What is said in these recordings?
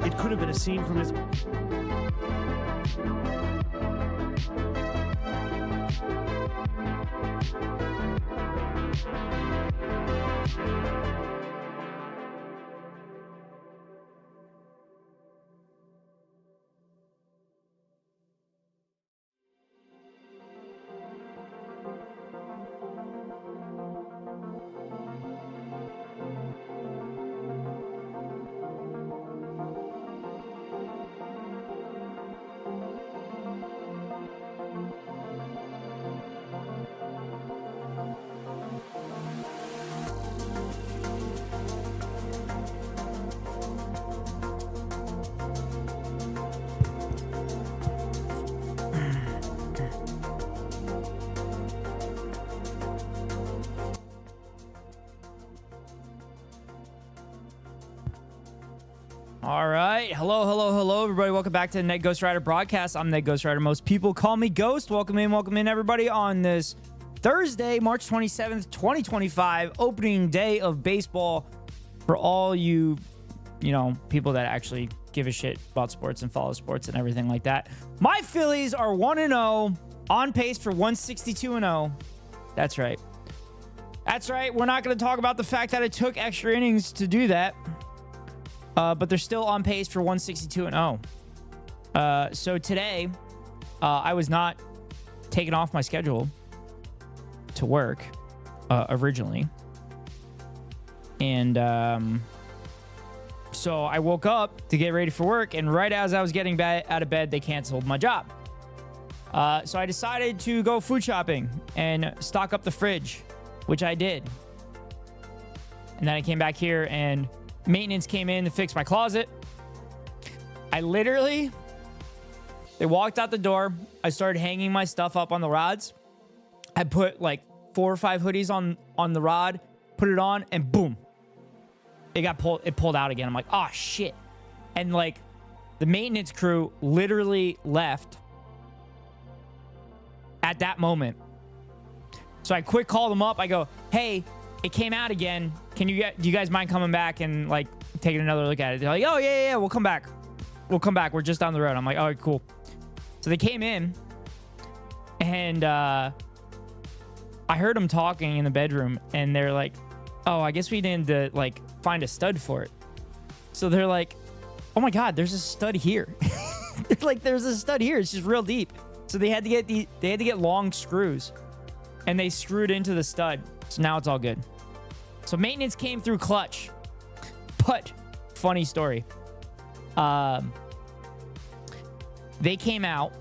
It could have been a scene from his... All right. Hello, everybody. Welcome back to the Ned Ghost Rider broadcast. I'm Ned Ghost Rider. Most people call me Ghost. Welcome in, everybody, on this Thursday, March 27th, 2025, opening day of baseball for all you people that actually give a shit about sports and follow sports and everything like that. My Phillies are 1-0, on pace for 162-0. That's right. That's right. We're not going to talk about the fact that it took extra innings to do that. But they're still on pace for 162-0. So today, I was not taken off my schedule to work originally. And so I woke up to get ready for work, and right as I was getting out of bed, they canceled my job. So I decided to go food shopping and stock up the fridge, which I did. And then I came back here and maintenance came in to fix my closet. They walked out the door. I started hanging my stuff up on the rods. I put like 4 or 5 hoodies on the rod, put it on, and boom. It pulled out again. I'm like, oh shit. And like the maintenance crew literally left at that moment. So I quick called them up. I go, hey, it came out again. Do you guys mind coming back and like taking another look at it? They're like, oh yeah, we'll come back. We'll come back. We're just down the road. I'm like, all right, cool. So they came in, and I heard them talking in the bedroom, and they're like, oh, I guess we didn't like find a stud for it. So they're like, oh my God, there's a stud here. They're like, there's a stud here. It's just real deep. So they had to get long screws, and they screwed into the stud. So now it's all good. So maintenance came through clutch. But funny story. They came out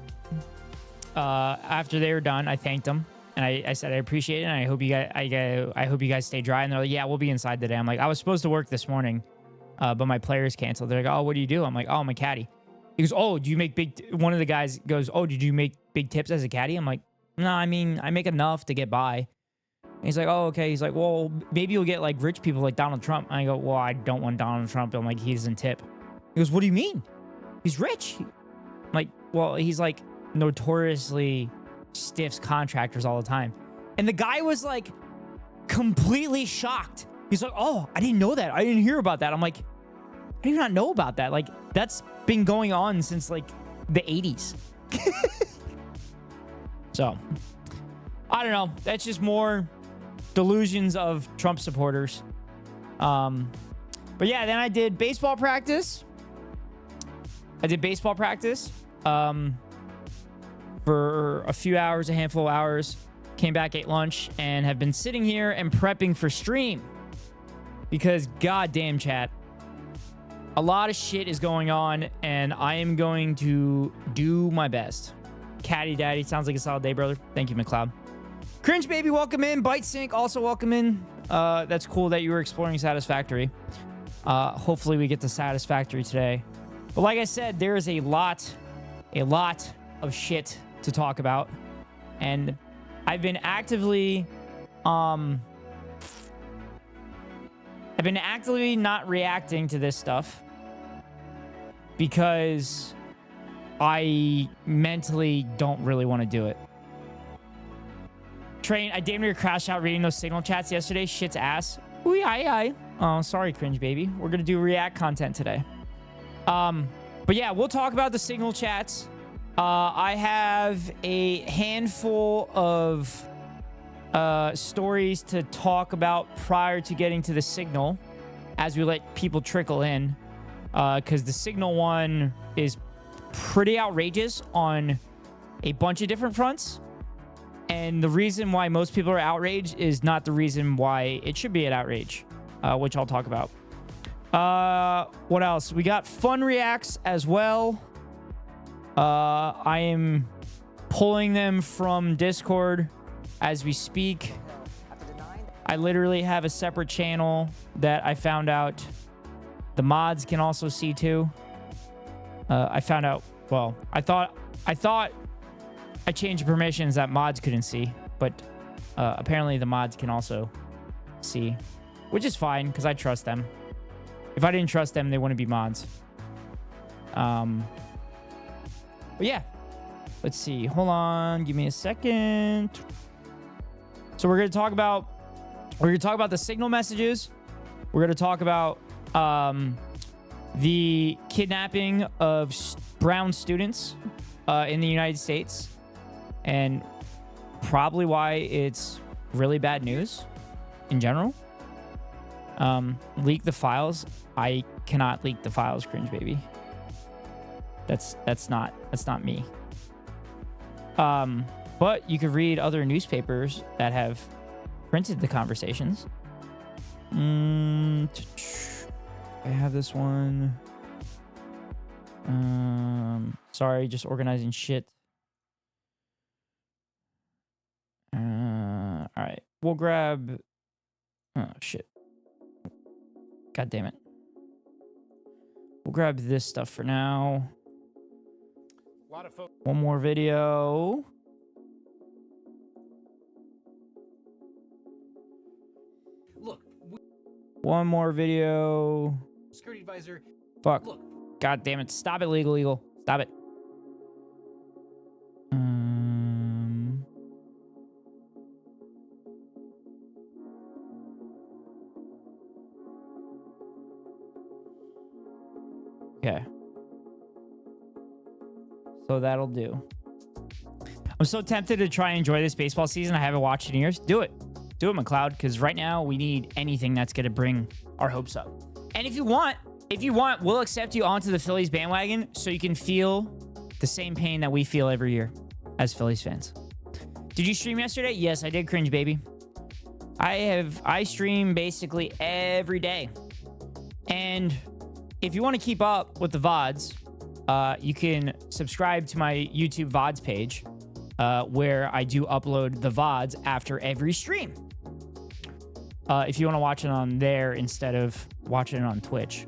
after they were done. I thanked them, and I said I appreciate it, and I hope you guys stay dry. And they're like, yeah, we'll be inside today. I'm like, I was supposed to work this morning, but my players canceled. They're like, oh, what do you do? I'm like, oh, I'm a caddy. He goes, oh, do you make big? One of the guys goes, oh, did you make big tips as a caddy? I'm like, no, I mean, I make enough to get by. And he's like, oh, okay. He's like, well, maybe you'll get like rich people like Donald Trump. And I go, well, I don't want Donald Trump. I'm like, he doesn't tip. He goes, what do you mean? He's rich. I'm like, well, he's like notoriously stiffs contractors all the time. And the guy was like completely shocked. He's like, oh, I didn't know that. I didn't hear about that. I'm like, I do not know about that. Like, that's been going on since like the 80s. So, I don't know. That's just more delusions of Trump supporters. But yeah, then I did baseball practice. For a few hours, a handful of hours. Came back, ate lunch, and have been sitting here and prepping for stream. Because goddamn, chat, a lot of shit is going on, and I am going to do my best. Caddy Daddy, sounds like a solid day, brother. Thank you, McLeod. Cringe Baby, welcome in. Bite Sync, also welcome in. That's cool that you were exploring Satisfactory. Hopefully we get to Satisfactory today. But like I said, there is a lot of shit to talk about. And I've been actively not reacting to this stuff because I mentally don't really want to do it. Train, I damn near crashed out reading those signal chats yesterday. Shit's ass. Ooh, aye. Oh, sorry, Cringe Baby. We're going to do React content today. But yeah, we'll talk about the signal chats. I have a handful of stories to talk about prior to getting to the signal as we let people trickle in. Because the signal one is pretty outrageous on a bunch of different fronts. And the reason why most people are outraged is not the reason why it should be an outrage, which I'll talk about. What else? We got fun reacts as well. I am pulling them from Discord as we speak. I literally have a separate channel that I found out the mods can also see too. I found out, well, I thought I changed the permissions that mods couldn't see, but apparently the mods can also see, which is fine because I trust them. If I didn't trust them, they wouldn't be mods. But yeah, let's see. Hold on, give me a second. So we're gonna talk about the signal messages. We're gonna talk about the kidnapping of brown students in the United States, and probably why it's really bad news in general. Leak the files. I cannot leak the files, Cringe Baby. That's not me. But you could read other newspapers that have printed the conversations. I have this one. Sorry, just organizing shit. All right, we'll grab. Oh shit! God damn it! We'll grab this stuff for now. One more video. Look. One more video. Security advisor. Fuck. Look. God damn it. Stop it, legal. Stop it. Okay. So that'll do. I'm so tempted to try and enjoy this baseball season. I haven't watched it in years. Do it. Do it, McLeod, because right now we need anything that's going to bring our hopes up. And if you want, we'll accept you onto the Phillies bandwagon so you can feel the same pain that we feel every year as Phillies fans. Did you stream yesterday? Yes, I did, cringe baby. I stream basically every day. And if you want to keep up with the VODs, you can subscribe to my YouTube VODs page, where I do upload the VODs after every stream. If you want to watch it on there instead of watching it on Twitch,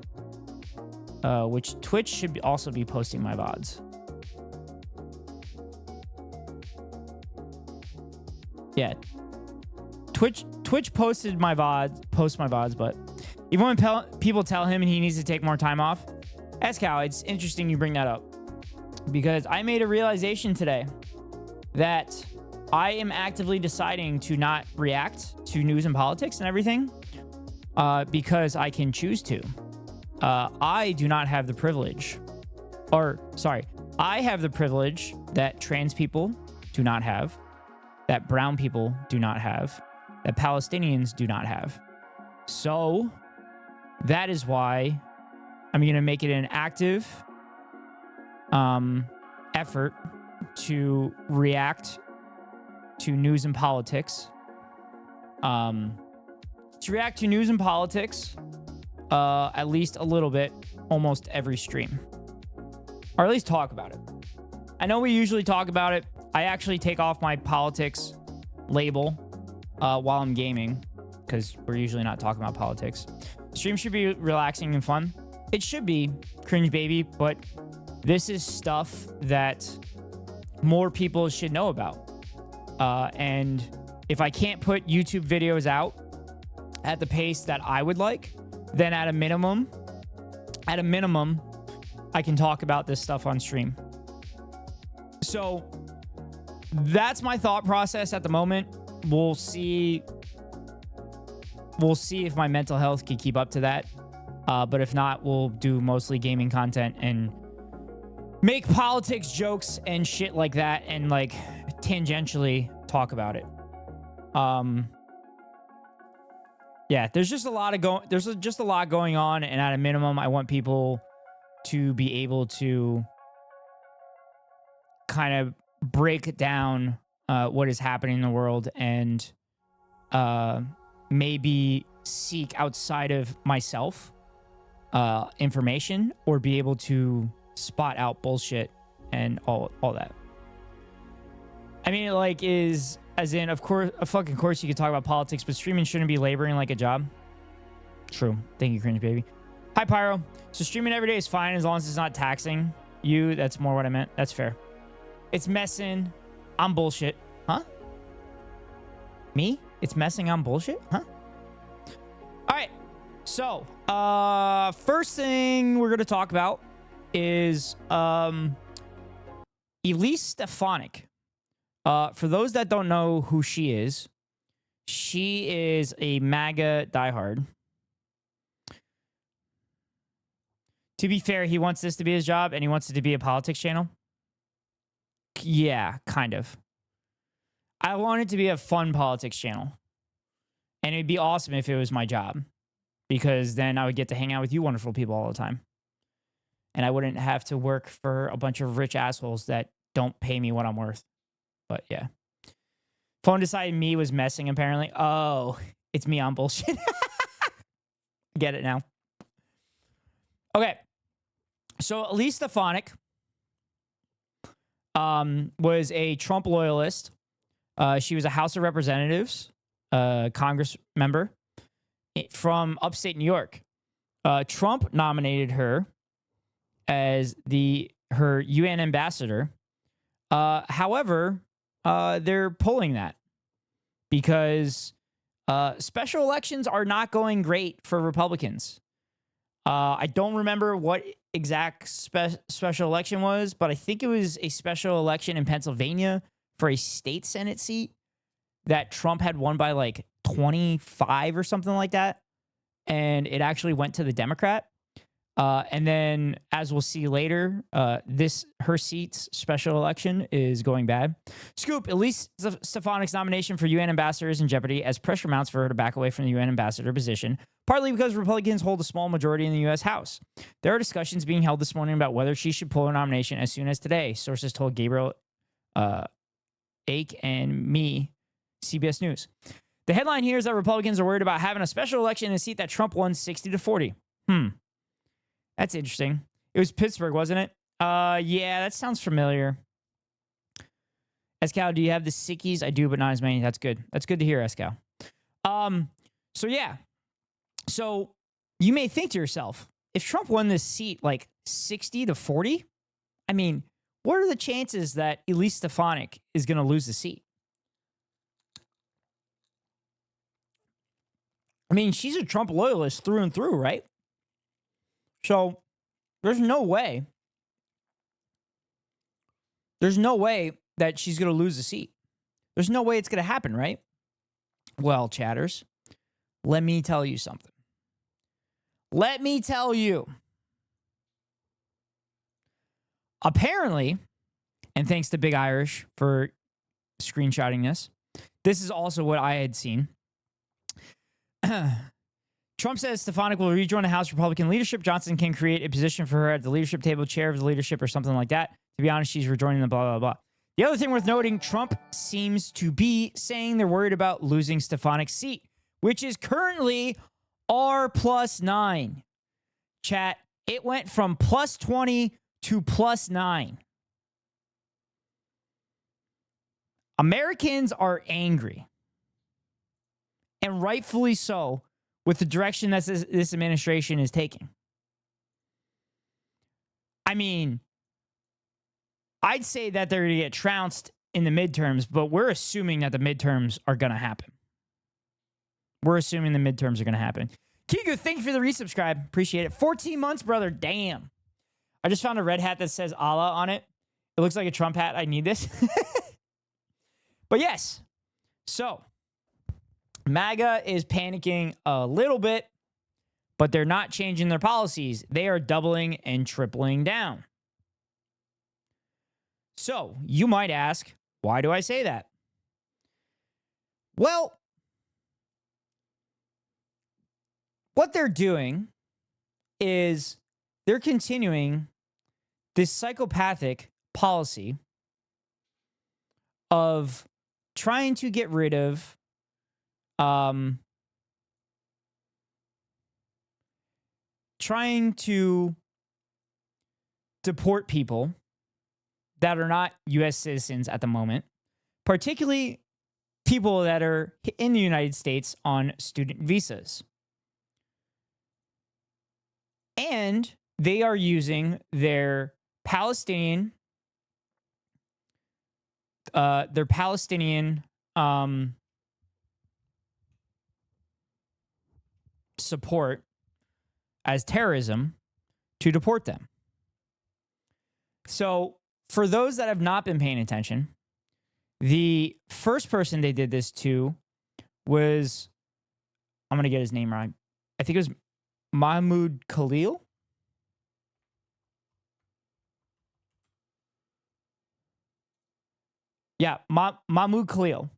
which Twitch should also be posting my VODs. Yeah, Twitch posted my VODs, but even when people tell him and he needs to take more time off, Escal, it's interesting you bring that up, because I made a realization today that I am actively deciding to not react to news and politics and everything, because I can choose to. I do not have the privilege, I have the privilege that trans people do not have, that brown people do not have, that Palestinians do not have. So that is why I'm going to make it an active effort to react to news and politics. At least a little bit, almost every stream. Or at least talk about it. I know we usually talk about it. I actually take off my politics label while I'm gaming, because we're usually not talking about politics. Stream should be relaxing and fun. It should be, cringe baby, but this is stuff that more people should know about. And if I can't put YouTube videos out at the pace that I would like, then at a minimum, I can talk about this stuff on stream. So that's my thought process at the moment. We'll see if my mental health can keep up to that. But if not, we'll do mostly gaming content and make politics jokes and shit like that, and like tangentially talk about it. Yeah, there's just a lot going on, and at a minimum, I want people to be able to kind of break down what is happening in the world, and maybe seek outside of myself information, or be able to spot out bullshit and all that. I mean, like, of course you could talk about politics, but streaming shouldn't be laboring like a job. True. Thank you, cringe baby. Hi, Pyro. So streaming every day is fine as long as it's not taxing you. That's more what I meant. That's fair. It's messing. I'm bullshit. Huh? Me? It's messing. I'm bullshit? Huh? All right. So, first thing we're going to talk about is Elise Stefanik. For those that don't know who she is a MAGA diehard. To be fair, he wants this to be his job, and he wants it to be a politics channel. Yeah, kind of. I want it to be a fun politics channel. And it'd be awesome if it was my job, because then I would get to hang out with you wonderful people all the time. And I wouldn't have to work for a bunch of rich assholes that don't pay me what I'm worth. But yeah. Phone decided me was messing, apparently. Oh, it's me on bullshit. Get it now. Okay. So Elise Stefanik was a Trump loyalist. She was a House of Representatives Congress member from upstate New York. Trump nominated her as her UN ambassador. However, they're pulling that because special elections are not going great for Republicans. I don't remember what exact special election was, but I think it was a special election in Pennsylvania for a state Senate seat that Trump had won by like 25 or something like that. And it actually went to the Democrat. And then, as we'll see later, her seat's special election is going bad. Scoop, at least Stefanik's nomination for UN ambassador is in jeopardy as pressure mounts for her to back away from the UN ambassador position, partly because Republicans hold a small majority in the U.S. House. There are discussions being held this morning about whether she should pull her nomination as soon as today, sources told Gabriel Ake and me, CBS News. The headline here is that Republicans are worried about having a special election in a seat that Trump won 60-40. That's interesting. It was Pittsburgh, wasn't it? Yeah, that sounds familiar. Escal, do you have the sickies? I do, but not as many. That's good. That's good to hear, Escal. So yeah. So you may think to yourself, if Trump won this seat like 60-40, I mean, what are the chances that Elise Stefanik is going to lose the seat? I mean, she's a Trump loyalist through and through, right? So there's no way. There's no way that she's going to lose the seat. There's no way it's going to happen, right? Well, chatters, let me tell you something. Let me tell you. Apparently, and thanks to Big Irish for screenshotting this is also what I had seen. Trump says Stefanik will rejoin the House Republican leadership. Johnson can create a position for her at the leadership table, chair of the leadership, or something like that. To be honest, she's rejoining the blah, blah, blah. The other thing worth noting, Trump seems to be saying they're worried about losing Stefanik's seat, which is currently R+9. Chat, it went from +20 to +9. Americans are angry, and rightfully so, with the direction that this administration is taking. I mean, I'd say that they're going to get trounced in the midterms, but we're assuming that the midterms are going to happen. We're assuming the midterms are going to happen. Kiku, thank you for the resubscribe. Appreciate it. 14 months, brother. Damn. I just found a red hat that says Allah on it. It looks like a Trump hat. I need this. But yes. So, MAGA is panicking a little bit, but they're not changing their policies. They are doubling and tripling down. So, you might ask, why do I say that? Well, what they're doing is they're continuing this psychopathic policy of trying to get rid of trying to deport people that are not U.S. citizens at the moment, particularly people that are in the United States on student visas. And they are using their Palestinian support as terrorism to deport them. So, for those that have not been paying attention, the first person they did this to was, I'm going to get his name right. I think it was Mahmoud Khalil. Yeah, Mahmoud Khalil,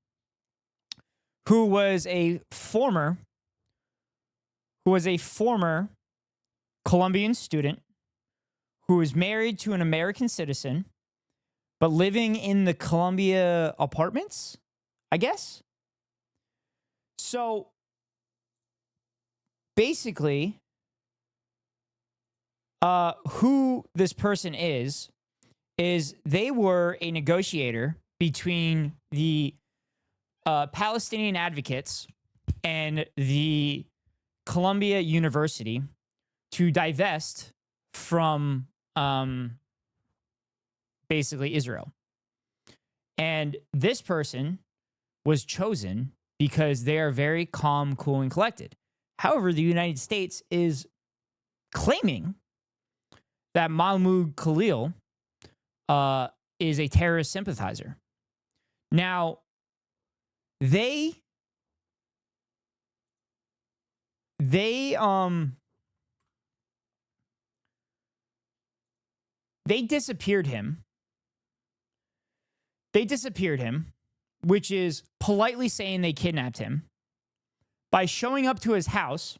who was a former Colombian student who was married to an American citizen, but living in the Columbia apartments, I guess. So basically, who this person is they were a negotiator between the Palestinian advocates and the Columbia University to divest from basically Israel. And this person was chosen because they are very calm, cool, and collected. However, the United States is claiming that Mahmoud Khalil is a terrorist sympathizer. Now, they They disappeared him. Which is politely saying they kidnapped him, by showing up to his house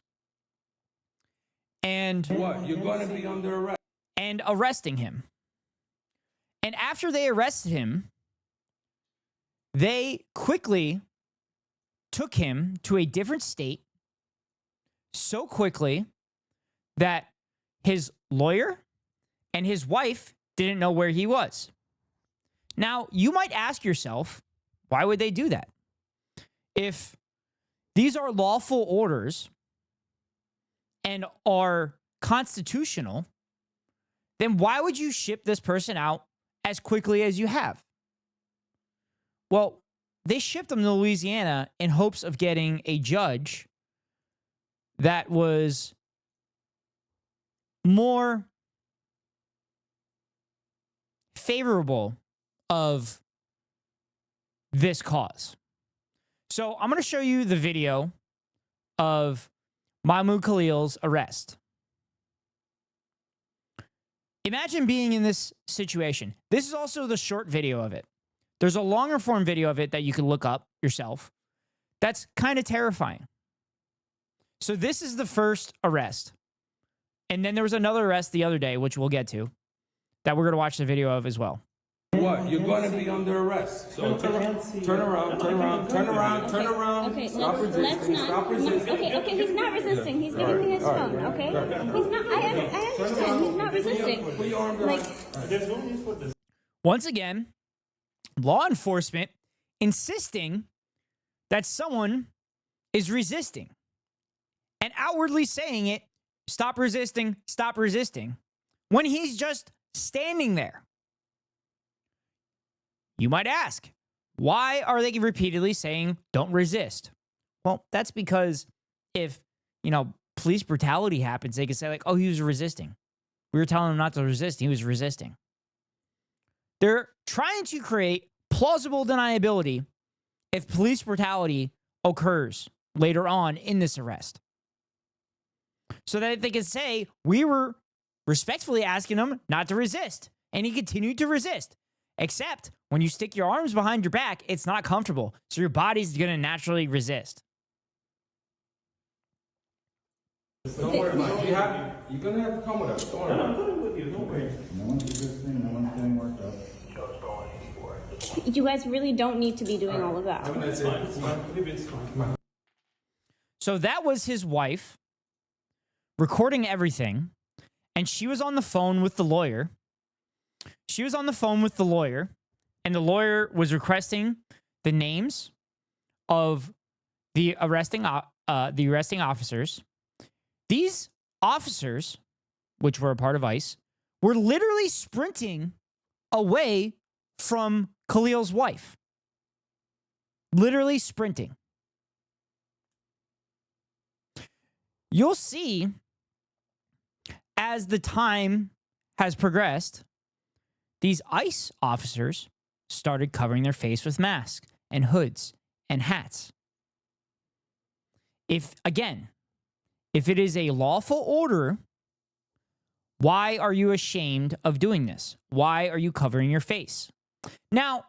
and What? You're going to be under arrest. And arresting him. And after they arrested him, they quickly took him to a different state so quickly that his lawyer and his wife didn't know where he was. Now, you might ask yourself, why would they do that? If these are lawful orders and are constitutional, then why would you ship this person out as quickly as you have? Well, they shipped him to Louisiana in hopes of getting a judge that was more favorable of this cause. So I'm going to show you the video of Mahmoud Khalil's arrest. Imagine being in this situation. This is also the short video of it. There's a longer form video of it that you can look up yourself. That's kind of terrifying. So this is the first arrest. And then there was another arrest the other day, which we'll get to, that we're going to watch the video of as well. What? You're going to be under arrest. So turn around. Okay, Stop let's resisting. not. Stop resisting. Okay, he's not resisting. He's giving me his phone, okay? He's not, I understand, he's not resisting. Like, Once again, law enforcement insisting that someone is resisting and outwardly saying it, stop resisting, when he's just standing there. You might ask, why are they repeatedly saying don't resist? Well, that's because if, police brutality happens, they can say like, oh, he was resisting. We were telling him not to resist. He was resisting. They're trying to create plausible deniability if police brutality occurs later on in this arrest. So that they can say, we were respectfully asking him not to resist. And he continued to resist. Except when you stick your arms behind your back, it's not comfortable. So your body's going to naturally resist. Don't worry about it. You're going to have to come with us. Don't worry. I'm coming with you, don't worry. No one's resisting, no one's getting worked up. you guys really don't need to be doing all of that. It's fine, it's fine. Maybe it's fine. So that was his wife recording everything. And she was on the phone with the lawyer. And the lawyer was requesting the names of the arresting officers. These officers, which were a part of ICE, were literally sprinting away from Khalil's wife. Literally sprinting. You'll see as the time has progressed, these ICE officers started covering their face with masks and hoods and hats. If it is a lawful order, why are you ashamed of doing this? Why are you covering your face? Now,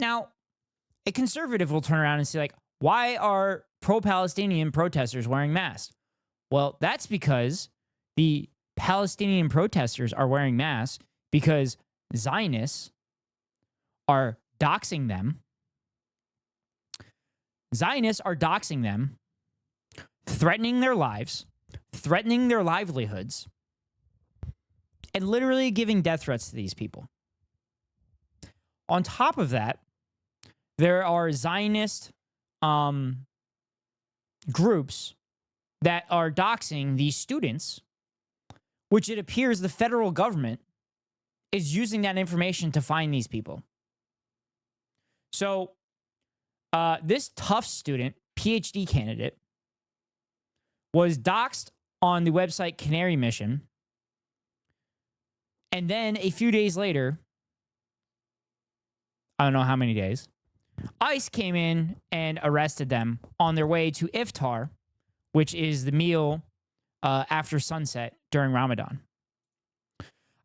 a conservative will turn around and say, like, why are pro-Palestinian protesters wearing masks? Well, that's because the Palestinian protesters are wearing masks because Zionists are doxing them. Zionists are doxing them, threatening their lives, threatening their livelihoods, and literally giving death threats to these people. On top of that, there are Zionist groups that are doxing these students, which it appears the federal government is using that information to find these people. So this Tufts student, PhD candidate, was doxed on the website Canary Mission. And then a few days later, I don't know how many days, ICE came in and arrested them on their way to iftar, which is the meal after sunset during Ramadan.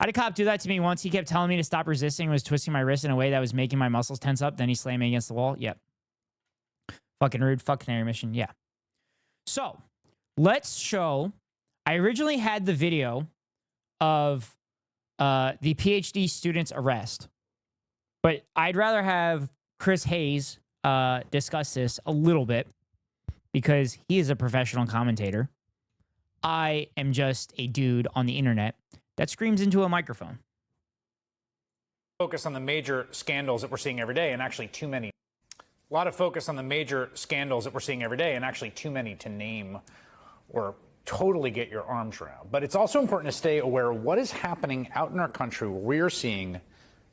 I had a cop do that to me once. He kept telling me to stop resisting and was twisting my wrist in a way that was making my muscles tense up. Then he slammed me against the wall. Yep. Fucking rude. Fuck Canary Mission. Yeah. So, let's show. I originally had the video of the PhD student's arrest. But I'd rather have Chris Hayes discuss this a little bit because he is a professional commentator. I am just a dude on the internet that screams into a microphone. Focus on the major scandals that we're seeing every day, and actually too many. A lot of focus on the major scandals that we're seeing every day, and actually too many to name or totally get your arms around. But it's also important to stay aware of what is happening out in our country where we are seeing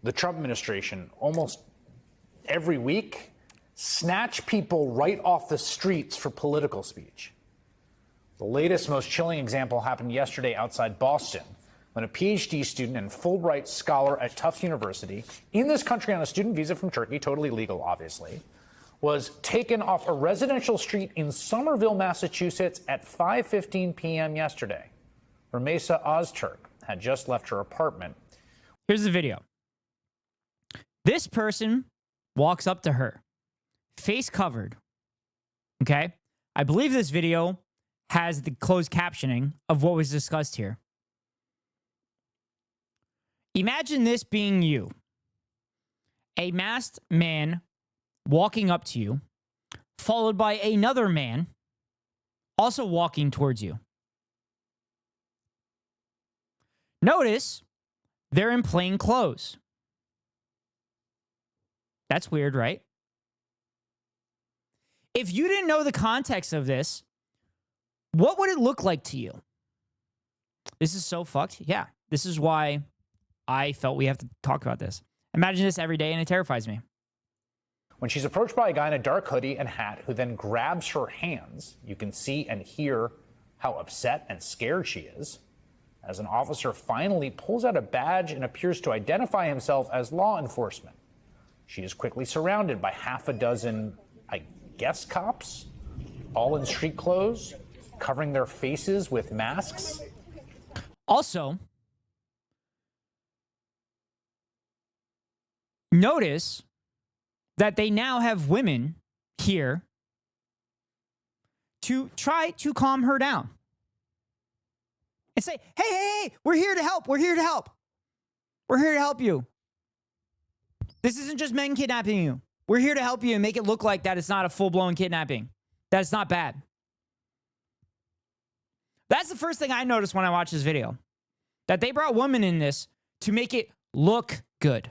the Trump administration almost every week snatch people right off the streets for political speech. The latest, most chilling example happened yesterday outside Boston when a PhD student and Fulbright scholar at Tufts University in this country on a student visa from Turkey, totally legal, obviously, was taken off a residential street in Somerville, Massachusetts at 5:15 p.m. yesterday. Ramesa Ozturk had just left her apartment. Here's the video. This person walks up to her, face covered. Okay? I believe this video has the closed captioning of what was discussed here. Imagine this being you. A masked man walking up to you, followed by another man also walking towards you. Notice they're in plain clothes. That's weird, right? If you didn't know the context of this, what would it look like to you? This is so fucked. Yeah, this is why I felt we have to talk about this. Imagine this every day and it terrifies me. When she's approached by a guy in a dark hoodie and hat who then grabs her hands, you can see and hear how upset and scared she is. As an officer finally pulls out a badge and appears to identify himself as law enforcement. She is quickly surrounded by half a dozen, I guess, cops, all in street clothes, covering their faces with masks. Also, notice that they now have women here to try to calm her down and say, hey, we're here to help. We're here to help. We're here to help you. This isn't just men kidnapping you. We're here to help you and make it look like that it's not a full-blown kidnapping. That's not bad. That's the first thing I noticed when I watched this video. That they brought women in this to make it look good.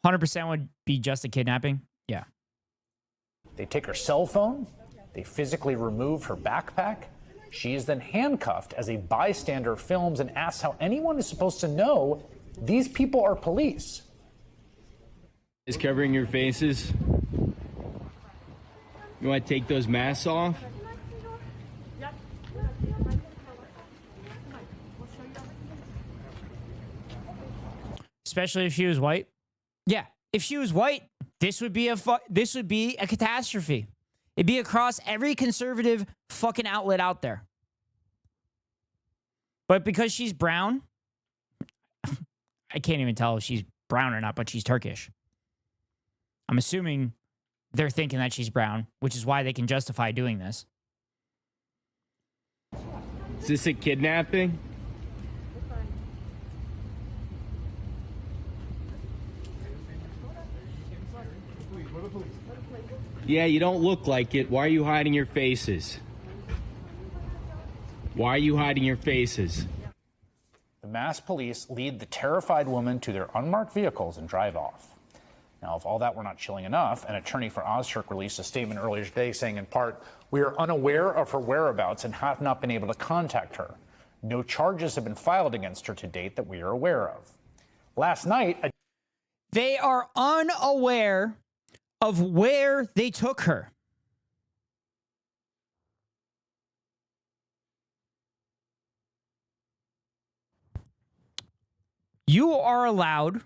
100% would be just a kidnapping? Yeah. They take her cell phone. They physically remove her backpack. She is then handcuffed as a bystander films and asks how anyone is supposed to know these people are police. Is covering your faces. You want to take those masks off? Especially if she was white. Yeah, if she was white, this would be a catastrophe. It'd be across every conservative fucking outlet out there. But because she's brown, I can't even tell if she's brown or not, but she's Turkish. I'm assuming they're thinking that she's brown, which is why they can justify doing this. Is this a kidnapping? Yeah, you don't look like it. Why are you hiding your faces? Why are you hiding your faces? The masked police lead the terrified woman to their unmarked vehicles and drive off. Now, if all that were not chilling enough, an attorney for Ozturk released a statement earlier today saying, in part, "We are unaware of her whereabouts and have not been able to contact her. No charges have been filed against her to date that we are aware of." Last night, they are unaware of where they took her. You are allowed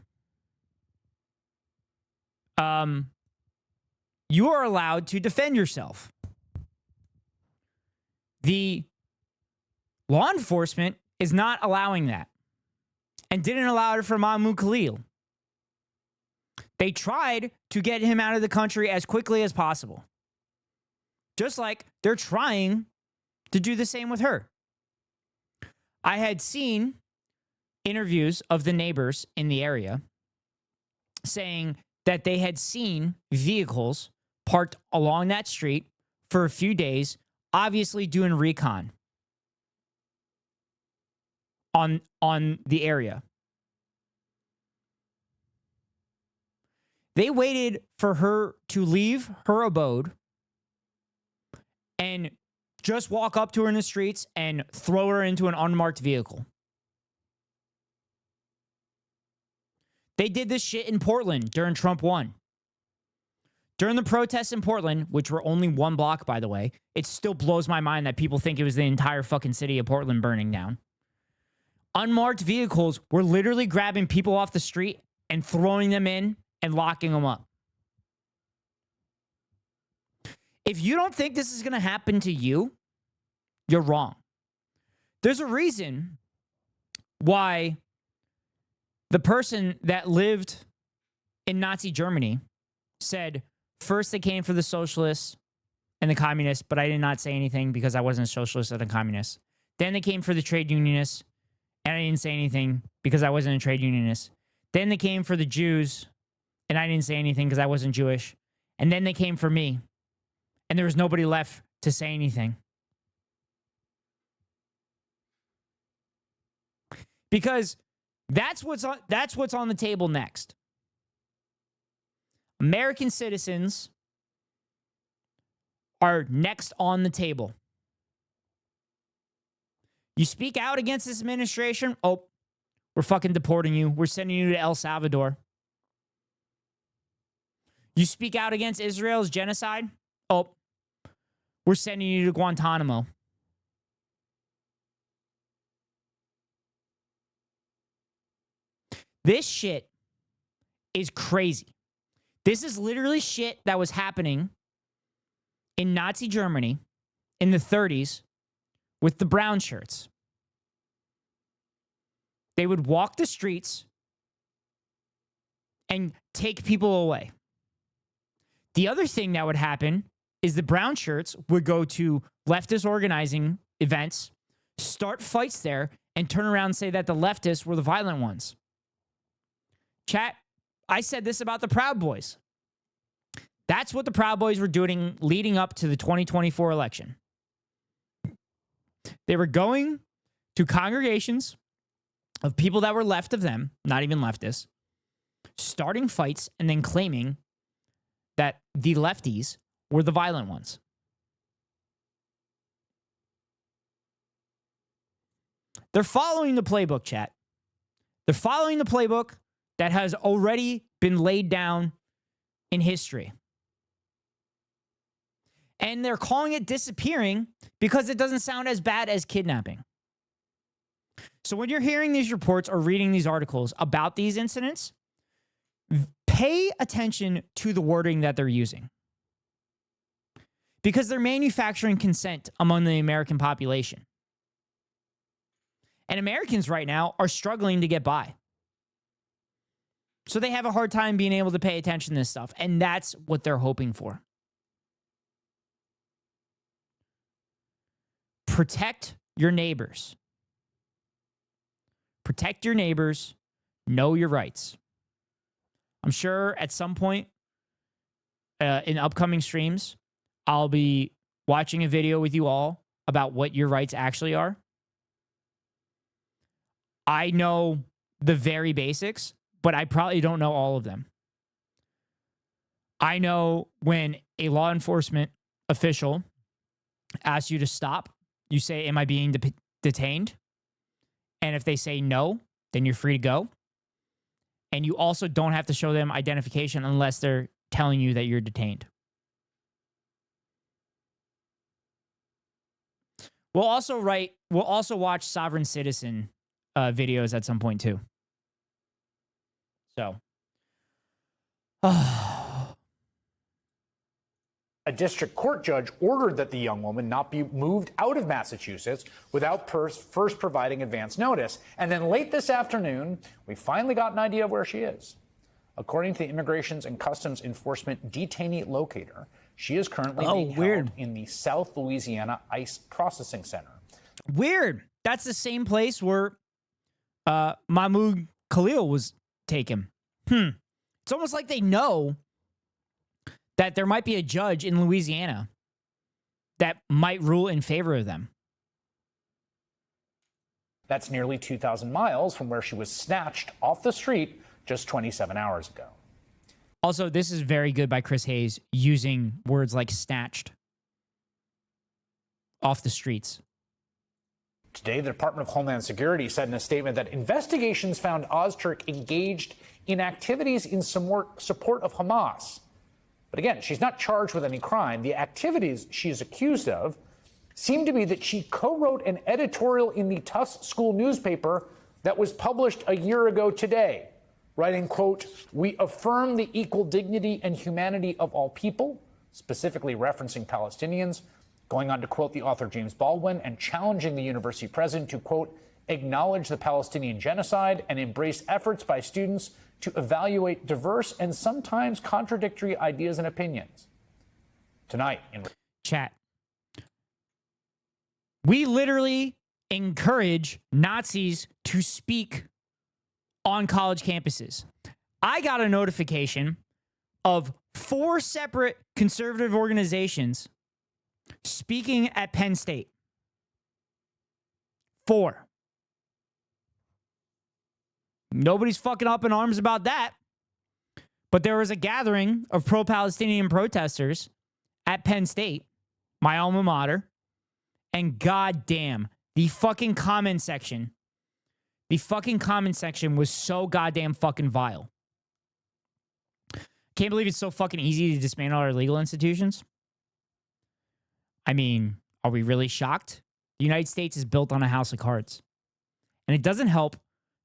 to defend yourself. The Law enforcement is not allowing that and didn't allow it for Mahmoud Khalil. They tried to get him out of the country as quickly as possible. Just like they're trying to do the same with her. I had seen interviews of the neighbors in the area saying that they had seen vehicles parked along that street for a few days, obviously doing recon on the area. They waited for her to leave her abode and just walk up to her in the streets and throw her into an unmarked vehicle. They did this shit in Portland during Trump 1. During the protests in Portland, which were only 1 block, by the way, it still blows my mind that people think it was the entire fucking city of Portland burning down. Unmarked vehicles were literally grabbing people off the street and throwing them in and locking them up. If you don't think this is going to happen to you, you're wrong. There's a reason why the person that lived in Nazi Germany said, first they came for the socialists and the communists, but I did not say anything because I wasn't a socialist or a communist. Then they came for the trade unionists, and I didn't say anything because I wasn't a trade unionist. Then they came for the Jews, and I didn't say anything because I wasn't Jewish. And then they came for me, and there was nobody left to say anything. Because that's what's on the table next. American citizens are next on the table. You speak out against this administration, oh, we're fucking deporting you. We're sending you to El Salvador. You speak out against Israel's genocide, oh, we're sending you to Guantanamo. This shit is crazy. This is literally shit that was happening in Nazi Germany in the 30s with the brown shirts. They would walk the streets and take people away. The other thing that would happen is the brown shirts would go to leftist organizing events, start fights there, and turn around and say that the leftists were the violent ones. Chat, I said this about the Proud Boys. That's what the Proud Boys were doing leading up to the 2024 election. They were going to congregations of people that were left of them, not even leftists, starting fights and then claiming that the lefties were the violent ones. They're following the playbook, chat. They're following the playbook that has already been laid down in history. And they're calling it disappearing because it doesn't sound as bad as kidnapping. So when you're hearing these reports or reading these articles about these incidents, pay attention to the wording that they're using. Because they're manufacturing consent among the American population. And Americans right now are struggling to get by. So they have a hard time being able to pay attention to this stuff. And that's what they're hoping for. Protect your neighbors. Protect your neighbors. Know your rights. I'm sure at some point in upcoming streams, I'll be watching a video with you all about what your rights actually are. I know the very basics, but I probably don't know all of them. I know when a law enforcement official asks you to stop, you say, am I being detained? And if they say no, then you're free to go. And you also don't have to show them identification unless they're telling you that you're detained. We'll also watch sovereign citizen videos at some point too. So, A district court judge ordered that the young woman not be moved out of Massachusetts without first providing advance notice. And then late this afternoon, we finally got an idea of where she is. According to the Immigrations and Customs Enforcement detainee locator, she is currently being held in the South Louisiana ICE Processing Center. Weird. That's the same place where Mahmoud Khalil was taken. It's almost like they know that there might be a judge in Louisiana that might rule in favor of them. That's nearly 2,000 miles from where she was snatched off the street just 27 hours ago. Also, this is very good by Chris Hayes, using words like snatched off the streets. Today, the Department of Homeland Security said in a statement that investigations found Ozturk engaged in activities in support of Hamas. But again, she's not charged with any crime. The activities she is accused of seem to be that she co-wrote an editorial in the Tufts School newspaper that was published a year ago today, writing, quote, "We affirm the equal dignity and humanity of all people," specifically referencing Palestinians, going on to quote the author James Baldwin and challenging the university president to, quote, "acknowledge the Palestinian genocide and embrace efforts by students to evaluate diverse and sometimes contradictory ideas and opinions." Tonight in chat, we literally encourage Nazis to speak on college campuses. I got a notification of 4 separate conservative organizations speaking at Penn State. 4. Nobody's fucking up in arms about that. But there was a gathering of pro-Palestinian protesters at Penn State, my alma mater, and goddamn, the fucking comment section was so goddamn fucking vile. Can't believe it's so fucking easy to dismantle our legal institutions. I mean, are we really shocked? The United States is built on a house of cards. And it doesn't help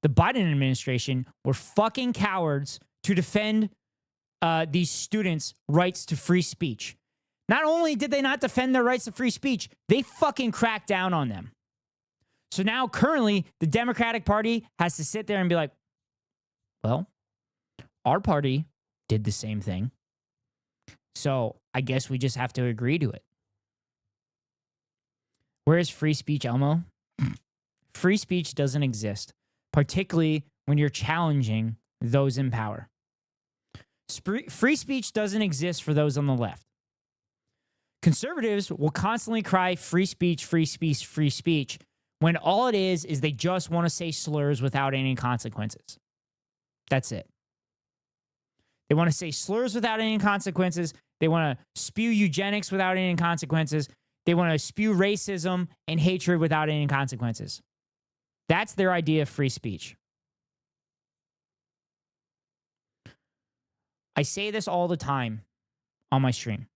the Biden administration were fucking cowards to defend these students' rights to free speech. Not only did they not defend their rights to free speech, they fucking cracked down on them. So now currently the Democratic Party has to sit there and be like, well, our party did the same thing. So I guess we just have to agree to it. Where is free speech, Elmo? Free speech doesn't exist, particularly when you're challenging those in power. Free speech doesn't exist for those on the left. Conservatives will constantly cry free speech, free speech, free speech, when all it is they just want to say slurs without any consequences. That's it. They want to say slurs without any consequences. They want to spew eugenics without any consequences. They want to spew racism and hatred without any consequences. That's their idea of free speech. I say this all the time on my stream.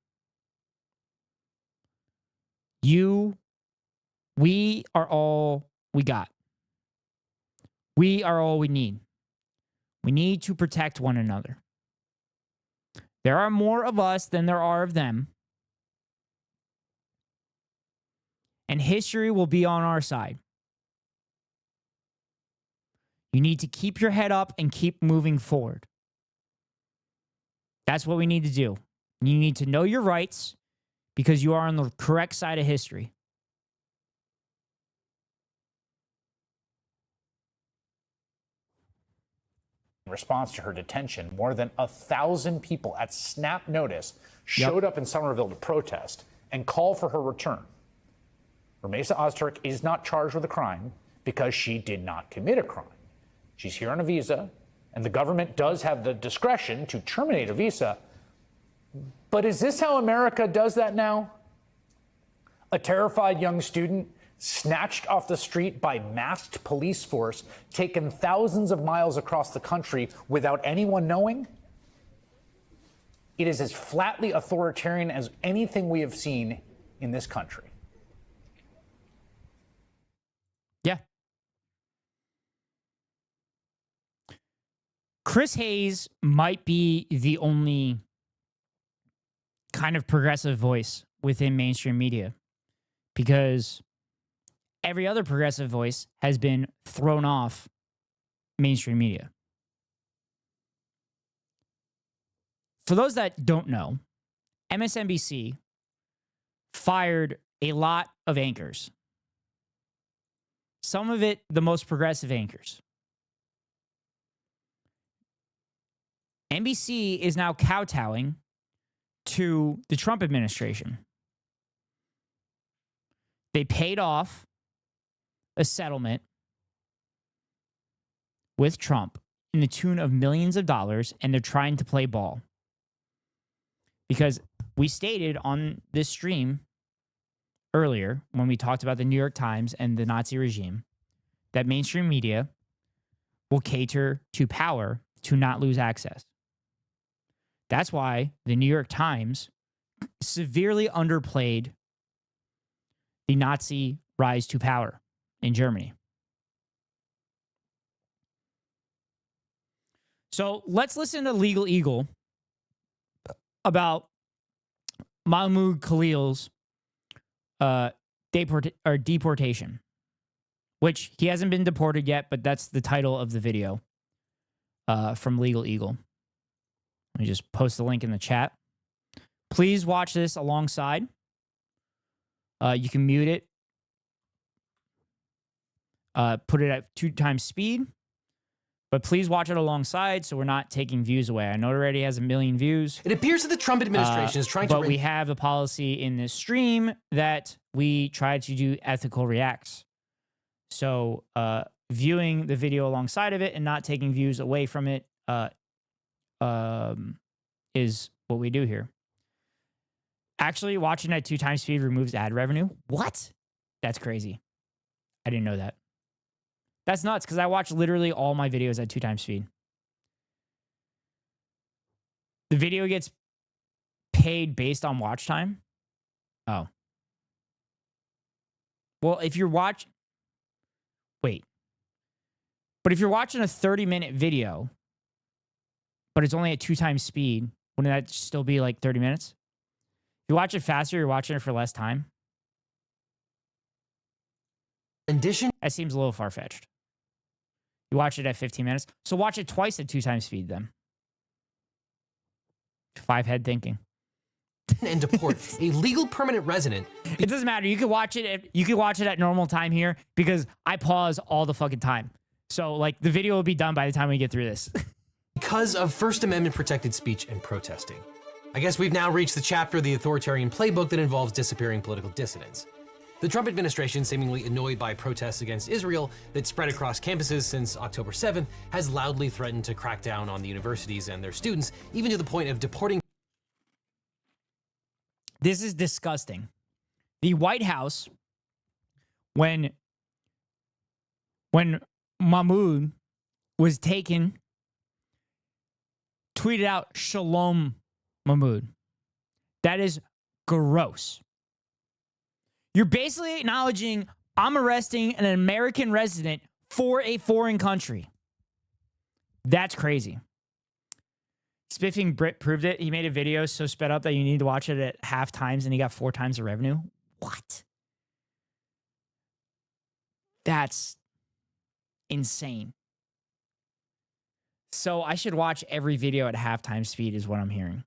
We are all we got. We are all we need. We need to protect one another. There are more of us than there are of them. And history will be on our side. You need to keep your head up and keep moving forward. That's what we need to do. You need to know your rights because you are on the correct side of history. In response to her detention, more than 1,000 people at snap notice showed up in Somerville to protest and call for her return. Rumeysa Ozturk is not charged with a crime because she did not commit a crime. She's here on a visa, and the government does have the discretion to terminate a visa. But is this how America does that now? A terrified young student snatched off the street by masked police force, taken thousands of miles across the country without anyone knowing? It is as flatly authoritarian as anything we have seen in this country. Yeah. Chris Hayes might be the only kind of progressive voice within mainstream media, because every other progressive voice has been thrown off mainstream media. For those that don't know, MSNBC fired a lot of anchors. Some of it, the most progressive anchors. NBC is now kowtowing to the Trump administration. They paid off a settlement with Trump in the tune of millions of dollars, and they're trying to play ball. Because we stated on this stream earlier, when we talked about the New York Times and the Nazi regime, that mainstream media will cater to power to not lose access. That's why the New York Times severely underplayed the Nazi rise to power in Germany. So let's listen to Legal Eagle about Mahmoud Khalil's deportation, which he hasn't been deported yet, but that's the title of the video from Legal Eagle. Let me just post the link in the chat. Please watch this alongside. You can mute it. Put it at 2 times speed. But please watch it alongside so we're not taking views away. I know it already has 1 million views. It appears that the Trump administration is trying to... But we have a policy in this stream that we try to do ethical reacts. So viewing the video alongside of it and not taking views away from it is what we do here. Actually, watching at 2 times speed removes ad revenue. What? That's crazy. I didn't know that. That's nuts, because I watch literally all my videos at 2 times speed. The video gets paid based on watch time? Oh. Well, if you're watching... Wait. But if you're watching a 30-minute video, but it's only at 2 times speed, wouldn't that still be like 30 minutes? If you watch it faster, you're watching it for less time? Rendition? That seems a little far-fetched. You watch it at 15 minutes. So watch it twice at 2 times speed then. 5-head thinking. And deport a legal permanent resident. It doesn't matter. You can watch it at normal time here because I pause all the fucking time. So like the video will be done by the time we get through this. Because of First Amendment protected speech and protesting. I guess we've now reached the chapter of the authoritarian playbook that involves disappearing political dissidents. The Trump administration, seemingly annoyed by protests against Israel that spread across campuses since October 7th, has loudly threatened to crack down on the universities and their students, even to the point of deporting. This is disgusting. The White House, when Mahmoud was taken, tweeted out, "Shalom, Mahmoud." That is gross. You're basically acknowledging I'm arresting an American resident for a foreign country. That's crazy. Spiffing Brit proved it. He made a video so sped up that you need to watch it at half times and he got 4 times the revenue. What? That's insane. So I should watch every video at halftime speed is what I'm hearing.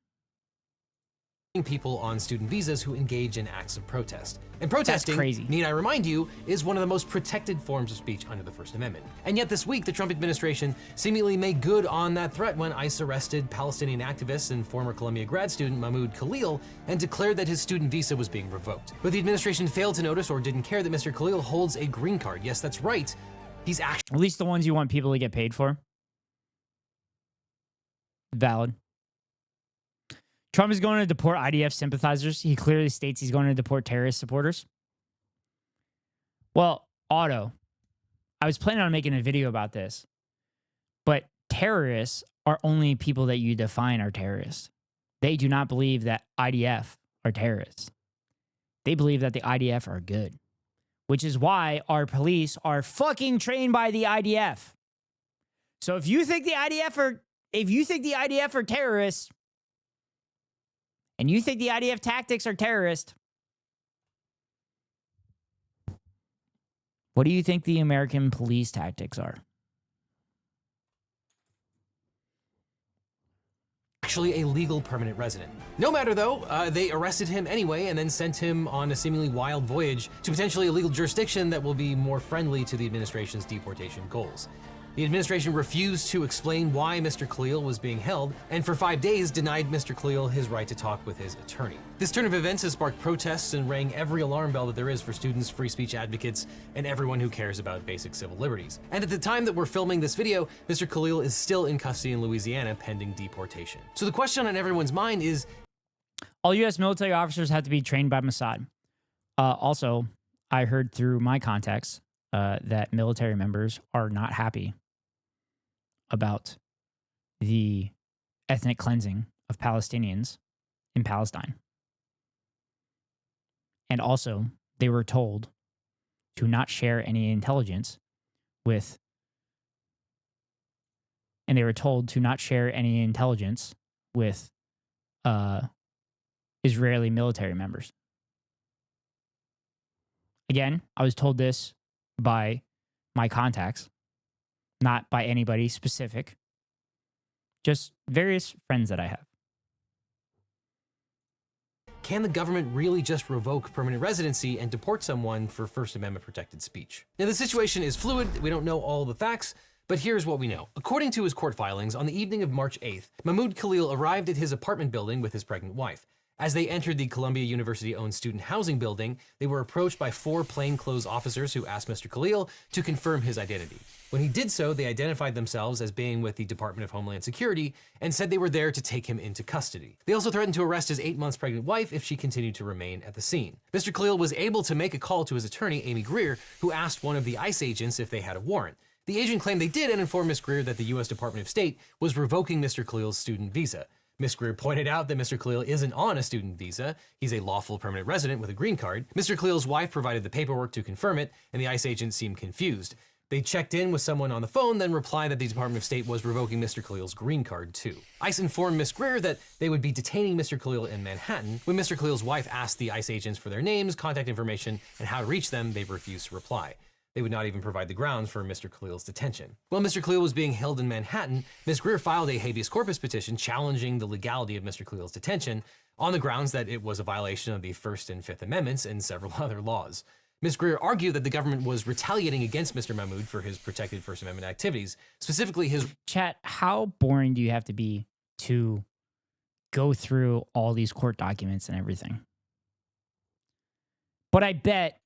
People on student visas who engage in acts of protest. And protesting, That's crazy. need I remind you, is one of the most protected forms of speech under the First Amendment. And yet this week, the Trump administration seemingly made good on that threat when ICE arrested Palestinian activist and former Columbia grad student Mahmoud Khalil and declared that his student visa was being revoked. But the administration failed to notice or didn't care that Mr. Khalil holds a green card. Yes, that's right. He's actually... At least the ones you want people to get paid for. Valid. Trump is going to deport IDF sympathizers. He clearly states he's going to deport terrorist supporters. Well, Otto, I was planning on making a video about this, but terrorists are only people that you define are terrorists. They do not believe that IDF are terrorists. They believe that the IDF are good, which is why our police are fucking trained by the IDF. So if you think the IDF are terrorists, and you think the IDF tactics are terrorist, what do you think the American police tactics are? Actually a legal permanent resident. No matter though, they arrested him anyway and then sent him on a seemingly wild voyage to potentially a legal jurisdiction that will be more friendly to the administration's deportation goals. The administration refused to explain why Mr. Khalil was being held, and for 5 days denied Mr. Khalil his right to talk with his attorney. This turn of events has sparked protests and rang every alarm bell that there is for students, free speech advocates, and everyone who cares about basic civil liberties. And at the time that we're filming this video, Mr. Khalil is still in custody in Louisiana pending deportation. So the question on everyone's mind is, all U.S. military officers have to be trained by Mossad. Also, I heard through my contacts that military members are not happy about the ethnic cleansing of Palestinians in Palestine. And also, they were told to not share any intelligence with Israeli military members. Again, I was told this by my contacts, not by anybody specific, just various friends that I have. can the government really just revoke permanent residency and deport someone for First Amendment protected speech? Now, the situation is fluid. We don't know all the facts, but here's what we know. According to his court filings, on the evening of March 8th, Mahmoud Khalil arrived at his apartment building with his pregnant wife. As they entered the Columbia University-owned student housing building, they were approached by 4 plainclothes officers who asked Mr. Khalil to confirm his identity. When he did so, they identified themselves as being with the Department of Homeland Security and said they were there to take him into custody. They also threatened to arrest his 8 months pregnant wife if she continued to remain at the scene. Mr. Khalil was able to make a call to his attorney, Amy Greer, who asked one of the ICE agents if they had a warrant. The agent claimed they did and informed Ms. Greer that the U.S. Department of State was revoking Mr. Khalil's student visa. Ms. Greer pointed out that Mr. Khalil isn't on a student visa. He's a lawful permanent resident with a green card. Mr. Khalil's wife provided the paperwork to confirm it, and the ICE agent seemed confused. They checked in with someone on the phone, then replied that the Department of State was revoking Mr. Khalil's green card too. ICE informed Ms. Greer that they would be detaining Mr. Khalil in Manhattan. When Mr. Khalil's wife asked the ICE agents for their names, contact information, and how to reach them, they refused to reply. They would not even provide the grounds for Mr. Khalil's detention. While Mr. Khalil was being held in Manhattan, Ms. Greer filed a habeas corpus petition challenging the legality of Mr. Khalil's detention on the grounds that it was a violation of the First and Fifth Amendments and several other laws. Ms. Greer argued that the government was retaliating against Mr. Mahmoud for his protected First Amendment activities, specifically his— Chat, how boring do you have to be to go through all these court documents and everything? But I bet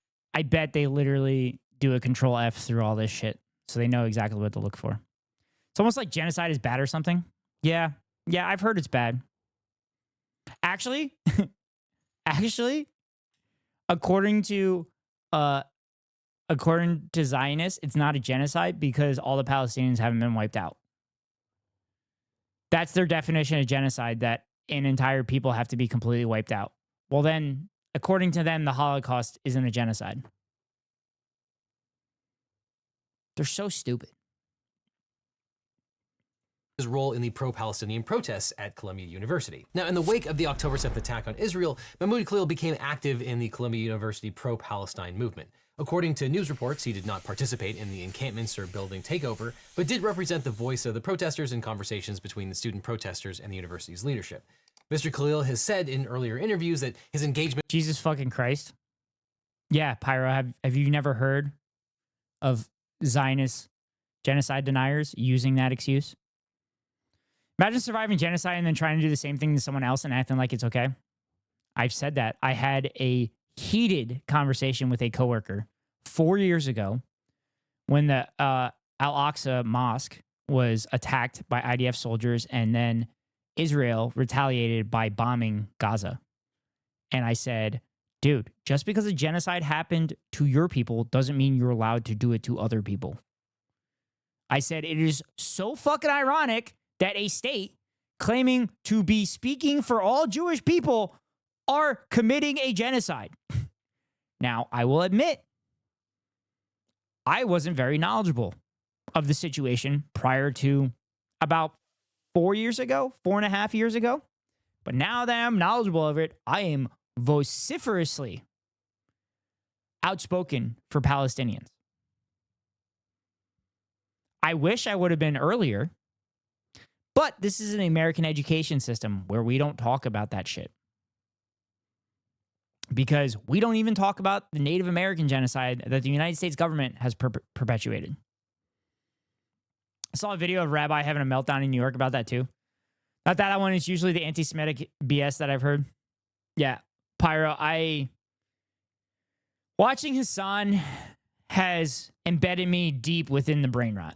they literally do a control F through all this shit so they know exactly what to look for. It's almost like genocide is bad or something. Yeah, I've heard it's bad. Actually, according to Zionists, it's not a genocide because all the Palestinians haven't been wiped out. That's their definition of genocide, that an entire people have to be completely wiped out. Well then, according to them, the Holocaust isn't a genocide. They're so stupid. His role in the pro-Palestinian protests at Columbia University. Now, in the wake of the October 7th attack on Israel, Mahmoud Khalil became active in the Columbia University pro-Palestine movement. According to news reports, he did not participate in the encampments or building takeover, but did represent the voice of the protesters in conversations between the student protesters and the university's leadership. Mr. Khalil has said in earlier interviews that his engagement— Jesus fucking Christ. Yeah, Pyro, have you never heard of Zionist genocide deniers using that excuse? Imagine surviving genocide and then trying to do the same thing to someone else and acting like it's okay. I've said that. I had a heated conversation with a coworker 4 years ago when the Al-Aqsa Mosque was attacked by IDF soldiers and then Israel retaliated by bombing Gaza. And I said, dude, just because a genocide happened to your people doesn't mean you're allowed to do it to other people. I said, it is so fucking ironic that a state claiming to be speaking for all Jewish people are committing a genocide. Now, I will admit, I wasn't very knowledgeable of the situation prior to about 4 years ago, 4.5 years ago. But now that I'm knowledgeable of it, I am vociferously outspoken for Palestinians. I wish I would have been earlier, but this is an American education system where we don't talk about that shit. Because we don't even talk about the Native American genocide that the United States government has perpetuated. I saw a video of Rabbi having a meltdown in New York about that too. Not that one, it's usually the anti-Semitic BS that I've heard. Yeah, Pyro, watching Hassan has embedded me deep within the brain rot.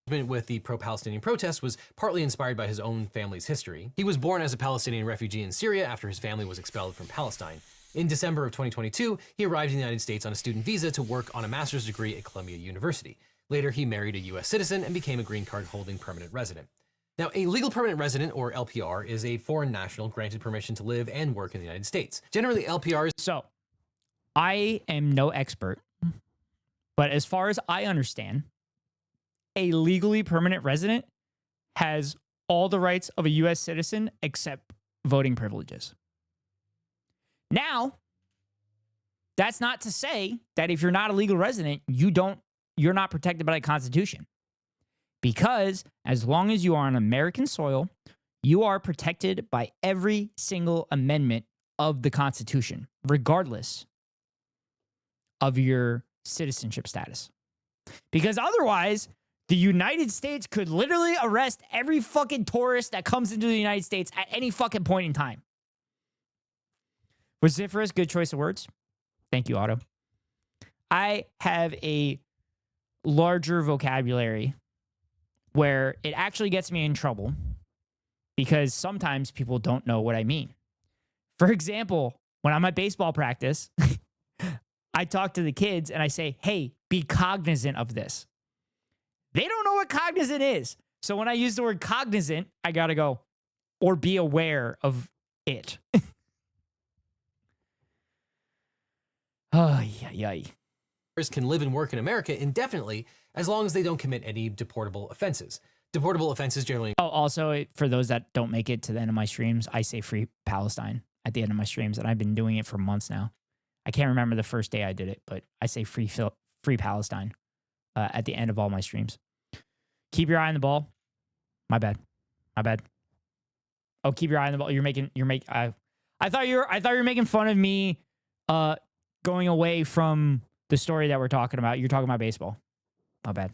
With the pro-Palestinian protest was partly inspired by his own family's history. He was born as a Palestinian refugee in Syria after his family was expelled from Palestine. In December of 2022, he arrived in the United States on a student visa to work on a master's degree at Columbia University. Later, he married a U.S. citizen and became a green card holding permanent resident. Now, a legal permanent resident, or LPR, is a foreign national granted permission to live and work in the United States. Generally, LPRs... So, I am no expert, but as far as I understand, a legally permanent resident has all the rights of a U.S. citizen except voting privileges. Now, that's not to say that if you're not a legal resident, you're not protected by the Constitution. Because as long as you are on American soil, you are protected by every single amendment of the Constitution, regardless of your citizenship status. Because otherwise, the United States could literally arrest every fucking tourist that comes into the United States at any fucking point in time. Vociferous, good choice of words. Thank you, Otto. I have a larger vocabulary where it actually gets me in trouble because sometimes people don't know what I mean. For example, when I'm at baseball practice, I talk to the kids and I say, hey, be cognizant of this. They don't know what cognizant is. So when I use the word cognizant, I got to go, or be aware of it. Oh, yeah. Can live and work in America indefinitely as long as they don't commit any deportable offenses. Deportable offenses generally... Oh, also, for those that don't make it to the end of my streams, I say free Palestine at the end of my streams, and I've been doing it for months now. I can't remember the first day I did it, but I say free Palestine at the end of all my streams. Keep your eye on the ball. My bad. Oh, keep your eye on the ball. I thought you were making fun of me going away from the story that we're talking about. You're talking about baseball. My bad.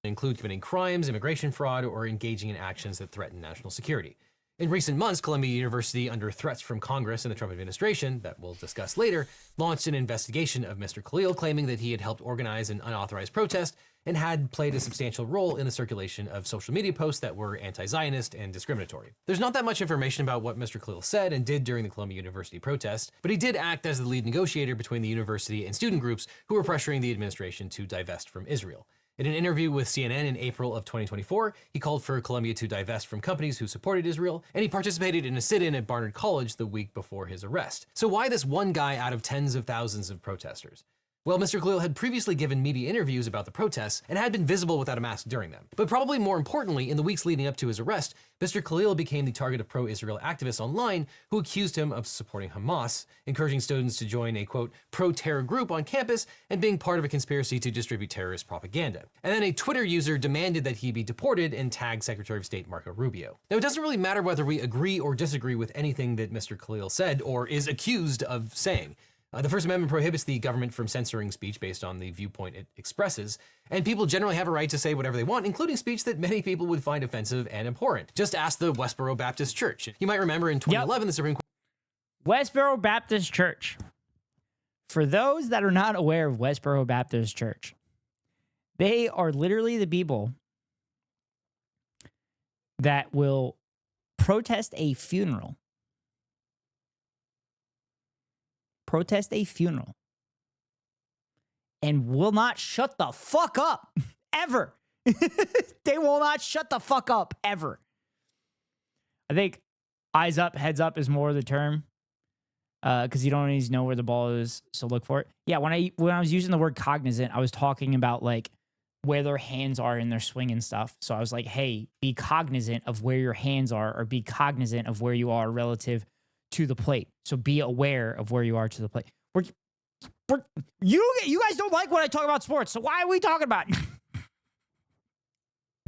Include committing crimes, immigration fraud, or engaging in actions that threaten national security. In recent months, Columbia University, under threats from Congress and the Trump administration, that we'll discuss later, launched an investigation of Mr. Khalil, claiming that he had helped organize an unauthorized protest and had played a substantial role in the circulation of social media posts that were anti-Zionist and discriminatory. There's not that much information about what Mr. Khalil said and did during the Columbia University protest, but he did act as the lead negotiator between the university and student groups who were pressuring the administration to divest from Israel. In an interview with CNN in April of 2024, he called for Columbia to divest from companies who supported Israel, and he participated in a sit-in at Barnard College the week before his arrest. So why this one guy out of tens of thousands of protesters? Well, Mr. Khalil had previously given media interviews about the protests and had been visible without a mask during them. But probably more importantly, in the weeks leading up to his arrest, Mr. Khalil became the target of pro-Israel activists online who accused him of supporting Hamas, encouraging students to join a, quote, pro-terror group on campus and being part of a conspiracy to distribute terrorist propaganda. And then a Twitter user demanded that he be deported and tagged Secretary of State Marco Rubio. Now, it doesn't really matter whether we agree or disagree with anything that Mr. Khalil said or is accused of saying. The First Amendment prohibits the government from censoring speech based on the viewpoint it expresses, and people generally have a right to say whatever they want, including speech that many people would find offensive and abhorrent. Just ask the Westboro Baptist Church. You might remember in 2011, the Supreme Court... Westboro Baptist Church. For those that are not aware of Westboro Baptist Church, they are literally the people that will protest a funeral. And will not shut the fuck up ever. They will not shut the fuck up ever. I think eyes up, heads up is more the term because you don't always know where the ball is, so look for it. Yeah, when I was using the word cognizant, I was talking about like where their hands are in their swing and stuff. So I was like, hey, be cognizant of where your hands are, or be cognizant of where you are relative to the plate. So be aware of where you are to the plate. You guys don't like when I talk about sports, so why are we talking about it?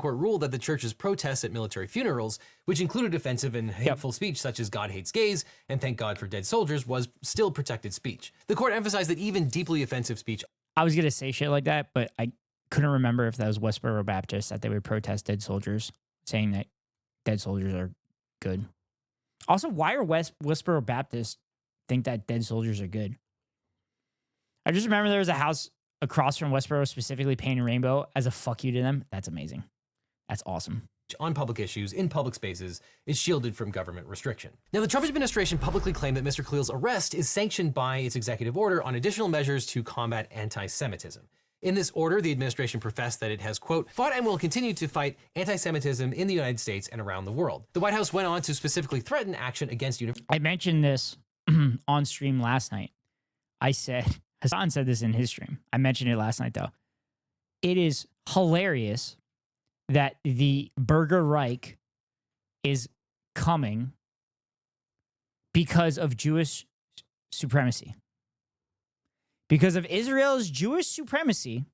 Court ruled that the church's protests at military funerals, which included offensive and hateful speech such as God hates gays and thank God for dead soldiers, was still protected speech. The court emphasized that even deeply offensive speech. I was going to say shit like that, but I couldn't remember if that was Westboro Baptist, that they would protest dead soldiers, saying that dead soldiers are good. Also, why are Westboro Baptists think that dead soldiers are good? I just remember there was a house across from Westboro specifically painted rainbow as a fuck you to them. That's amazing. That's awesome. On public issues, in public spaces, is shielded from government restriction. Now, the Trump administration publicly claimed that Mr. Khalil's arrest is sanctioned by its executive order on additional measures to combat anti-Semitism. In this order, the administration professed that it has, quote, fought and will continue to fight anti-Semitism in the United States and around the world. The White House went on to specifically threaten action against I mentioned this on stream last night. I said, Hassan said this in his stream. I mentioned it last night, though. It is hilarious that the Burger Reich is coming because of Jewish supremacy. Because of Israel's Jewish supremacy,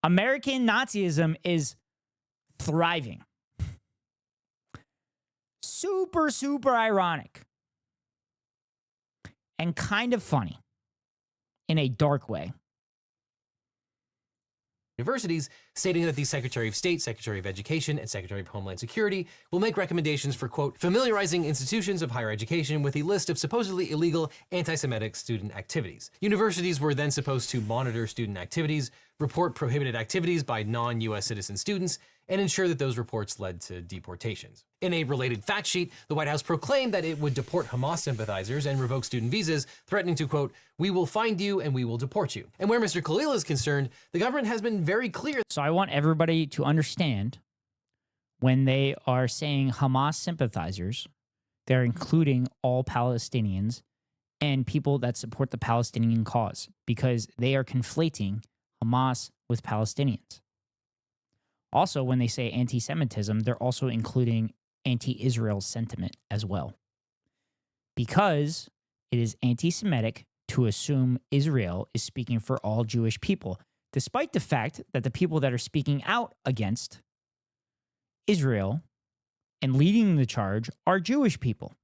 American Nazism is thriving. Super, super ironic. And kind of funny in a dark way. Universities, stating that the Secretary of State, Secretary of Education, and Secretary of Homeland Security will make recommendations for, quote, familiarizing institutions of higher education with a list of supposedly illegal anti-Semitic student activities. Universities were then supposed to monitor student activities, report prohibited activities by non-US citizen students, and ensure that those reports led to deportations. In a related fact sheet, the White House proclaimed that it would deport Hamas sympathizers and revoke student visas, threatening to, quote, we will find you and we will deport you. And where Mr. Khalil is concerned, the government has been very clear. So I want everybody to understand when they are saying Hamas sympathizers, they're including all Palestinians and people that support the Palestinian cause, because they are conflating Hamas with Palestinians. Also, when they say anti-Semitism, they're also including anti-Israel sentiment as well, because it is anti-Semitic to assume Israel is speaking for all Jewish people, despite the fact that the people that are speaking out against Israel and leading the charge are Jewish people.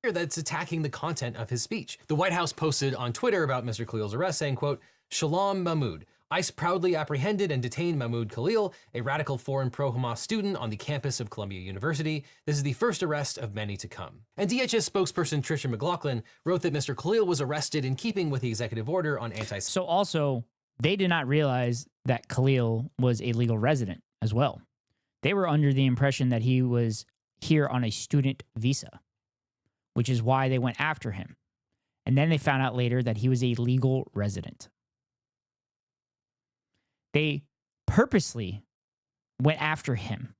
That's attacking the content of his speech. The White House posted on Twitter about Mr. Khalil's arrest saying, quote, Shalom Mahmoud. ICE proudly apprehended and detained Mahmoud Khalil, a radical foreign pro-Hamas student on the campus of Columbia University. This is the first arrest of many to come. And DHS spokesperson Tricia McLaughlin wrote that Mr. Khalil was arrested in keeping with the executive order on So also, they did not realize that Khalil was a legal resident as well. They were under the impression that he was here on a student visa, which is why they went after him. And then they found out later that he was a legal resident. They purposely went after him.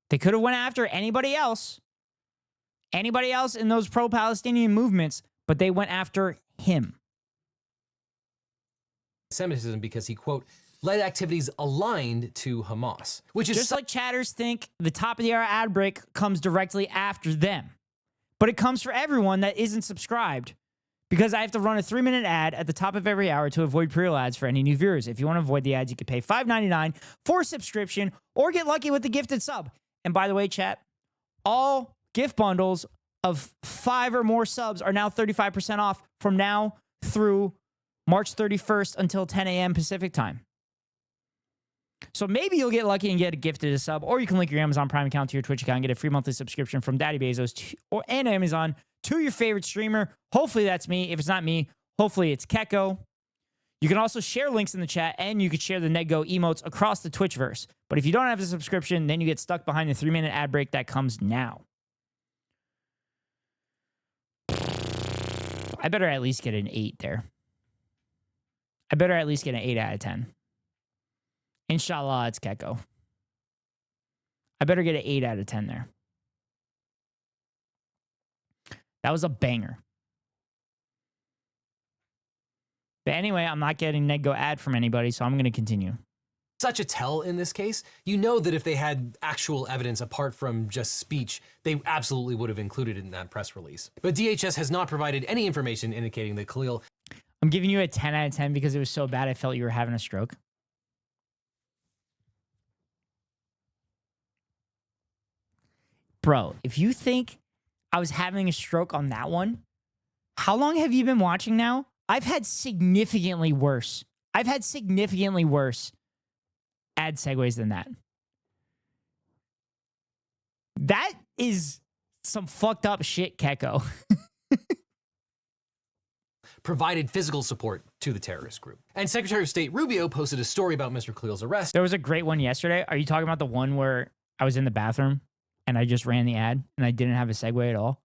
They could have went after anybody else in those pro-Palestinian movements, but they went after him. Semitism because he, quote, led activities aligned to Hamas, which is just like chatters think the top of the hour ad break comes directly after them. But it comes for everyone that isn't subscribed, because I have to run a 3-minute ad at the top of every hour to avoid pre-roll ads for any new viewers. If you want to avoid the ads, you can pay $5.99 for subscription or get lucky with the gifted sub. And by the way, chat, all gift bundles of 5 or more subs are now 35% off from now through March 31st until 10 a.m. Pacific time. So maybe you'll get lucky and get a gifted sub, or you can link your Amazon Prime account to your Twitch account and get a free monthly subscription from Daddy Bezos and Amazon to your favorite streamer. Hopefully that's me. If it's not me, hopefully it's Keko. You can also share links in the chat, and you can share the NetGo emotes across the Twitchverse. But if you don't have a subscription, then you get stuck behind the 3-minute ad break that comes now. I better at least get an 8 there. I better at least get an 8 out of 10. Inshallah, it's Keko. I better get an 8 out of 10 there. That was a banger. But anyway, I'm not getting NetGo ad from anybody, so I'm going to continue. Such a tell in this case. You know that if they had actual evidence apart from just speech, they absolutely would have included it in that press release. But DHS has not provided any information indicating that Khalil. I'm giving you a 10 out of 10 because it was so bad I felt you were having a stroke. Bro, if you think I was having a stroke on that one, how long have you been watching now? I've had significantly worse. Ad segues than that. That is some fucked up shit, Keko. Provided physical support to the terrorist group. And Secretary of State Rubio posted a story about Mr. Khalil's arrest. There was a great one yesterday. Are you talking about the one where I was in the bathroom and I just ran the ad and I didn't have a segue at all?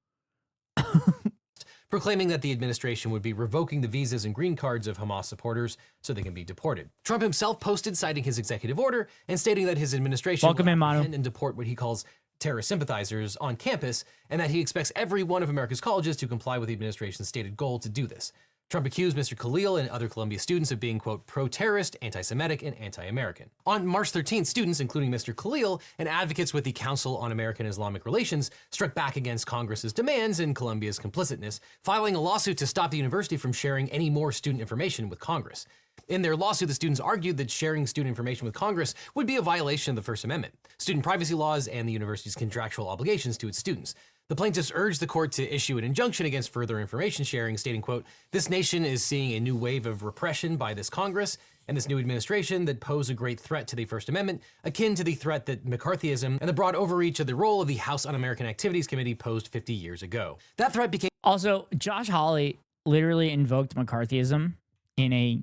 Proclaiming that the administration would be revoking the visas and green cards of Hamas supporters so they can be deported. Trump himself posted citing his executive order and stating that his administration will apprehend and deport what he calls terrorist sympathizers on campus, and that he expects every one of America's colleges to comply with the administration's stated goal to do this. Trump accused Mr. Khalil and other Columbia students of being, quote, pro-terrorist, anti-Semitic, and anti-American. On March 13th, students, including Mr. Khalil and advocates with the Council on American Islamic Relations, struck back against Congress's demands and Columbia's complicitness, filing a lawsuit to stop the university from sharing any more student information with Congress. In their lawsuit, the students argued that sharing student information with Congress would be a violation of the First Amendment, student privacy laws, and the university's contractual obligations to its students. The plaintiffs urged the court to issue an injunction against further information sharing, stating, quote, "This nation is seeing a new wave of repression by this Congress and this new administration that pose a great threat to the First Amendment, akin to the threat that McCarthyism and the broad overreach of the role of the House Un-American Activities Committee posed 50 years ago." That threat became... Also, Josh Hawley literally invoked McCarthyism in a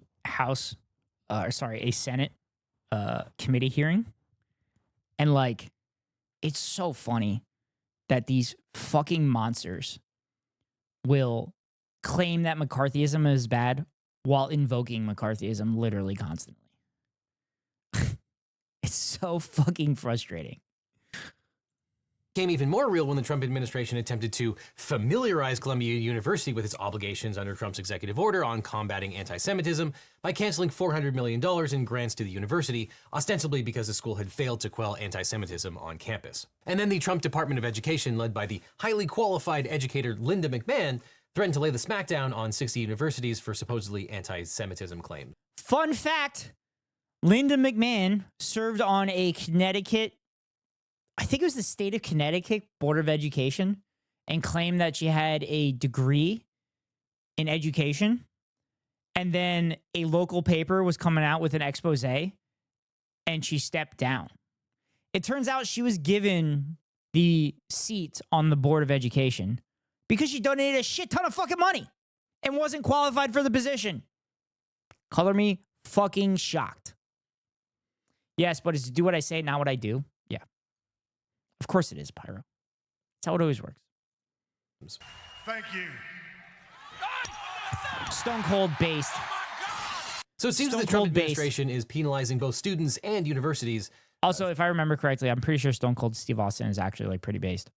a Senate committee hearing. And like, it's so funny that these fucking monsters will claim that McCarthyism is bad while invoking McCarthyism literally constantly. It's so fucking frustrating. Became even more real when the Trump administration attempted to familiarize Columbia University with its obligations under Trump's executive order on combating anti-Semitism by canceling $400 million in grants to the university, ostensibly because the school had failed to quell anti-Semitism on campus. And then the Trump Department of Education, led by the highly qualified educator Linda McMahon, threatened to lay the smackdown on 60 universities for supposedly anti-Semitism claims. Fun fact, Linda McMahon served on a Connecticut, I think it was the state of Connecticut Board of Education, and claimed that she had a degree in education. And then a local paper was coming out with an expose, and she stepped down. It turns out she was given the seat on the Board of Education because she donated a shit ton of fucking money and wasn't qualified for the position. Color me fucking shocked. Yes, but it's to do what I say, not what I do. Yeah. Of course it is, Pyro. That's how it always works. Thank you. Stone cold based. So it seems that the Trump administration is penalizing both students and universities. Also, if I remember correctly, I'm pretty sure Stone Cold Steve Austin is actually like pretty based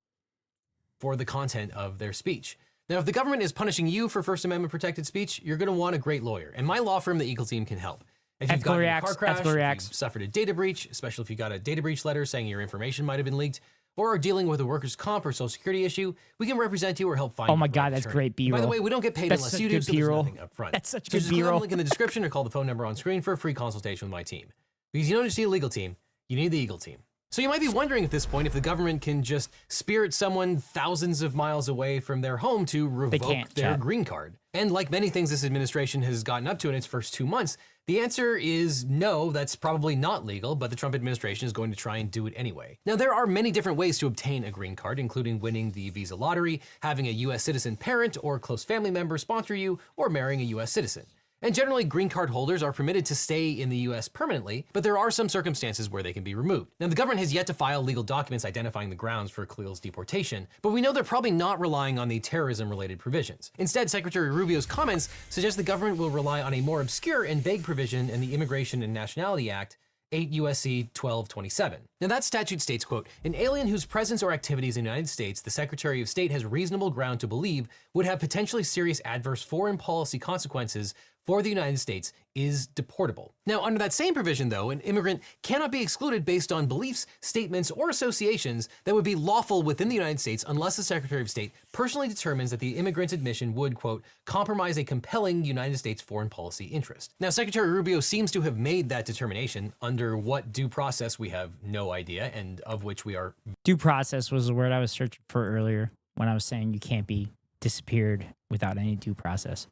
for the content of their speech. Now, if the government is punishing you for First Amendment protected speech, you're going to want a great lawyer. And my law firm, the Eagle Team, can help. If you've gotten in a car crash, if you've suffered a data breach, especially if you got a data breach letter saying your information might have been leaked, or are dealing with a workers' comp or social security issue, we can represent you or help find you. Oh my God, that's great B-roll. By the way, we don't get paid unless you do, so there's nothing up front. That's such good B-roll. Just click on the link in the description or call the phone number on screen for a free consultation with my team. Because you don't just need a legal team, you need the Eagle Team. So you might be wondering at this point if the government can just spirit someone thousands of miles away from their home to revoke their green card. And like many things this administration has gotten up to in its first 2 months, the answer is no, that's probably not legal, but the Trump administration is going to try and do it anyway. Now, there are many different ways to obtain a green card, including winning the visa lottery, having a U.S. citizen parent or close family member sponsor you, or marrying a U.S. citizen. And generally, green card holders are permitted to stay in the U.S. permanently, but there are some circumstances where they can be removed. Now, the government has yet to file legal documents identifying the grounds for Khalil's deportation, but we know they're probably not relying on the terrorism-related provisions. Instead, Secretary Rubio's comments suggest the government will rely on a more obscure and vague provision in the Immigration and Nationality Act, 8 U.S.C. 1227. Now that statute states, quote, "An alien whose presence or activities in the United States the Secretary of State has reasonable ground to believe would have potentially serious adverse foreign policy consequences for the United States is deportable. Now, under that same provision, though, an immigrant cannot be excluded based on beliefs, statements, or associations that would be lawful within the United States unless the Secretary of State personally determines that the immigrant's admission would, quote, compromise a compelling United States foreign policy interest. Now, Secretary Rubio seems to have made that determination. Under what due process, we have no idea, and of which we are... Due process was the word I was searching for earlier when I was saying you can't be disappeared without any due process.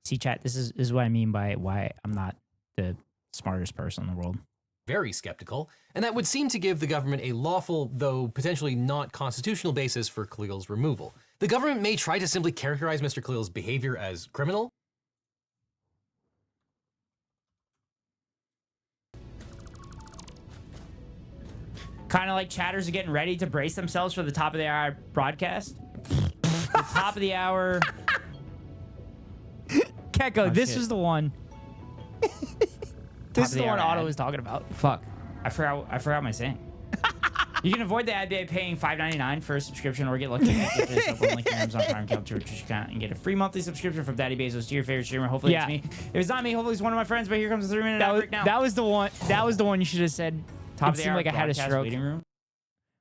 See, chat, this is what I mean by why I'm not the smartest person in the world. Very skeptical, and that would seem to give the government a lawful, though potentially not constitutional basis for Khalil's removal. The government may try to simply characterize Mr. Khalil's behavior as criminal. Kind of like chatters are getting ready to brace themselves for the top of the hour broadcast. The top of the hour. Keko, this is the one. This is the one Otto was talking about. Fuck. I forgot my saying. You can avoid the ad by paying $5.99 for a subscription or get lucky link your Amazon Prime account to your account and get a free monthly subscription from Daddy Bezos to your favorite streamer. Hopefully it's me. If it's not me, hopefully it's one of my friends, but here comes the 3-minute ad break now. That was the one. That was the one you should have said. Top of the hour, like I had a stroke.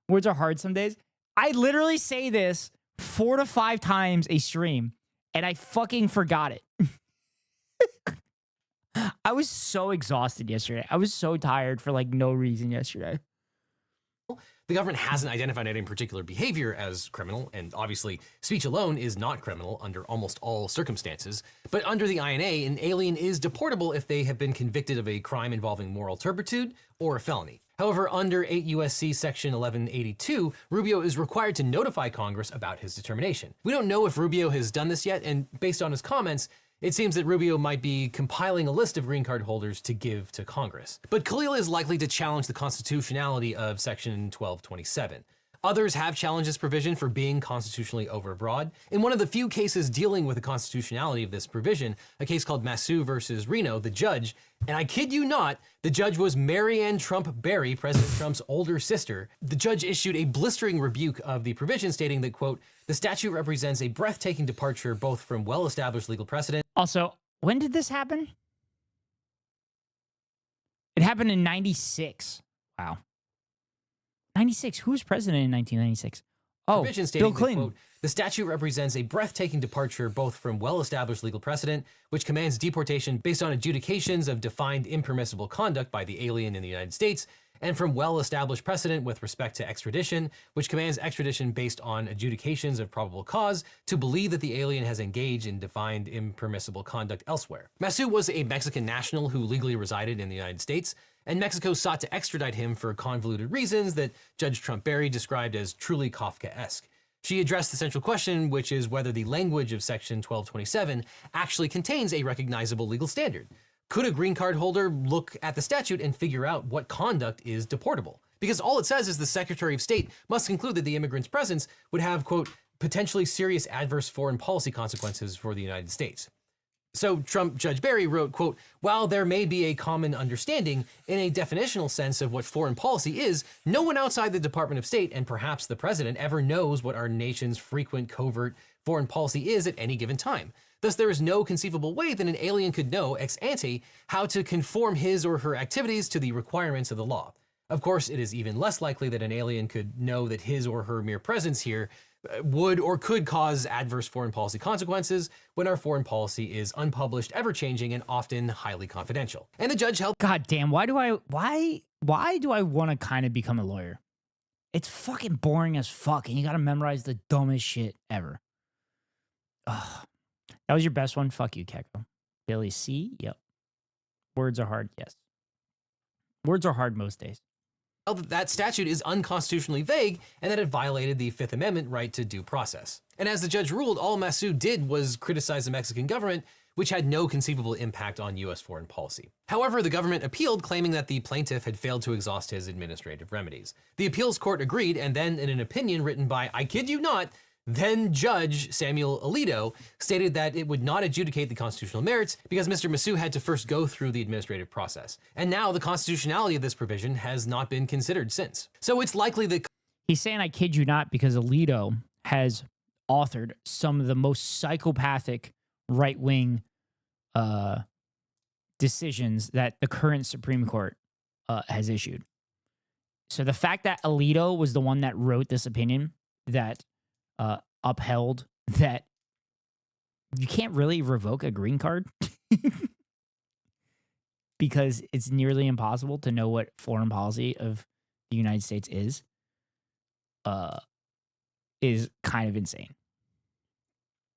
Words are hard some days. I literally say this 4 to 5 times a stream, and I fucking forgot it. I was so exhausted yesterday. I was so tired for like no reason yesterday. The government hasn't identified any particular behavior as criminal, and obviously speech alone is not criminal under almost all circumstances. But under the INA, an alien is deportable if they have been convicted of a crime involving moral turpitude or a felony. However, under 8 U.S.C. Section 1182, Rubio is required to notify Congress about his determination. We don't know if Rubio has done this yet, and based on his comments, it seems that Rubio might be compiling a list of green card holders to give to Congress. But Khalil is likely to challenge the constitutionality of Section 1227. Others have challenged this provision for being constitutionally overbroad. In one of the few cases dealing with the constitutionality of this provision, a case called Masu versus Reno, the judge, and I kid you not, the judge was Marianne Trump Berry, President Trump's older sister. The judge issued a blistering rebuke of the provision, stating that, quote, the statute represents a breathtaking departure both from well-established legal precedent. Also, when did this happen? It happened in 96. Wow. 96. Who was president in 1996? Oh, Bill Clinton. Quote, the statute represents a breathtaking departure both from well-established legal precedent, which commands deportation based on adjudications of defined impermissible conduct by the alien in the United States, and from well-established precedent with respect to extradition, which commands extradition based on adjudications of probable cause to believe that the alien has engaged in defined impermissible conduct elsewhere. Masu was a Mexican national who legally resided in the United States, and Mexico sought to extradite him for convoluted reasons that Judge Trump Berry described as truly Kafkaesque. She addressed the central question, which is whether the language of Section 1227 actually contains a recognizable legal standard. Could a green card holder look at the statute and figure out what conduct is deportable? Because all it says is the Secretary of State must conclude that the immigrant's presence would have, quote, potentially serious adverse foreign policy consequences for the United States. So Trump Judge Berry wrote, quote, while there may be a common understanding in a definitional sense of what foreign policy is, no one outside the Department of State, and perhaps the president, ever knows what our nation's frequent covert foreign policy is at any given time. Thus, there is no conceivable way that an alien could know ex ante how to conform his or her activities to the requirements of the law. Of course, it is even less likely that an alien could know that his or her mere presence here would or could cause adverse foreign policy consequences when our foreign policy is unpublished, ever-changing, and often highly confidential. And the judge held— God damn, why do I want to kind of become a lawyer? It's fucking boring as fuck, and you gotta memorize the dumbest shit ever. Ugh. That was your best one? Fuck you, Keko. Billy C? Yep. Words are hard, yes. Words are hard most days. That statute is unconstitutionally vague and that it violated the Fifth Amendment right to due process. And as the judge ruled, all Masu did was criticize the Mexican government, which had no conceivable impact on U.S. foreign policy. However, the government appealed, claiming that the plaintiff had failed to exhaust his administrative remedies. The appeals court agreed, and then in an opinion written by, I kid you not, then Judge Samuel Alito, stated that it would not adjudicate the constitutional merits because Mr. Masu had to first go through the administrative process. And now the constitutionality of this provision has not been considered since. So it's likely that— He's saying, I kid you not, because Alito has authored some of the most psychopathic right-wing decisions that the current Supreme Court has issued. So the fact that Alito was the one that wrote this opinion that upheld that you can't really revoke a green card because it's nearly impossible to know what foreign policy of the United States is kind of insane.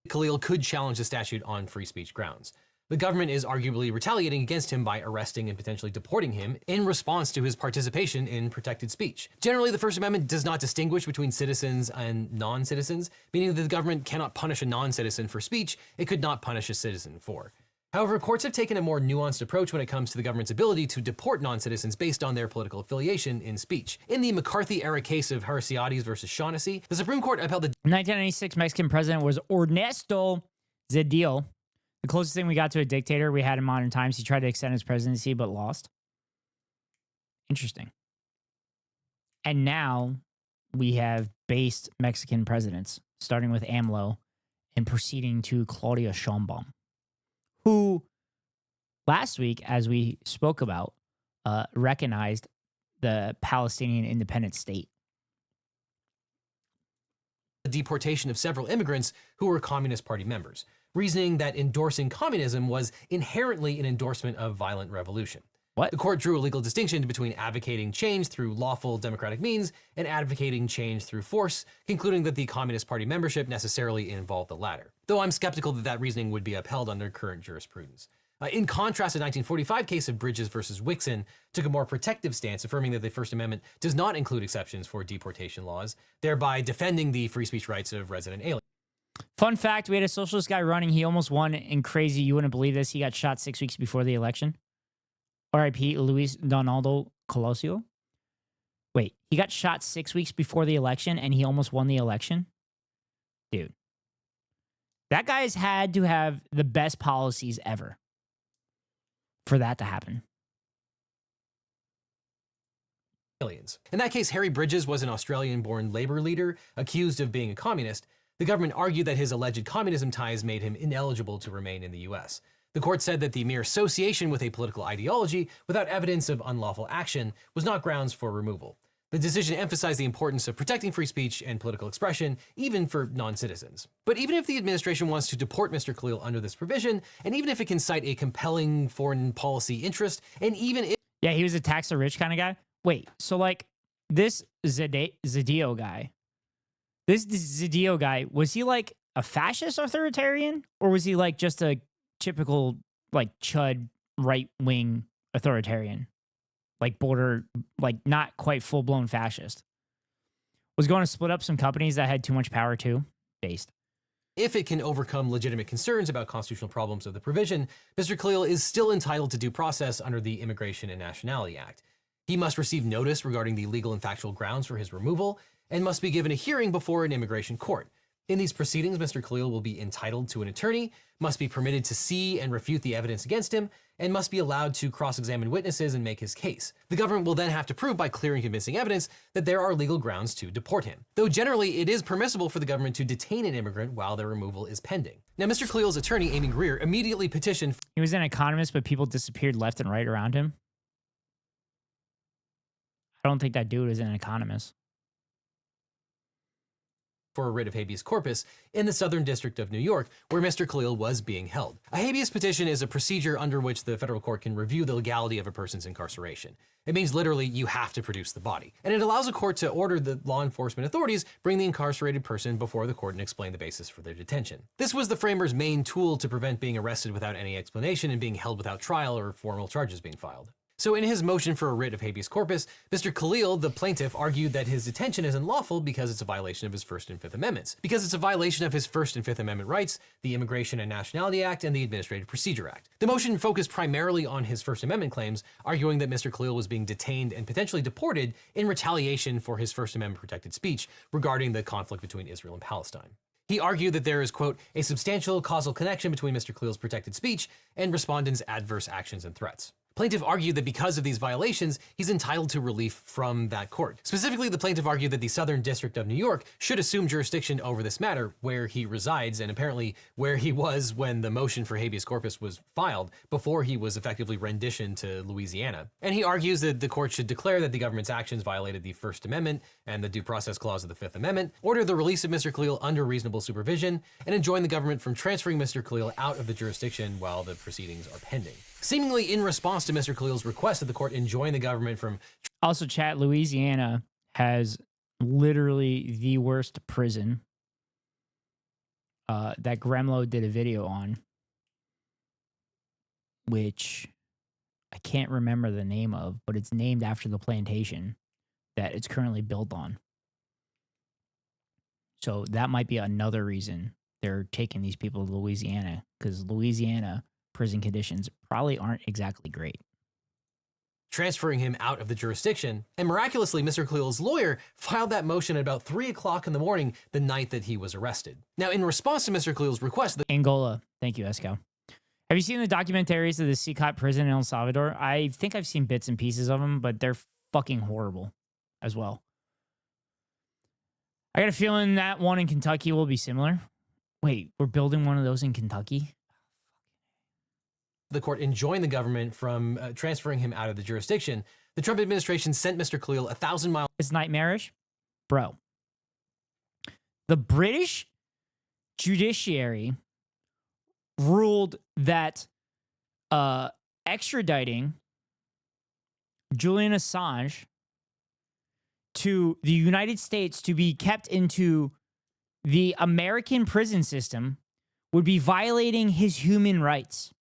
Khalil could challenge the statute on free speech grounds. The government is arguably retaliating against him by arresting and potentially deporting him in response to his participation in protected speech. Generally, the First Amendment does not distinguish between citizens and non-citizens, meaning that the government cannot punish a non-citizen for speech it could not punish a citizen for. However, courts have taken a more nuanced approach when it comes to the government's ability to deport non-citizens based on their political affiliation in speech. In the McCarthy-era case of Herciades versus Shaughnessy, the Supreme Court upheld the 1996 Mexican president was Ernesto Zedillo. The closest thing we got to a dictator we had in modern times. He tried to extend his presidency, but lost. Interesting. And now we have based Mexican presidents, starting with AMLO and proceeding to Claudia Sheinbaum, who last week, as we spoke about, recognized the Palestinian independent state. The deportation of several immigrants who were Communist Party members, reasoning that endorsing communism was inherently an endorsement of violent revolution. What? The court drew a legal distinction between advocating change through lawful democratic means and advocating change through force, concluding that the Communist Party membership necessarily involved the latter, though I'm skeptical that that reasoning would be upheld under current jurisprudence. In contrast, the 1945 case of Bridges versus Wixon took a more protective stance, affirming that the First Amendment does not include exceptions for deportation laws, thereby defending the free speech rights of resident aliens. Fun fact, we had a socialist guy running. He almost won, and crazy, you wouldn't believe this, he got shot 6 weeks before the election. R.I.P. Luis Donaldo Colosio. Wait, he got shot 6 weeks before the election, and he almost won the election? Dude. That guy's had to have the best policies ever for that to happen. Aliens. In that case, Harry Bridges was an Australian-born labor leader accused of being a communist. The government argued that his alleged communism ties made him ineligible to remain in the US. The court said that the mere association with a political ideology without evidence of unlawful action was not grounds for removal. The decision emphasized the importance of protecting free speech and political expression, even for non-citizens. But even if the administration wants to deport Mr. Khalil under this provision, and even if it can cite a compelling foreign policy interest, and even if— Yeah, he was a tax the rich kind of guy. Wait, so like this Zedillo guy, was he like a fascist authoritarian? Or was he like just a typical like chud right-wing authoritarian? Like border, like not quite full-blown fascist. Was going to split up some companies that had too much power too? Based. If it can overcome legitimate concerns about constitutional problems of the provision, Mr. Khalil is still entitled to due process under the Immigration and Nationality Act. He must receive notice regarding the legal and factual grounds for his removal and must be given a hearing before an immigration court. In these proceedings, Mr. Khalil will be entitled to an attorney, must be permitted to see and refute the evidence against him, and must be allowed to cross-examine witnesses and make his case. The government will then have to prove by clear and convincing evidence that there are legal grounds to deport him. Though generally, it is permissible for the government to detain an immigrant while their removal is pending. Now, Mr. Khalil's attorney, Amy Greer, immediately petitioned— He was an economist, but people disappeared left and right around him. I don't think that dude is an economist. for a writ of habeas corpus in the Southern District of New York, where Mr. Khalil was being held. A habeas petition is a procedure under which the federal court can review the legality of a person's incarceration. It means literally you have to produce the body. And it allows a court to order the law enforcement authorities bring the incarcerated person before the court and explain the basis for their detention. This was the framers' main tool to prevent being arrested without any explanation and being held without trial or formal charges being filed. So in his motion for a writ of habeas corpus, Mr. Khalil, the plaintiff, argued that his detention is unlawful because it's a violation of his First and Fifth Amendments, because it's a violation of his First and Fifth Amendment rights, the Immigration and Nationality Act, and the Administrative Procedure Act. The motion focused primarily on his First Amendment claims, arguing that Mr. Khalil was being detained and potentially deported in retaliation for his First Amendment protected speech regarding the conflict between Israel and Palestine. He argued that there is, quote, a substantial causal connection between Mr. Khalil's protected speech and respondents' adverse actions and threats. Plaintiff argued that because of these violations, he's entitled to relief from that court. Specifically, the plaintiff argued that the Southern District of New York should assume jurisdiction over this matter where he resides and apparently where he was when the motion for habeas corpus was filed before he was effectively renditioned to Louisiana. And he argues that the court should declare that the government's actions violated the First Amendment and the Due Process Clause of the Fifth Amendment, order the release of Mr. Khalil under reasonable supervision, and enjoin the government from transferring Mr. Khalil out of the jurisdiction while the proceedings are pending. Seemingly in response to Mr. Khalil's request that the court enjoin the government from... Also, chat, Louisiana has literally the worst prison that Gremlo did a video on, which I can't remember the name of, but it's named after the plantation that it's currently built on. So that might be another reason they're taking these people to Louisiana, because Louisiana prison conditions probably aren't exactly great. Transferring him out of the jurisdiction, and miraculously, Mr. Khalil's lawyer filed that motion at about 3 o'clock in the morning the night that he was arrested. Now, in response to Mr. Khalil's request... Angola. Thank you, Esco. Have you seen the documentaries of the Sikot prison in El Salvador? I think I've seen bits and pieces of them, but they're fucking horrible as well. I got a feeling that one in Kentucky will be similar. Wait, we're building one of those in Kentucky? The court enjoined the government from transferring him out of the jurisdiction. The Trump administration sent Mr. Khalil 1,000 miles... It's nightmarish? Bro. The British judiciary ruled that extraditing Julian Assange to the United States to be kept into the American prison system would be violating his human rights.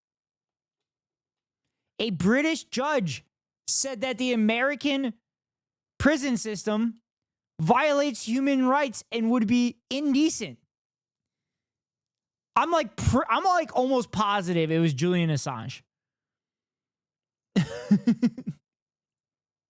A British judge said that the American prison system violates human rights and would be indecent. I'm like almost positive it was Julian Assange.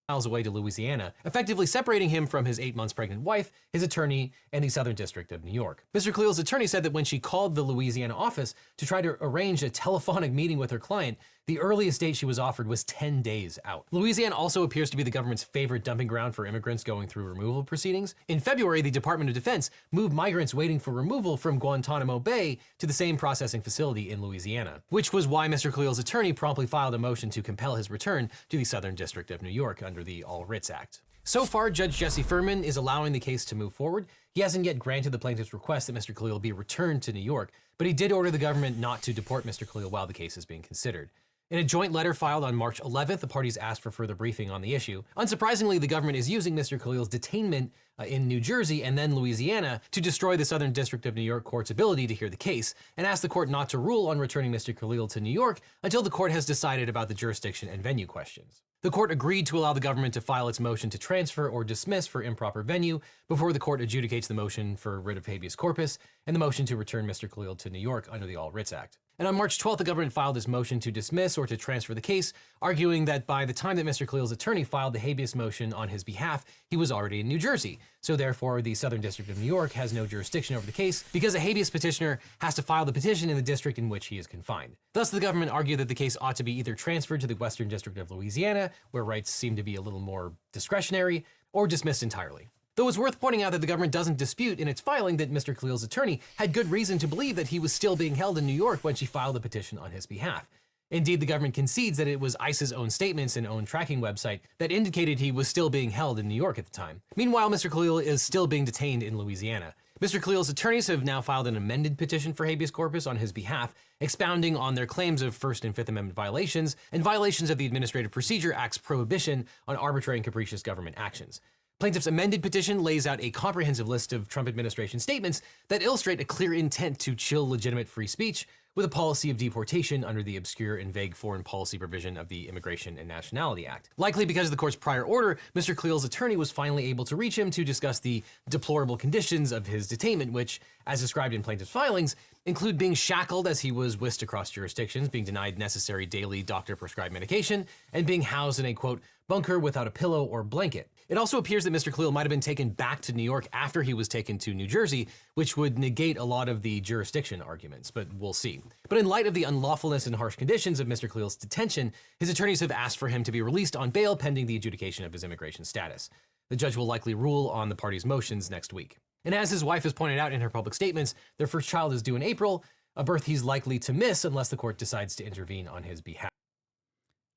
Miles away to Louisiana, effectively separating him from his 8 months pregnant wife, his attorney, and the Southern District of New York. Mr. Khalil's attorney said that when she called the Louisiana office to try to arrange a telephonic meeting with her client, the earliest date she was offered was 10 days out. Louisiana also appears to be the government's favorite dumping ground for immigrants going through removal proceedings. In February, the Department of Defense moved migrants waiting for removal from Guantanamo Bay to the same processing facility in Louisiana, which was why Mr. Khalil's attorney promptly filed a motion to compel his return to the Southern District of New York under the All Writs Act. So far, Judge Jesse Furman is allowing the case to move forward. He hasn't yet granted the plaintiff's request that Mr. Khalil be returned to New York, but he did order the government not to deport Mr. Khalil while the case is being considered. In a joint letter filed on March 11th, the parties asked for further briefing on the issue. Unsurprisingly, the government is using Mr. Khalil's detainment in New Jersey and then Louisiana to destroy the Southern District of New York court's ability to hear the case, and asked the court not to rule on returning Mr. Khalil to New York until the court has decided about the jurisdiction and venue questions. The court agreed to allow the government to file its motion to transfer or dismiss for improper venue before the court adjudicates the motion for writ of habeas corpus and the motion to return Mr. Khalil to New York under the All Writs Act. And on March 12th, the government filed its motion to dismiss or to transfer the case, arguing that by the time that Mr. Khalil's attorney filed the habeas motion on his behalf, he was already in New Jersey. So therefore, the Southern District of New York has no jurisdiction over the case because a habeas petitioner has to file the petition in the district in which he is confined. Thus, the government argued that the case ought to be either transferred to the Western District of Louisiana, where rights seem to be a little more discretionary, or dismissed entirely. Though it's worth pointing out that the government doesn't dispute in its filing that Mr. Khalil's attorney had good reason to believe that he was still being held in New York when she filed the petition on his behalf. Indeed, the government concedes that it was ICE's own statements and own tracking website that indicated he was still being held in New York at the time. Meanwhile, Mr. Khalil is still being detained in Louisiana. Mr. Khalil's attorneys have now filed an amended petition for habeas corpus on his behalf, expounding on their claims of First and Fifth Amendment violations and violations of the Administrative Procedure Act's prohibition on arbitrary and capricious government actions. Plaintiff's amended petition lays out a comprehensive list of Trump administration statements that illustrate a clear intent to chill legitimate free speech with a policy of deportation under the obscure and vague foreign policy provision of the Immigration and Nationality Act. Likely because of the court's prior order, Mr. Khalil's attorney was finally able to reach him to discuss the deplorable conditions of his detainment, which, as described in plaintiff's filings, include being shackled as he was whisked across jurisdictions, being denied necessary daily doctor-prescribed medication, and being housed in a, quote, bunker without a pillow or blanket. It also appears that Mr. Khalil might have been taken back to New York after he was taken to New Jersey, which would negate a lot of the jurisdiction arguments, but we'll see. But in light of the unlawfulness and harsh conditions of Mr. Khalil's detention, his attorneys have asked for him to be released on bail pending the adjudication of his immigration status. The judge will likely rule on the party's motions next week. And as his wife has pointed out in her public statements, their first child is due in April, a birth he's likely to miss unless the court decides to intervene on his behalf.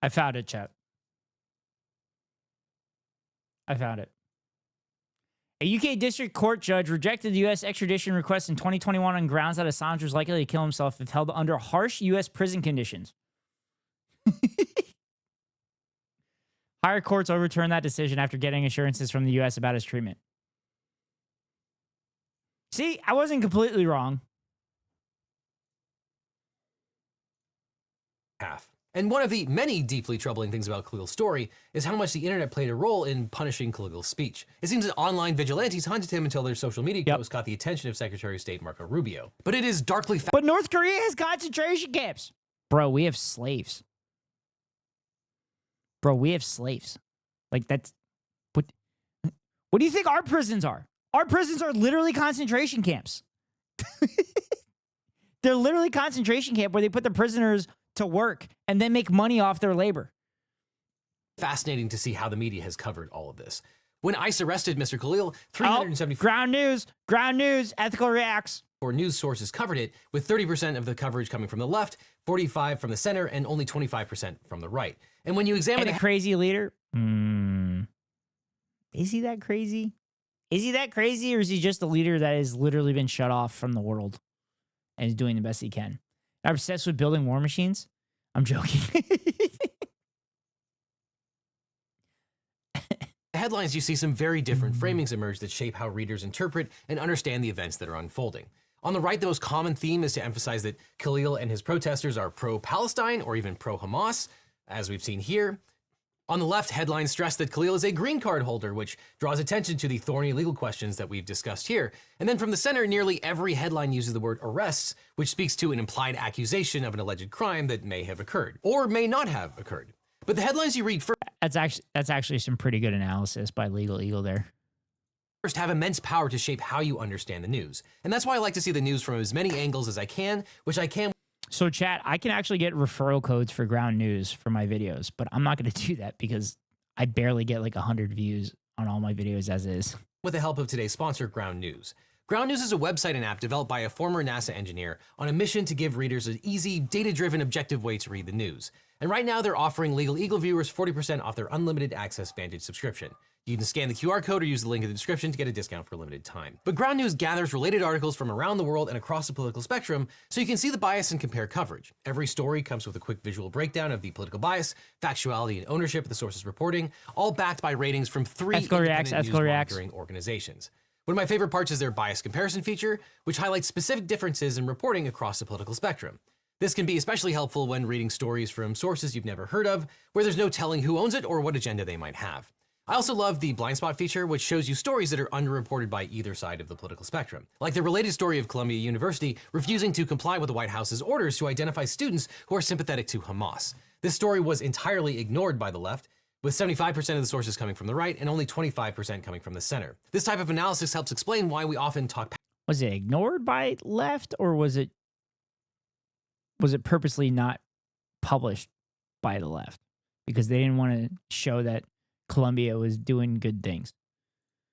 I found it, chat. I found it. A UK district court judge rejected the U.S. extradition request in 2021 on grounds that Assange was likely to kill himself if held under harsh U.S. prison conditions. Higher courts overturned that decision after getting assurances from the U.S. about his treatment. See, I wasn't completely wrong. And one of the many deeply troubling things about Khalil's story is how much the internet played a role in punishing Khalil's speech. It seems that online vigilantes hunted him until their social media posts caught the attention of Secretary of State Marco Rubio. But it is darkly But North Korea has concentration camps. Bro, we have slaves. Bro, we have slaves. Like, that's... What do you think our prisons are? Our prisons are literally concentration camps. They're literally concentration camp where they put the prisoners to work and then make money off their labor. Fascinating to see how the media has covered all of this. When ICE arrested Mr. Khalil, 374 ground news, ethical reacts. News sources covered it, with 30% of the coverage coming from the left, 45% from the center, and only 25% from the right. And when you examine the crazy leader, is he that crazy? Is he that crazy, or is he just a leader that has literally been shut off from the world and is doing the best he can? I'm obsessed with building war machines. I'm joking. The headlines, you see some very different framings emerge that shape how readers interpret and understand the events that are unfolding. On the right, the most common theme is to emphasize that Khalil and his protesters are pro-Palestine or even pro-Hamas, as we've seen here. On the left, headlines stress that Khalil is a green card holder, which draws attention to the thorny legal questions that we've discussed here. And then from the center, nearly every headline uses the word arrests, which speaks to an implied accusation of an alleged crime that may have occurred, or may not have occurred. But the headlines you read that's actually some pretty good analysis by Legal Eagle there. First, have immense power to shape how you understand the news. And that's why I like to see the news from as many angles as I can, which I can. So chat, I can actually get referral codes for ground news for my videos, but I'm not going to do that because I barely get like 100 views on all my videos as is. With the help of today's sponsor, Ground News. Ground News is a website and app developed by a former NASA engineer on a mission to give readers an easy, data-driven, objective way to read the news. And right now they're offering Legal Eagle viewers 40% off their unlimited access Vantage subscription. You can scan the QR code or use the link in the description to get a discount for a limited time. But Ground News gathers related articles from around the world and across the political spectrum so you can see the bias and compare coverage. Every story comes with a quick visual breakdown of the political bias, factuality, and ownership of the source's reporting, all backed by ratings from 3 independent news monitoring organizations. One of my favorite parts is their bias comparison feature, which highlights specific differences in reporting across the political spectrum. This can be especially helpful when reading stories from sources you've never heard of, where there's no telling who owns it or what agenda they might have. I also love the blind spot feature, which shows you stories that are underreported by either side of the political spectrum. Like the related story of Columbia University refusing to comply with the White House's orders to identify students who are sympathetic to Hamas. This story was entirely ignored by the left, with 75% of the sources coming from the right and only 25% coming from the center. This type of analysis helps explain why we often talk. Was it ignored by left, or was it purposely not published by the left because they didn't want to show that Columbia was doing good things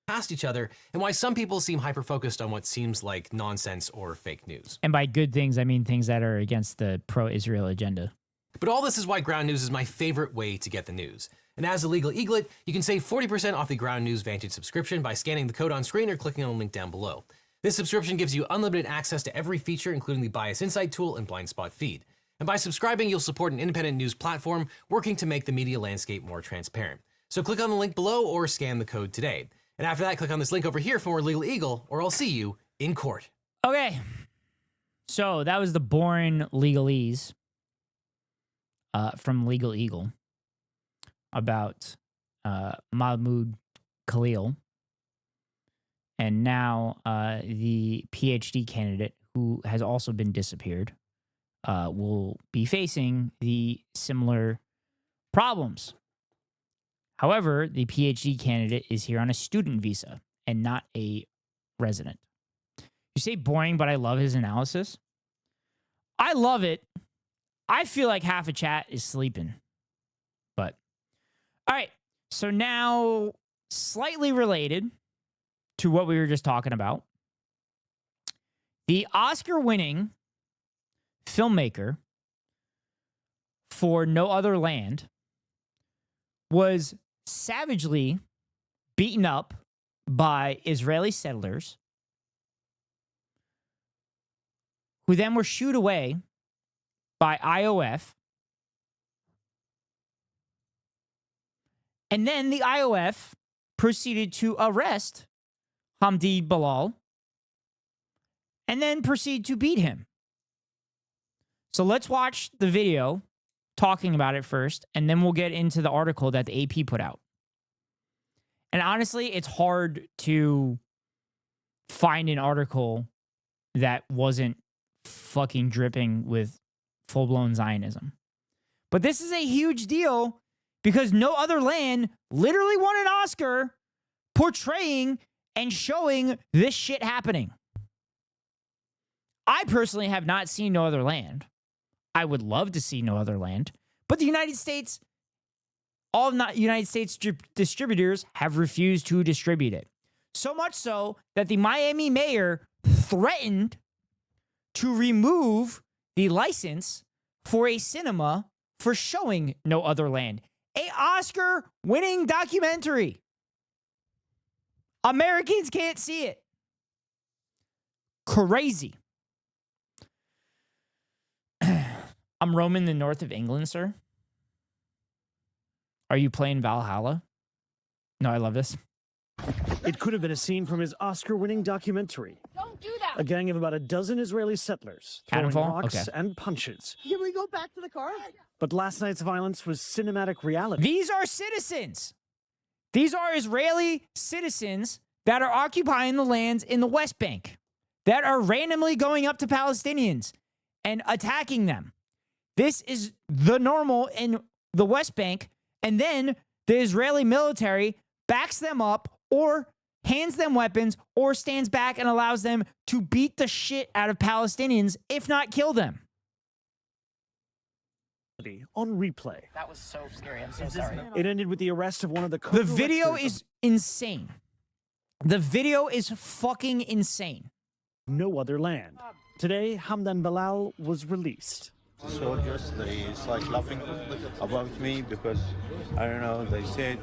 past each other, and why some people seem hyper-focused on what seems like nonsense or fake news. And by good things, I mean things that are against the pro-Israel agenda. But all this is why Ground News is my favorite way to get the news. And as a legal eaglet, you can save 40% off the Ground News Vantage subscription by scanning the code on screen or clicking on the link down below. This subscription gives you unlimited access to every feature, including the Bias Insight tool and blind spot feed. And by subscribing, you'll support an independent news platform working to make the media landscape more transparent. So click on the link below or scan the code today. And after that, click on this link over here for more Legal Eagle, or I'll see you in court. Okay. So that was the boring legalese from Legal Eagle about Mahmoud Khalil. And now the PhD candidate, who has also been disappeared, will be facing the similar problems. However, the PhD candidate is here on a student visa and not a resident. You say boring, but I love his analysis. I love it. I feel like half a chat is sleeping. But, all right. So now, slightly related to what we were just talking about, the Oscar-winning filmmaker for No Other Land was savagely beaten up by Israeli settlers who then were shooed away by IOF. And then the IOF proceeded to arrest Hamdi Bilal and then proceed to beat him. So let's watch the video talking about it first, and then we'll get into the article that the AP put out. And honestly, it's hard to find an article that wasn't fucking dripping with full-blown Zionism. But this is a huge deal because No Other Land literally won an Oscar portraying and showing this shit happening. I personally have not seen No Other Land. I would love to see No Other Land. But the United States, all United States distributors have refused to distribute it. So much so that the Miami mayor threatened to remove the license for a cinema for showing No Other Land, a Oscar-winning documentary. Americans can't see it. Crazy. I'm roaming the north of England, sir. Are you playing Valhalla? No, I love this. It could have been a scene from his Oscar-winning documentary. Don't do that. A gang of about a dozen Israeli settlers throwing Adamfall? rocks Okay. and punches. Can we go back to the car? But last night's violence was cinematic reality. These are citizens. These are Israeli citizens that are occupying the lands in the West Bank, that are randomly going up to Palestinians and attacking them. This is the normal in the West Bank, and then the Israeli military backs them up or hands them weapons or stands back and allows them to beat the shit out of Palestinians, if not kill them. On replay. That was so scary. I'm so sorry. It ended with the arrest of one of the The video is insane. The video is fucking insane. No Other Land. Today, Hamdan Bilal was released. Soldiers, they like laughing about me because, I don't know, they said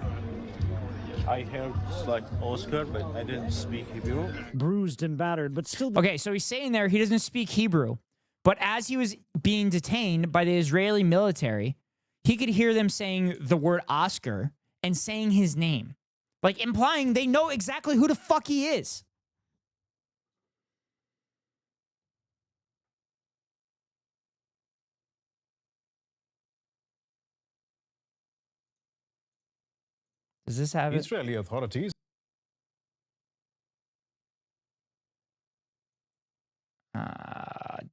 I heard like Oscar, but I didn't speak Hebrew. Bruised and battered, but still... Okay, so he's saying there he doesn't speak Hebrew. But as he was being detained by the Israeli military, he could hear them saying the word Oscar and saying his name. Like implying they know exactly who the fuck he is. Does this have it? Israeli authorities.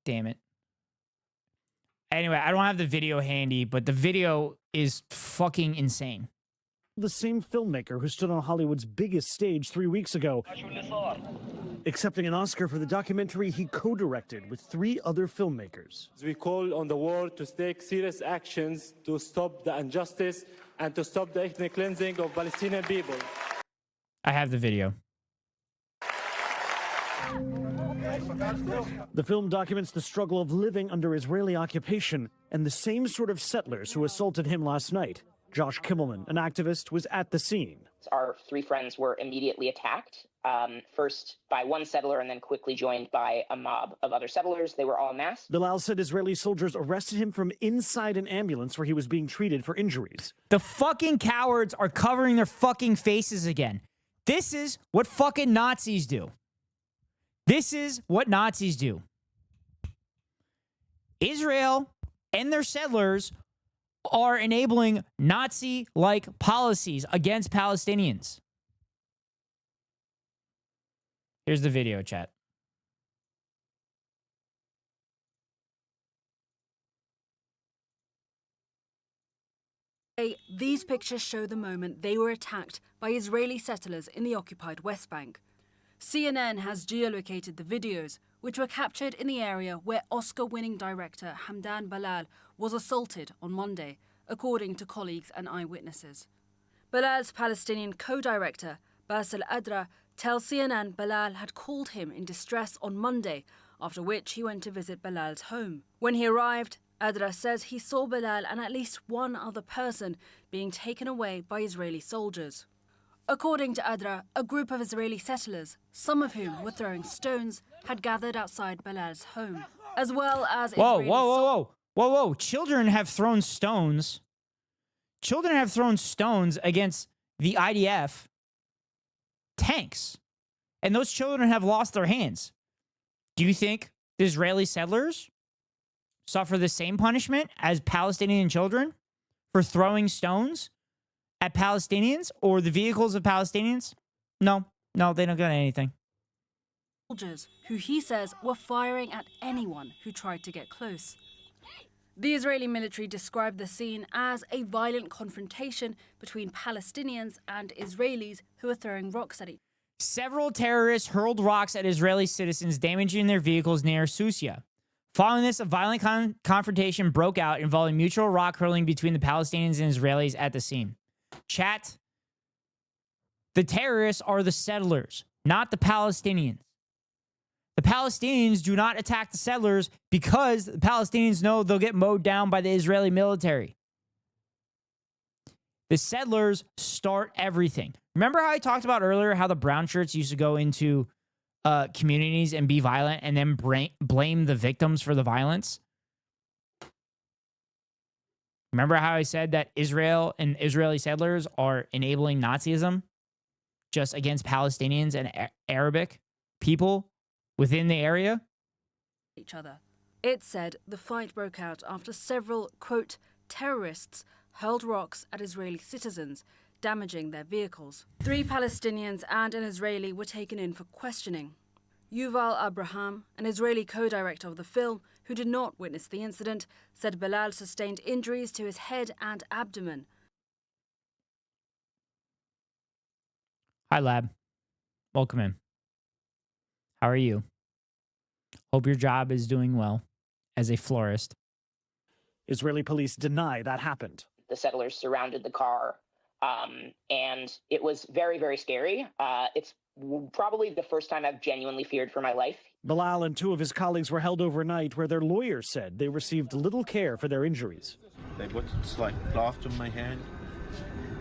Damn it. Anyway, I don't have the video handy, but the video is fucking insane. The same filmmaker who stood on Hollywood's biggest stage 3 weeks ago, accepting an Oscar for the documentary he co-directed with 3 other filmmakers. We call on the world to take serious actions to stop the injustice and to stop the ethnic cleansing of Palestinian people. I have the video. The film documents the struggle of living under Israeli occupation and the same sort of settlers who assaulted him last night. Josh Kimmelman, an activist, was at the scene. Our 3 friends were immediately attacked, first by one settler and then quickly joined by a mob of other settlers. They were all masked. Bilal said Israeli soldiers arrested him from inside an ambulance where he was being treated for injuries. The fucking cowards are covering their fucking faces again. This is what fucking Nazis do. This is what Nazis do. Israel and their settlers are enabling Nazi-like policies against Palestinians. Here's the video, chat. These pictures show the moment they were attacked by Israeli settlers in the occupied West Bank. CNN has geolocated the videos, which were captured in the area where Oscar-winning director Hamdan Balal was assaulted on Monday, according to colleagues and eyewitnesses. Balal's Palestinian co-director, Basel Adra, tells CNN Balal had called him in distress on Monday, after which he went to visit Balal's home. When he arrived, Adra says he saw Balal and at least one other person being taken away by Israeli soldiers. According to Adra, a group of Israeli settlers, some of whom were throwing stones, had gathered outside Balal's home, as well as Whoa. Children have thrown stones. Children have thrown stones against the IDF tanks. And those children have lost their hands. Do you think the Israeli settlers suffer the same punishment as Palestinian children for throwing stones at Palestinians or the vehicles of Palestinians? No, they don't get anything. Soldiers, who he says were firing at anyone who tried to get close. The Israeli military described the scene as a violent confrontation between Palestinians and Israelis who were throwing rocks at each other. Several terrorists hurled rocks at Israeli citizens, damaging their vehicles near Susia. Following this, a violent confrontation broke out involving mutual rock hurling between the Palestinians and Israelis at the scene. Chat, the terrorists are the settlers, not the Palestinians. The Palestinians do not attack the settlers because the Palestinians know they'll get mowed down by the Israeli military. The settlers start everything. Remember how I talked about earlier how the brown shirts used to go into communities and be violent and then blame the victims for the violence? Remember how I said that Israel and Israeli settlers are enabling Nazism just against Palestinians and Arabic people within the area? Each other. It said the fight broke out after several, quote, terrorists hurled rocks at Israeli citizens, damaging their vehicles. 3 Palestinians and an Israeli were taken in for questioning. Yuval Abraham, an Israeli co-director of the film, who did not witness the incident, said Balal sustained injuries to his head and abdomen. Hi, Lab. Welcome in. How are you? Hope your job is doing well as a florist. Israeli police deny that happened. The settlers surrounded the car, and it was very, very scary. It's probably the first time I've genuinely feared for my life. Balal and 2 of his colleagues were held overnight where their lawyers said they received little care for their injuries. They put cloth on my hand,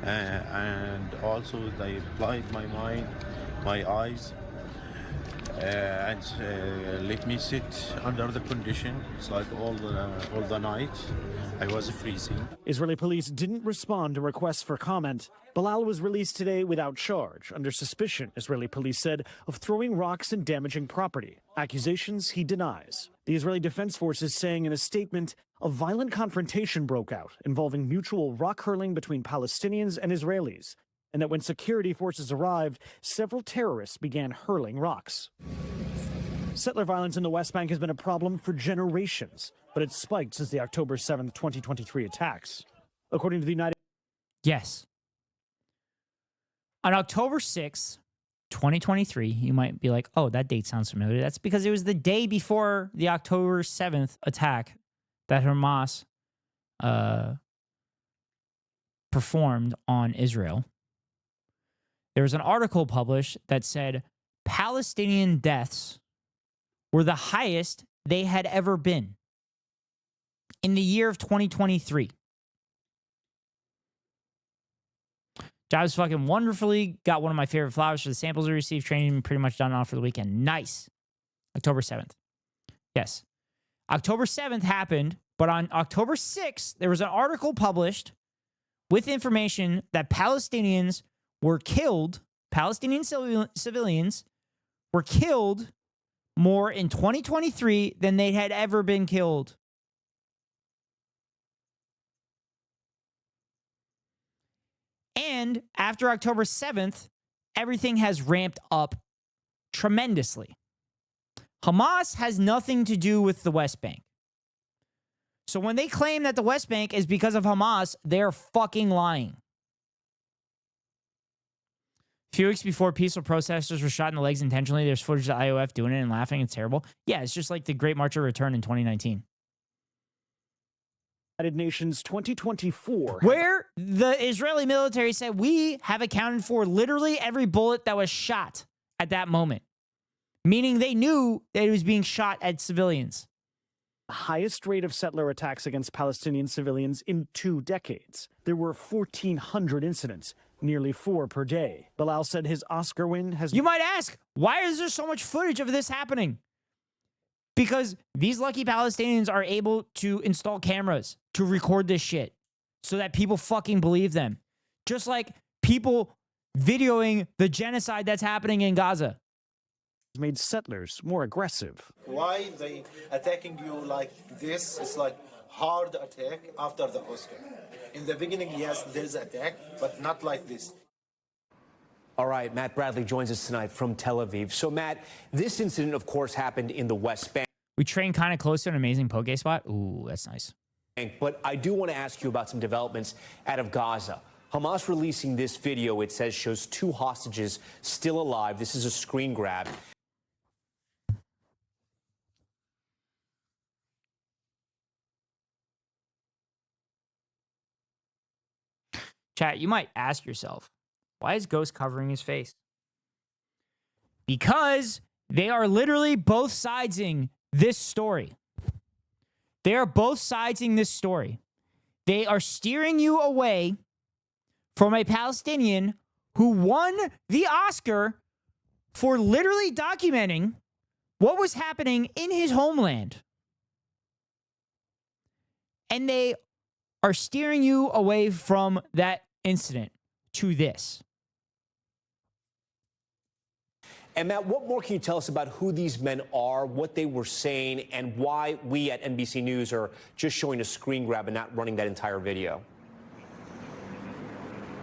and also they applied my eyes, and let me sit under the condition. It's like all the night. I was freezing. Israeli police didn't respond to requests for comment. Balal was released today without charge, under suspicion, Israeli police said, of throwing rocks and damaging property. Accusations he denies. The Israeli Defense Forces saying in a statement, a violent confrontation broke out involving mutual rock hurling between Palestinians and Israelis, and that when security forces arrived, several terrorists began hurling rocks. Settler violence in the West Bank has been a problem for generations, but it's spiked since the October 7th, 2023 attacks. According to the United... Yes. On October 6th, 2023, you might be like, oh, that date sounds familiar. That's because it was the day before the October 7th attack that Hamas performed on Israel. There was an article published that said Palestinian deaths were the highest they had ever been in the year of 2023. Job was fucking wonderfully. Got one of my favorite flowers for the samples we received. Training pretty much done off for the weekend. Nice. October 7th. Yes. October 7th happened, but on October 6th, there was an article published with information that Palestinians were killed, Palestinian civilians were killed more in 2023 than they had ever been killed. And after October 7th, everything has ramped up tremendously. Hamas has nothing to do with the West Bank. So when they claim that the West Bank is because of Hamas, they're fucking lying. A few weeks before peaceful protesters were shot in the legs intentionally, there's footage of the IOF doing it and laughing. It's terrible. Yeah, it's just like the Great March of Return in 2019. United Nations 2024. Where the Israeli military said, we have accounted for literally every bullet that was shot at that moment. Meaning they knew that it was being shot at civilians. The highest rate of settler attacks against Palestinian civilians in 2 decades. There were 1,400 incidents, nearly 4 per day. Bilal said his Oscar win has... You might ask, why is there so much footage of this happening? Because these lucky Palestinians are able to install cameras to record this shit so that people fucking believe them. Just like people videoing the genocide that's happening in Gaza. Made settlers more aggressive. Why they attacking you like this? It's like hard attack after the Oscar. In the beginning, yes, there's attack, but not like this. All right, Matt Bradley joins us tonight from Tel Aviv. So, Matt, this incident, of course, happened in the West Bank. We trained kind of close to an amazing poke spot. Ooh, that's nice. But I do want to ask you about some developments out of Gaza. Hamas releasing this video, it says, shows 2 hostages still alive. This is a screen grab. Chat, you might ask yourself, why is Ghost covering his face? Because they are literally both siding this story. They are both siding this story. They are steering you away from a Palestinian who won the Oscar for literally documenting what was happening in his homeland. And they are steering you away from that incident to this. And Matt, what more can you tell us about who these men are, what they were saying, and why we at NBC News are just showing a screen grab and not running that entire video?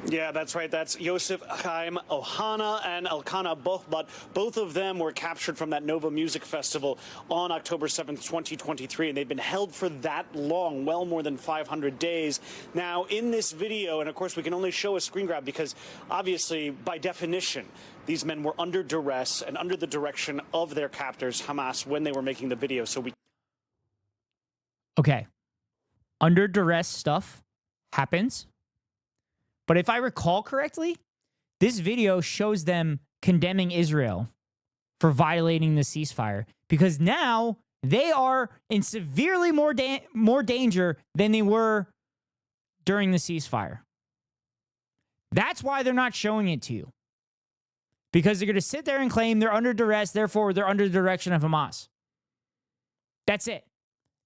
Yeah, that's right. That's Yosef Chaim Ohana and Elkanah Bohbat. Both of them were captured from that Nova Music Festival on October 7th, 2023, and they've been held for that long, well more than 500 days. Now, in this video, and of course we can only show a screen grab because obviously, by definition, these men were under duress and under the direction of their captors, Hamas, when they were making the video. So we... Okay. Under duress stuff happens. But if I recall correctly, this video shows them condemning Israel for violating the ceasefire because now they are in severely more danger than they were during the ceasefire. That's why they're not showing it to you. Because they're going to sit there and claim they're under duress, therefore they're under the direction of Hamas. That's it.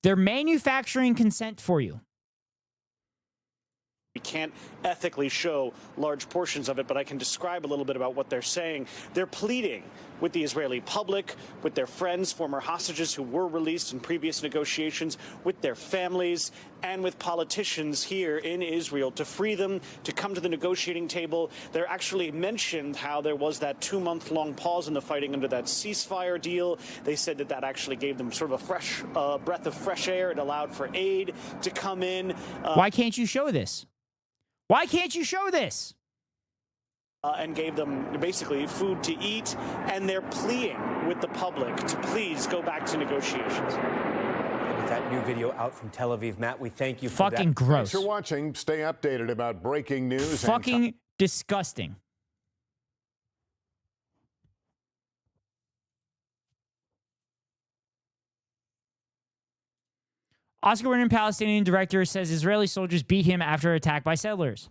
They're manufacturing consent for you. We can't ethically show large portions of it, but I can describe a little bit about what they're saying. They're pleading with the Israeli public, with their friends, former hostages who were released in previous negotiations, with their families, and with politicians here in Israel to free them, to come to the negotiating table. They're actually mentioned how there was that 2-month-long pause in the fighting under that ceasefire deal. They said that that actually gave them sort of a fresh breath of fresh air. It allowed for aid to come in. Why can't you show this? Why can't you show this? And gave them basically food to eat, and they're pleading with the public to please go back to negotiations. With that new video out from Tel Aviv, Matt, we thank you for Fucking that. gross. Thanks for watching. Stay updated about breaking news. Fucking disgusting. Oscar-winning Palestinian director says Israeli soldiers beat him after attack by settlers.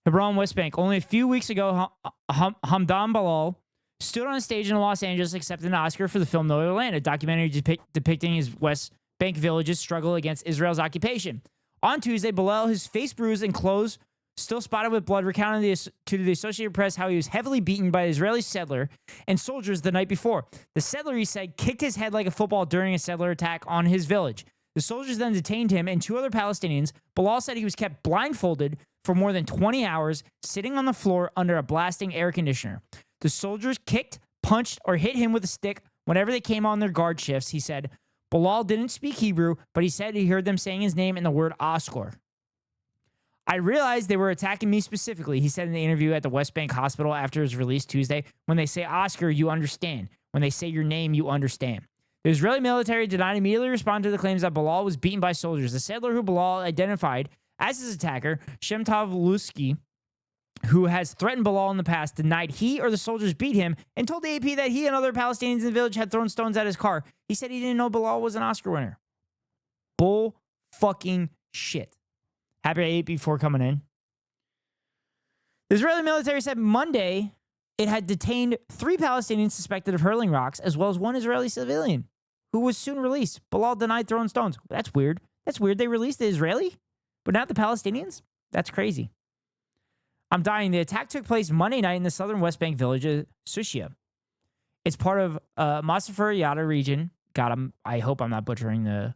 Hebron, West Bank. Only a few weeks ago, Hamdan Bilal stood on a stage in Los Angeles accepting an Oscar for the film No Other Land, a documentary depicting his West Bank villages' struggle against Israel's occupation. On Tuesday, Bilal, his face bruised and clothes still spotted with blood, recounted to the Associated Press how he was heavily beaten by an Israeli settler and soldiers the night before. The settler, he said, kicked his head like a football during a settler attack on his village. The soldiers then detained him and 2 other Palestinians. Bilal said he was kept blindfolded for more than 20 hours, sitting on the floor under a blasting air conditioner. The soldiers kicked, punched, or hit him with a stick whenever they came on their guard shifts, he said. Bilal didn't speak Hebrew, but he said he heard them saying his name and the word Oscar. I realized they were attacking me specifically, he said in the interview at the West Bank Hospital after his release Tuesday. When they say Oscar, you understand. When they say your name, you understand. The Israeli military did not immediately respond to the claims that Bilal was beaten by soldiers. The settler who Bilal identified as his attacker, Shemtov Lusky, who has threatened Bilal in the past, denied he or the soldiers beat him and told the AP that he and other Palestinians in the village had thrown stones at his car. He said he didn't know Bilal was an Oscar winner. Bull fucking shit. Happy I ate before coming in. The Israeli military said Monday it had detained 3 Palestinians suspected of hurling rocks, as well as 1 Israeli civilian, who was soon released. Bilal denied throwing stones. That's weird. That's weird. They released the Israeli, but not the Palestinians? That's crazy. I'm dying. The attack took place Monday night in the southern West Bank village of Sushia. It's part of Masafur Yada region. God, I hope I'm not butchering the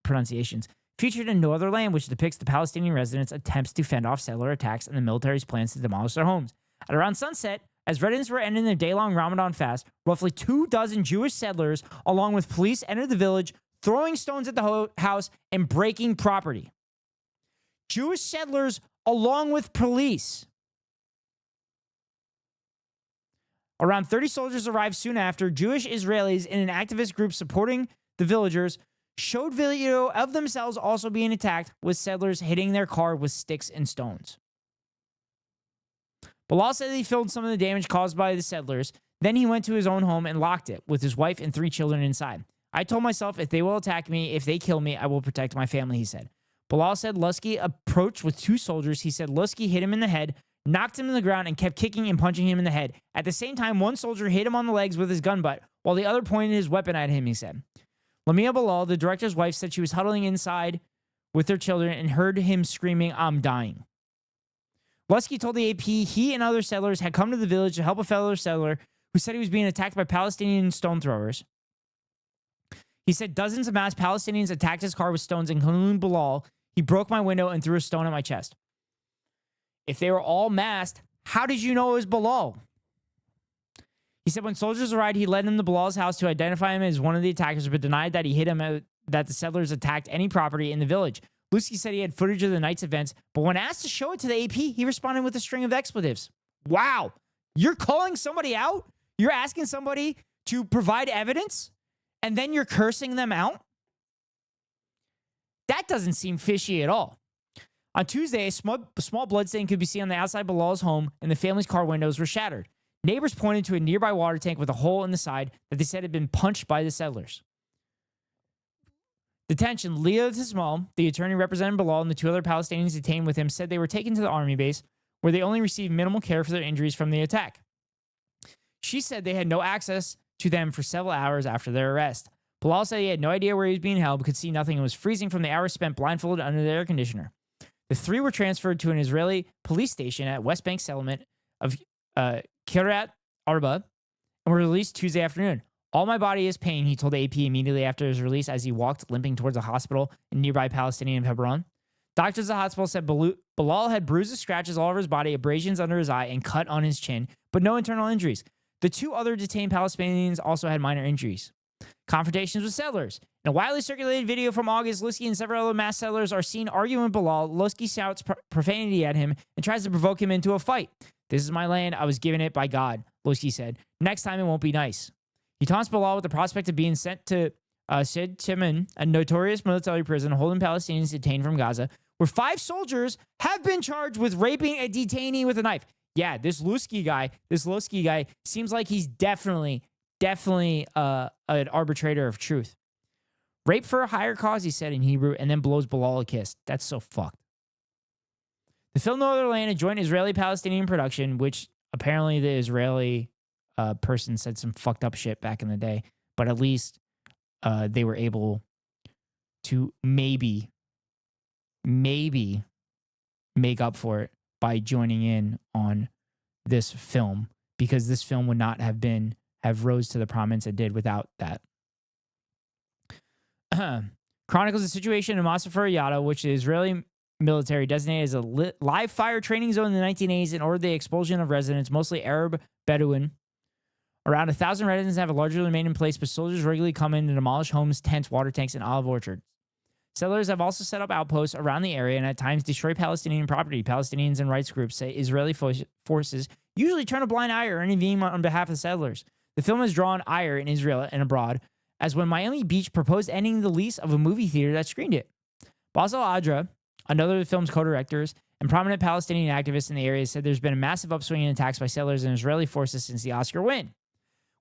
pronunciations. Featured in No Other Land, which depicts the Palestinian residents' attempts to fend off settler attacks and the military's plans to demolish their homes. At around sunset, as residents were ending their day-long Ramadan fast, roughly 24 Jewish settlers, along with police, entered the village, throwing stones at the house and breaking property. Jewish settlers along with police. Around 30 soldiers arrived soon after. Jewish Israelis in an activist group supporting the villagers showed video of themselves also being attacked, with settlers hitting their car with sticks and stones. Bilal said he filmed some of the damage caused by the settlers. Then he went to his own home and locked it with his wife and 3 children inside. I told myself, if they will attack me, if they kill me, I will protect my family, he said. Bilal said Lusky approached with 2 soldiers. He said Lusky hit him in the head, knocked him to the ground, and kept kicking and punching him in the head. At the same time, one soldier hit him on the legs with his gun butt, while the other pointed his weapon at him, he said. Lamia Bilal, the director's wife, said she was huddling inside with their children and heard him screaming, "I'm dying." Lusky told the AP he and other settlers had come to the village to help a fellow settler who said he was being attacked by Palestinian stone throwers. He said dozens of masked Palestinians attacked his car with stones, including Bilal. He broke my window and threw a stone at my chest. If they were all masked, how did you know it was Bilal? He said when soldiers arrived, he led them to Bilal's house to identify him as one of the attackers, but denied that he hit him, that the settlers attacked any property in the village. Lusky said he had footage of the night's events, but when asked to show it to the AP, he responded with a string of expletives. Wow. You're calling somebody out? You're asking somebody to provide evidence, and then you're cursing them out? That doesn't seem fishy at all. On Tuesday, a small bloodstain could be seen on the outside of Bilal's home, and the family's car windows were shattered. Neighbors pointed to a nearby water tank with a hole in the side that they said had been punched by the settlers. Detention. Leah Tismal, the attorney representing Bilal and the 2 other Palestinians detained with him, said they were taken to the army base where they only received minimal care for their injuries from the attack. She said they had no access to them for several hours after their arrest. Bilal said he had no idea where he was being held, could see nothing, and was freezing from the hours spent blindfolded under the air conditioner. The 3 were transferred to an Israeli police station at West Bank settlement of Kiryat Arba and were released Tuesday afternoon. All my body is pain, he told AP immediately after his release as he walked limping towards a hospital in nearby Palestinian Hebron. Doctors at the hospital said Bilal had bruises, scratches all over his body, abrasions under his eye, and cut on his chin, but no internal injuries. The 2 other detained Palestinians also had minor injuries. Confrontations with settlers. In a widely circulated video from August, Lusky and several other mass settlers are seen arguing with Bilal. Lusky shouts profanity at him and tries to provoke him into a fight. "This is my land. I was given it by God," Lusky said. "Next time it won't be nice." He taunts Bilal with the prospect of being sent to Sid Timan, a notorious military prison holding Palestinians detained from Gaza, where 5 soldiers have been charged with raping a detainee with a knife. Yeah, this Lusky guy seems like he's definitely an arbitrator of truth. Rape for a higher cause, he said in Hebrew, and then blows Bilal a kiss. That's so fucked. The film No Other Land, a joint Israeli-Palestinian production, which apparently the Israeli person said some fucked up shit back in the day, but at least they were able to maybe make up for it by joining in on this film, because this film would not have rose to the prominence it did without that. Chronicles the situation in Masafur Yada, which the Israeli military designated as a live fire training zone in the 1980s and ordered the expulsion of residents, mostly Arab Bedouin. Around 1,000 residents have largely remained in place, but soldiers regularly come in to demolish homes, tents, water tanks, and olive orchards. Settlers have also set up outposts around the area and at times destroy Palestinian property. Palestinians and rights groups say Israeli forces usually turn a blind eye or intervene on behalf of the settlers. The film has drawn ire in Israel and abroad, as when Miami Beach proposed ending the lease of a movie theater that screened it. Basel Adra, another of the film's co-directors, and prominent Palestinian activists in the area said there's been a massive upswing in attacks by settlers and Israeli forces since the Oscar win.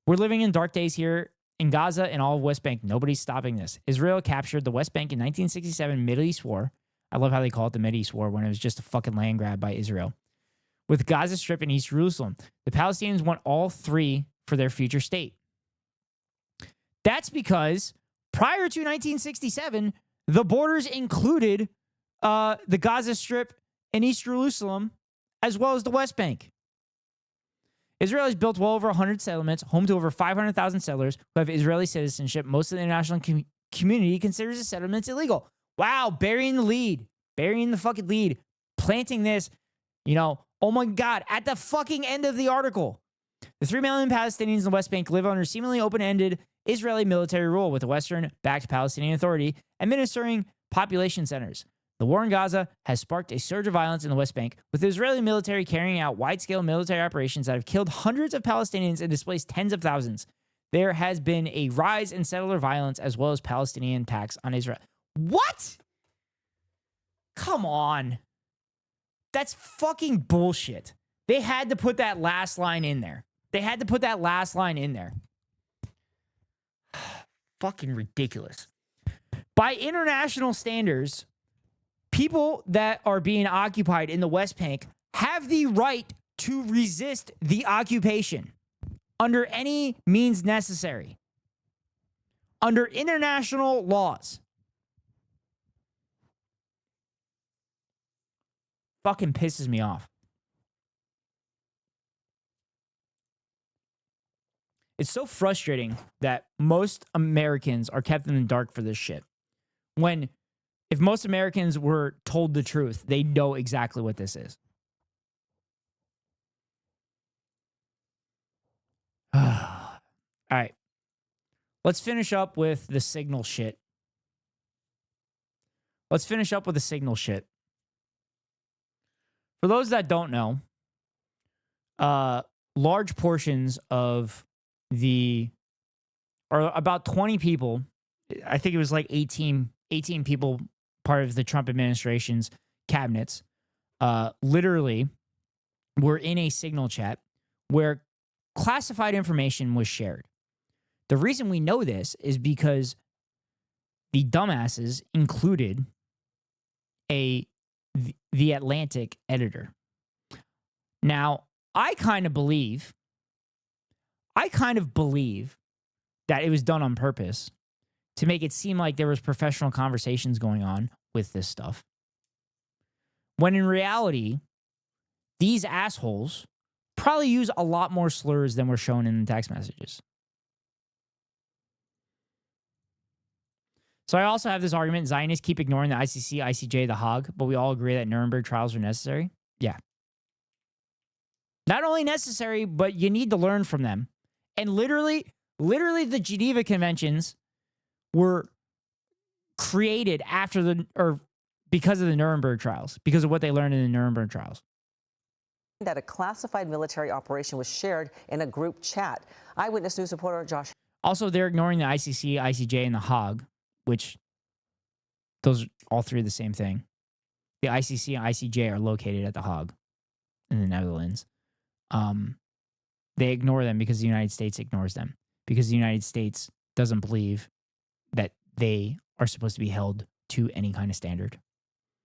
We're living in dark days here in Gaza and all of West Bank. Nobody's stopping this. Israel captured the West Bank in 1967 Middle East War. I love how they call it the Middle East War when it was just a fucking land grab by Israel. With Gaza Strip and East Jerusalem. The Palestinians want all three for their future state. That's because prior to 1967, the borders included the Gaza Strip and East Jerusalem, as well as the West Bank. Israel has built well over 100 settlements, home to over 500,000 settlers who have Israeli citizenship. Most of the international community considers the settlements illegal. Wow, burying the lead. Burying the fucking lead. Planting this, oh my God, at the fucking end of the article. The 3 million Palestinians in the West Bank live under seemingly open-ended Israeli military rule, with the Western-backed Palestinian Authority administering population centers. The war in Gaza has sparked a surge of violence in the West Bank, with the Israeli military carrying out wide-scale military operations that have killed hundreds of Palestinians and displaced tens of thousands. There has been a rise in settler violence as well as Palestinian attacks on Israel. What? Come on. That's fucking bullshit. They had to put that last line in there. Fucking ridiculous. By international standards, people that are being occupied in the West Bank have the right to resist the occupation under any means necessary. Under international laws. Fucking pisses me off. It's so frustrating that most Americans are kept in the dark for this shit. When, if most Americans were told the truth, they know exactly what this is. All right. Let's finish up with the signal shit. For those that don't know, large portions of or about 20 people, I think it was like 18 people, part of the Trump administration's cabinets, literally were in a signal chat where classified information was shared. The reason we know this is because the dumbasses included the Atlantic editor. Now, I kind of believe that it was done on purpose to make it seem like there was professional conversations going on with this stuff. When in reality, these assholes probably use a lot more slurs than were shown in the text messages. So I also have this argument, Zionists keep ignoring the ICC, ICJ, the Hague, but we all agree that Nuremberg trials are necessary. Yeah. Not only necessary, but you need to learn from them. And literally the Geneva Conventions were created because of the Nuremberg trials, because of what they learned in the Nuremberg trials. That a classified military operation was shared in a group chat. Eyewitness News reporter Josh. Also, they're ignoring the ICC, ICJ, and the Hague, which those all three are the same thing. The ICC and ICJ are located at the Hague in the Netherlands. They ignore them because the United States ignores them, because the United States doesn't believe that they are supposed to be held to any kind of standard.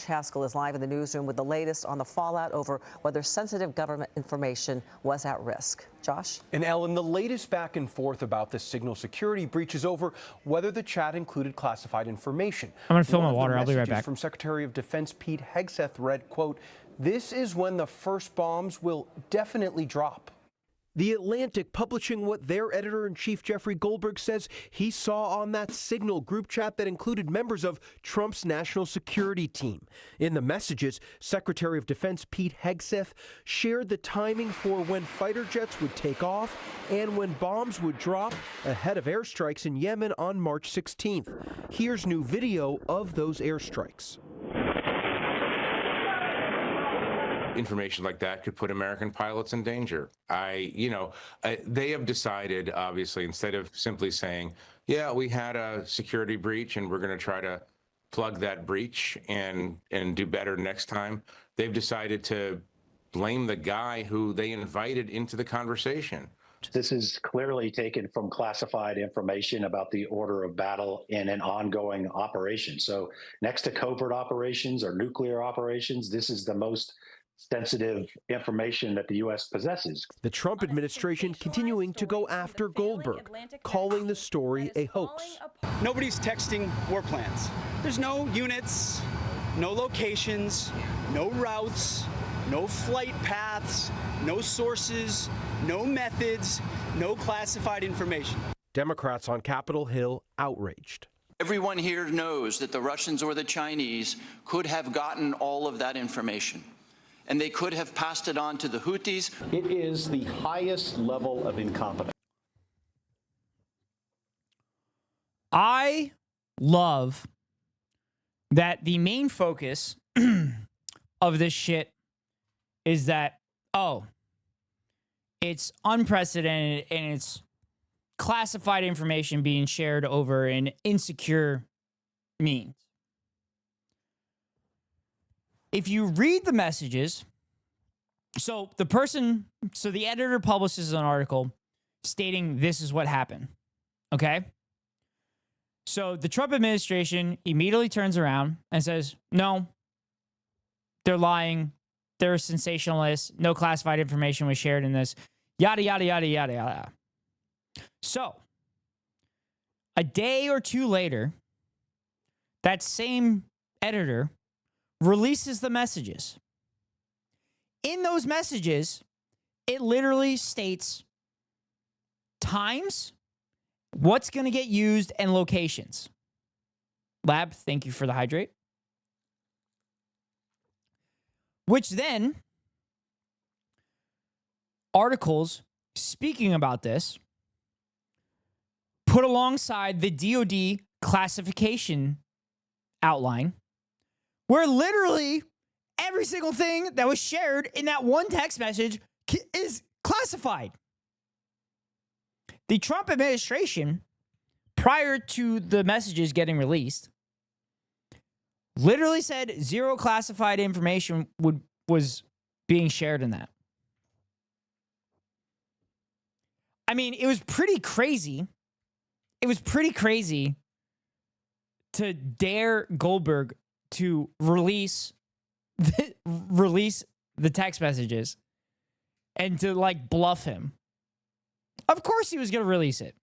Haskell is live in the newsroom with the latest on the fallout over whether sensitive government information was at risk. Josh? And Ellen, the latest back and forth about the signal security breach is over whether the chat included classified information. I'm going to fill my water. I'll be right back. From Secretary of Defense Pete Hegseth read, quote, "This is when the first bombs will definitely drop." The Atlantic publishing what their editor-in-chief Jeffrey Goldberg says he saw on that Signal group chat that included members of Trump's national security team. In the messages, Secretary of Defense Pete Hegseth shared the timing for when fighter jets would take off and when bombs would drop ahead of airstrikes in Yemen on March 16th. Here's new video of those airstrikes. Information like that could put American pilots in danger. They have decided, obviously, instead of simply saying, yeah, we had a security breach and we're going to try to plug that breach and do better next time, they've decided to blame the guy who they invited into the conversation. This is clearly taken from classified information about the order of battle in an ongoing operation. So next to covert operations or nuclear operations, this is the most sensitive information that the U.S. possesses. The Trump administration continuing to go after Goldberg, calling the story a hoax. Nobody's texting war plans. There's no units, no locations, no routes, no flight paths, no sources, no methods, no classified information. Democrats on Capitol Hill outraged. Everyone here knows that the Russians or the Chinese could have gotten all of that information, and they could have passed it on to the Houthis. It is the highest level of incompetence. I love that the main focus of this shit is that, it's unprecedented and it's classified information being shared over an insecure means. If you read the messages, so the editor publishes an article stating this is what happened, okay? So the Trump administration immediately turns around and says, no, they're lying, they're sensationalists, no classified information was shared in this, yada, yada, yada, yada, yada. So, a day or two later, that same editor releases the messages. In those messages, it literally states times, what's going to get used, and locations. Lab, thank you for the hydrate. Which then, articles speaking about this put alongside the DoD classification outline, where literally every single thing that was shared in that one text message is classified. The Trump administration, prior to the messages getting released, literally said zero classified information was being shared in that. I mean, it was pretty crazy. It was pretty crazy to dare Goldberg to release the text messages and to bluff him. Of course he was going to release it.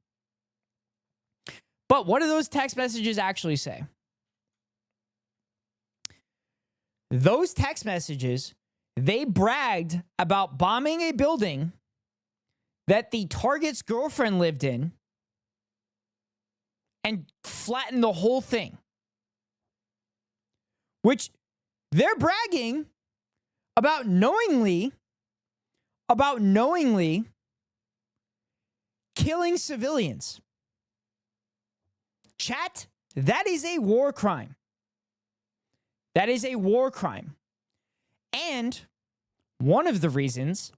But what do those text messages actually say? Those text messages, they bragged about bombing a building that the target's girlfriend lived in and flattened the whole thing. Which they're bragging about knowingly killing civilians. Chat, that is a war crime. That is a war crime. And one of the reasons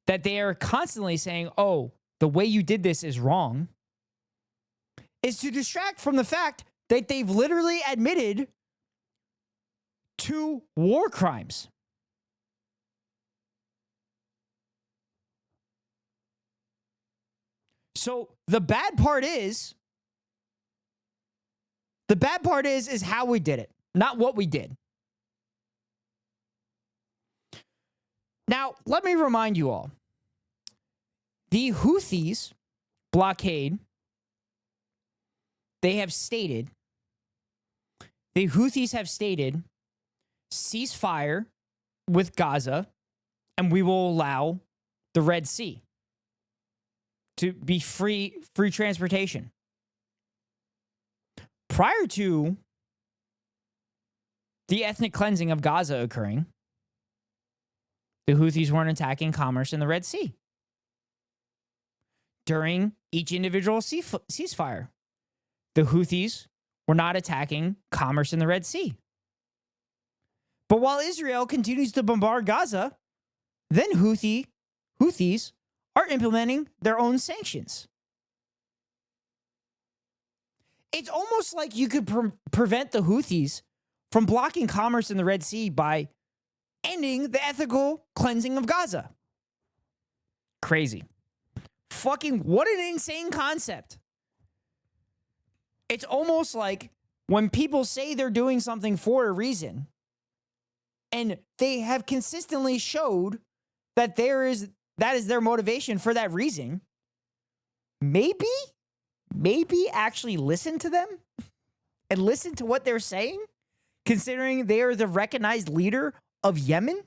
that they are constantly saying, oh, the way you did this is wrong, is to distract from the fact that they've literally admitted to war crimes. So the bad part is how we did it, not what we did. Now, let me remind you all. The Houthis blockade, the Houthis have stated, ceasefire with Gaza, and we will allow the Red Sea. to be free transportation. Prior to the ethnic cleansing of Gaza occurring, the Houthis weren't attacking commerce in the Red Sea. During each individual ceasefire, the Houthis were not attacking commerce in the Red Sea. But while Israel continues to bombard Gaza, then Houthis are implementing their own sanctions. It's almost like you could prevent the Houthis from blocking commerce in the Red Sea by ending the ethical cleansing of Gaza. Crazy. Fucking what an insane concept. It's almost like when people say they're doing something for a reason, and they have consistently showed that that is their motivation for that reason, maybe actually listen to them and listen to what they're saying, considering they are the recognized leader of Yemen.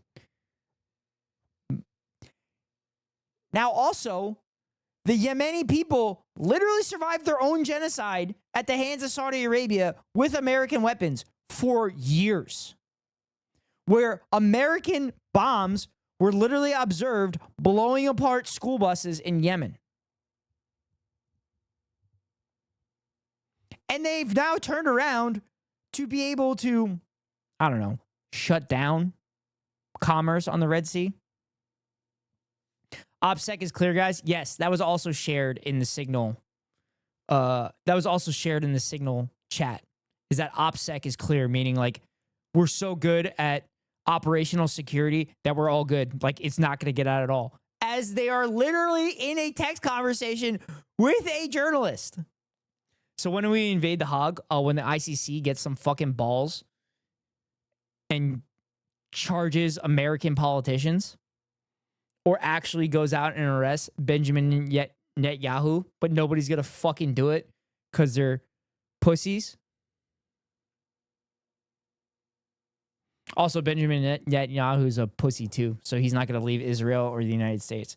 Now, also, the Yemeni people literally survived their own genocide at the hands of Saudi Arabia with American weapons for years, where American bombs were literally observed blowing apart school buses in Yemen. And they've now turned around to be able to, I don't know, shut down commerce on the Red Sea. OPSEC is clear, guys. Yes, that was also shared in the Signal. That was also shared in the Signal chat. Is that OPSEC is clear, meaning like we're so good at operational security that we're all good. Like it's not going to get out at all. As they are literally in a text conversation with a journalist. So when we invade the Hague, when the ICC gets some fucking balls and charges American politicians, or actually goes out and arrests Benjamin Netanyahu, but nobody's going to fucking do it because they're pussies. Also, Benjamin Netanyahu is a pussy too, so he's not going to leave Israel or the United States.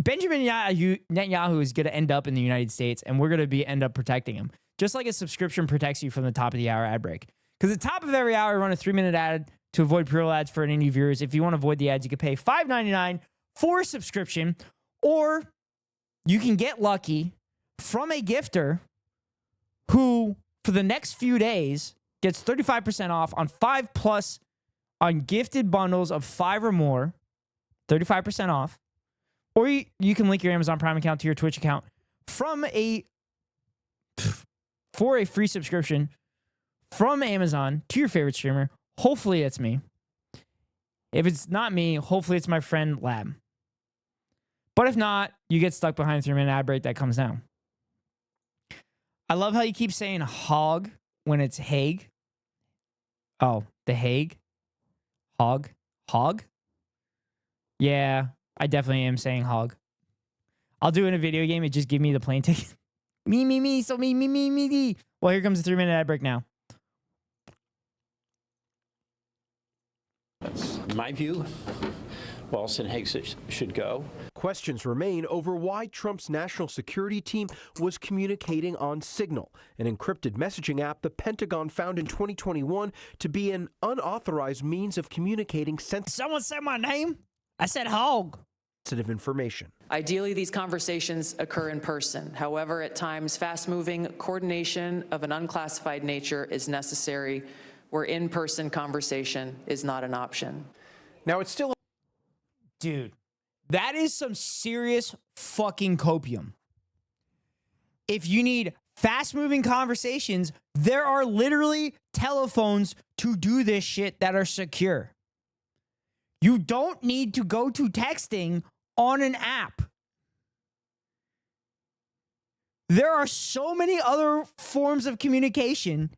Benjamin Netanyahu is going to end up in the United States, and we're going to end up protecting him. Just like a subscription protects you from the top of the hour ad break. Because at the top of every hour, we run a 3-minute ad to avoid pre-roll ads for any viewers. If you want to avoid the ads, you can pay $5.99 for a subscription, or you can get lucky from a gifter who, for the next few days, gets 35% off on 5+ on gifted bundles of 5 or more, 35% off. Or you can link your Amazon Prime account to your Twitch account for a free subscription from Amazon to your favorite streamer. Hopefully it's me. If it's not me, hopefully it's my friend Lab. But if not, you get stuck behind the 3-minute ad break that comes now. I love how you keep saying hog when it's Hague. Oh, the Hague? Hog? Hog? Yeah, I definitely am saying hog. I'll do it in a video game and just give me the plane ticket. me, so me. Well, here comes the 3-minute ad break now. That's my view. Walls and Hague should go. Questions remain over why Trump's national security team was communicating on Signal, an encrypted messaging app the Pentagon found in 2021 to be an unauthorized means of communicating Someone said my name? I said hog. Sensitive information. Ideally, these conversations occur in person. However, at times, fast-moving coordination of an unclassified nature is necessary, where in-person conversation is not an option. Now, it's still... Dude, that is some serious fucking copium. If you need fast-moving conversations, there are literally telephones to do this shit that are secure. You don't need to go to texting on an app. There are so many other forms of communication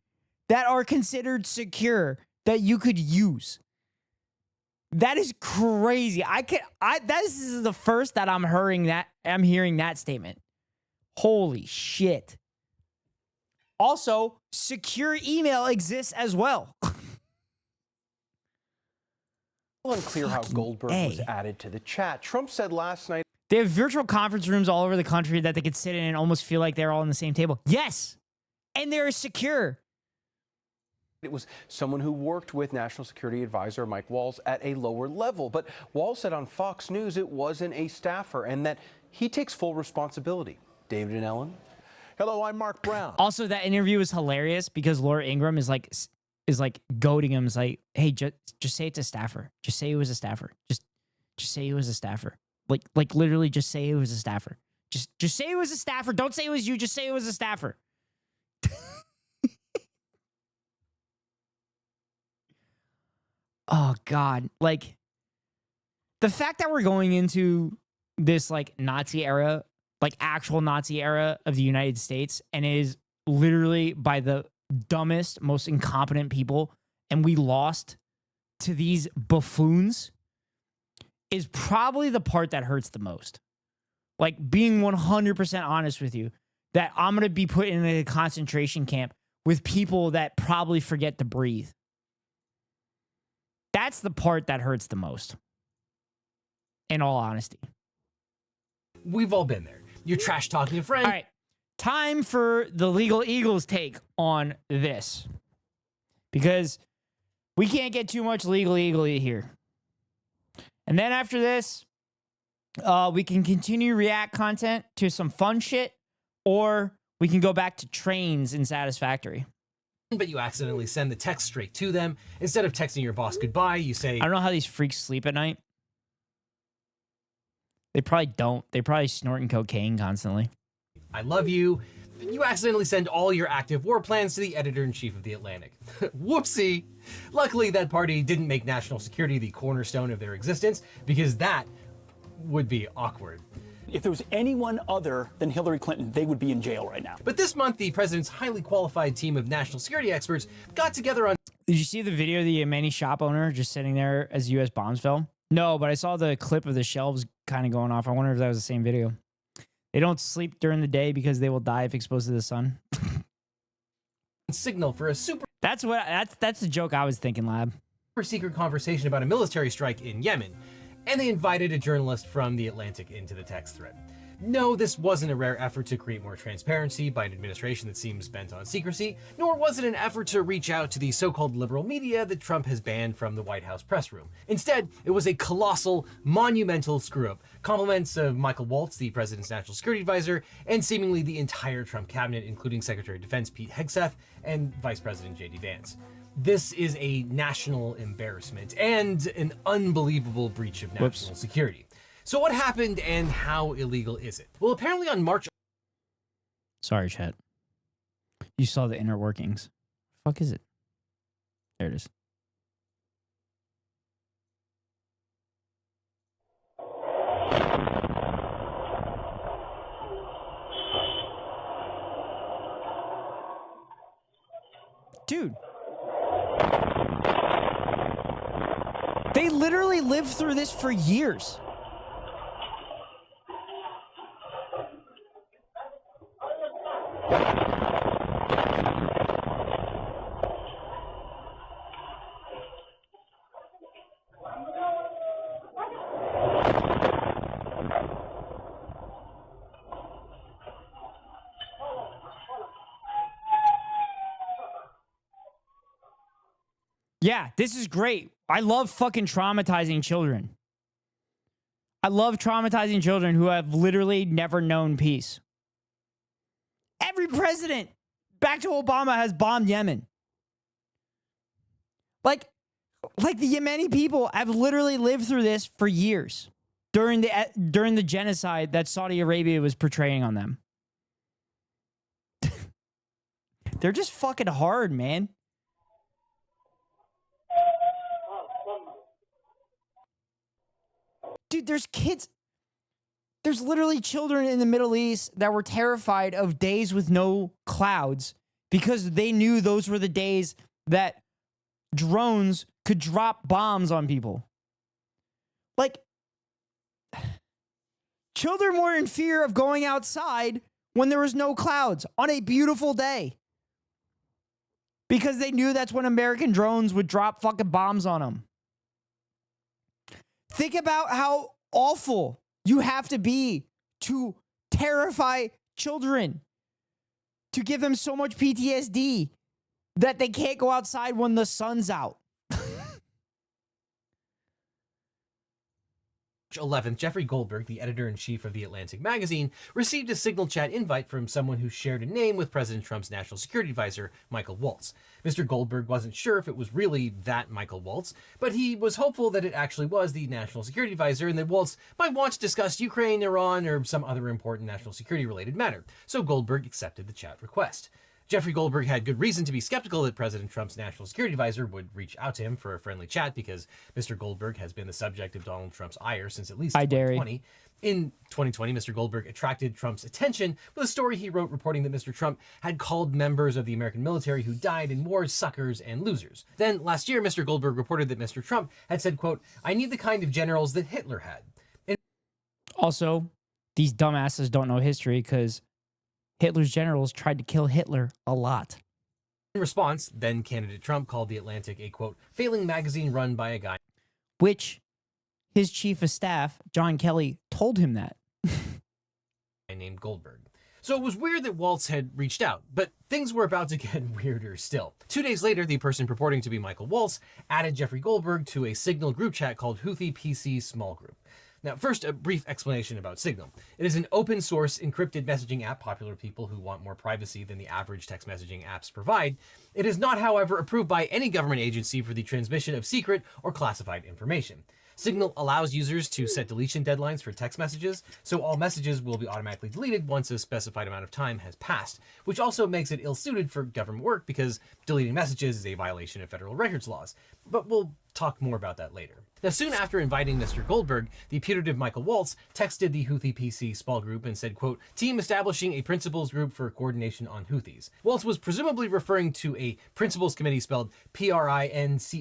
that are considered secure that you could use. That is crazy. This is the first that I'm hearing that statement. Holy shit. Also, secure email exists as well. Unclear how Goldberg was added to the chat. Trump said last night. They have virtual conference rooms all over the country that they could sit in and almost feel like they're all on the same table. Yes. And they're secure. It was someone who worked with National Security Advisor Mike Walls at a lower level. But Walls said on Fox News it wasn't a staffer and that he takes full responsibility. David and Ellen. Hello, I'm Mark Brown. Also, that interview was hilarious because Laura Ingraham is like goading him. Is like, hey, just say it's a staffer. Just say it was a staffer. Just say it was a staffer. Like literally just say it was a staffer. Just say it was a staffer. Don't say it was you. Just say it was a staffer. Oh, God. Like, the fact that we're going into this, like, Nazi era, like, actual Nazi era of the United States, and it is literally by the dumbest, most incompetent people, and we lost to these buffoons, is probably the part that hurts the most. Like, being 100% honest with you, that I'm going to be put in a concentration camp with people that probably forget to breathe. That's the part that hurts the most. In all honesty. We've all been there. You're trash talking a friend. All right. Time for the Legal Eagles take on this. Because we can't get too much legal eagly here. And then after this, we can continue React content to some fun shit, or we can go back to trains in Satisfactory. But you accidentally send the text straight to them. Instead of texting your boss goodbye, you say, I don't know how these freaks sleep at night. They probably don't. They probably snorting cocaine constantly. I love you. You accidentally send all your active war plans to the editor-in-chief of The Atlantic. Whoopsie. Luckily, that party didn't make national security the cornerstone of their existence, because that would be awkward. If there was anyone other than Hillary Clinton, they would be in jail right now. But this month, the president's highly qualified team of national security experts got together on... Did you see the video of the Yemeni shop owner just sitting there as U.S. bombs fell? No, but I saw the clip of the shelves kind of going off. I wonder if that was the same video. They don't sleep during the day because they will die if exposed to the sun. Signal for a super... That's the joke I was thinking, Lab. Super secret conversation about a military strike in Yemen. And they invited a journalist from The Atlantic into the text thread. No, this wasn't a rare effort to create more transparency by an administration that seems bent on secrecy, nor was it an effort to reach out to the so-called liberal media that Trump has banned from the White House press room. Instead, it was a colossal, monumental screw-up. Compliments of Michael Waltz, the president's national security advisor, and seemingly the entire Trump cabinet, including Secretary of Defense Pete Hegseth and Vice President J.D. Vance. This is a national embarrassment and an unbelievable breach of national security. So what happened and how illegal is it? Well, apparently on March... Sorry, chat. You saw the inner workings. Fuck is it? There it is. Dude. They literally lived through this for years. Yeah, this is great. I love fucking traumatizing children. I love traumatizing children who have literally never known peace. Every president, back to Obama, has bombed Yemen. Like the Yemeni people have literally lived through this for years during the genocide that Saudi Arabia was portraying on them. They're just fucking hard, man. Dude, there's kids. There's literally children in the Middle East that were terrified of days with no clouds because they knew those were the days that drones could drop bombs on people. Like, children were in fear of going outside when there was no clouds on a beautiful day because they knew that's when American drones would drop fucking bombs on them. Think about how awful you have to be to terrify children, to give them so much PTSD that they can't go outside when the sun's out? 11th, Jeffrey Goldberg, the editor-in-chief of The Atlantic magazine, received a Signal chat invite from someone who shared a name with President Trump's national security advisor, Michael Waltz. Mr. Goldberg wasn't sure if it was really that Michael Waltz, but he was hopeful that it actually was the national security advisor and that Waltz might want to discuss Ukraine, Iran, or some other important national security-related matter. So Goldberg accepted the chat request. Jeffrey Goldberg had good reason to be skeptical that President Trump's national security advisor would reach out to him for a friendly chat because Mr. Goldberg has been the subject of Donald Trump's ire since at least 2020. In 2020, Mr. Goldberg attracted Trump's attention with a story he wrote reporting that Mr. Trump had called members of the American military who died in war suckers and losers. Then last year, Mr. Goldberg reported that Mr. Trump had said, quote, "I need the kind of generals that Hitler had." Also, these dumbasses don't know history because Hitler's generals tried to kill Hitler a lot. In response, then candidate Trump called The Atlantic a, quote, failing magazine run by a guy. Which his chief of staff, John Kelly, told him that. Named Goldberg. So it was weird that Waltz had reached out, but things were about to get weirder still. 2 days later, the person purporting to be Michael Waltz added Jeffrey Goldberg to a Signal group chat called Houthi PC Small Group. Now, first, a brief explanation about Signal. It is an open source encrypted messaging app popular with people who want more privacy than the average text messaging apps provide. It is not, however, approved by any government agency for the transmission of secret or classified information. Signal allows users to set deletion deadlines for text messages, so all messages will be automatically deleted once a specified amount of time has passed, which also makes it ill-suited for government work because deleting messages is a violation of federal records laws. But we'll talk more about that later. Now, soon after inviting Mr. Goldberg, the putative Michael Waltz texted the Houthi PC small group and said, quote, team establishing a principals group for coordination on Houthis. Waltz was presumably referring to a principals committee spelled P-R-I-N-C-I-P-A-L-S,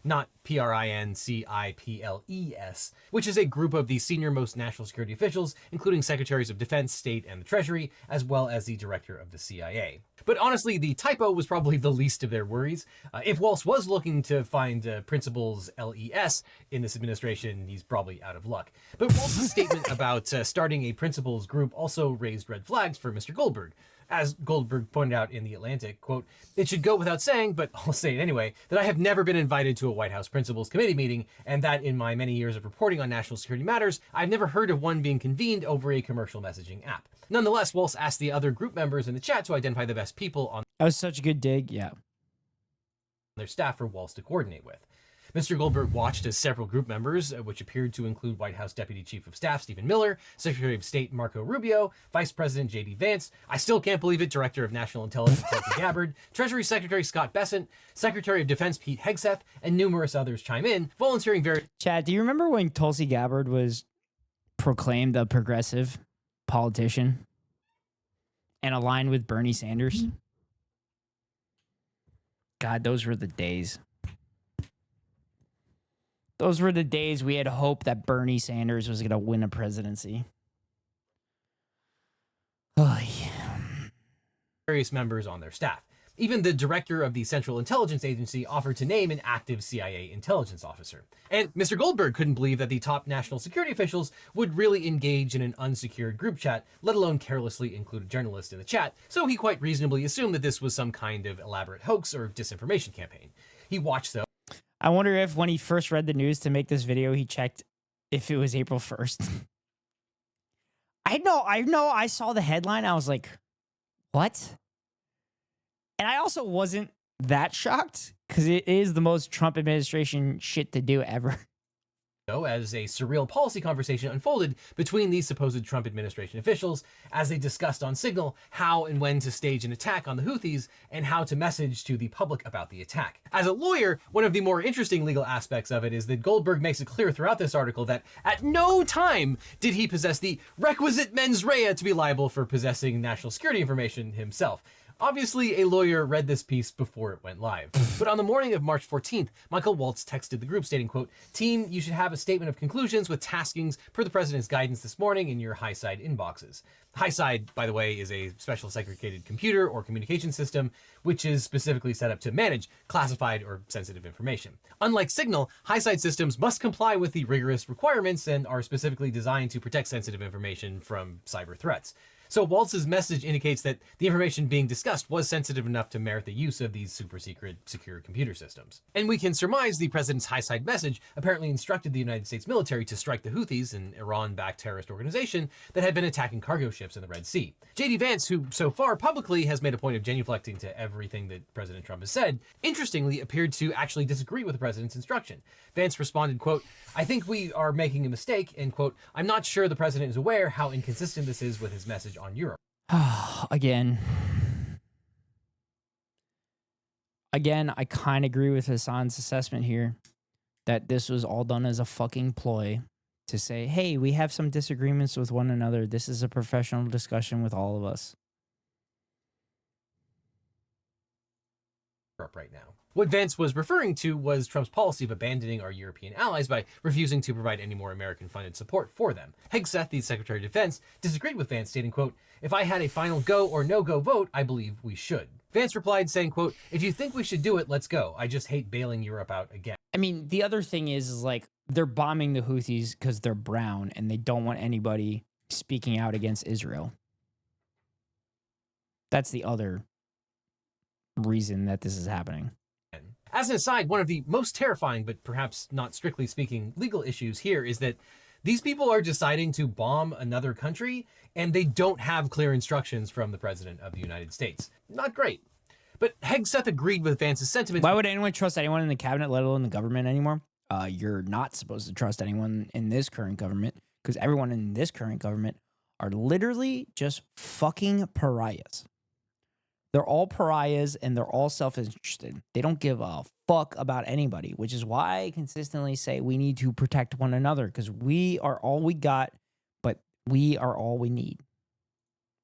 not P-R-I-N-C-I-P-L-E-S, which is a group of the senior-most national security officials, including secretaries of defense, state, and the treasury, as well as the director of the CIA. But honestly, the typo was probably the least of their worries. If Waltz was looking to find principals LES in this administration, he's probably out of luck. But Waltz's statement about starting a principals group also raised red flags for Mr. Goldberg. As Goldberg pointed out in The Atlantic, quote, it should go without saying, but I'll say it anyway, that I have never been invited to a White House Principals Committee meeting, and that in my many years of reporting on national security matters, I've never heard of one being convened over a commercial messaging app. Nonetheless, Waltz asked the other group members in the chat to identify the best people on That was such a good dig, yeah. their staff for Waltz to coordinate with. Mr. Goldberg watched as several group members, which appeared to include White House Deputy Chief of Staff Stephen Miller, Secretary of State Marco Rubio, Vice President J.D. Vance, I still can't believe it, Director of National Intelligence Tulsi Gabbard, Treasury Secretary Scott Bessent, Secretary of Defense Pete Hegseth, and numerous others chime in, volunteering various... Chad, do you remember when Tulsi Gabbard was proclaimed a progressive politician and aligned with Bernie Sanders? God, those were the days. Those were the days we had hope that Bernie Sanders was going to win a presidency. Oh, yeah. Various members on their staff. Even the director of the Central Intelligence Agency offered to name an active CIA intelligence officer. And Mr. Goldberg couldn't believe that the top national security officials would really engage in an unsecured group chat, let alone carelessly include a journalist in the chat, so he quite reasonably assumed that this was some kind of elaborate hoax or disinformation campaign. He watched, though. I wonder if when he first read the news to make this video, he checked if it was April 1st. I know, I saw the headline. I was like, what? And I also wasn't that shocked because it is the most Trump administration shit to do ever. As a surreal policy conversation unfolded between these supposed Trump administration officials as they discussed on Signal how and when to stage an attack on the Houthis and how to message to the public about the attack. As a lawyer, one of the more interesting legal aspects of it is that Goldberg makes it clear throughout this article that at no time did he possess the requisite mens rea to be liable for possessing national security information himself. Obviously, a lawyer read this piece before it went live. But on the morning of March 14th, Michael Waltz texted the group stating, quote, "Team, you should have a statement of conclusions with taskings per the president's guidance this morning in your Highside inboxes." Highside, by the way, is a special segregated computer or communication system, which is specifically set up to manage classified or sensitive information. Unlike Signal, Highside systems must comply with the rigorous requirements and are specifically designed to protect sensitive information from cyber threats. So Waltz's message indicates that the information being discussed was sensitive enough to merit the use of these super secret, secure computer systems. And we can surmise the president's Highside message apparently instructed the United States military to strike the Houthis, an Iran-backed terrorist organization that had been attacking cargo ships in the Red Sea. J.D. Vance, who so far publicly has made a point of genuflecting to everything that President Trump has said, interestingly appeared to actually disagree with the president's instruction. Vance responded, quote, "I think we are making a mistake," and quote, "I'm not sure the president is aware how inconsistent this is with his message on Europe." Again, I kind of agree with Hassan's assessment here that this was all done as a fucking ploy to say, hey, we have some disagreements with one another. This is a professional discussion with all of us. Right now. What Vance was referring to was Trump's policy of abandoning our European allies by refusing to provide any more American-funded support for them. Hegseth, the Secretary of Defense, disagreed with Vance, stating, quote, "If I had a final go or no-go vote, I believe we should." Vance replied saying, quote, "If you think we should do it, let's go. I just hate bailing Europe out again." I mean, the other thing is like, they're bombing the Houthis because they're brown and they don't want anybody speaking out against Israel. That's the other reason that this is happening. As an aside, one of the most terrifying, but perhaps not strictly speaking, legal issues here is that these people are deciding to bomb another country and they don't have clear instructions from the President of the United States. Not great. But Hegseth agreed with Vance's sentiments. Why would anyone trust anyone in the cabinet, let alone the government anymore? You're not supposed to trust anyone in this current government because everyone in this current government are literally just fucking pariahs. They're all pariahs and they're all self-interested. They don't give a fuck about anybody, which is why I consistently say we need to protect one another because we are all we got, but we are all we need.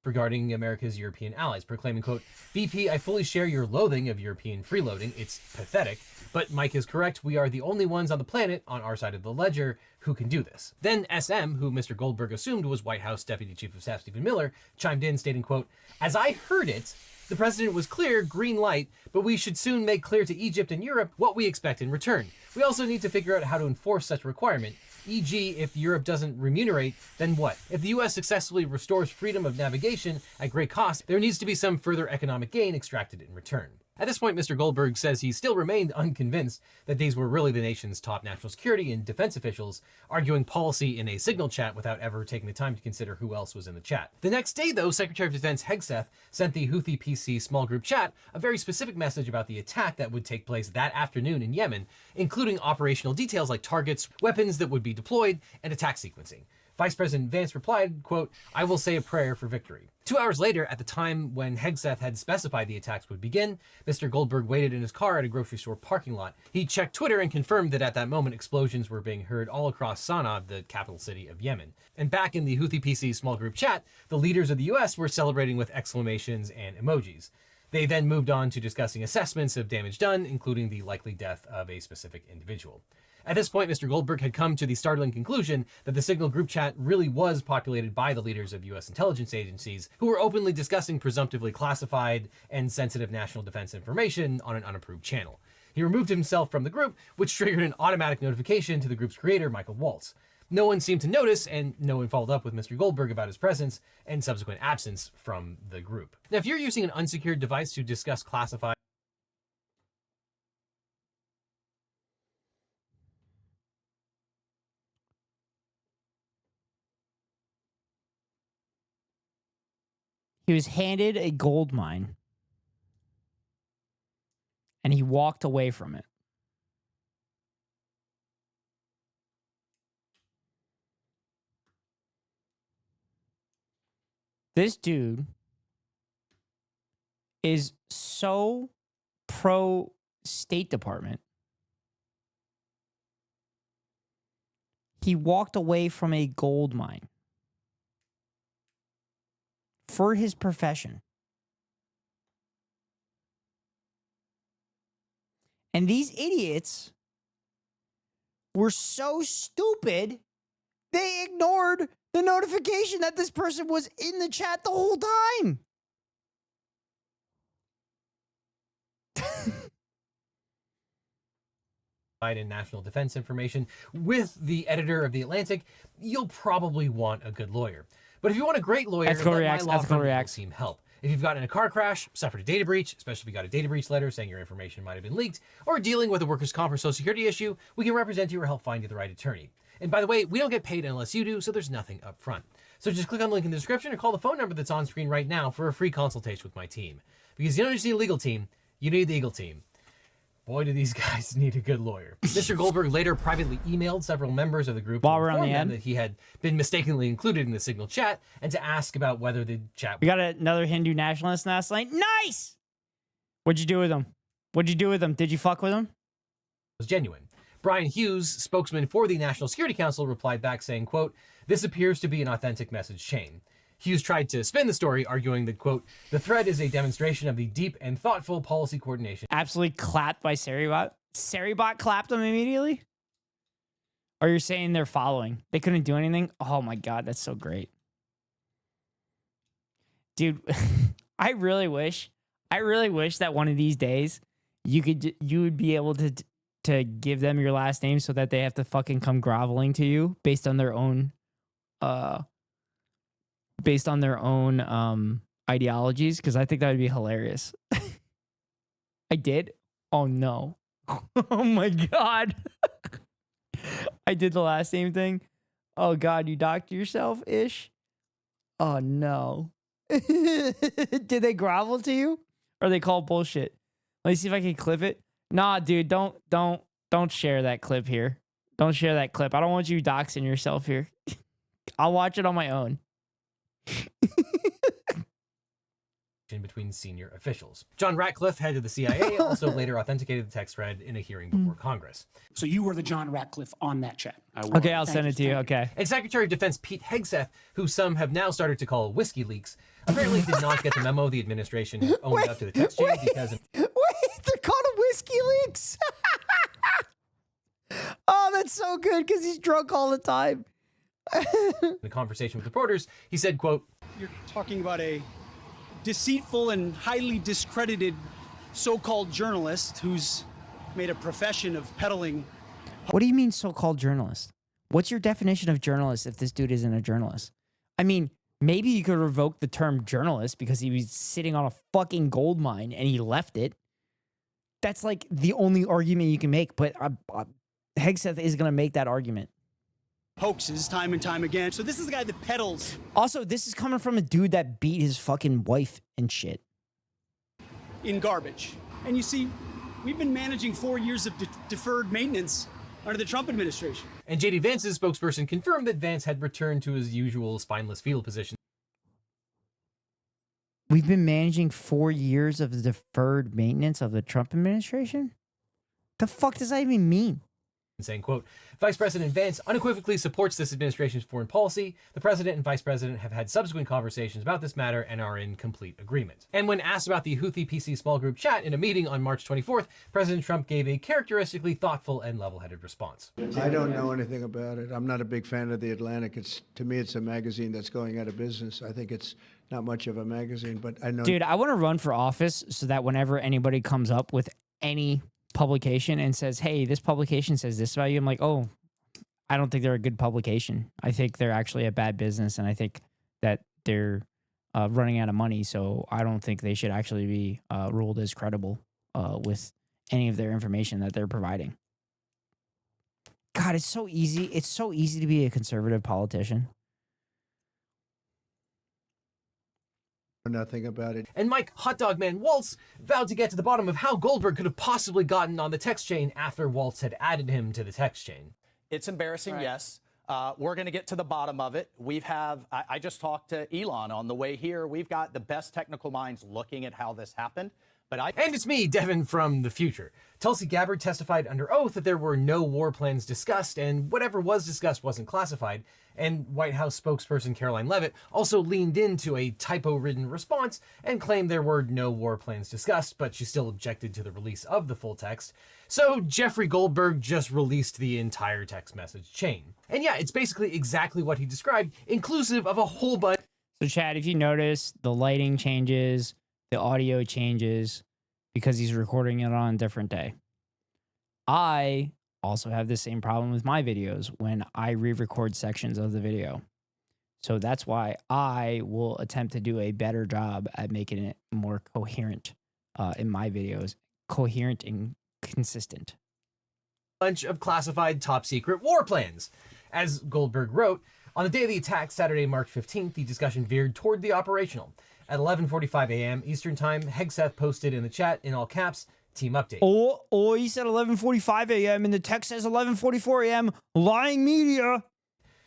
Regarding America's European allies, proclaiming, quote, "VP, I fully share your loathing of European freeloading. It's pathetic. But Mike is correct. We are the only ones on the planet on our side of the ledger who can do this." Then SM, who Mr. Goldberg assumed was White House Deputy Chief of Staff Stephen Miller, chimed in stating, quote, "As I heard it, the president was clear, green light, but we should soon make clear to Egypt and Europe what we expect in return. We also need to figure out how to enforce such a requirement. E.g., if Europe doesn't remunerate, then what? If the U.S. successfully restores freedom of navigation at great cost, there needs to be some further economic gain extracted in return." At this point, Mr. Goldberg says he still remained unconvinced that these were really the nation's top national security and defense officials arguing policy in a Signal chat without ever taking the time to consider who else was in the chat. The next day, though, Secretary of Defense Hegseth sent the Houthi PC small group chat a very specific message about the attack that would take place that afternoon in Yemen, including operational details like targets, weapons that would be deployed, and attack sequencing. Vice President Vance replied, quote, "I will say a prayer for victory." 2 hours later, at the time when Hegseth had specified the attacks would begin, Mr. Goldberg waited in his car at a grocery store parking lot. He checked Twitter and confirmed that at that moment, explosions were being heard all across Sana'a, the capital city of Yemen. And back in the Houthi PC small group chat, the leaders of the US were celebrating with exclamations and emojis. They then moved on to discussing assessments of damage done, including the likely death of a specific individual. At this point, Mr. Goldberg had come to the startling conclusion that the Signal group chat really was populated by the leaders of U.S. intelligence agencies who were openly discussing presumptively classified and sensitive national defense information on an unapproved channel. He removed himself from the group, which triggered an automatic notification to the group's creator, Michael Waltz. No one seemed to notice, and no one followed up with Mr. Goldberg about his presence and subsequent absence from the group. Now, if you're using an unsecured device to discuss classified He was handed a gold mine and he walked away from it. This dude is so pro State Department. He walked away from a gold mine. For his profession. And these idiots were so stupid, they ignored the notification that this person was in the chat the whole time. In national defense information with the editor of The Atlantic, you'll probably want a good lawyer. But if you want a great lawyer, let my law firm legal team help. If you've gotten in a car crash, suffered a data breach, especially if you got a data breach letter saying your information might have been leaked, or dealing with a workers' comp or social security issue, we can represent you or help find you the right attorney. And by the way, we don't get paid unless you do, so there's nothing up front. So just click on the link in the description or call the phone number that's on screen right now for a free consultation with my team. Because you don't just need a legal team, you need the Eagle team. Boy, do these guys need a good lawyer. Mr. Goldberg later privately emailed several members of the group while to we're on the inform them end that he had been mistakenly included in the Signal chat and to ask about whether the chat We got another Hindu nationalist last night. Nice! What'd you do with him? What'd you do with him? Did you fuck with him? was genuine. Brian Hughes, spokesman for the National Security Council, replied back saying, quote, "This appears to be an authentic message chain." Hughes tried to spin the story, arguing that, quote, "The thread is a demonstration of the deep and thoughtful policy coordination." Absolutely clapped by Seribot. Seribot clapped him immediately? Or you're saying they're following? They couldn't do anything? Oh my God, that's so great. Dude, I really wish that one of these days you would be able to give them your last name so that they have to fucking come groveling to you based on their own ideologies, because I think that would be hilarious. I did? Oh no. Oh my God. I did the last name thing. Oh God, you docked yourself-ish? Oh no. Did they grovel to you? Or they call bullshit? Let me see if I can clip it. Nah, dude, don't share that clip here. Don't share that clip. I don't want you doxing yourself here. I'll watch it on my own. Between senior officials. John Ratcliffe, head of the CIA, also later authenticated the text thread in a hearing before Congress. So you were the John Ratcliffe on that chat? Okay, I'll send it to you. Okay. And Secretary of Defense Pete Hegseth, who some have now started to call whiskey leaks, apparently did not get the memo the administration had owned up to the text chain because of... Wait, they're called whiskey leaks? Oh, that's so good because he's drunk all the time. In a conversation with reporters, he said, quote, "You're talking about a deceitful and highly discredited so-called journalist who's made a profession of peddling." What do you mean so-called journalist? What's your definition of journalist if this dude isn't a journalist? I mean, maybe you could revoke the term journalist because he was sitting on a fucking gold mine and he left it. That's like the only argument you can make, but Hegseth is going to make that argument. Hoaxes time and time again. So this is the guy that peddles. Also, this is coming from a dude that beat his fucking wife and shit. In garbage. And you see, we've been managing 4 years of deferred maintenance under the Trump administration. And J.D. Vance's spokesperson confirmed that Vance had returned to his usual spineless fetal position. We've been managing 4 years of the deferred maintenance of the Trump administration? The fuck does that even mean? Saying, quote, "Vice President Vance unequivocally supports this administration's foreign policy. The president and vice president have had subsequent conversations about this matter and are in complete agreement." And when asked about the Houthi PC small group chat in a meeting on March 24th, President Trump gave a characteristically thoughtful and level-headed response. I don't know anything about it. I'm not a big fan of The Atlantic. To me, it's a magazine that's going out of business. I think it's not much of a magazine, but I know... Dude, I want to run for office so that whenever anybody comes up with any publication and says, hey, this publication says this about you, I'm like, oh, I don't think they're a good publication. I think they're actually a bad business, and I think that they're running out of money, so I don't think they should actually be ruled as credible with any of their information that they're providing. God, it's so easy. It's so easy to be a conservative politician. Nothing about it. And Mike Hotdog Man Waltz vowed to get to the bottom of how Goldberg could have possibly gotten on the text chain after Waltz had added him to the text chain. It's embarrassing, yes. We're going to get to the bottom of it. I just talked to Elon on the way here. We've got the best technical minds looking at how this happened. And it's me, Devin from the future. Tulsi Gabbard testified under oath that there were no war plans discussed, and whatever was discussed wasn't classified. And White House spokesperson Caroline Leavitt also leaned into a typo-ridden response and claimed there were no war plans discussed, but she still objected to the release of the full text. So Jeffrey Goldberg just released the entire text message chain. And yeah, it's basically exactly what he described, inclusive of a whole bunch. So Chad, if you notice, the lighting changes, the audio changes because he's recording it on a different day. I also have the same problem with my videos when I re-record sections of the video. So that's why I will attempt to do a better job at making it more coherent in my videos. Coherent and consistent. Bunch of classified top secret war plans. As Goldberg wrote, on the day of the attack, Saturday, March 15th, the discussion veered toward the operational. At 11:45 a.m. Eastern Time, Hegseth posted in the chat in all caps, team update. Oh, he said 11:45 a.m. and the text says 11:44 a.m. Lying media.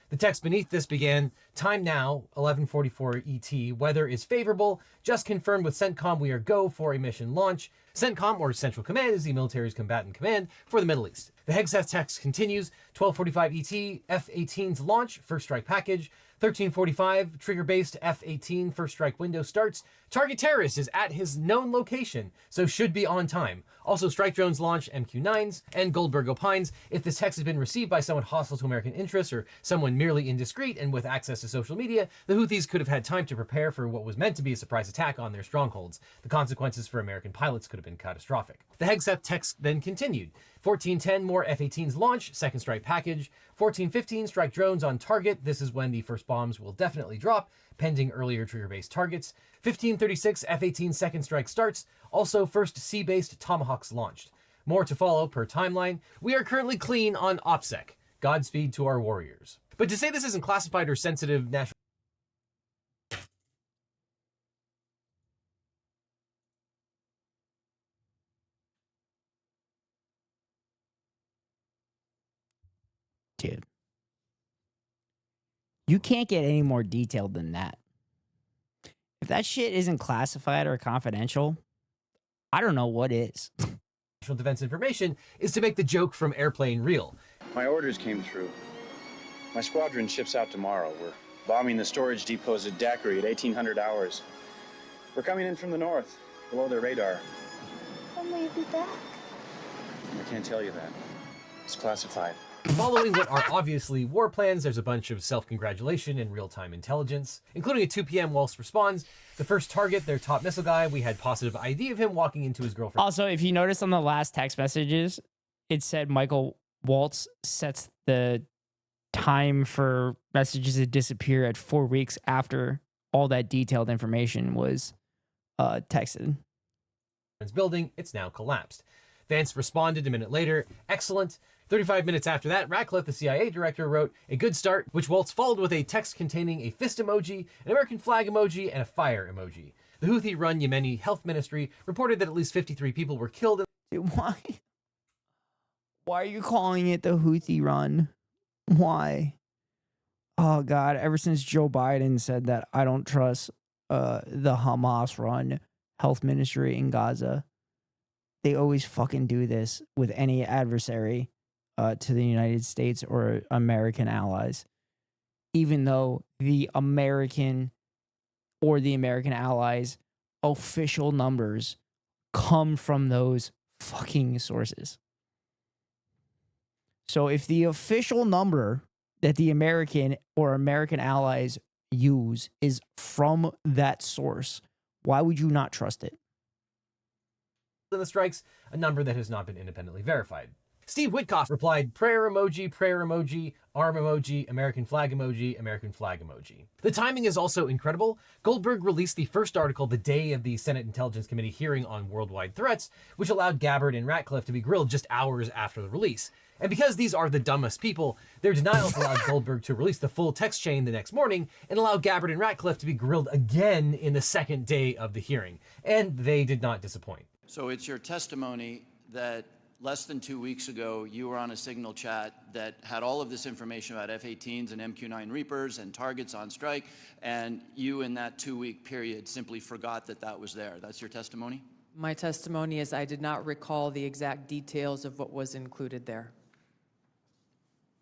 The text beneath this began, time now, 11:44 ET, weather is favorable, just confirmed with CENTCOM we are go for a mission launch. CENTCOM, or Central Command, is the military's combatant command for the Middle East. The Hegseth text continues, 12:45 ET, F-18s launch, first strike package. 13:45, trigger-based F-18 first strike window starts. Target terrorist is at his known location, so should be on time. Also, strike drones launch MQ-9s, and Goldberg opines, if this text has been received by someone hostile to American interests or someone merely indiscreet and with access to social media, the Houthis could have had time to prepare for what was meant to be a surprise attack on their strongholds. The consequences for American pilots could have been catastrophic. The Hegseth text then continued. 14:10, more F-18s launch, second strike package. 14:15, strike drones on target. This is when the first bombs will definitely drop, pending earlier trigger-based targets. 15:36, F-18 second strike starts. Also, first sea-based Tomahawks launched. More to follow per timeline. We are currently clean on OPSEC. Godspeed to our warriors. But to say this isn't classified or sensitive national... Dude. You can't get any more detailed than that. If that shit isn't classified or confidential, I don't know what is. National defense information is to make the joke from Airplane real. My orders came through. My squadron ships out tomorrow. We're bombing the storage depots at Daiquiri at 1800 hours. We're coming in from the north, below their radar. When will you be back? I can't tell you that. It's classified. Following what are obviously war plans, there's a bunch of self-congratulation and real-time intelligence, including at 2 p.m. Waltz responds. The first target, their top missile guy, we had positive ID of him walking into his girlfriend. Also, if you notice on the last text messages, it said Michael Waltz sets the time for messages to disappear at 4 weeks after all that detailed information was texted. Building, it's now collapsed. Vance responded a minute later, excellent. 35 minutes after that, Ratcliffe, the CIA director, wrote, a good start, which Waltz followed with a text containing a fist emoji, an American flag emoji, and a fire emoji. The Houthi-run Yemeni Health Ministry reported that at least 53 people were killed. Dude, why are you calling it the Houthi run? Why? Oh, God, ever since Joe Biden said that I don't trust the Hamas-run health ministry in Gaza, they always fucking do this with any adversary to the United States or American allies, even though the American or the American allies' official numbers come from those fucking sources. So if the official number that the American or American allies use is from that source, why would you not trust it? The strikes, a number that has not been independently verified. Steve Witkoff replied, prayer emoji, arm emoji, American flag emoji, American flag emoji. The timing is also incredible. Goldberg released the first article the day of the Senate Intelligence Committee hearing on worldwide threats, which allowed Gabbard and Ratcliffe to be grilled just hours after the release. And because these are the dumbest people, their denials allowed Goldberg to release the full text chain the next morning and allow Gabbard and Ratcliffe to be grilled again in the second day of the hearing. And they did not disappoint. So it's your testimony that less than 2 weeks ago, you were on a Signal chat that had all of this information about F-18s and MQ-9 Reapers and targets on strike, and you in that 2-week period simply forgot that that was there. That's your testimony? My testimony is I did not recall the exact details of what was included there.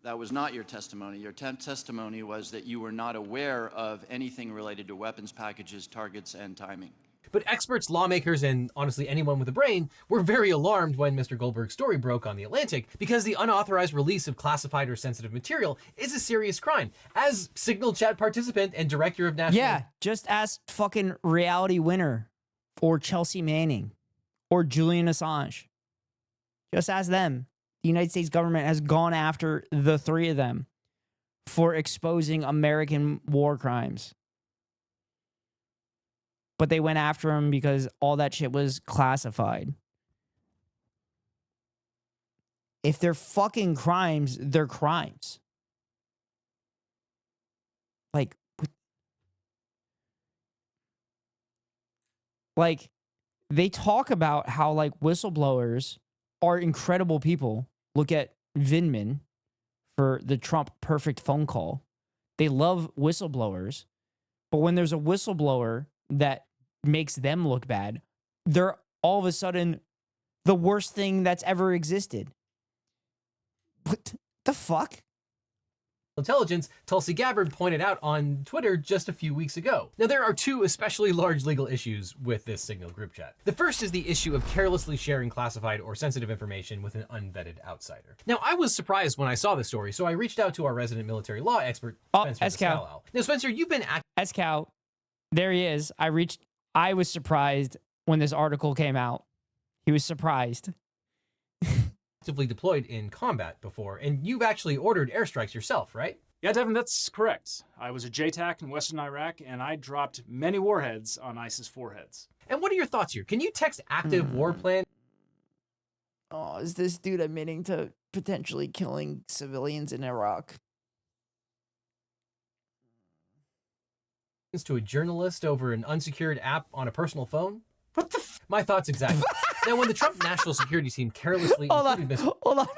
That was not your testimony. Your testimony was that you were not aware of anything related to weapons packages, targets, and timing. But experts, lawmakers, and honestly anyone with a brain were very alarmed when Mr. Goldberg's story broke on The Atlantic because the unauthorized release of classified or sensitive material is a serious crime. As Signal Chat participant and director of national... Yeah, just ask fucking Reality Winner or Chelsea Manning or Julian Assange. Just ask them. The United States government has gone after the three of them for exposing American war crimes. But they went after him because all that shit was classified. If they're fucking crimes, they're crimes. Like, they talk about how, like, whistleblowers are incredible people. Look at Vindman for the Trump perfect phone call. They love whistleblowers. But when there's a whistleblower that makes them look bad, they're all of a sudden the worst thing that's ever existed. What the fuck? Intelligence, Tulsi Gabbard pointed out on Twitter just a few weeks ago. Now, there are two especially large legal issues with this Signal group chat. The first is the issue of carelessly sharing classified or sensitive information with an unvetted outsider. Now, I was surprised when I saw this story, so I reached out to our resident military law expert, Spencer Descalal. Now, Spencer, you've been Escal, there he is. I was surprised when this article came out. He was surprised. actively deployed in combat before, and you've actually ordered airstrikes yourself, right? Yeah, Devin, that's correct. I was a JTAC in Western Iraq, and I dropped many warheads on ISIS foreheads. And what are your thoughts here? Can you text active war plan? Oh, is this dude admitting to potentially killing civilians in Iraq? To a journalist over an unsecured app on a personal phone? What the My thoughts exactly. Now, when the Trump National Security Team carelessly Hold on.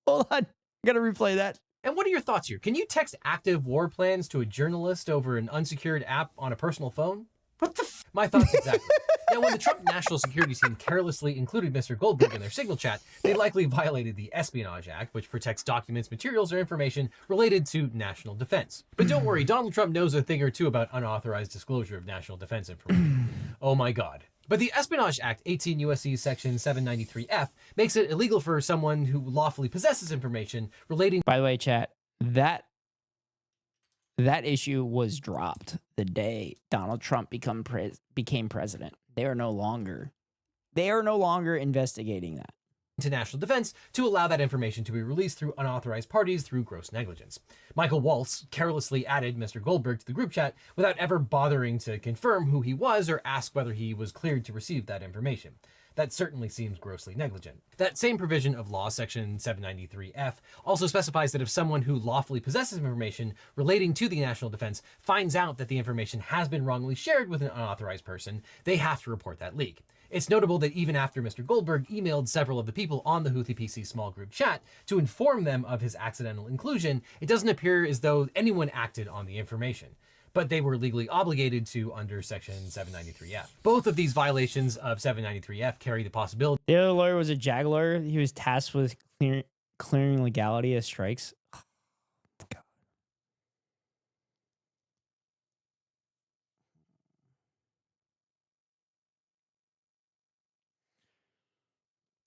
I gotta replay that. And what are your thoughts here? Can you text active war plans to a journalist over an unsecured app on a personal phone? What the My thoughts exactly. Now, when the Trump National Security Team carelessly included Mr. Goldberg in their Signal chat, they likely violated the Espionage Act, which protects documents, materials, or information related to national defense. But don't worry, Donald Trump knows a thing or two about unauthorized disclosure of national defense information. Oh my God. But the Espionage Act, 18 U.S.C. Section 793F, makes it illegal for someone who lawfully possesses information relating... By the way, chat, that issue was dropped the day Donald Trump became president. They are no longer investigating that. To national defense to allow that information to be released through unauthorized parties through gross negligence. Michael Waltz carelessly added Mr. Goldberg to the group chat without ever bothering to confirm who he was or ask whether he was cleared to receive that information. That certainly seems grossly negligent. That same provision of law, section 793F, also specifies that if someone who lawfully possesses information relating to the national defense finds out that the information has been wrongly shared with an unauthorized person, they have to report that leak. It's notable that even after Mr. Goldberg emailed several of the people on the Houthi PC small group chat to inform them of his accidental inclusion, it doesn't appear as though anyone acted on the information. But they were legally obligated to under Section 793F. Both of these violations of 793F carry the possibility. The other lawyer was a JAG lawyer. He was tasked with clearing legality of strikes. God.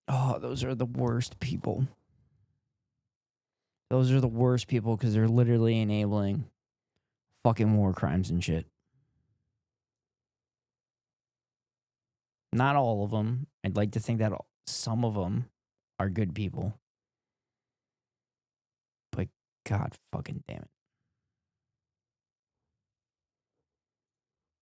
Oh, those are the worst people. Those are the worst people because they're literally enabling fucking war crimes and shit. Not all of them. I'd like to think that some of them are good people. But God fucking damn it.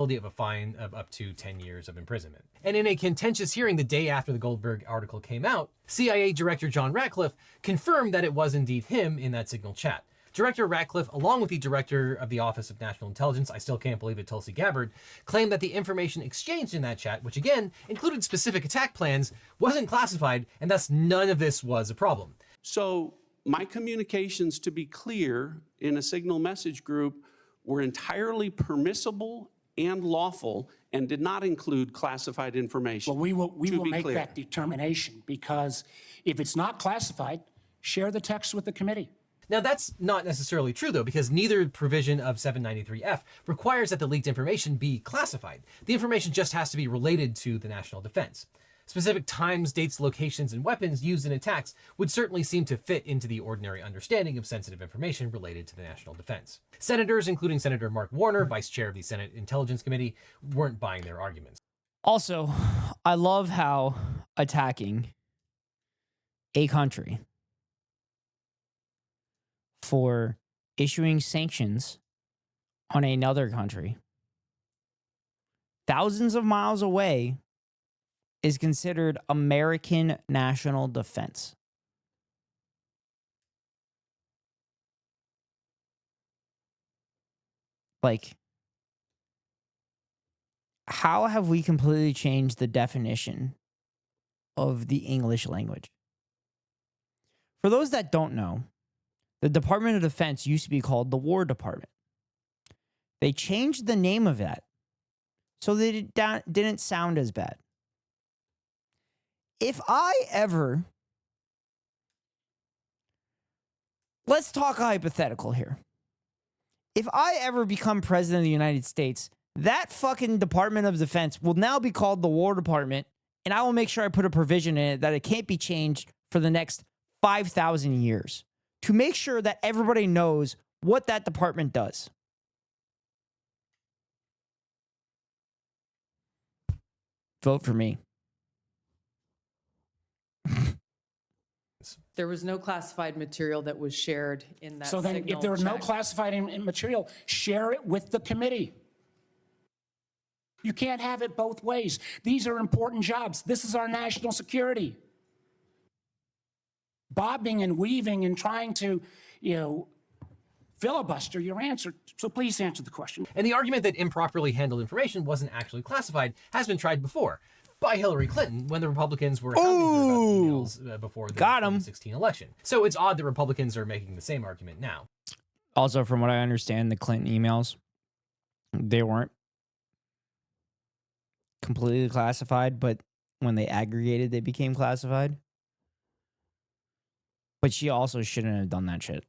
Of a fine of up to 10 years of imprisonment. And in a contentious hearing the day after the Goldberg article came out, CIA Director John Ratcliffe confirmed that it was indeed him in that Signal chat. Director Ratcliffe, along with the Director of the Office of National Intelligence, I still can't believe it, Tulsi Gabbard, claimed that the information exchanged in that chat, which again included specific attack plans, wasn't classified, and thus none of this was a problem. So my communications, to be clear, in a Signal message group were entirely permissible and lawful and did not include classified information. Well, we will make clear. that determination, because if it's not classified, share the text with the committee. Now, that's not necessarily true, though, because neither provision of 793F requires that the leaked information be classified. The information just has to be related to the national defense. Specific times, dates, locations, and weapons used in attacks would certainly seem to fit into the ordinary understanding of sensitive information related to the national defense. Senators, including Senator Mark Warner, vice chair of the Senate Intelligence Committee, weren't buying their arguments. Also, I love how attacking a country for issuing sanctions on another country thousands of miles away is considered American national defense. Like, how have we completely changed the definition of the English language? For those that don't know, the Department of Defense used to be called the War Department. They changed the name of that so that it didn't sound as bad. If I ever, let's talk hypothetical here. If I ever become president of the United States, that fucking Department of Defense will now be called the War Department, and I will make sure I put a provision in it that it can't be changed for the next 5,000 years to make sure that everybody knows what that department does. Vote for me. There was no classified material that was shared in that So then, if there was no classified material, share it with the committee. You can't have it both ways. These are important jobs. This is our national security. Bobbing and weaving and trying to, filibuster your answer. So please answer the question. And the argument that improperly handled information wasn't actually classified has been tried before by Hillary Clinton when the Republicans were hounding her about emails before the 2016 election. So it's odd that Republicans are making the same argument now. Also, from what I understand, the Clinton emails, they weren't completely classified, but when they aggregated, they became classified. But she also shouldn't have done that shit.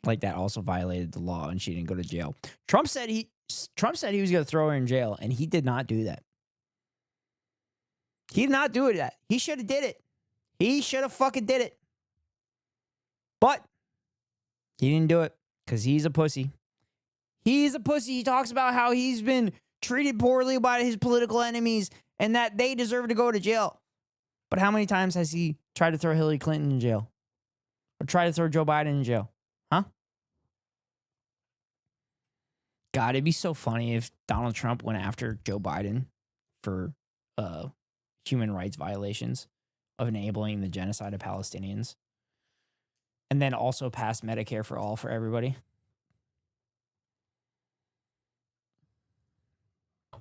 Like, that also violated the law, and she didn't go to jail. Trump said he was going to throw her in jail, and he did not do that. He did not do that. He should have did it. He should have fucking did it. But he didn't do it because he's a pussy. He's a pussy. He talks about how he's been treated poorly by his political enemies and that they deserve to go to jail. But how many times has he tried to throw Hillary Clinton in jail? Or tried to throw Joe Biden in jail? Huh? God, it'd be so funny if Donald Trump went after Joe Biden for human rights violations of enabling the genocide of Palestinians, and then also passed Medicare for all for everybody.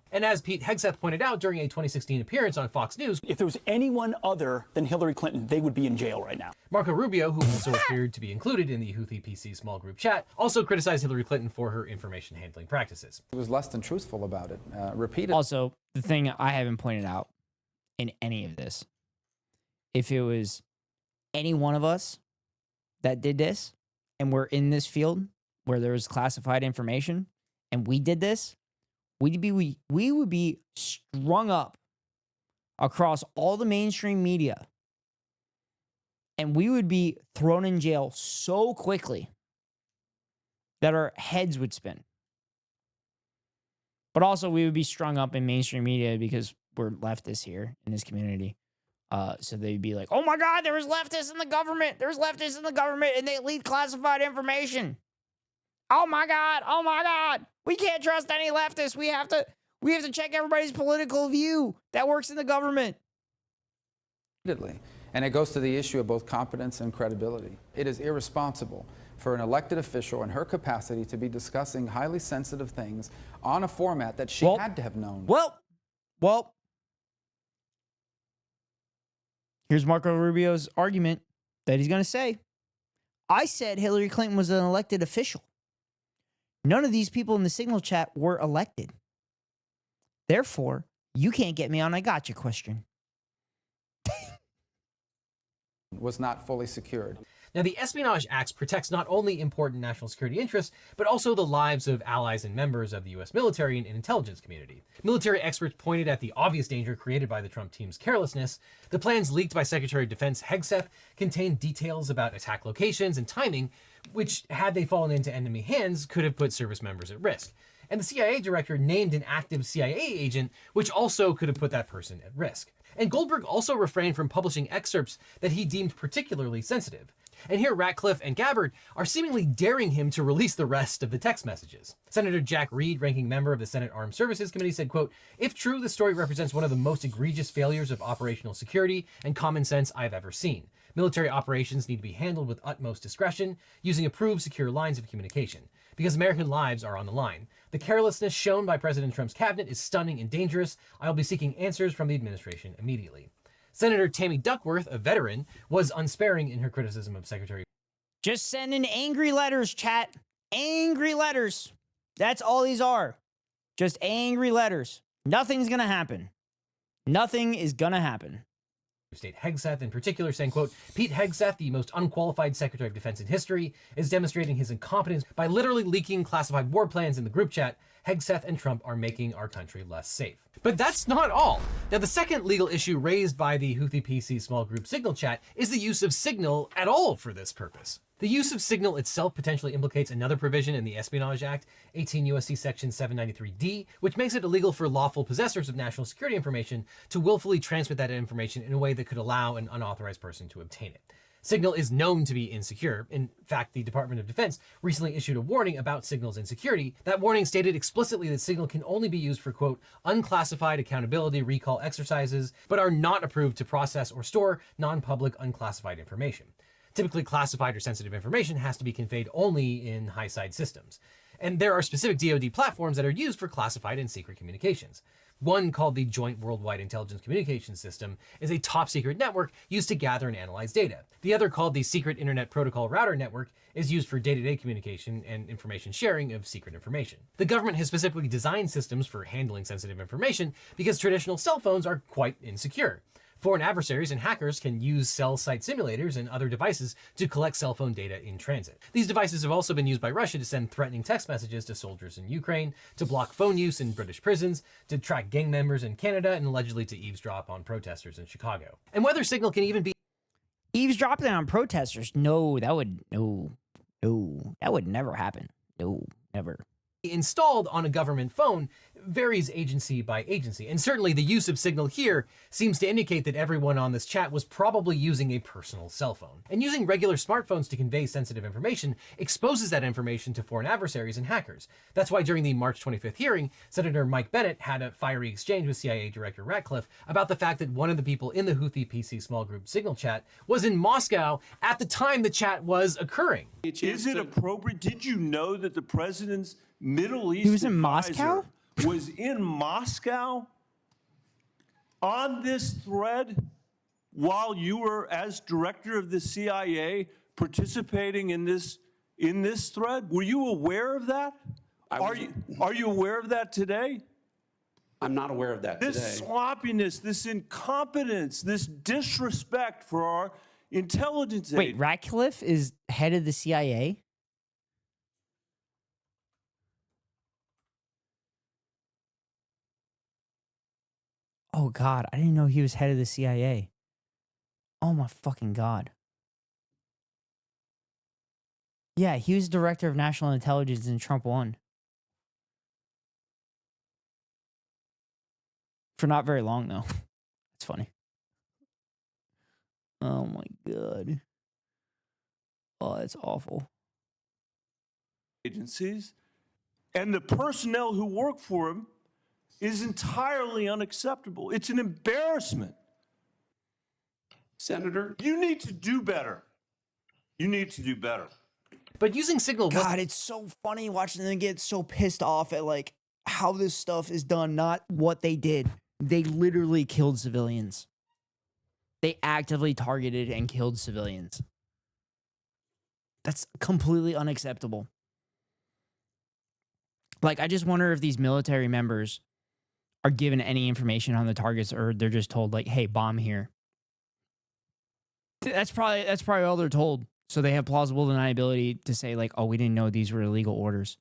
And as Pete Hegseth pointed out during a 2016 appearance on Fox News, If there was anyone other than Hillary Clinton, they would be in jail right now. Marco Rubio, who also appeared to be included in the Houthi PC small group chat, also criticized Hillary Clinton for her information handling practices. He was less than truthful about it. Repeated. Also, the thing I haven't pointed out in any of this, if it was any one of us that did this and we're in this field where there was classified information and we did this, we would be strung up across all the mainstream media, and we would be thrown in jail so quickly that our heads would spin. But also, we would be strung up in mainstream media because we're leftists here in this community. So they'd be like, oh my God, there's leftists in the government. There's leftists in the government, and they leak classified information. Oh my God. Oh my God. We can't trust any leftists. We have to check everybody's political view that works in the government. And it goes to the issue of both competence and credibility. It is irresponsible for an elected official in her capacity to be discussing highly sensitive things on a format that she had to have known. Well, here's Marco Rubio's argument that he's going to say. I said Hillary Clinton was an elected official. None of these people in the Signal chat were elected. Therefore, you can't get me on I gotcha question. Was not fully secured. Now, the Espionage Act protects not only important national security interests, but also the lives of allies and members of the U.S. military and intelligence community. Military experts pointed at the obvious danger created by the Trump team's carelessness. The plans leaked by Secretary of Defense Hegseth contained details about attack locations and timing, which, had they fallen into enemy hands, could have put service members at risk. And the CIA director named an active CIA agent, which also could have put that person at risk. And Goldberg also refrained from publishing excerpts that he deemed particularly sensitive. And here Ratcliffe and Gabbard are seemingly daring him to release the rest of the text messages. Senator Jack Reed, ranking member of the Senate Armed Services Committee, said, quote, "If true, the story represents one of the most egregious failures of operational security and common sense I've ever seen. Military operations need to be handled with utmost discretion, using approved secure lines of communication, because American lives are on the line. The carelessness shown by President Trump's cabinet is stunning and dangerous. I'll be seeking answers from the administration immediately." Senator Tammy Duckworth, a veteran, was unsparing in her criticism of Secretary. Just send in angry letters, chat. Angry letters. That's all these are. Just angry letters. Nothing's going to happen. Nothing is going to happen. State Hegseth in particular, saying, quote, "Pete Hegseth, the most unqualified Secretary of Defense in history, is demonstrating his incompetence by literally leaking classified war plans in the group chat. Hegseth and Trump are making our country less safe." But that's not all. Now, the second legal issue raised by the Houthi PC small group Signal chat is the use of Signal at all for this purpose. The use of Signal itself potentially implicates another provision in the Espionage Act, 18 U.S.C. Section 793D, which makes it illegal for lawful possessors of national security information to willfully transmit that information in a way that could allow an unauthorized person to obtain it. Signal is known to be insecure. In fact, the Department of Defense recently issued a warning about Signal's insecurity. That warning stated explicitly that Signal can only be used for, quote, "unclassified accountability recall exercises, but are not approved to process or store non-public unclassified information. Typically, classified or sensitive information has to be conveyed only in high-side systems. And there are specific DoD platforms that are used for classified and secret communications. One, called the Joint Worldwide Intelligence Communications System, is a top-secret network used to gather and analyze data. The other, called the Secret Internet Protocol Router Network, is used for day-to-day communication and information sharing of secret information. The government has specifically designed systems for handling sensitive information because traditional cell phones are quite insecure. Foreign adversaries and hackers can use cell site simulators and other devices to collect cell phone data in transit. These devices have also been used by Russia to send threatening text messages to soldiers in Ukraine, to block phone use in British prisons, to track gang members in Canada, and allegedly to eavesdrop on protesters in Chicago. And whether Signal can even be eavesdropping on protesters, that would never happen. No, never. Installed on a government phone varies agency by agency, and certainly the use of Signal here seems to indicate that everyone on this chat was probably using a personal cell phone. And using regular smartphones to convey sensitive information exposes that information to foreign adversaries and hackers. That's why during the March 25th hearing, Senator Mike Bennett had a fiery exchange with CIA Director Ratcliffe about the fact that one of the people in the Houthi PC small group Signal chat was in Moscow at the time the chat was occurring. Is it appropriate? Did you know that the president's Middle East he was in Moscow? Was in Moscow on this thread while you were, as director of the CIA, participating in this thread? Were you aware of that? Are you aware of that today? I'm not aware of that today. This sloppiness, this incompetence, this disrespect for our intelligence. Wait, Ratcliffe is head of the CIA? Oh, God. I didn't know he was head of the CIA. Oh, my fucking God. Yeah, he was director of national intelligence in Trump 1. For not very long, though. It's funny. Oh, my God. Oh, that's awful. Agencies and the personnel who work for him is entirely unacceptable. It's an embarrassment. Senator, you need to do better. You need to do better. But using Signal... God, it's so funny watching them get so pissed off at, like, how this stuff is done, not what they did. They literally killed civilians. They actively targeted and killed civilians. That's completely unacceptable. Like, I just wonder if these military members are given any information on the targets, or they're just told, like, hey, bomb here. That's probably all they're told. So they have plausible deniability to say, like, oh, we didn't know these were illegal orders.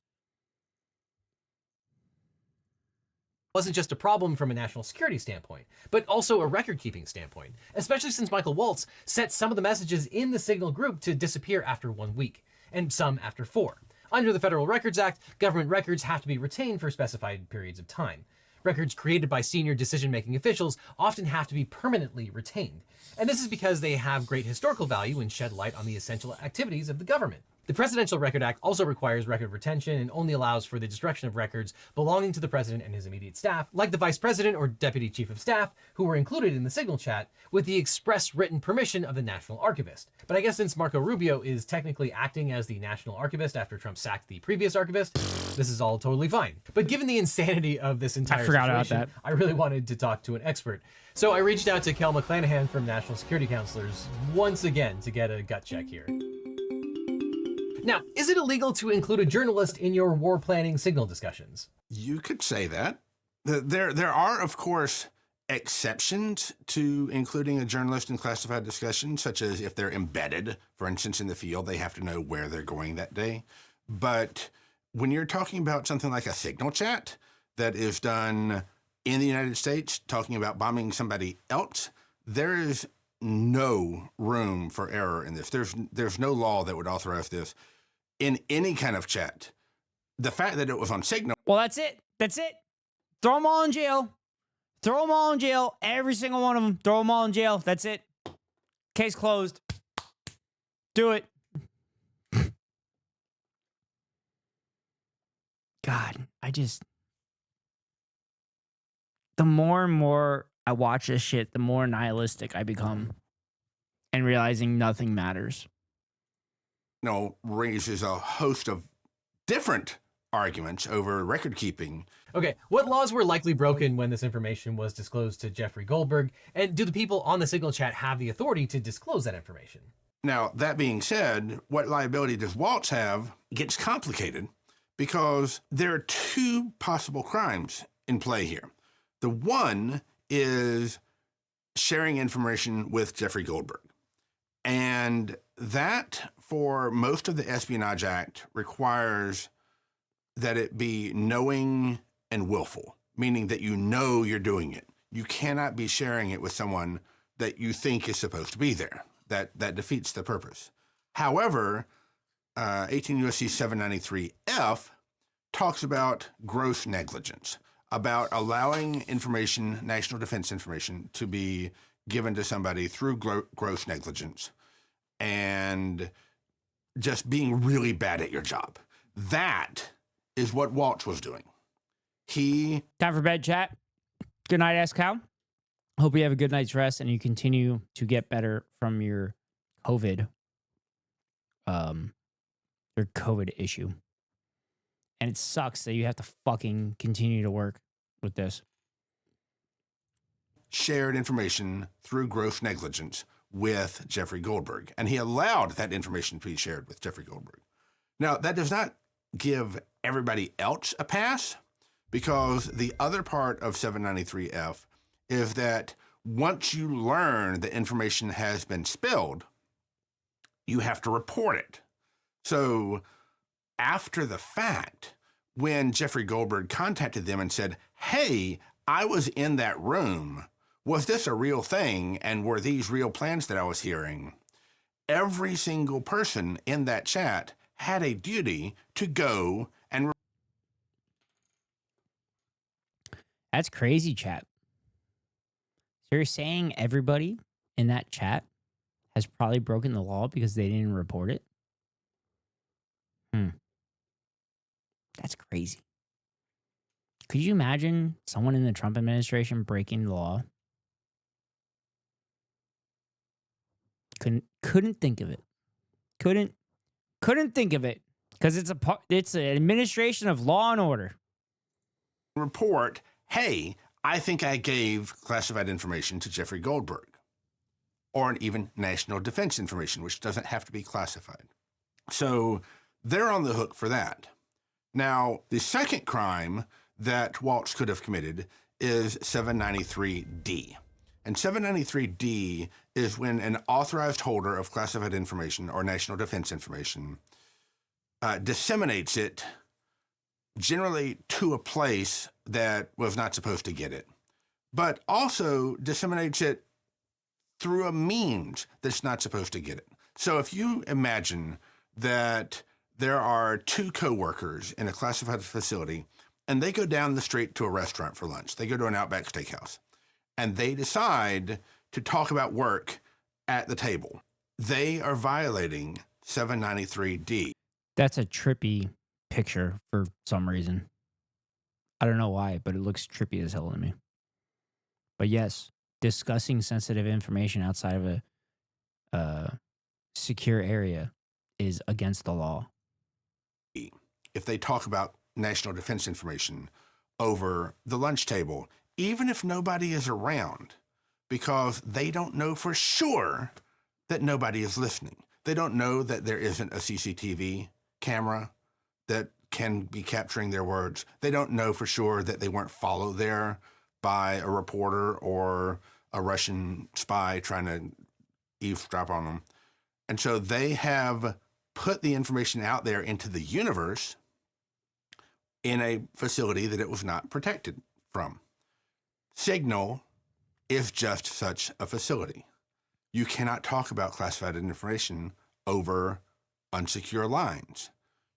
Wasn't just a problem from a national security standpoint, but also a record-keeping standpoint, especially since Michael Waltz set some of the messages in the Signal group to disappear after 1 week, and some after 4. Under the Federal Records Act, government records have to be retained for specified periods of time. Records created by senior decision-making officials often have to be permanently retained, and this is because they have great historical value and shed light on the essential activities of the government. The Presidential Record Act also requires record retention and only allows for the destruction of records belonging to the president and his immediate staff, like the vice president or deputy chief of staff, who were included in the Signal chat, with the express written permission of the National Archivist. But I guess since Marco Rubio is technically acting as the National Archivist after Trump sacked the previous archivist, this is all totally fine. But given the insanity of this entire situation, I really wanted to talk to an expert. So I reached out to Kel McClanahan from National Security Counselors once again to get a gut check here. Now, is it illegal to include a journalist in your war planning Signal discussions? You could say that. There are, of course, exceptions to including a journalist in classified discussions, such as if they're embedded, for instance, in the field, they have to know where they're going that day. But when you're talking about something like a Signal chat that is done in the United States, talking about bombing somebody else, there is no room for error in this. There's no law that would authorize this in any kind of chat. The fact that it was on Signal. Well, that's it. That's it. Throw them all in jail. Throw them all in jail. Every single one of them. Throw them all in jail. That's it. Case closed. Do it. God, the more and more I watch this shit, the more nihilistic I become and realizing nothing matters. Raises a host of different arguments over record keeping. Okay, what laws were likely broken when this information was disclosed to Jeffrey Goldberg? And do the people on the Signal chat have the authority to disclose that information? Now, that being said, what liability does Waltz have gets complicated because there are two possible crimes in play here. The one is sharing information with Jeffrey Goldberg. And that, for most of the Espionage Act, requires that it be knowing and willful, meaning that you know you're doing it. You cannot be sharing it with someone that you think is supposed to be there. That defeats the purpose. However, 18 U.S.C. 793F talks about gross negligence, about allowing information, national defense information, to be given to somebody through gross negligence and just being really bad at your job. That is what Waltz was doing. Time for bed, chat. Good night, Ask How. Hope you have a good night's rest and you continue to get better from your COVID issue. And it sucks that you have to fucking continue to work with this. Shared information through gross negligence with Jeffrey Goldberg. And he allowed that information to be shared with Jeffrey Goldberg. Now, that does not give everybody else a pass, because the other part of 793F is that once you learn the information has been spilled, you have to report it. So after the fact, when Jeffrey Goldberg contacted them and said, hey, I was in that room, was this a real thing? And were these real plans that I was hearing? Every single person in that chat had a duty to go and... That's crazy, chat. So you're saying everybody in that chat has probably broken the law because they didn't report it? That's crazy. Could you imagine someone in the Trump administration breaking the law? Couldn't think of it. Couldn't think of it, because it's an administration of law and order. Report, hey, I think I gave classified information to Jeffrey Goldberg, or even national defense information, which doesn't have to be classified. So they're on the hook for that. Now, the second crime that Waltz could have committed is 793D. And 793D is when an authorized holder of classified information or national defense information disseminates it generally to a place that was not supposed to get it, but also disseminates it through a means that's not supposed to get it. So if you imagine that there are two coworkers in a classified facility and they go down the street to a restaurant for lunch, they go to an Outback Steakhouse, and they decide to talk about work at the table, they are violating 793D. That's a trippy picture for some reason. I don't know why, but it looks trippy as hell to me. But yes, discussing sensitive information outside of a secure area is against the law. If they talk about national defense information over the lunch table, even if nobody is around, because they don't know for sure that nobody is listening. They don't know that there isn't a CCTV camera that can be capturing their words. They don't know for sure that they weren't followed there by a reporter or a Russian spy trying to eavesdrop on them. And so they have put the information out there into the universe in a facility that it was not protected from. Signal is just such a facility. You cannot talk about classified information over unsecure lines.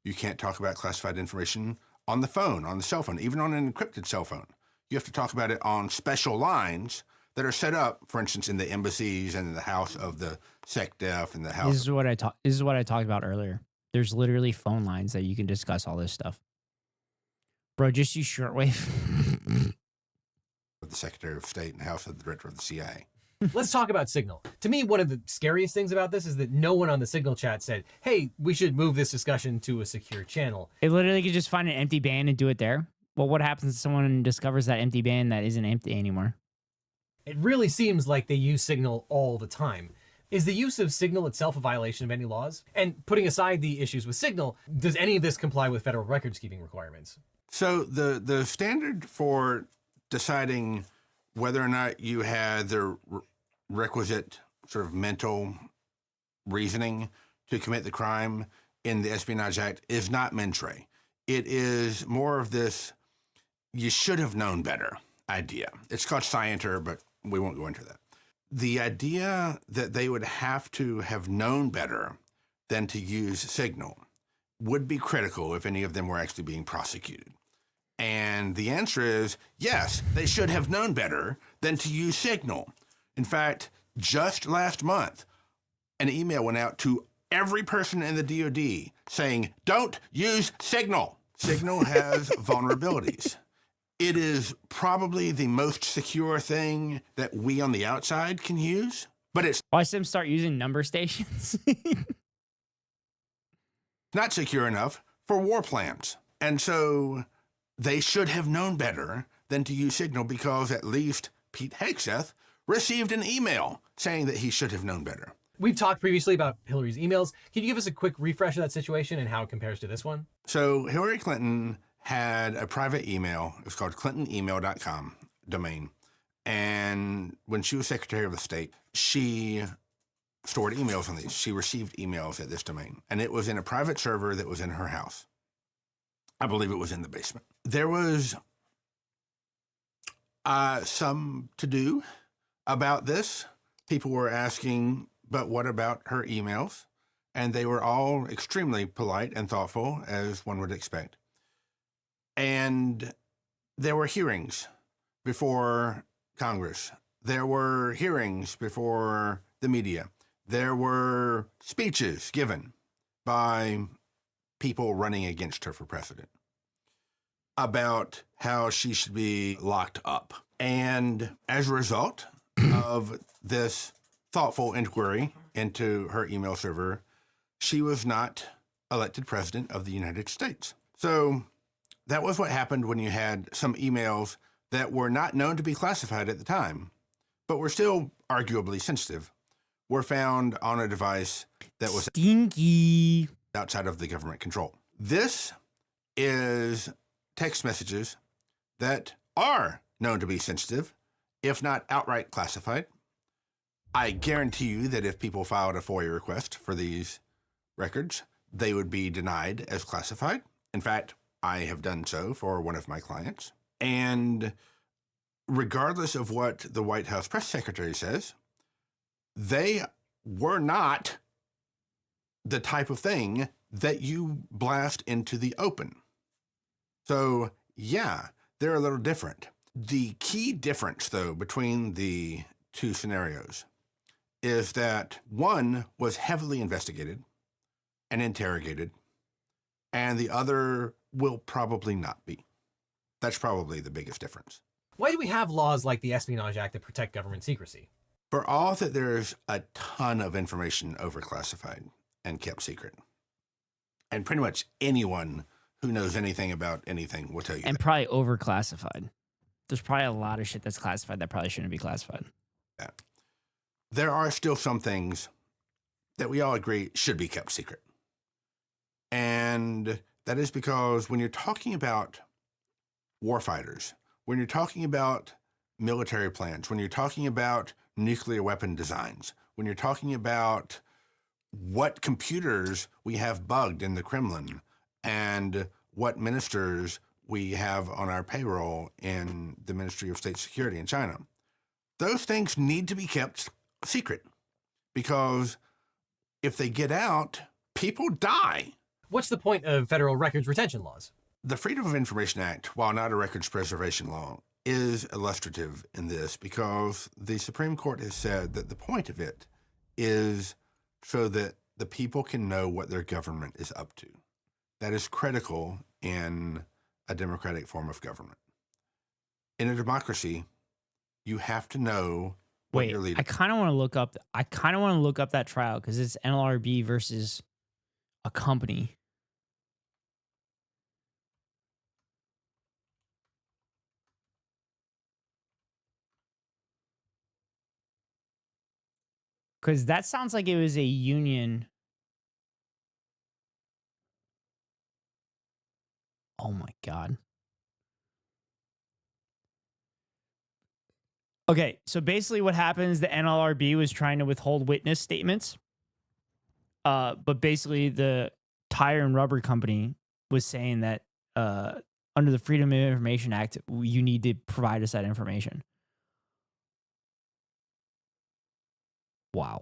You can't talk about classified information on the phone, on the cell phone, even on an encrypted cell phone. You have to talk about it on special lines that are set up, for instance, in the embassies and in the house of the SecDef and the house. This is what I talked about earlier. There's literally phone lines that you can discuss all this stuff. Bro, just use shortwave. The Secretary of State and the house of the Director of the CIA. Let's talk about Signal. To me, one of the scariest things about this is that no one on the Signal chat said, hey, we should move this discussion to a secure channel. It literally could just find an empty band and do it there. Well, what happens if someone discovers that empty band that isn't empty anymore? It really seems like they use Signal all the time. Is the use of Signal itself a violation of any laws? And putting aside the issues with Signal, does any of this comply with federal records-keeping requirements? So the standard for deciding whether or not you had the requisite sort of mental reasoning to commit the crime in the Espionage Act is not mens rea. It is more of this, you should have known better idea. It's called scienter, but we won't go into that. The idea that they would have to have known better than to use Signal would be critical if any of them were actually being prosecuted. And the answer is, yes, they should have known better than to use Signal. In fact, just last month, an email went out to every person in the DoD saying, don't use Signal. Signal has vulnerabilities. It is probably the most secure thing that we on the outside can use, but it's... Watch them start using number stations. not secure enough for war plans. And so they should have known better than to use Signal, because at least Pete Hegseth received an email saying that he should have known better. We've talked previously about Hillary's emails. Can you give us a quick refresh of that situation and how it compares to this one? So Hillary Clinton had a private email. It was called clintonemail.com domain. And when she was Secretary of State, she stored emails on these. She received emails at this domain. And it was in a private server that was in her house. I believe it was in the basement. There was some to do about this. People were asking, but what about her emails? And they were all extremely polite and thoughtful, as one would expect. And there were hearings before Congress. There were hearings before the media. There were speeches given by people running against her for president about how she should be locked up. And as a result of this thoughtful inquiry into her email server, she was not elected president of the United States. So that was what happened when you had some emails that were not known to be classified at the time, but were still arguably sensitive, were found on a device that was stinky outside of the government control. This is text messages that are known to be sensitive, if not outright classified. I guarantee you that if people filed a FOIA request for these records, they would be denied as classified. In fact, I have done so for one of my clients. And regardless of what the White House press secretary says, they were not the type of thing that you blast into the open. So, yeah, they're a little different. The key difference, though, between the two scenarios is that one was heavily investigated and interrogated, and the other will probably not be. That's probably the biggest difference. Why do we have laws like the Espionage Act that protect government secrecy? For all that there's a ton of information overclassified and kept secret. And pretty much anyone who knows anything about anything will tell you And that. probably overclassified. There's probably a lot of shit that's classified that probably shouldn't be classified. Yeah. There are still some things that we all agree should be kept secret. And that is because when you're talking about warfighters, when you're talking about military plans, when you're talking about nuclear weapon designs, when you're talking about what computers we have bugged in the Kremlin and what ministers we have on our payroll in the Ministry of State Security in China, those things need to be kept secret because if they get out, people die. What's the point of federal records retention laws? The Freedom of Information Act, while not a records preservation law, is illustrative in this because the Supreme Court has said that the point of it is so that the people can know what their government is up to. That is critical in a democratic form of government. In a democracy, you have to know what Wait, you're leading. I kind of want to look up. I kind of want to look up that trial because it's NLRB versus a company. Because that sounds like it was a union. Oh my God. Okay, so basically what happens, the NLRB was trying to withhold witness statements. But basically the tire and rubber company was saying that under the Freedom of Information Act, you need to provide us that information. Wow.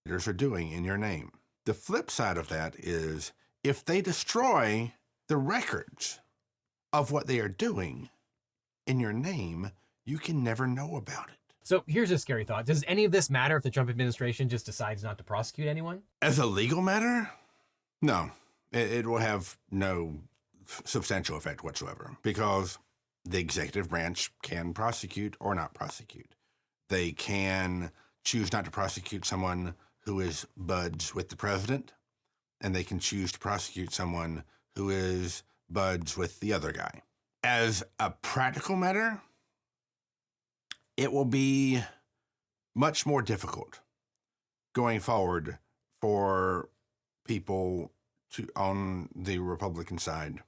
Are doing in your name. The flip side of that is if they destroy the records of what they are doing in your name, you can never know about it. So here's a scary thought. Does any of this matter if the Trump administration just decides not to prosecute anyone? As a legal matter, no. It will have no substantial effect whatsoever because the executive branch can prosecute or not prosecute. They can choose not to prosecute someone who is buds with the president, and they can choose to prosecute someone who is buds with the other guy. As a practical matter, it will be much more difficult going forward for people on the Republican side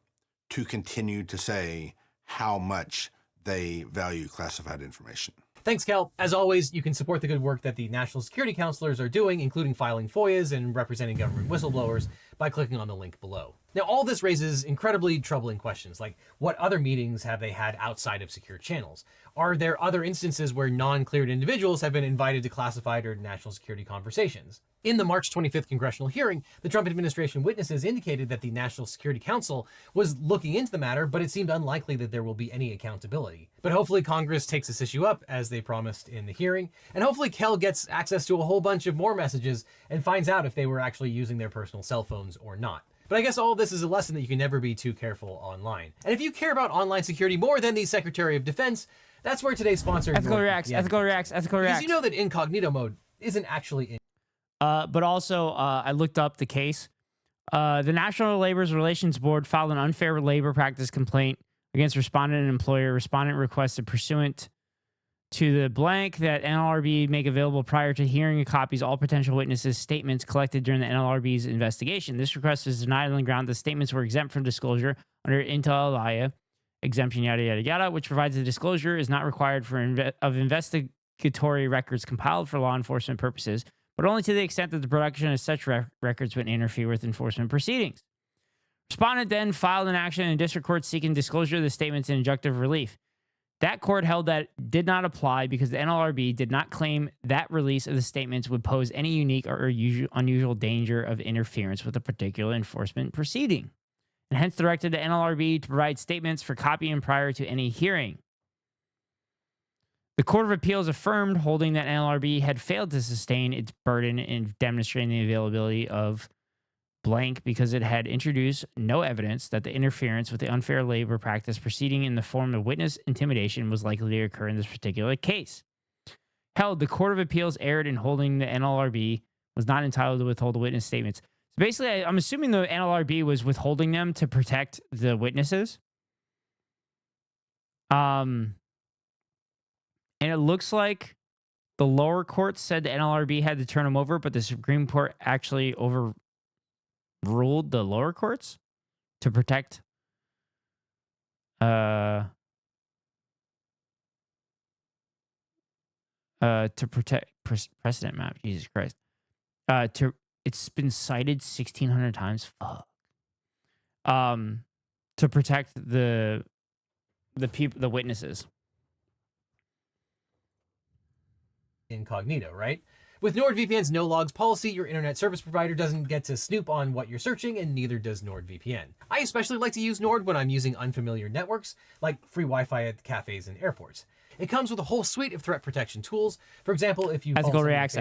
to continue to say how much they value classified information. Thanks, Kel. As always, you can support the good work that the National Security Counselors are doing, including filing FOIAs and representing government whistleblowers, by clicking on the link below. Now, all this raises incredibly troubling questions, like what other meetings have they had outside of secure channels? Are there other instances where non-cleared individuals have been invited to classified or national security conversations? In the March 25th congressional hearing, the Trump administration witnesses indicated that the National Security Council was looking into the matter, but it seemed unlikely that there will be any accountability. But hopefully Congress takes this issue up, as they promised in the hearing, and hopefully Kel gets access to a whole bunch of more messages and finds out if they were actually using their personal cell phones or not. But I guess all of this is a lesson that you can never be too careful online. And if you care about online security more than the Secretary of Defense, that's where today's sponsor... Ethical Reacts. Because you know that incognito mode isn't actually in... But also, I looked up the case. The National Labor Relations Board filed an unfair labor practice complaint against respondent and employer. Respondent requested pursuant To the blank that NLRB make available prior to hearing copies all potential witnesses' statements collected during the NLRB's investigation. This request is denied on the ground that statements were exempt from disclosure under Intel Alaya exemption, yada, yada, yada, which provides the disclosure is not required for investigatory records compiled for law enforcement purposes, but only to the extent that the production of such records would interfere with enforcement proceedings. Respondent then filed an action in district court seeking disclosure of the statements in injunctive relief. That court held that did not apply because the NLRB did not claim that release of the statements would pose any unique or unusual danger of interference with a particular enforcement proceeding, and hence directed the NLRB to provide statements for copying prior to any hearing. The Court of Appeals affirmed, holding that NLRB had failed to sustain its burden in demonstrating the availability of blank because it had introduced no evidence that the interference with the unfair labor practice proceeding in the form of witness intimidation was likely to occur in this particular case. Held, the Court of Appeals erred in holding the NLRB was not entitled to withhold the witness statements. So basically, I'm assuming the NLRB was withholding them to protect the witnesses. And it looks like the lower court said the NLRB had to turn them over, but the Supreme Court actually overruled the lower courts to protect precedent map. Jesus Christ. It's been cited 1,600 times. Fuck. To protect the people, the witnesses. Incognito, right? With NordVPN's no logs policy, your internet service provider doesn't get to snoop on what you're searching, and neither does NordVPN. I especially like to use Nord when I'm using unfamiliar networks, like free Wi-Fi at cafes and airports. It comes with a whole suite of threat protection tools. For example, if you ethical reacts,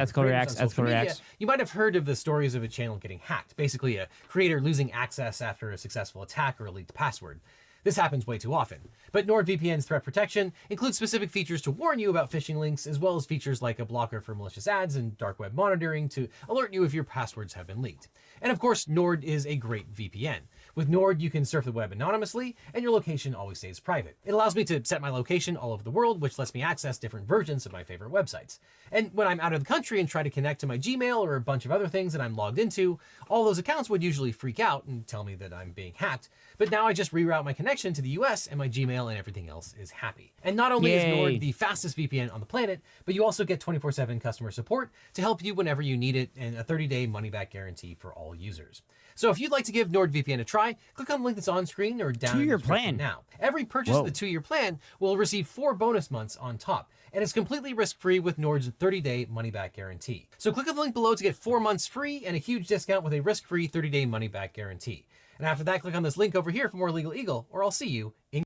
you might have heard of the stories of a channel getting hacked, basically a creator losing access after a successful attack or a leaked password. This happens way too often. But NordVPN's threat protection includes specific features to warn you about phishing links, as well as features like a blocker for malicious ads and dark web monitoring to alert you if your passwords have been leaked. And of course, Nord is a great VPN. With Nord, you can surf the web anonymously, and your location always stays private. It allows me to set my location all over the world, which lets me access different versions of my favorite websites. And when I'm out of the country and try to connect to my Gmail or a bunch of other things that I'm logged into, all those accounts would usually freak out and tell me that I'm being hacked. But now I just reroute my connection to the US and my Gmail and everything else is happy. And not only is Nord the fastest VPN on the planet, but you also get 24/7 customer support to help you whenever you need it and a 30-day money-back guarantee for all users. So if you'd like to give NordVPN a try, click on the link that's on screen or down in the description now. Every purchase of the 2-year plan will receive 4 bonus months on top, and it's completely risk-free with Nord's 30-day money-back guarantee. So click on the link below to get 4 months free and a huge discount with a risk-free 30-day money-back guarantee. And after that, click on this link over here for more Legal Eagle, or I'll see you in...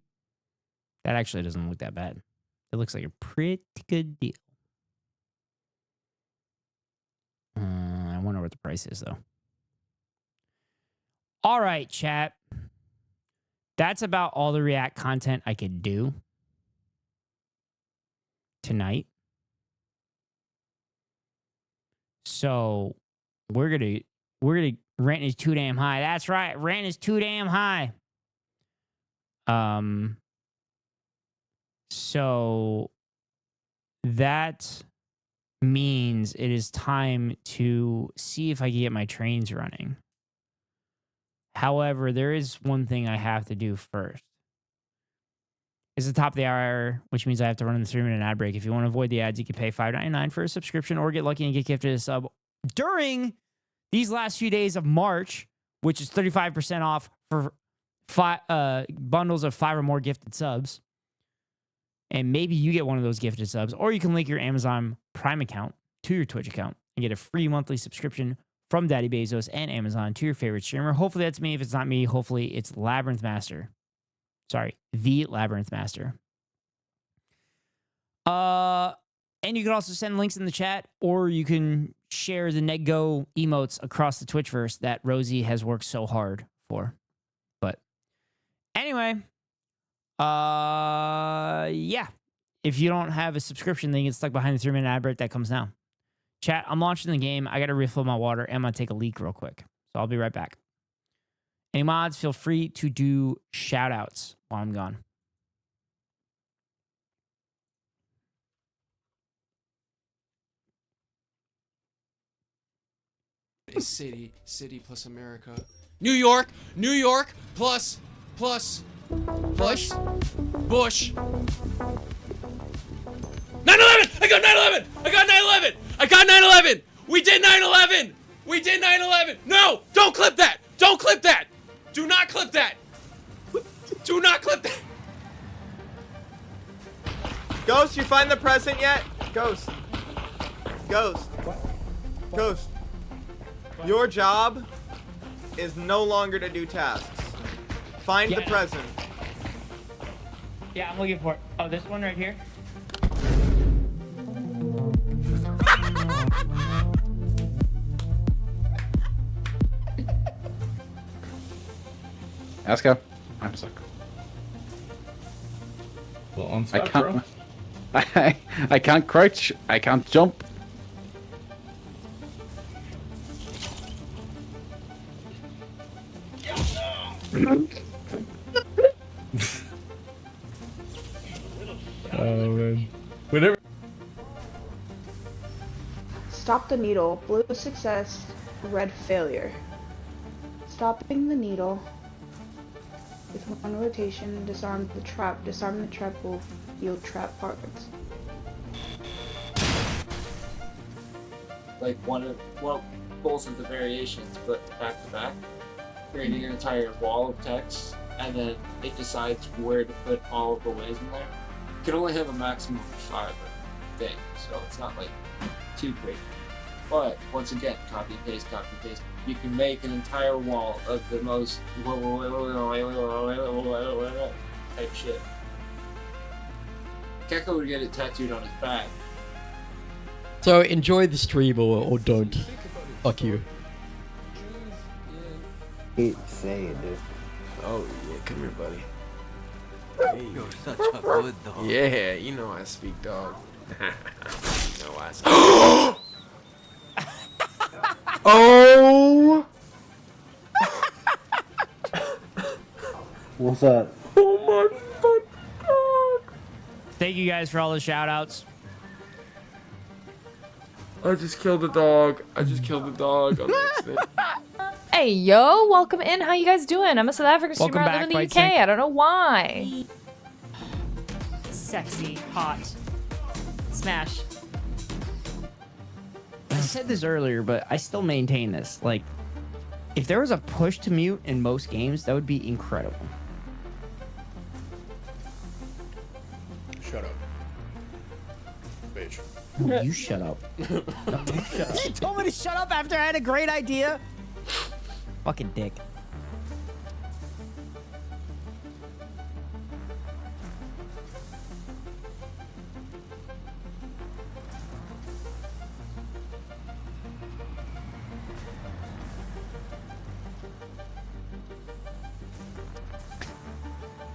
That actually doesn't look that bad. It looks like a pretty good deal. I wonder what the price is, though. All right, chat. That's about all the React content I could do tonight. So we're gonna rent is too damn high. That's right, rent is too damn high. So that means it is time to see if I can get my trains running. However, there is one thing I have to do first. It's the top of the hour, which means I have to run the 3-minute ad break. If you want to avoid the ads, you can pay $5.99 for a subscription or get lucky and get gifted a sub during these last few days of March, which is 35% off for bundles of 5 or more gifted subs. And maybe you get one of those gifted subs, or you can link your Amazon Prime account to your Twitch account and get a free monthly subscription from Daddy Bezos and Amazon to your favorite streamer. Hopefully that's me. If it's not me, hopefully it's Labyrinth Master. Sorry, the Labyrinth Master. And you can also send links in the chat, or you can share the NegGo emotes across the Twitchverse that Rosie has worked so hard for. But anyway, yeah. If you don't have a subscription, then you get stuck behind the 3-minute ad break that comes now. Chat, I'm launching the game. I got to refill my water, and I'm going to take a leak real quick. So I'll be right back. Any mods, feel free to do shout-outs while I'm gone. is city plus America. New York plus Bush. 9/11. I got 9/11. I got 9/11. I got 9/11. We did 9/11. We did 9/11. No, don't clip that. Don't clip that. Do not clip that. Do not clip that. Ghost, you find the present yet? Ghost. Ghost. Ghost. Your job is no longer to do tasks. Find the present. Yeah, I'm looking for it. Oh, this one right here? Let's go. I'm stuck. Well, I can't. I can't crouch. I can't jump. Oh man. Whatever. Stop the needle. Blue success, red failure. Stopping the needle with one rotation, disarm the trap. Disarming the trap will yield trap parts. Like both of the variations, but back to back, creating an entire wall of text, and then it decides where to put all of the ways in there. You can only have a maximum of 5 things, so it's not like too crazy. But once again, copy paste. You can make an entire wall of the most type shit. Keko would get it tattooed on his back. So enjoy the stream or don't. Fuck you. Keep saying it. Oh yeah, come here, buddy. Hey, you're such a good dog. Yeah, you know I speak dog. You know I speak. Oh! What's up? Oh my fuck god! Thank you guys for all the shout outs. I just killed a dog. I just killed a dog on accident. Hey, yo, welcome in. How you guys doing? I'm a South African streamer. Welcome I live in back, the White UK. Snake. I don't know why. Sexy, hot. Smash. I said this earlier, but I still maintain this. Like, if there was a push to mute in most games, that would be incredible. Shut up. Bitch. Oh, you shut up. No, you shut up. You told me to shut up after I had a great idea. Fucking dick.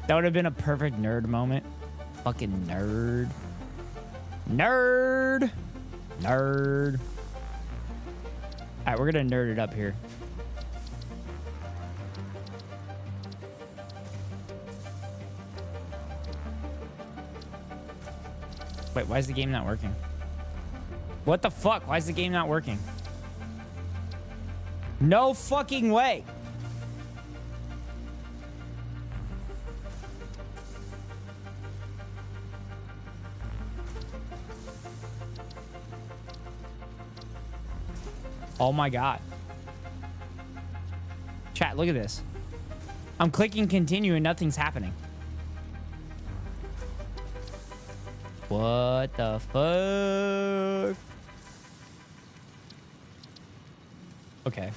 That would have been a perfect nerd moment. Fucking nerd. Nerd. Nerd. All right, we're gonna nerd it up here. Wait, why is the game not working? What the fuck? Why is the game not working? No fucking way. Oh my god. Chat, look at this. I'm clicking continue and nothing's happening. What the fuck? Okay.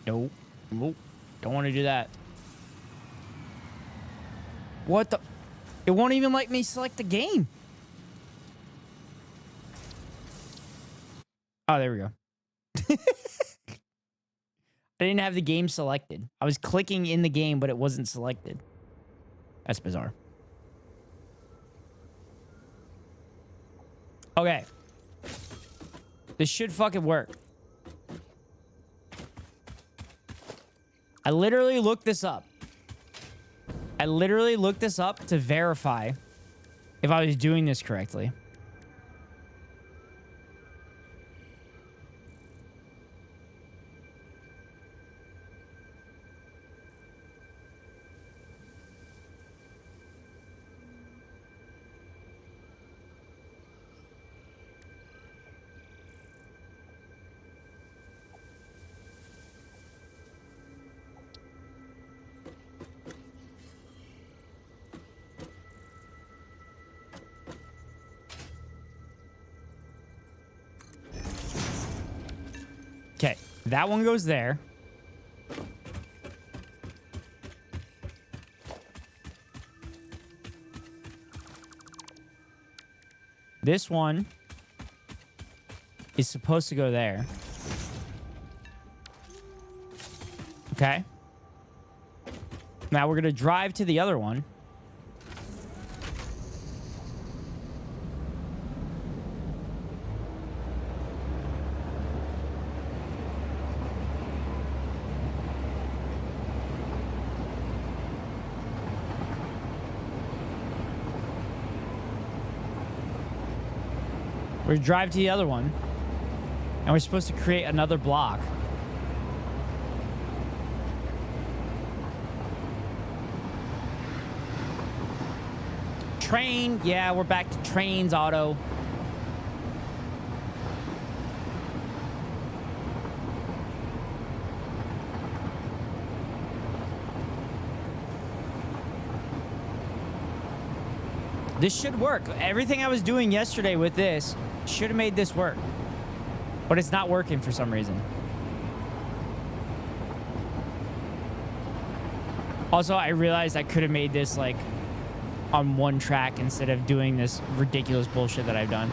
Nope. Nope. Don't want to do that. What the? It won't even let me select the game. Oh, there we go. I didn't have the game selected. I was clicking in the game, but it wasn't selected. That's bizarre. Okay. This should fucking work. I literally looked this up. I literally looked this up to verify if I was doing this correctly. Okay, that one goes there. This one is supposed to go there. Okay. Now we're going to drive to the other one. We're going to drive to the other one. And we're supposed to create another block. Train. Yeah, we're back to trains, auto. This should work. Everything I was doing yesterday with this should have made this work. But it's not working for some reason. Also, I realized I could have made this like on one track instead of doing this ridiculous bullshit that I've done.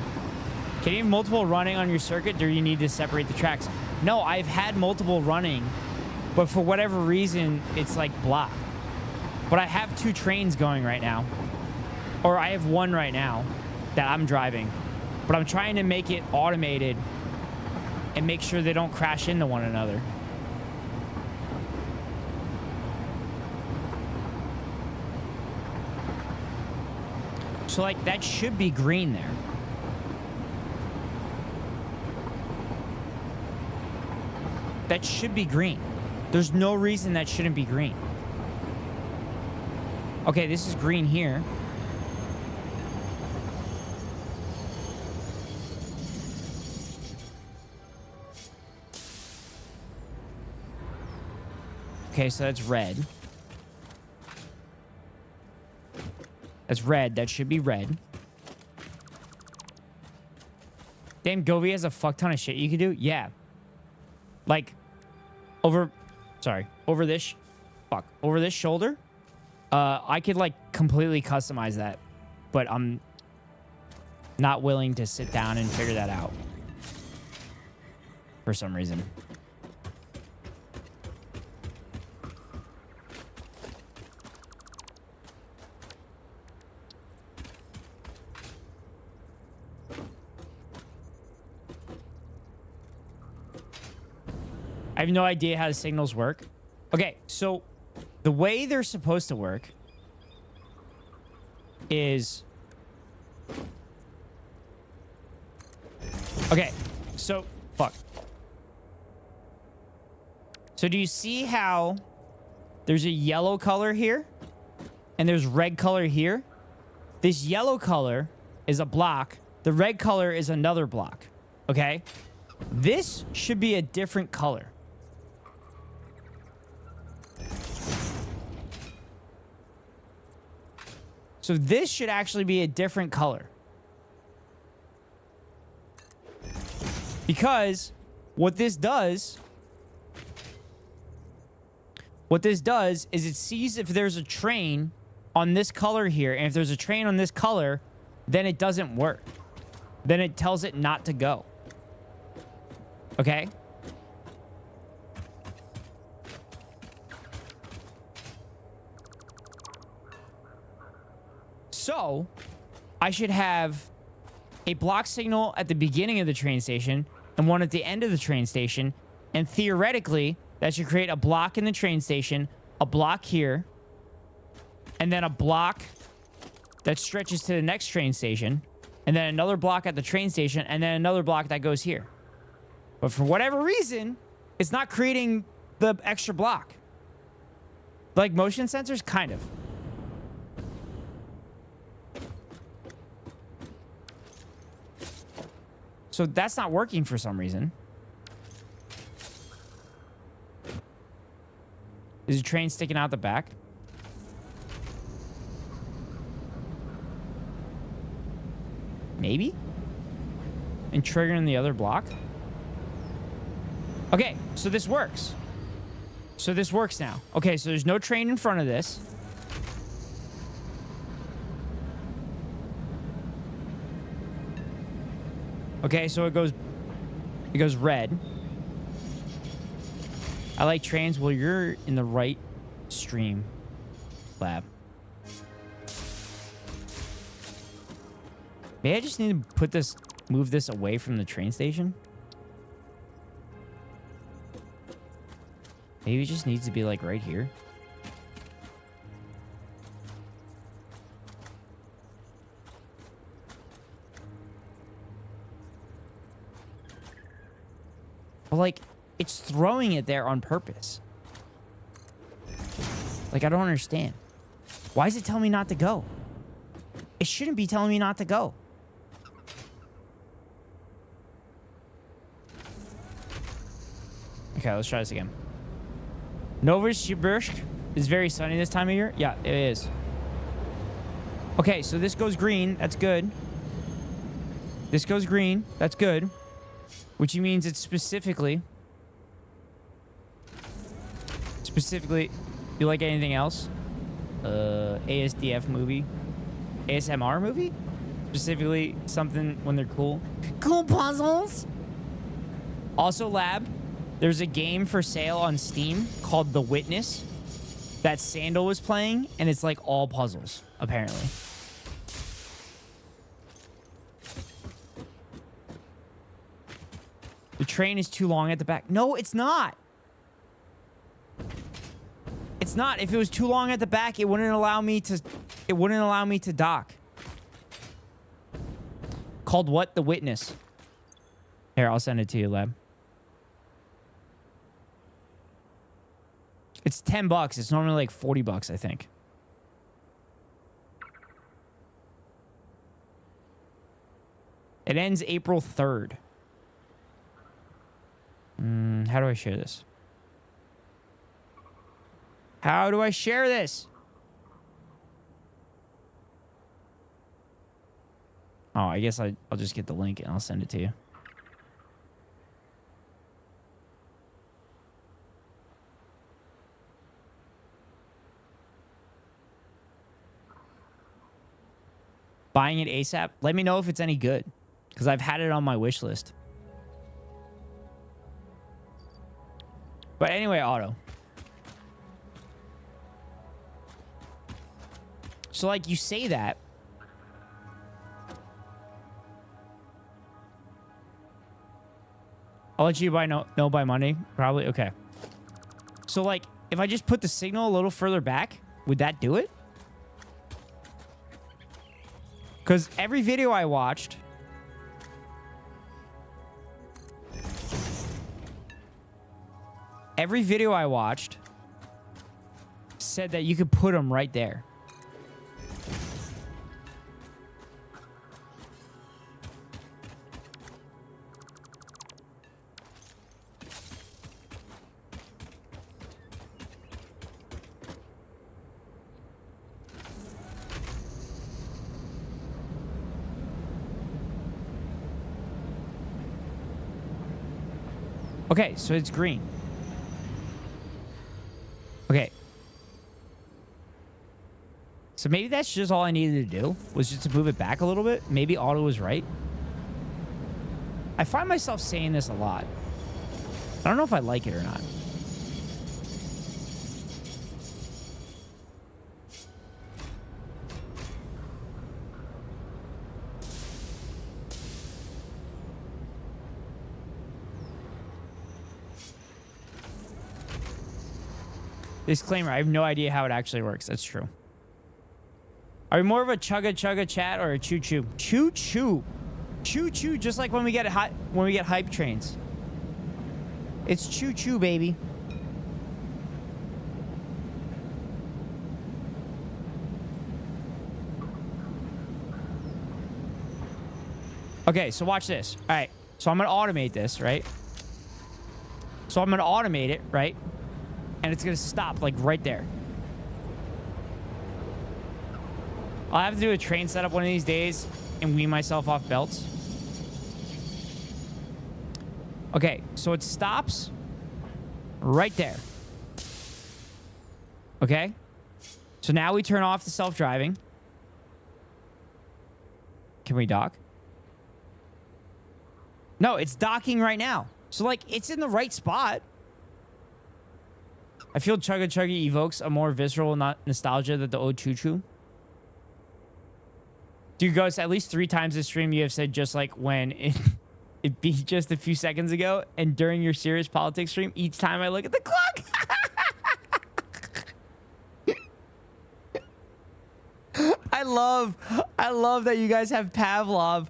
Can you have multiple running on your circuit? Do you need to separate the tracks? No, I've had multiple running, but for whatever reason, it's like blocked. But I have 2 trains going right now. Or I have one right now that I'm driving. But I'm trying to make it automated and make sure they don't crash into one another. So, like, that should be green there. That should be green. There's no reason that shouldn't be green. Okay, this is green here. Okay, so that's red. That's red. That should be red. Damn, Govey has a fuck ton of shit you could do. Yeah. Like, over this, over this shoulder. I could, like, completely customize that. But I'm not willing to sit down and figure that out. For some reason. I have no idea how the signals work. Okay, so the way they're supposed to work is... Okay, so... Fuck. So do you see how there's a yellow color here and there's red color here? This yellow color is a block. The red color is another block. Okay? This should be a different color. So this should actually be a different color. Because what this does is it sees if there's a train on this color here, and if there's a train on this color, then it doesn't work. Then it tells it not to go. Okay? So, I should have a block signal at the beginning of the train station and one at the end of the train station. And theoretically, that should create a block in the train station, a block here, and then a block that stretches to the next train station, and then another block at the train station, and then another block that goes here. But for whatever reason, it's not creating the extra block. Like motion sensors, kind of. So that's not working for some reason. Is a train sticking out the back? Maybe? And triggering the other block? Okay, so this works. So this works now. Okay, so there's no train in front of this. Okay, so it goes red. I like trains. Well, you're in the right stream, Lab. Maybe I just need to move this away from the train station. Maybe it just needs to be like right here. But like, it's throwing it there on purpose. Like, I don't understand. Why is it telling me not to go? It shouldn't be telling me not to go. Okay, let's try this again. Novosibirsk is very sunny this time of year. Yeah, it is. Okay, so this goes green. That's good. This goes green. That's good. Which means it's specifically... You like anything else? ASDF movie? ASMR movie? Specifically something when they're cool. Cool puzzles! Also, Lab, there's a game for sale on Steam called The Witness that Sandal was playing, and it's like all puzzles, apparently. The train is too long at the back. No, it's not. It's not. If it was too long at the back, it wouldn't allow me to dock. Called what? The Witness. Here, I'll send it to you, Lab. It's $10. It's normally like $40, I think. It ends April 3rd. How do I share this? How do I share this? Oh, I guess I'll just get the link and I'll send it to you. Buying it ASAP. Let me know if it's any good, because I've had it on my wish list. But anyway, Otto. So, like, you say that. I'll let you know by Monday, probably. Okay. So, like, if I just put the signal a little further back, would that do it? Because every video I watched... said that you could put them right there. Okay, so it's green. Okay. So maybe that's just all I needed to do, was just to move it back a little bit. Maybe Otto was right. I find myself saying this a lot. I don't know if I like it or not. Disclaimer, I have no idea how it actually works. That's true. Are we more of a chugga chat or a choo-choo? Choo-choo. Choo-choo, just like when we get hype trains. It's choo-choo, baby. Okay, so watch this. All right, so I'm going to automate this, right? So I'm going to automate it, right? And it's going to stop, like, right there. I'll have to do a train setup one of these days and wean myself off belts. Okay, so it stops Right there. Okay? So now we turn off the self-driving. Can we dock? No, it's docking right now. So, like, it's in the right spot. I feel Chugga Chugga evokes a more visceral nostalgia than the old Choo Choo. Dude, Ghost, at least 3 times this stream you have said just like when it be just a few seconds ago, and during your serious politics stream, each time I look at the clock. I love that you guys have Pavlov.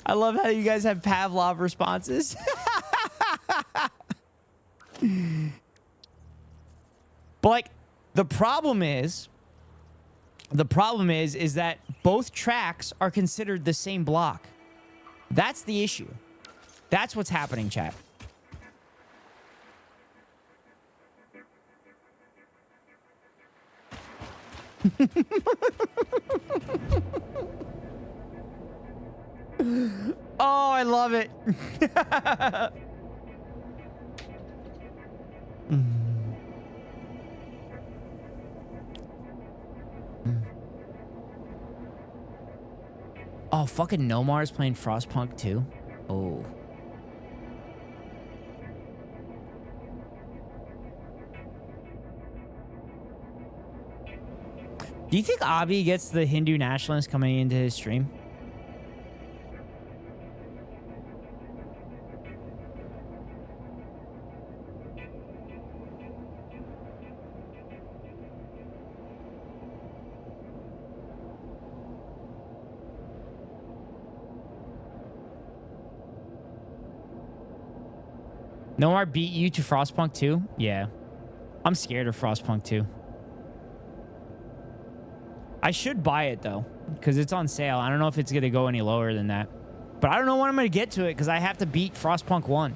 I love how you guys have Pavlov responses. But like the problem is that both tracks are considered the same block. That's the issue. That's what's happening, chat. Oh, I love it. Oh, fucking Nomar is playing Frostpunk too. Oh. Do you think Abi gets the Hindu nationalist coming into his stream? Nomar beat you to Frostpunk 2? Yeah. I'm scared of Frostpunk 2. I should buy it, though, because it's on sale. I don't know if it's going to go any lower than that. But I don't know when I'm going to get to it, because I have to beat Frostpunk 1.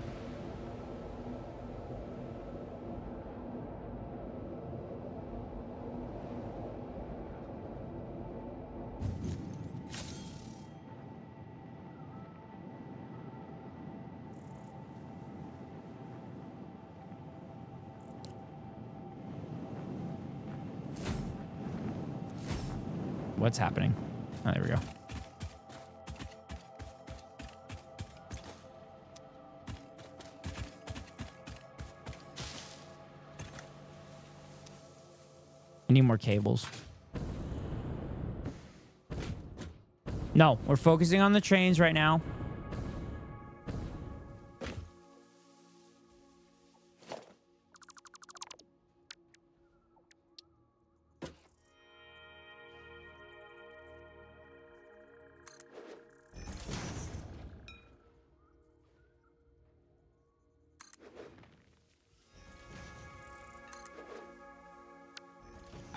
What's happening? Oh, there we go. I need more cables. No, we're focusing on the trains right now.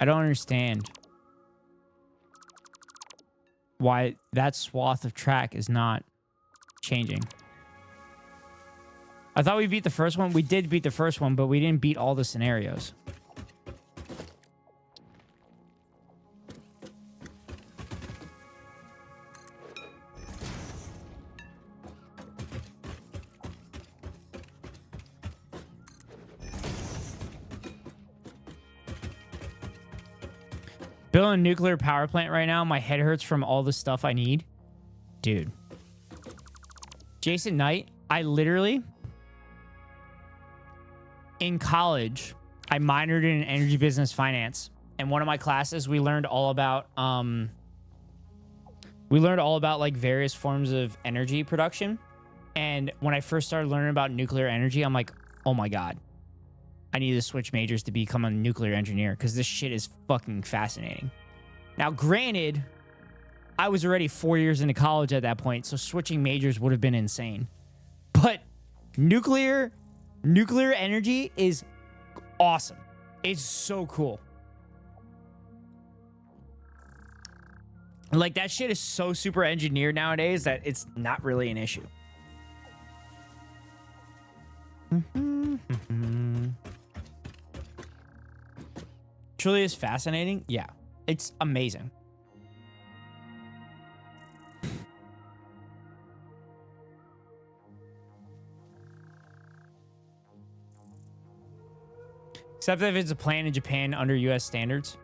I don't understand why that swath of track is not changing. I thought we beat the first one. We did beat the first one, but we didn't beat all the scenarios. Building a nuclear power plant right now. My head hurts from all the stuff I need. Dude. Jason Knight, I literally... In college, I minored in energy business finance. And one of my classes, we learned all about... like various forms of energy production. And when I first started learning about nuclear energy, I'm like, oh my God. I need to switch majors to become a nuclear engineer because this shit is fucking fascinating. Now, granted, I was already 4 years into college at that point, so switching majors would have been insane. But nuclear energy is awesome. It's so cool. Like, that shit is so super engineered nowadays that it's not really an issue. Truly is fascinating. Yeah, it's amazing. Except if it's a plant in Japan under U.S. standards.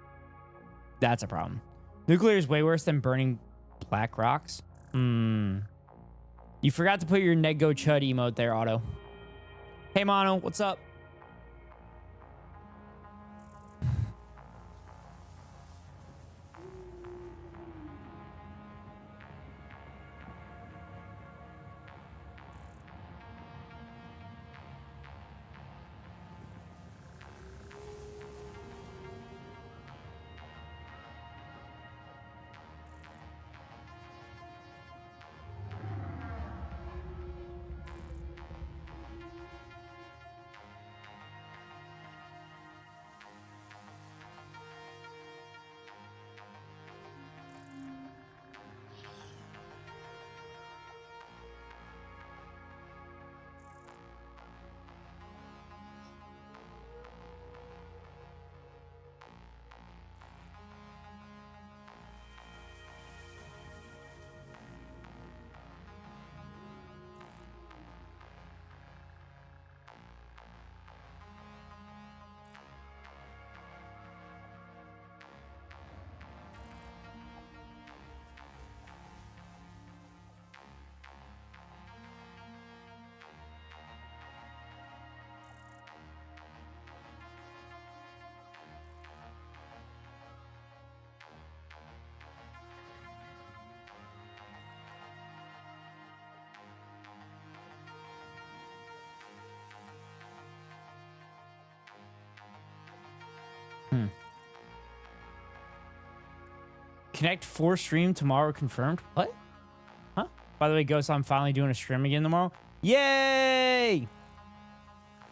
That's a problem. Nuclear is way worse than burning black rocks. You forgot to put your Nego Chud emote there, Otto. Hey, Mono, what's up? Connect 4 stream tomorrow confirmed. What? Huh? By the way, Ghost, I'm finally doing a stream again tomorrow. Yay!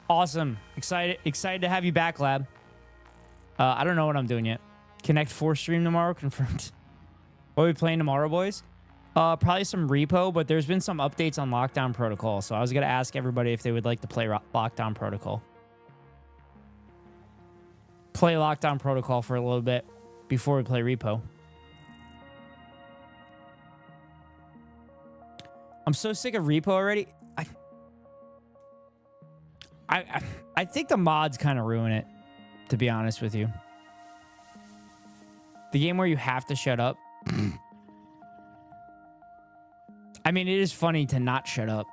Awesome. Excited to have you back, Lab. I don't know what I'm doing yet. Connect 4 stream tomorrow confirmed. What are we playing tomorrow, boys? Probably some repo, but there's been some updates on Lockdown Protocol, so I was gonna ask everybody if they would like to play Lockdown Protocol. Play Lockdown Protocol for a little bit before we play repo. I'm so sick of repo already. I think the mods kind of ruin it, to be honest with you. The game where you have to shut up. I mean, it is funny to not shut up.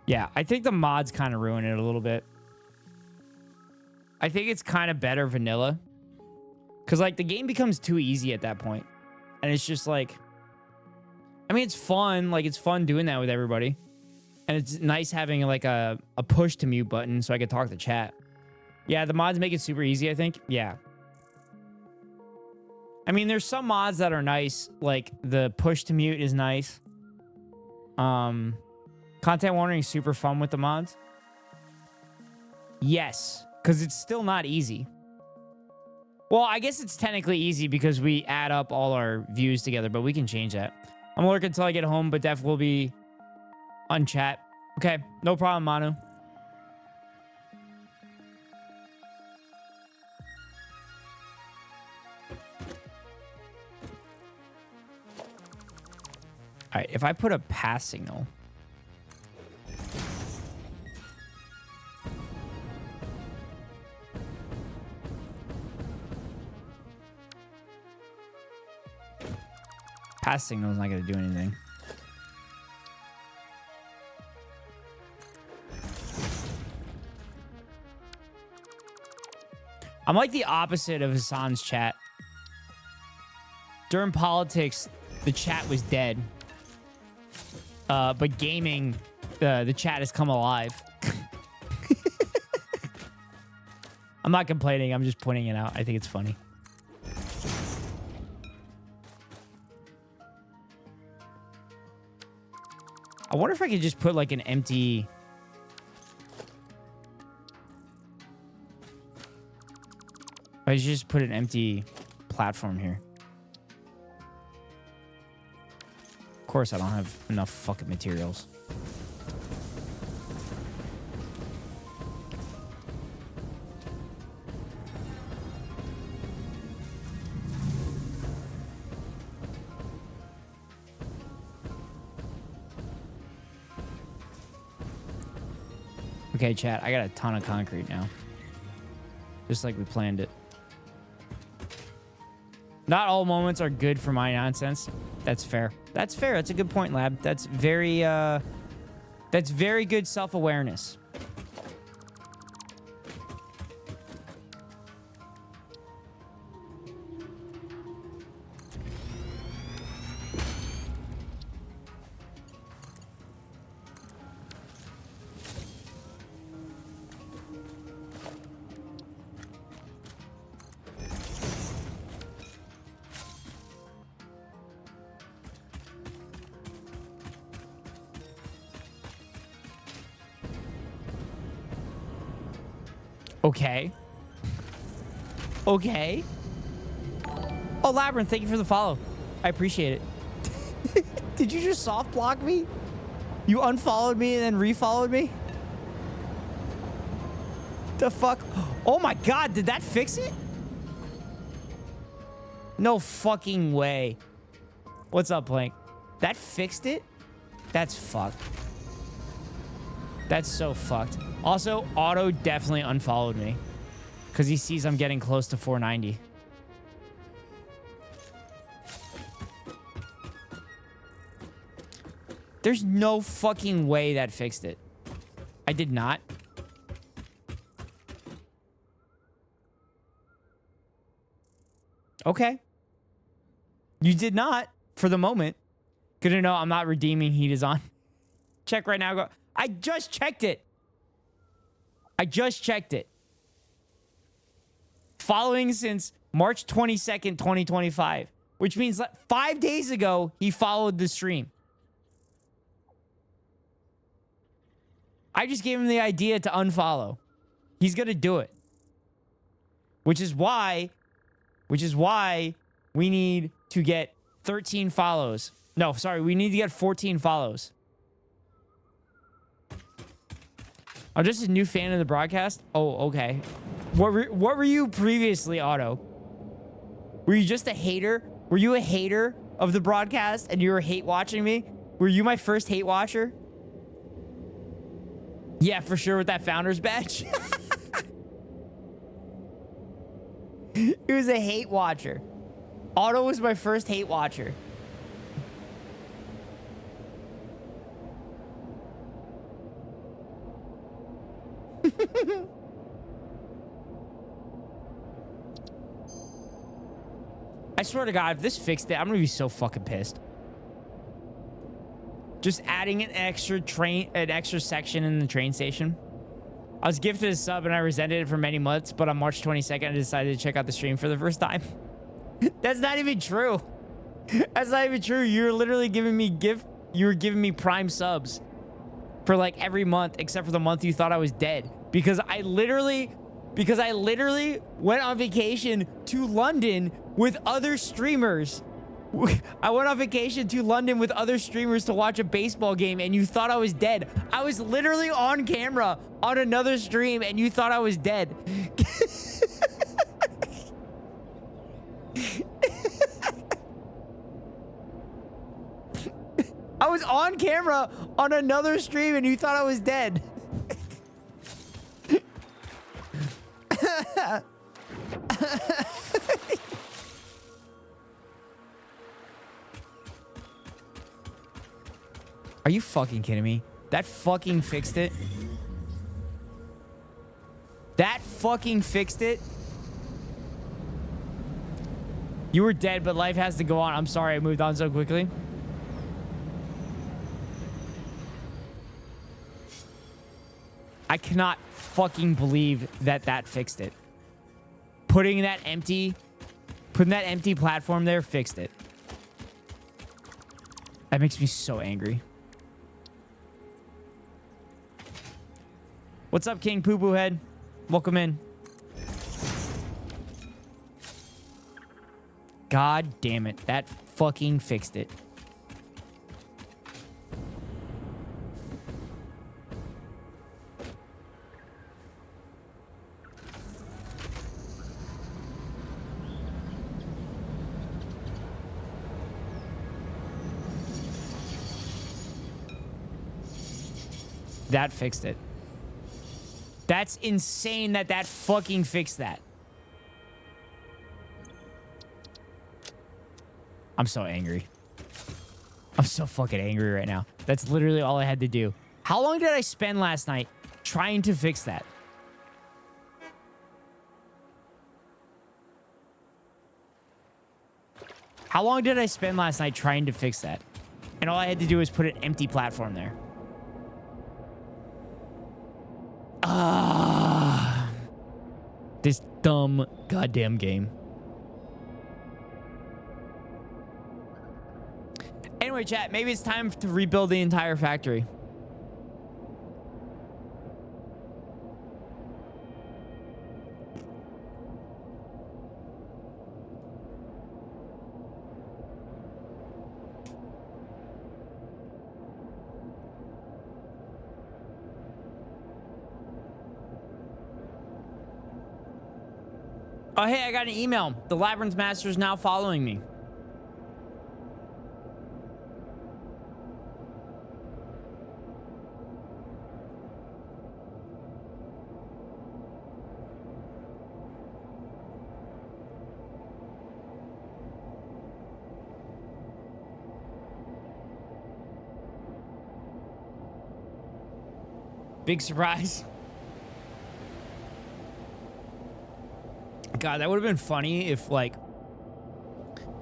Yeah, I think the mods kind of ruin it a little bit. I think it's kind of better vanilla. Because, like, the game becomes too easy at that point. And it's just like... I mean, it's fun. Like, it's fun doing that with everybody. And it's nice having, like, a push to mute button so I can talk to chat. Yeah, the mods make it super easy, I think. Yeah. I mean, there's some mods that are nice. Like, the push to mute is nice. Content warning is super fun with the mods. Yes, because it's still not easy. Well, I guess it's technically easy because we add up all our views together, but we can change that. I'm lurking until I get home, but Def will be on chat. Okay, no problem, Manu. All right, if I put a pass signal... Pass signal is not going to do anything. I'm like the opposite of Hassan's chat. During politics, the chat was dead. But gaming, the chat has come alive. I'm not complaining. I'm just pointing it out. I think it's funny. I wonder if I could just put like an empty... I should just put an empty platform here. Of course, I don't have enough fucking materials. Okay, chat. I got a ton of concrete now. Just like we planned it. Not all moments are good for my nonsense. That's fair. That's fair. That's a good point, Lab. That's very good self-awareness. Okay. Okay. Oh, Labyrinth, thank you for the follow. I appreciate it. Did you just soft block me? You unfollowed me and then refollowed me? The fuck? Oh my god, did that fix it? No fucking way. What's up, Plank? That fixed it? That's fucked. That's so fucked. Also, Auto definitely unfollowed me because he sees I'm getting close to 490. There's no fucking way that fixed it. I did not. Okay. You did not for the moment. Good to know I'm not redeeming heat is on. Check right now. Go. I just checked it. I just checked it. Following since March 22nd, 2025. Which means 5 days ago, he followed the stream. I just gave him the idea to unfollow. He's going to do it. Which is why we need to get 13 follows. No, sorry, we need to get 14 follows. I'm just a new fan of the broadcast. Oh, okay. What were you previously, Otto? Were you just a hater? Were you a hater of the broadcast and you were hate watching me? Were you my first hate watcher? Yeah, for sure with that founder's badge. He was a hate watcher. Otto was my first hate watcher. I swear to God, if this fixed it, I'm gonna be so fucking pissed. Just adding an extra section in the train station. I was gifted a sub and I resented it for many months, but on March 22nd, I decided to check out the stream for the first time. That's not even true. That's not even true. You're literally giving me you were giving me prime subs for like every month except for the month you thought I was dead. Because I literally went on vacation to London with other streamers. I went on vacation to London with other streamers to watch a baseball game and you thought I was dead. I was literally on camera on another stream and you thought I was dead. I was on camera on another stream and you thought I was dead. Are you fucking kidding me? That fucking fixed it? That fucking fixed it? You were dead, but life has to go on. I'm sorry I moved on so quickly. I cannot fucking believe that fixed it. Putting that empty platform there fixed it. That makes me so angry. What's up, King Poo Poo Head? Welcome in. God damn it. That fucking fixed it. That fixed it. That's insane that that fucking fixed that. I'm so angry. I'm so fucking angry right now. That's literally all I had to do. How long did I spend last night trying to fix that? How long did I spend last night trying to fix that? And all I had to do was put an empty platform there. This dumb goddamn game. Anyway, chat, maybe it's time to rebuild the entire factory. Oh, hey, I got an email. The Labyrinth Master is now following me. Big surprise. God, that would have been funny if, like,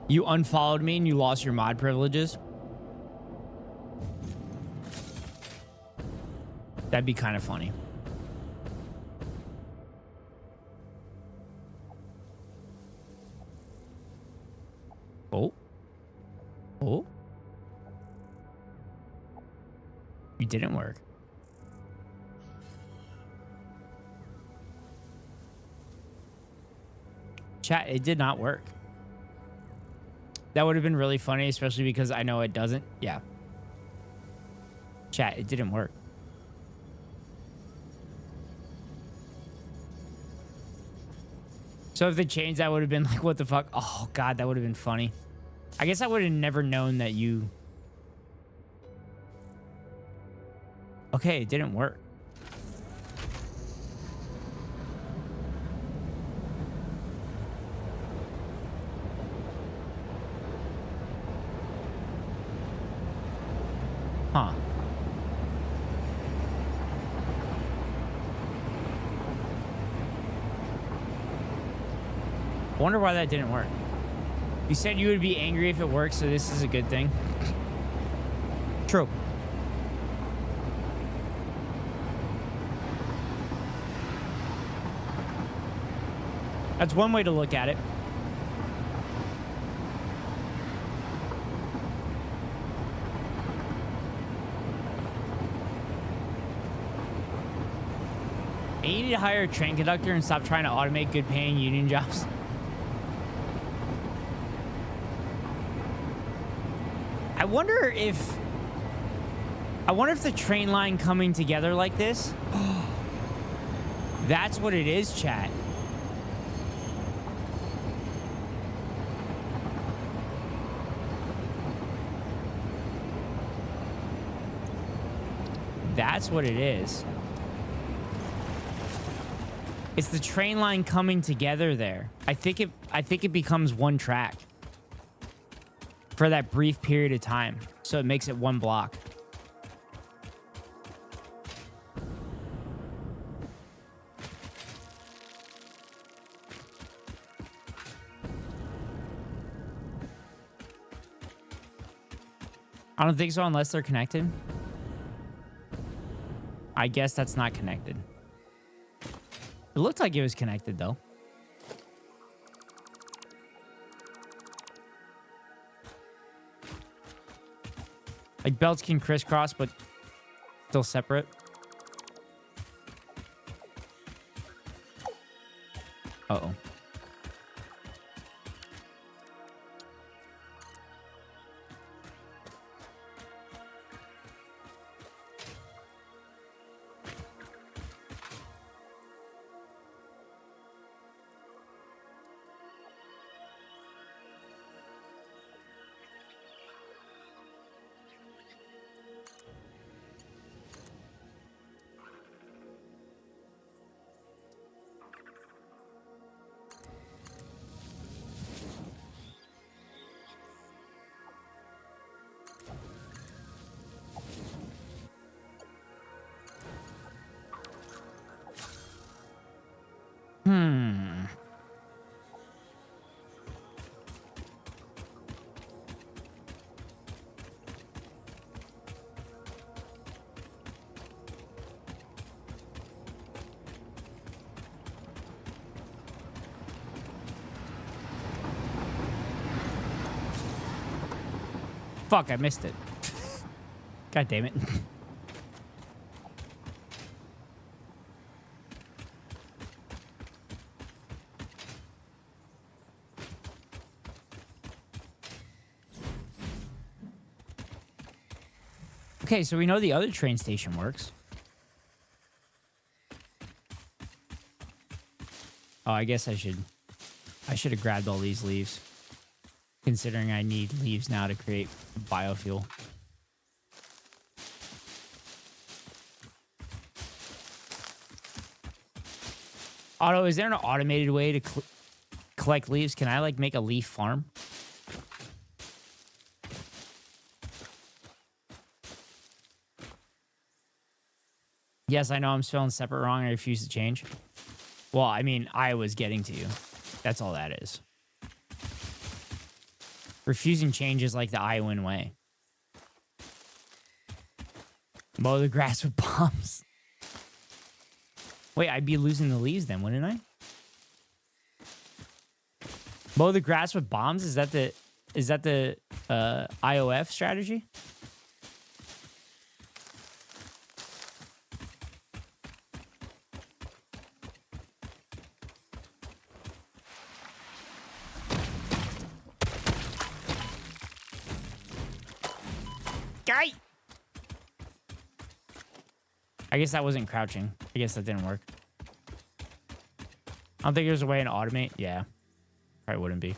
you unfollowed me and you lost your mod privileges. That'd be kind of funny. Oh. Oh. It didn't work. Chat, it did not work. That would have been really funny, especially because I know it doesn't. Yeah. Chat, it didn't work. So if they changed, that would have been like, what the fuck? Oh, God, that would have been funny. I guess I would have never known that you... Okay, it didn't work. Huh. I wonder why that didn't work. You said you would be angry if it works, so this is a good thing. True. That's one way to look at it. And you need to hire a train conductor and stop trying to automate good paying union jobs. I wonder if the train line coming together like this, that's what it is, chat. That's what it is. It's the train line coming together there. I think it becomes one track for that brief period of time. So it makes it one block. I don't think so unless they're connected. I guess that's not connected. It looked like it was connected, though. Like, belts can crisscross, but still separate. Uh-oh. Fuck, I missed it. God damn it. Okay, so we know the other train station works. Oh, I guess I should have grabbed all these leaves. Considering I need leaves now to create biofuel. Otto, is there an automated way to collect leaves? Can I, like, make a leaf farm? Yes, I know I'm spelling separate wrong. I refuse to change. Well, I mean, I was getting to you. That's all that is. Refusing change is like the Iowan way. Mow the grass with bombs. Wait, I'd be losing the leaves then, wouldn't I? Mow the grass with bombs? Is that the IOF strategy? Guy! I guess that wasn't crouching. I guess that didn't work. I don't think there's a way to automate. Yeah. Probably wouldn't be.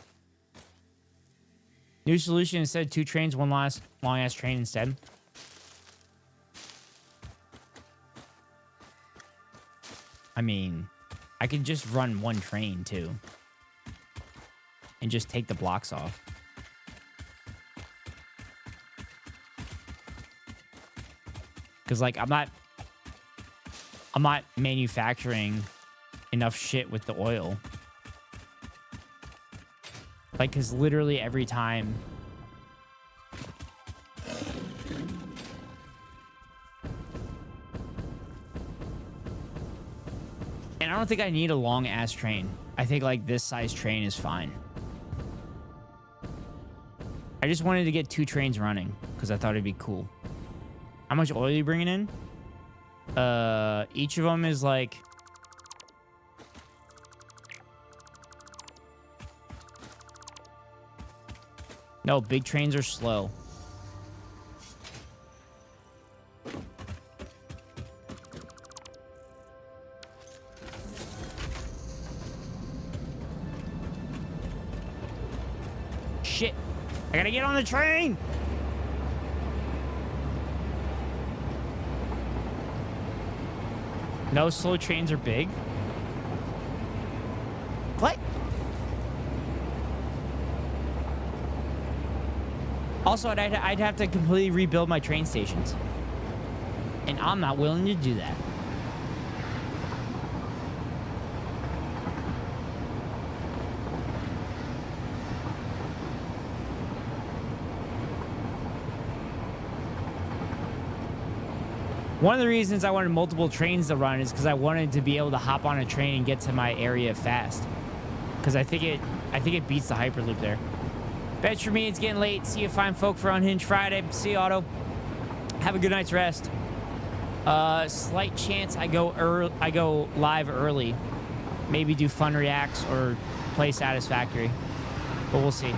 New solution instead, 2 trains, 1 long-ass train instead. I mean, I could just run 1 train too. And just take the blocks off. Because, like, I'm not manufacturing enough shit with the oil. Like, because literally every time... And I don't think I need a long-ass train. I think, like, this size train is fine. I just wanted to get 2 trains running, because I thought it'd be cool. How much oil are you bringing in? Each of them is like... No, big trains are slow. Shit. I gotta get on the train! No, slow trains are big. What? Also, I'd have to completely rebuild my train stations. And I'm not willing to do that. One of the reasons I wanted multiple trains to run is because I wanted to be able to hop on a train and get to my area fast. Because I think it beats the Hyperloop there. Bet for me, it's getting late. See you fine folk for Unhinged Friday. See you, Otto. Have a good night's rest. Slight chance I go live early. Maybe do fun reacts or play Satisfactory. But we'll see.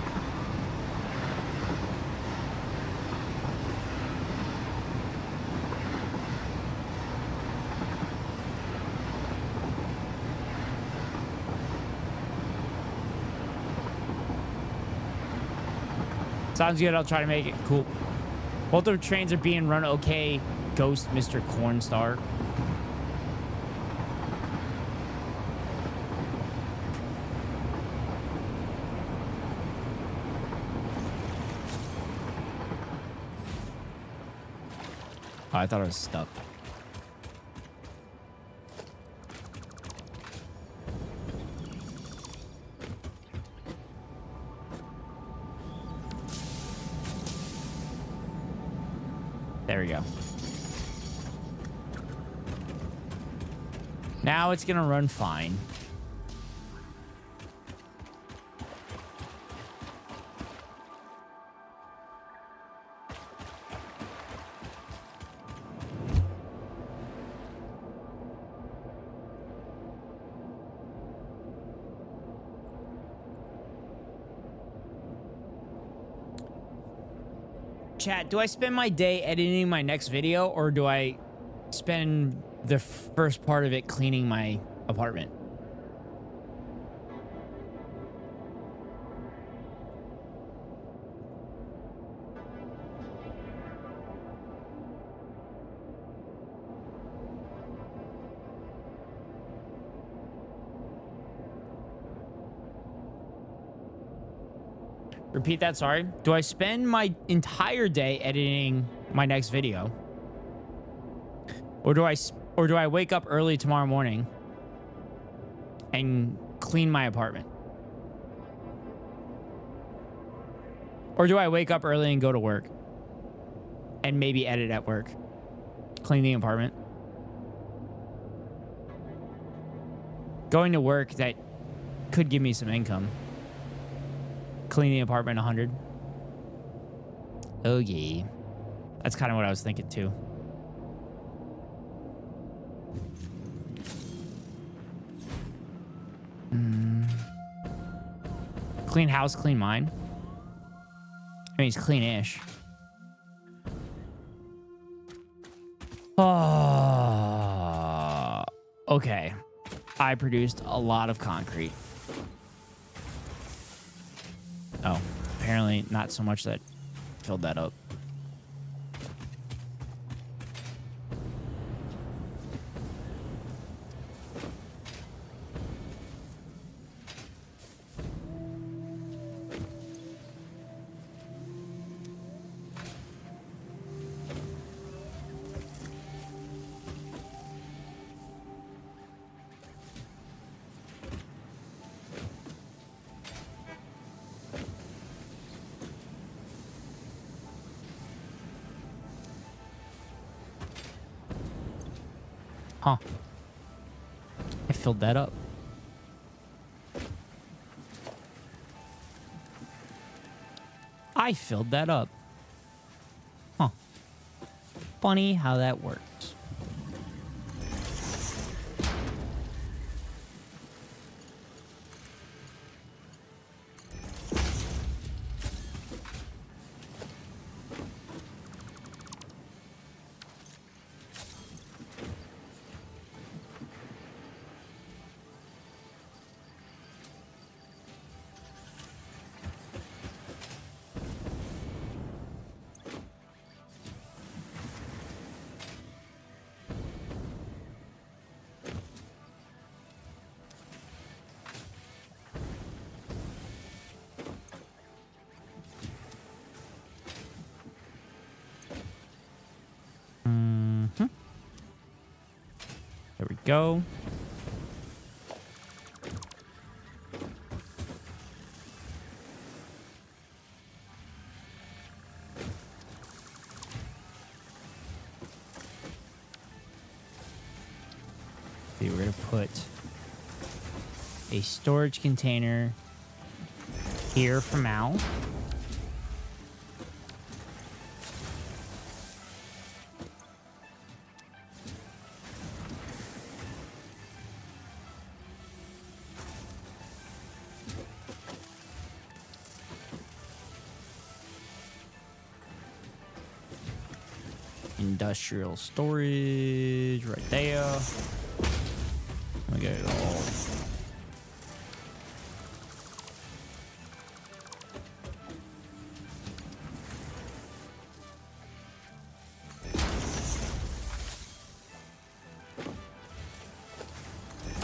Sounds good. I'll try to make it cool. Both of the trains are being run okay. Ghost Mr. Cornstar. Oh, I thought I was stuck. There we go. Now it's gonna run fine. Chat, do I spend my day editing my next video, or do I spend the first part of it cleaning my apartment? Repeat that, sorry. Do I spend my entire day editing my next video? Or do I wake up early tomorrow morning and clean my apartment? Or do I wake up early and go to work and maybe edit at work? Clean the apartment? Going to work, that could give me some income. Clean the apartment 100. Oh yeah. That's kind of what I was thinking too. Clean house, clean mine. I mean, it's clean-ish. Oh, okay. I produced a lot of concrete. Oh, apparently not so much that filled that up. Huh. I filled that up. I filled that up. Huh. Funny how that works. There we go. See, we're gonna put a storage container here for now. Industrial storage right there. We get it all.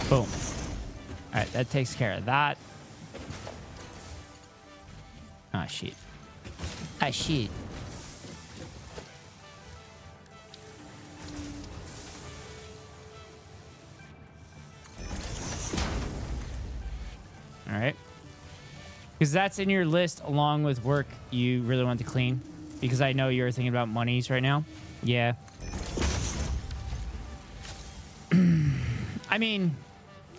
Boom. All right, that takes care of that. Ah, shit. Ah, shit. All right. Because that's in your list along with work you really want to clean. Because I know you're thinking about monies right now. Yeah. I mean,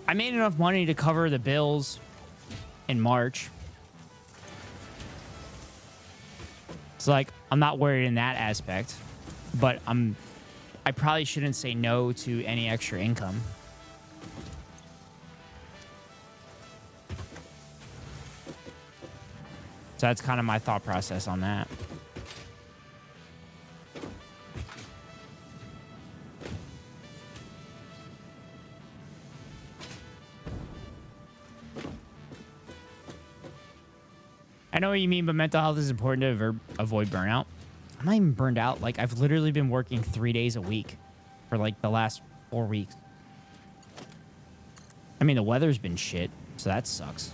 I made enough money to cover the bills in March. It's like, I'm not worried in that aspect, but I probably shouldn't say no to any extra income. So that's kind of my thought process on that. I know what you mean, but mental health is important to avoid burnout. I'm not even burned out. Like, I've literally been working 3 days a week for like the last 4 weeks. I mean, the weather's been shit, so that sucks.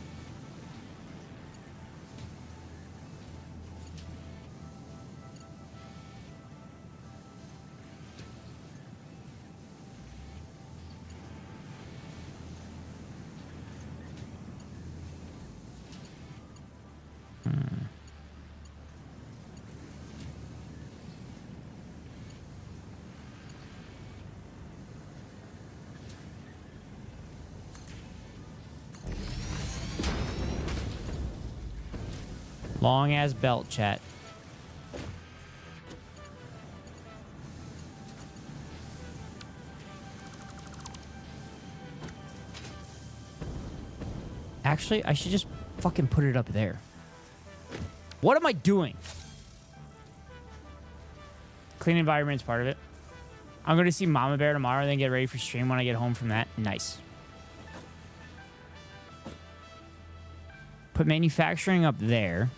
Long ass belt, chat. Actually, I should just fucking put it up there. What am I doing? Clean environment is part of it. I'm going to see Mama Bear tomorrow and then get ready for stream when I get home from that. Nice. Put manufacturing up there.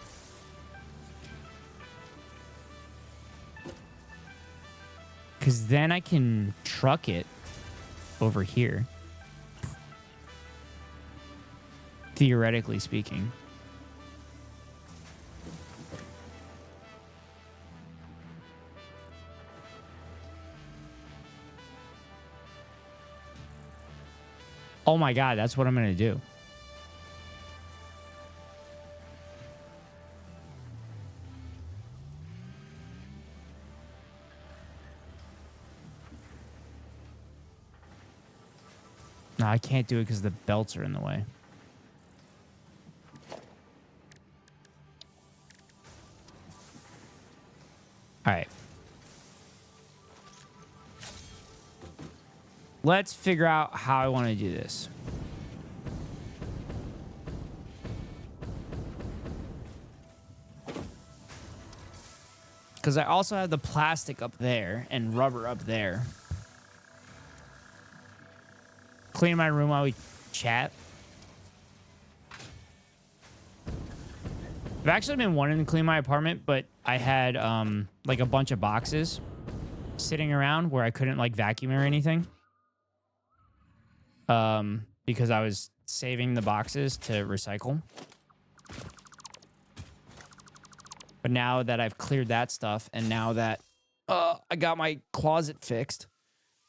Because then I can truck it over here. Theoretically speaking. Oh my God, that's what I'm going to do. No, I can't do it because the belts are in the way. All right. Let's figure out how I want to do this. Because I also have the plastic up there and rubber up there. Clean my room while we chat. I've actually been wanting to clean my apartment, but I had like a bunch of boxes sitting around where I couldn't like vacuum or anything. Because I was saving the boxes to recycle. But now that I've cleared that stuff and now that I got my closet fixed,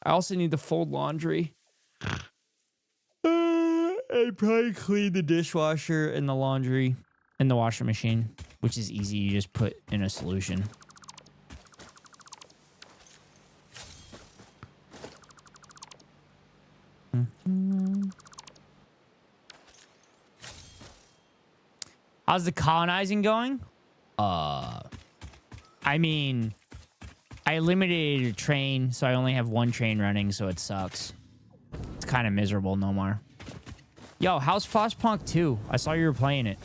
I also need to fold laundry. I'd probably clean the dishwasher and the laundry and the washer machine, which is easy. You just put in a solution. How's the colonizing going? I mean, I eliminated a train, so I only have one train running, so it sucks. It's kind of miserable, Nomar. Yo, how's Frostpunk 2? I saw you were playing it.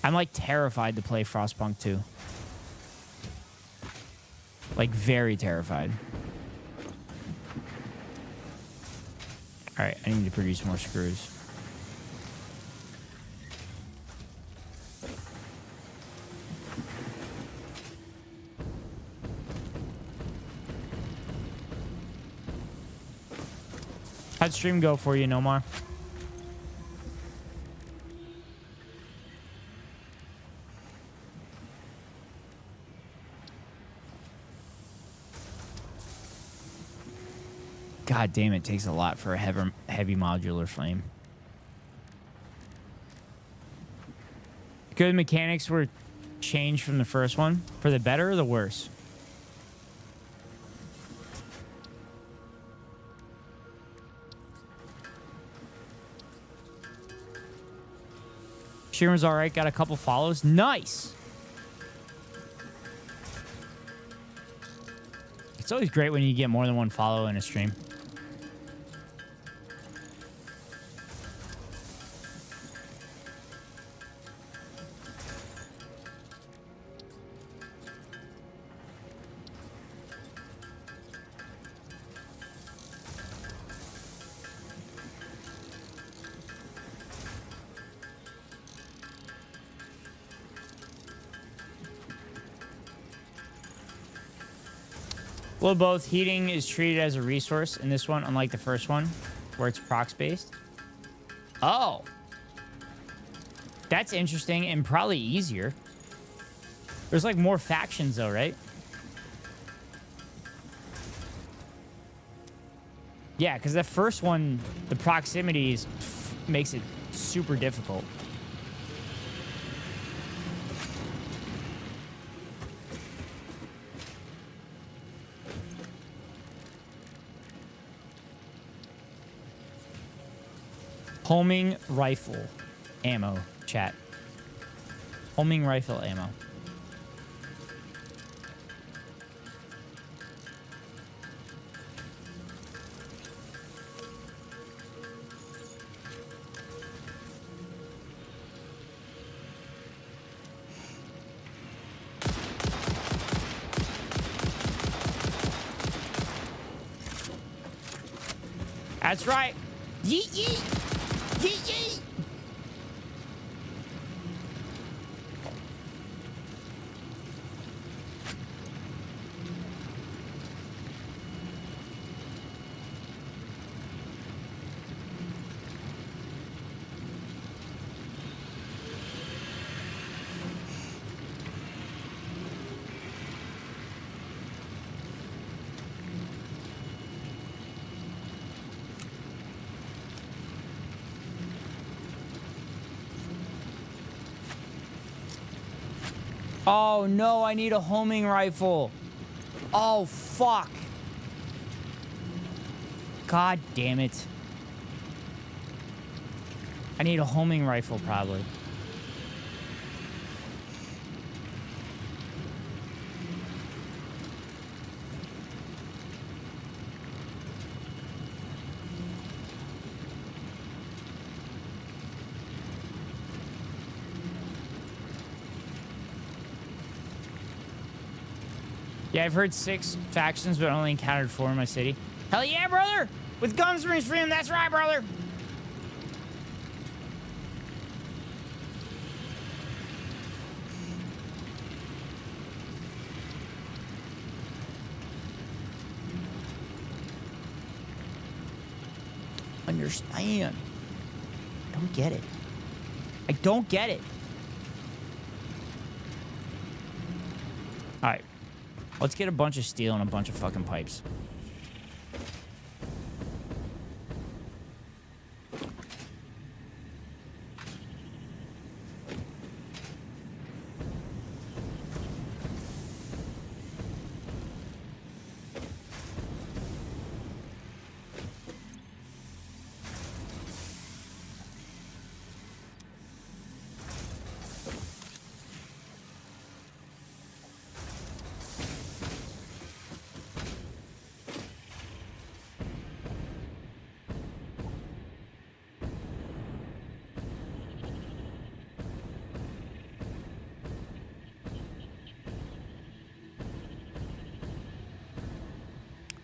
I'm like terrified to play Frostpunk 2. Like very terrified. All right, I need to produce more screws. How'd stream go for you, Nomar? God damn, it takes a lot for a heavy modular flame. Good mechanics were changed from the first one. For the better or the worse? Streamer's all right. Got a couple follows. Nice. It's always great when you get more than one follow in a stream. Well, both heating is treated as a resource in this one, unlike the first one, where it's procs based. Oh. That's interesting and probably easier. There's like more factions though, right? Yeah, because the first one, the proximity makes it super difficult. Homing rifle ammo, chat. Homing rifle ammo. That's right. Yeet yeet. Yeet yeet. Oh no, I need a homing rifle. Oh fuck. God damn it. I need a homing rifle probably. Yeah, I've heard 6 factions, but only encountered 4 in my city. Hell yeah, brother! With guns rings freedom, that's right, brother! Understand. I don't get it. I don't get it. All right. Let's get a bunch of steel and a bunch of fucking pipes.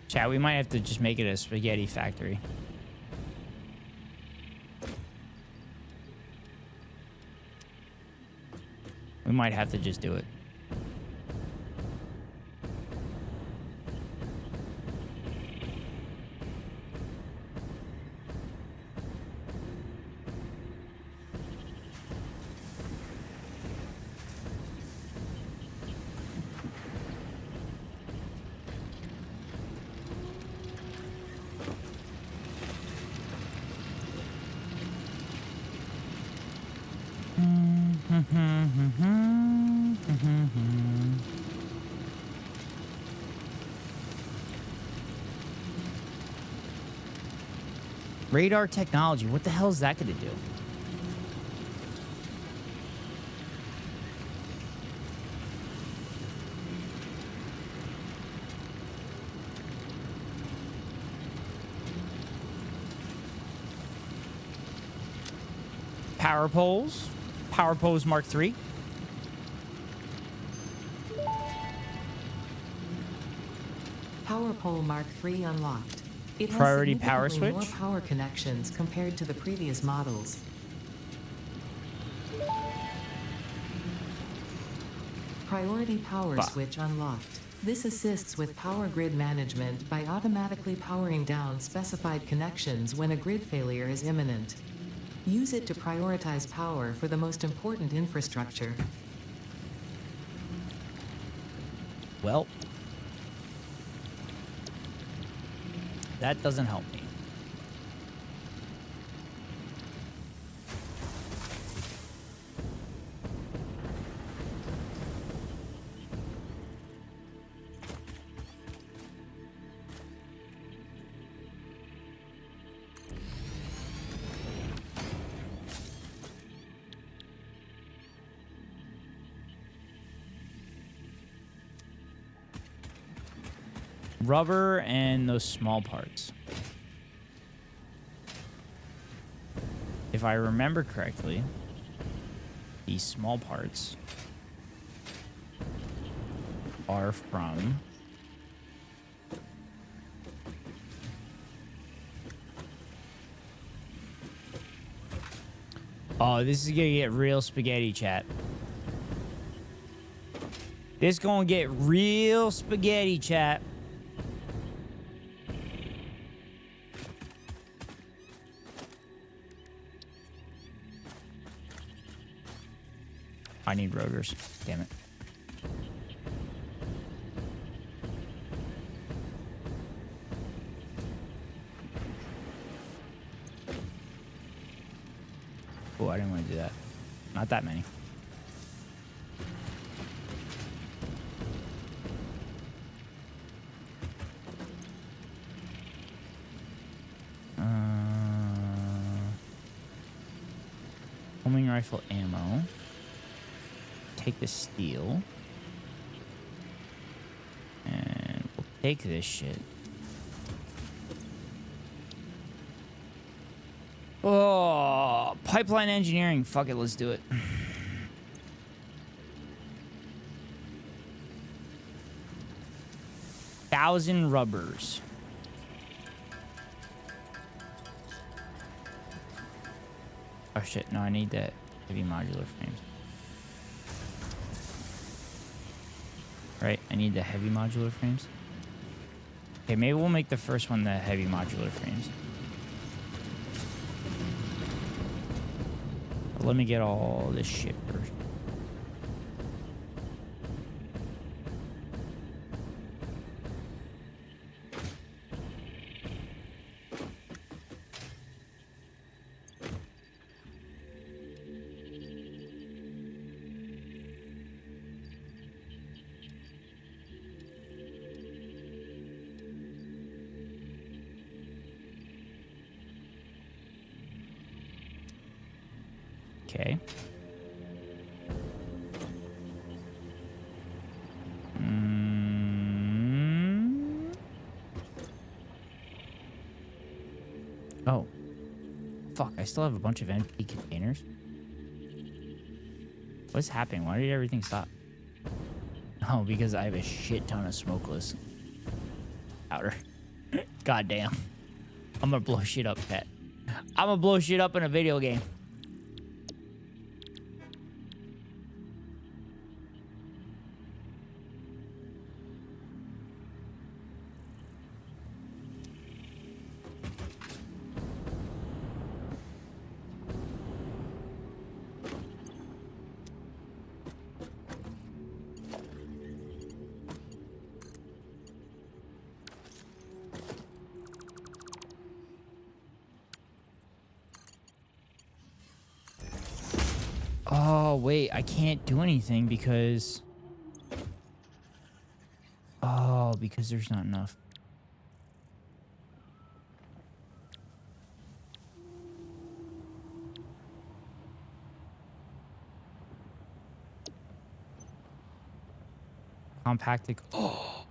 Chat, we might have to just make it a spaghetti factory. We might have to just do it. Radar technology. What the hell is that going to do? power poles. Power poles Mark III. Power pole Mark III unlocked. It has Priority power significantly switch. more power connections compared to the previous models. Priority power switch unlocked. This assists with power grid management by automatically powering down specified connections when a grid failure is imminent. Use it to prioritize power for the most important infrastructure. Well, that doesn't help me. Rubber and those small parts. If I remember correctly, these small parts are from oh, this is gonna get real spaghetti, chat. This gonna get real spaghetti, chat. I need rotors. Damn it. Oh, I didn't want to do that. Not that many. Homing rifle ammo. Take the steel. And we'll take this shit. Oh, pipeline engineering. Fuck it, let's do it. Thousand rubbers. Oh shit, no, I need that heavy modular frames. Right, I need the heavy modular frames. Okay, maybe we'll make the first one the heavy modular frames. But let me get all this shit first. Okay. Oh. Fuck, I still have a bunch of empty containers. What's happening? Why did everything stop? Oh, because I have a shit ton of smokeless powder. God damn. I'm gonna blow shit up, Pet. I'm gonna blow shit up in a video game. Oh, wait, I can't do anything because... Oh, because there's not enough. Compacted... Oh!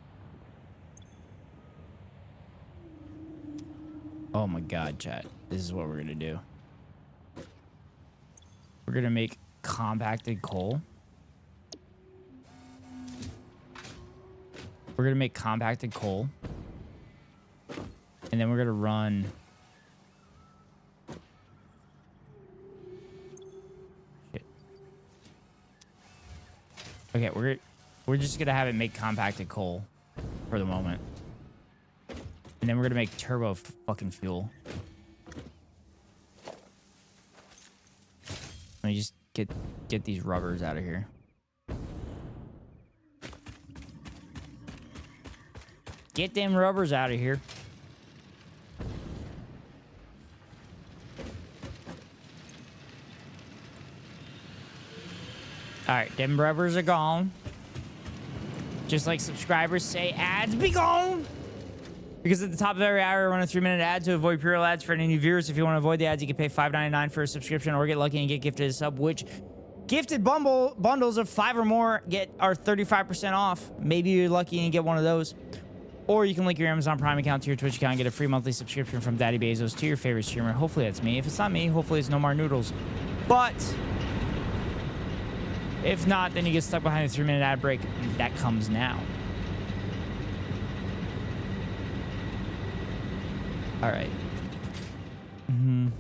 Oh my god, chat. This is what we're gonna do. We're gonna make compacted coal. We're gonna make compacted coal. And then we're gonna run... Shit. Okay, we're just gonna have it make compacted coal for the moment. And then we're gonna make turbo fucking fuel. Let me just get these rubbers out of here. Get them rubbers out of here. All right, them rubbers are gone. Just like subscribers say, ads be gone. Because at the top of every hour, I run a 3-minute ad to avoid pre-roll ads for any new viewers. If you want to avoid the ads, you can pay $5.99 for a subscription or get lucky and get gifted a sub, which gifted bundles of 5 or more are 35% off. Maybe you're lucky and get one of those. Or you can link your Amazon Prime account to your Twitch account and get a free monthly subscription from Daddy Bezos to your favorite streamer. Hopefully that's me. If it's not me, hopefully it's No More Noodles. But if not, then you get stuck behind the 3-minute ad break. That comes now. All right. I'm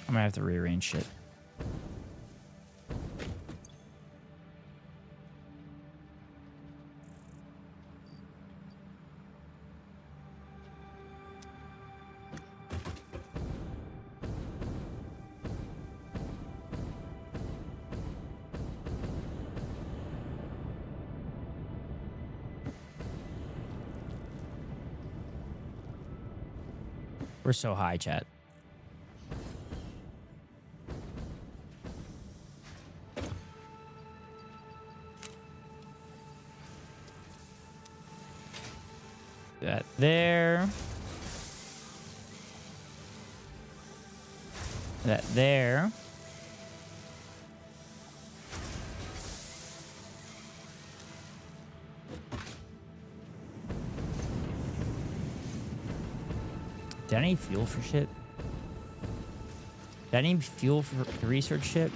gonna have to rearrange shit. We're so high, chat. That there. That there. Did I need fuel for shit? Did I need fuel for the research shit?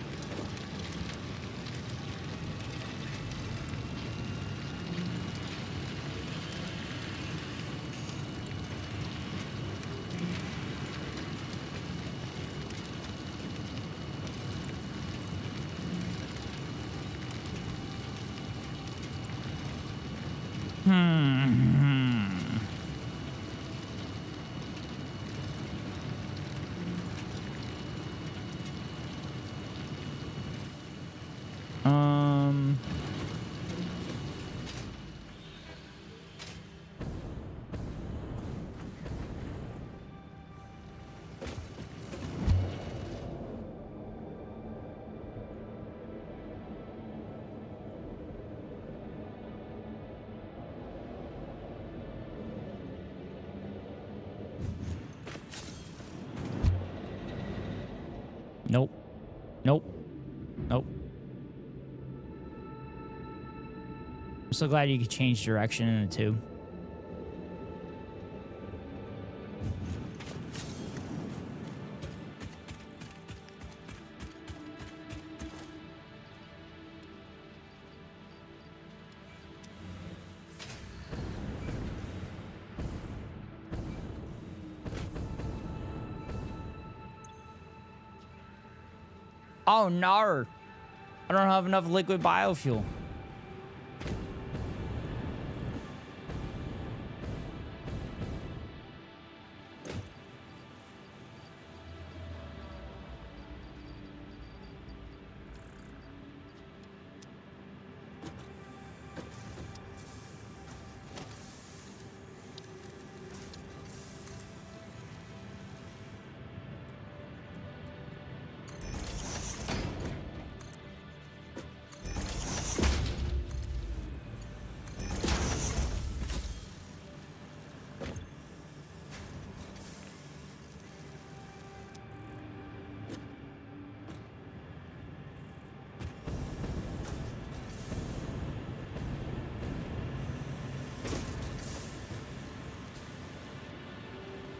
Nope. Nope. Nope. I'm so glad you could change direction in the tube. Oh, no. I don't have enough liquid biofuel.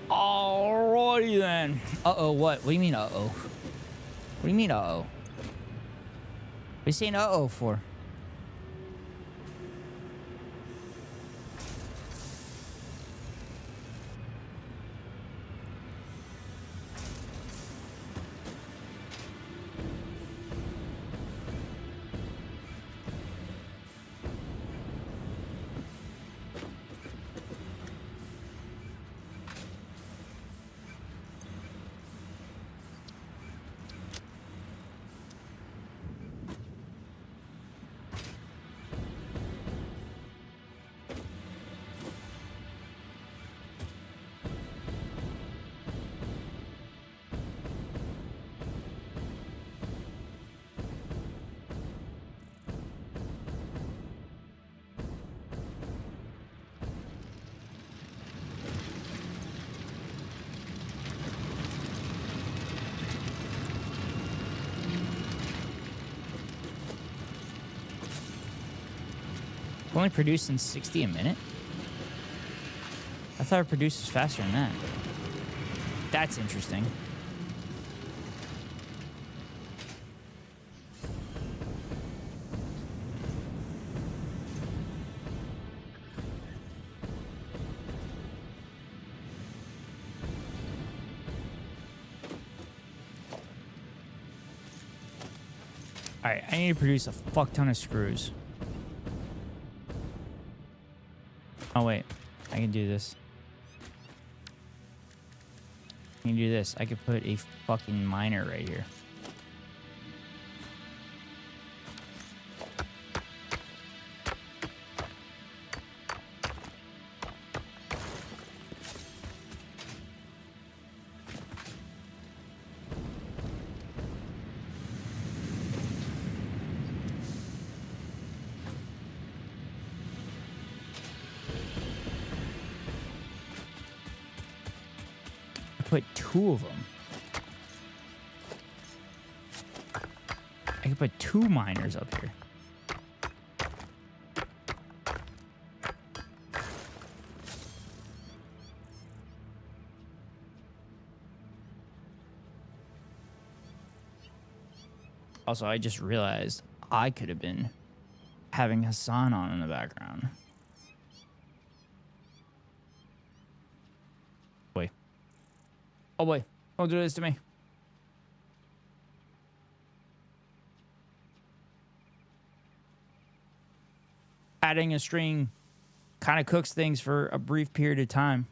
Alrighty then. Uh-oh, what? What do you mean, uh-oh? What do you mean, uh-oh? What are you saying uh-oh for? Only producing 60 a minute? I thought it produces faster than that. That's interesting. Alright, I need to produce a fuck ton of screws. Oh wait, I can do this. I can do this. I could put a fucking miner right here. Put two of them. I can put two miners up here. Also, I just realized I could have been having Hassan on in the background. Wait. Oh boy, don't do this to me. Adding a string kind of cooks things for a brief period of time.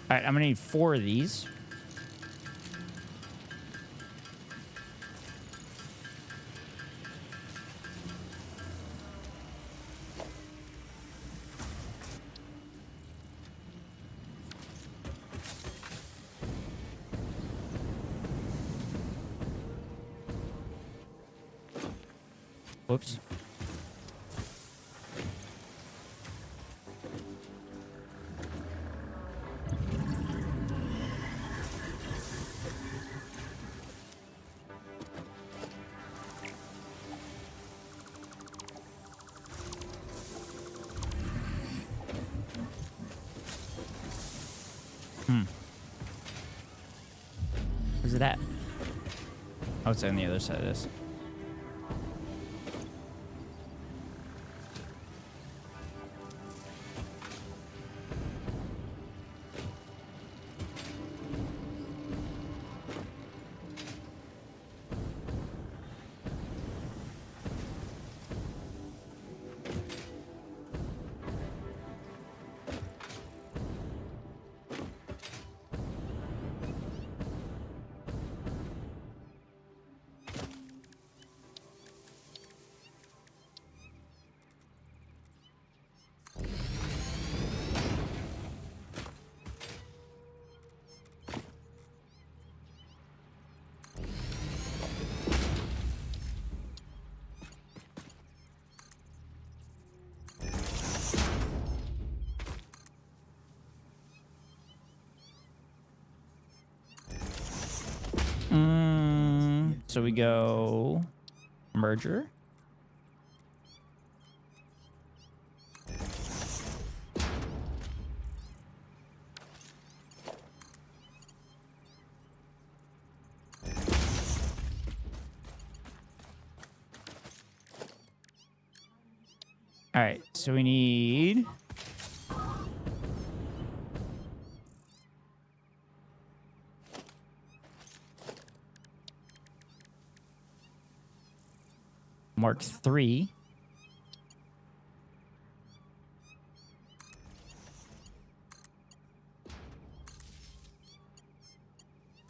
All right, I'm gonna need 4 of these. Whoops. Where's it at? Oh, it's on the other side of this. So we go merger. All right, so we need Mark 3.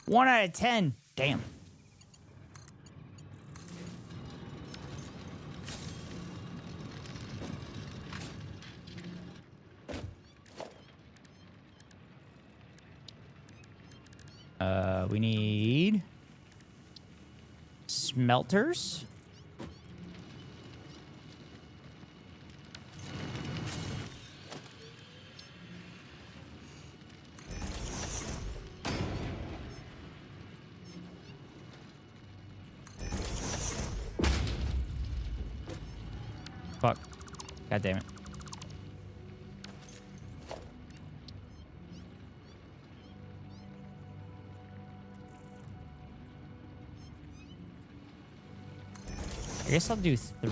One out of 10. Damn. We need smelters. Fuck. God damn it. I guess I'll do 3.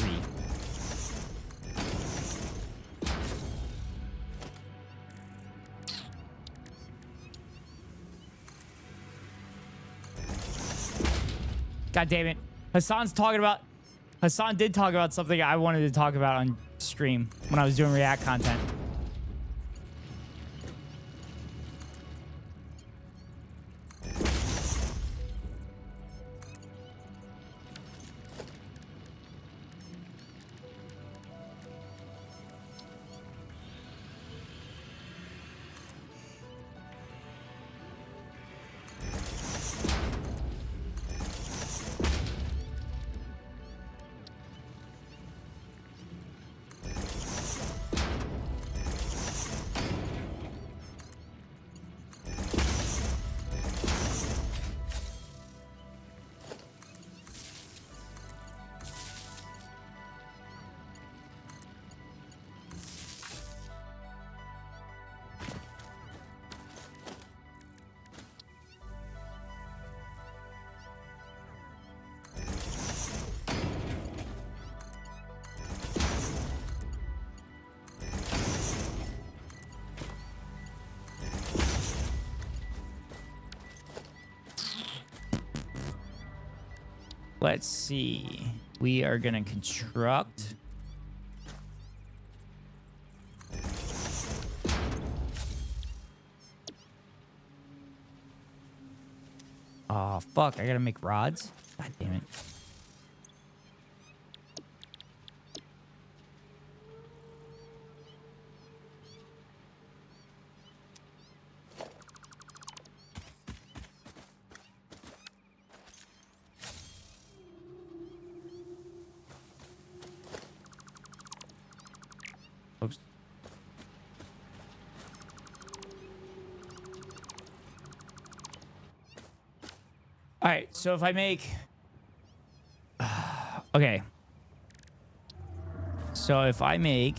God damn it. Hassan did talk about something I wanted to talk about on stream when I was doing React content. Let's see. We are going to construct. Oh, fuck. I got to make rods. God damn it. Oops. All right, so if I make... okay. So if I make...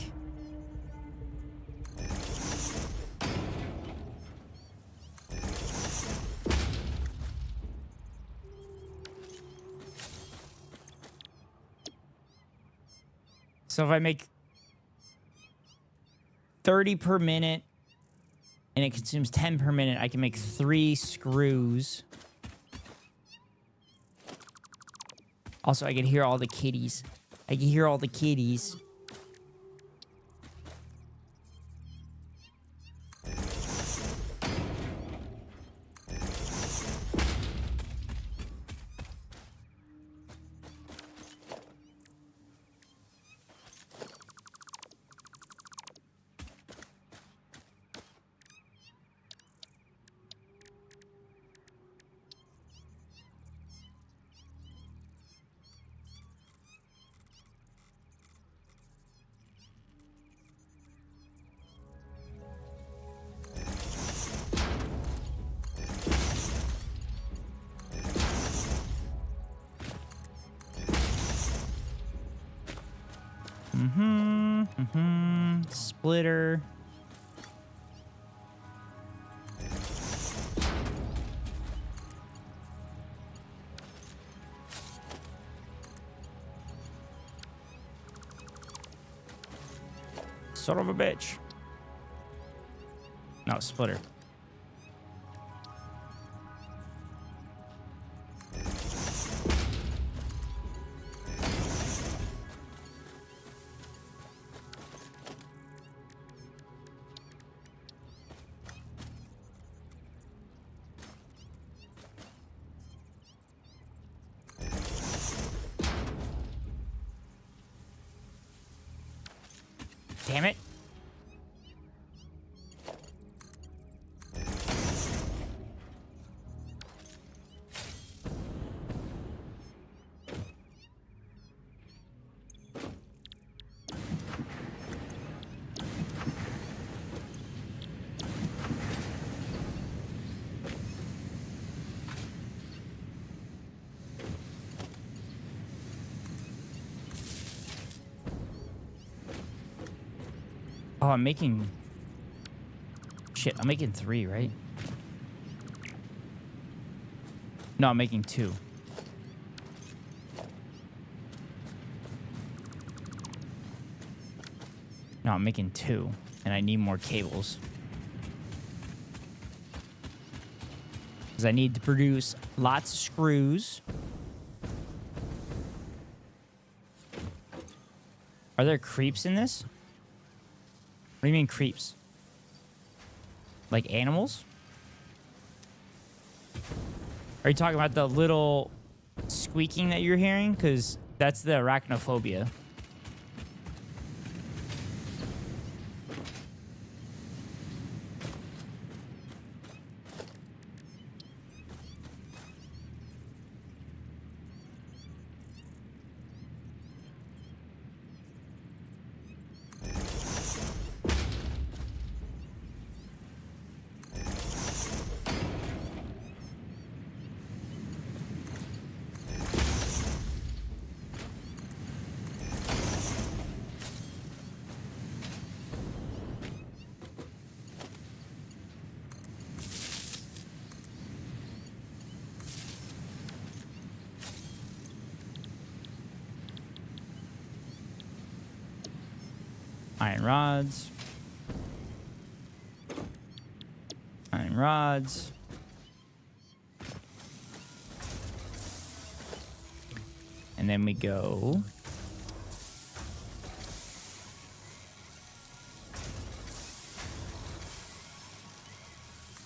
So if I make 30 per minute and it consumes 10 per minute, I can make 3 screws. Also, I can hear all the kitties. I can hear all the kitties. Splitter. Son of a bitch. No, splitter. Damn it. Oh, I'm making... Shit, I'm making 3, right? No, I'm making 2. No, I'm making 2. And I need more cables. Because I need to produce lots of screws. Are there creeps in this? What do you mean creeps? Like animals? Are you talking about the little squeaking that you're hearing? Because that's the arachnophobia. Iron rods. Iron rods. And then we go...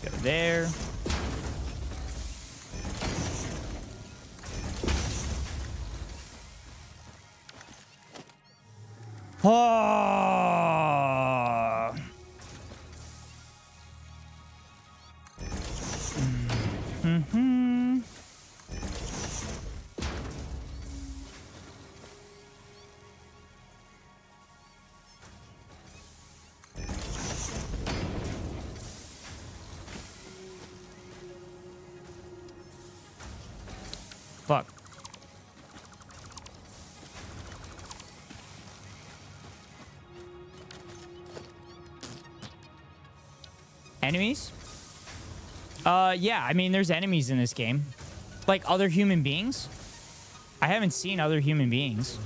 Go there. Oh. Mm-hmm. Fuck. Enemies? Yeah, I mean, there's enemies in this game. Like other human beings. I haven't seen other human beings.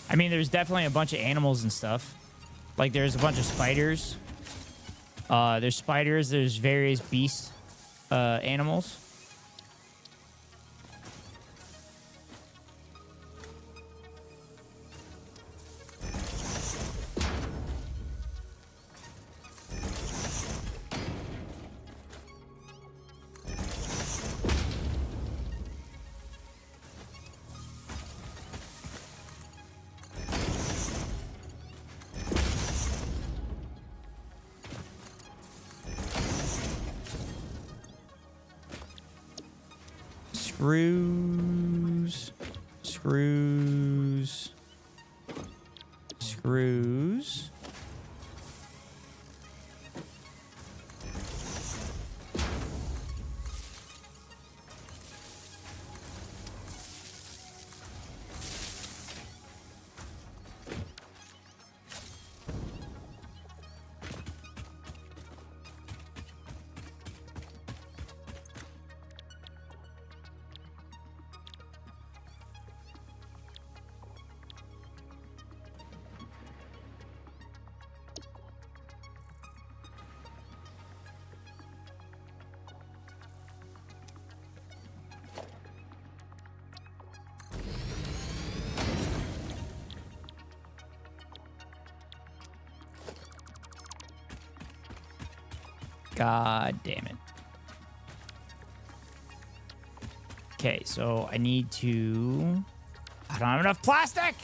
I mean, there's definitely a bunch of animals and stuff. Like, there's a bunch of spiders. There's spiders. There's various beast animals. Screws, screws, screws. God damn it. Okay, so I need to... I don't have enough plastic!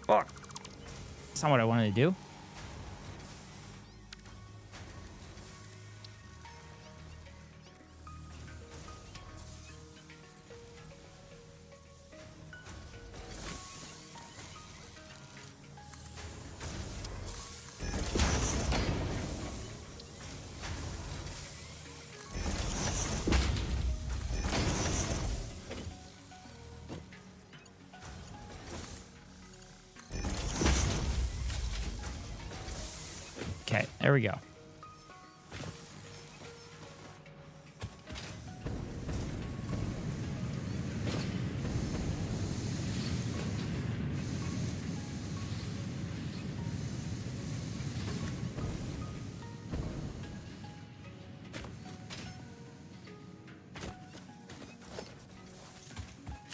Fuck. That's not what I wanted to do. Okay, there we go.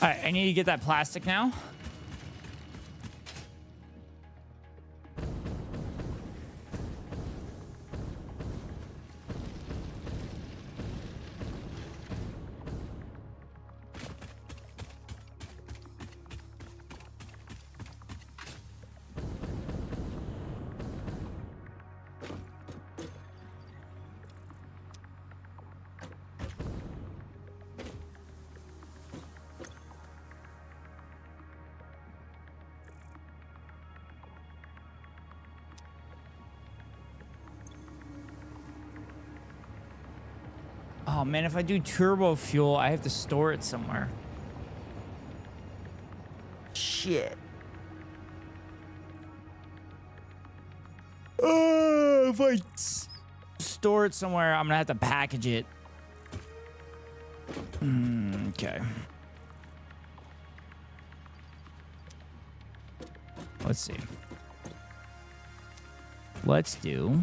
All right, I need to get that plastic now. Oh man, if I do turbo fuel, I have to store it somewhere. Shit. If I store it somewhere, I'm gonna have to package it. Okay. Let's see. Let's do...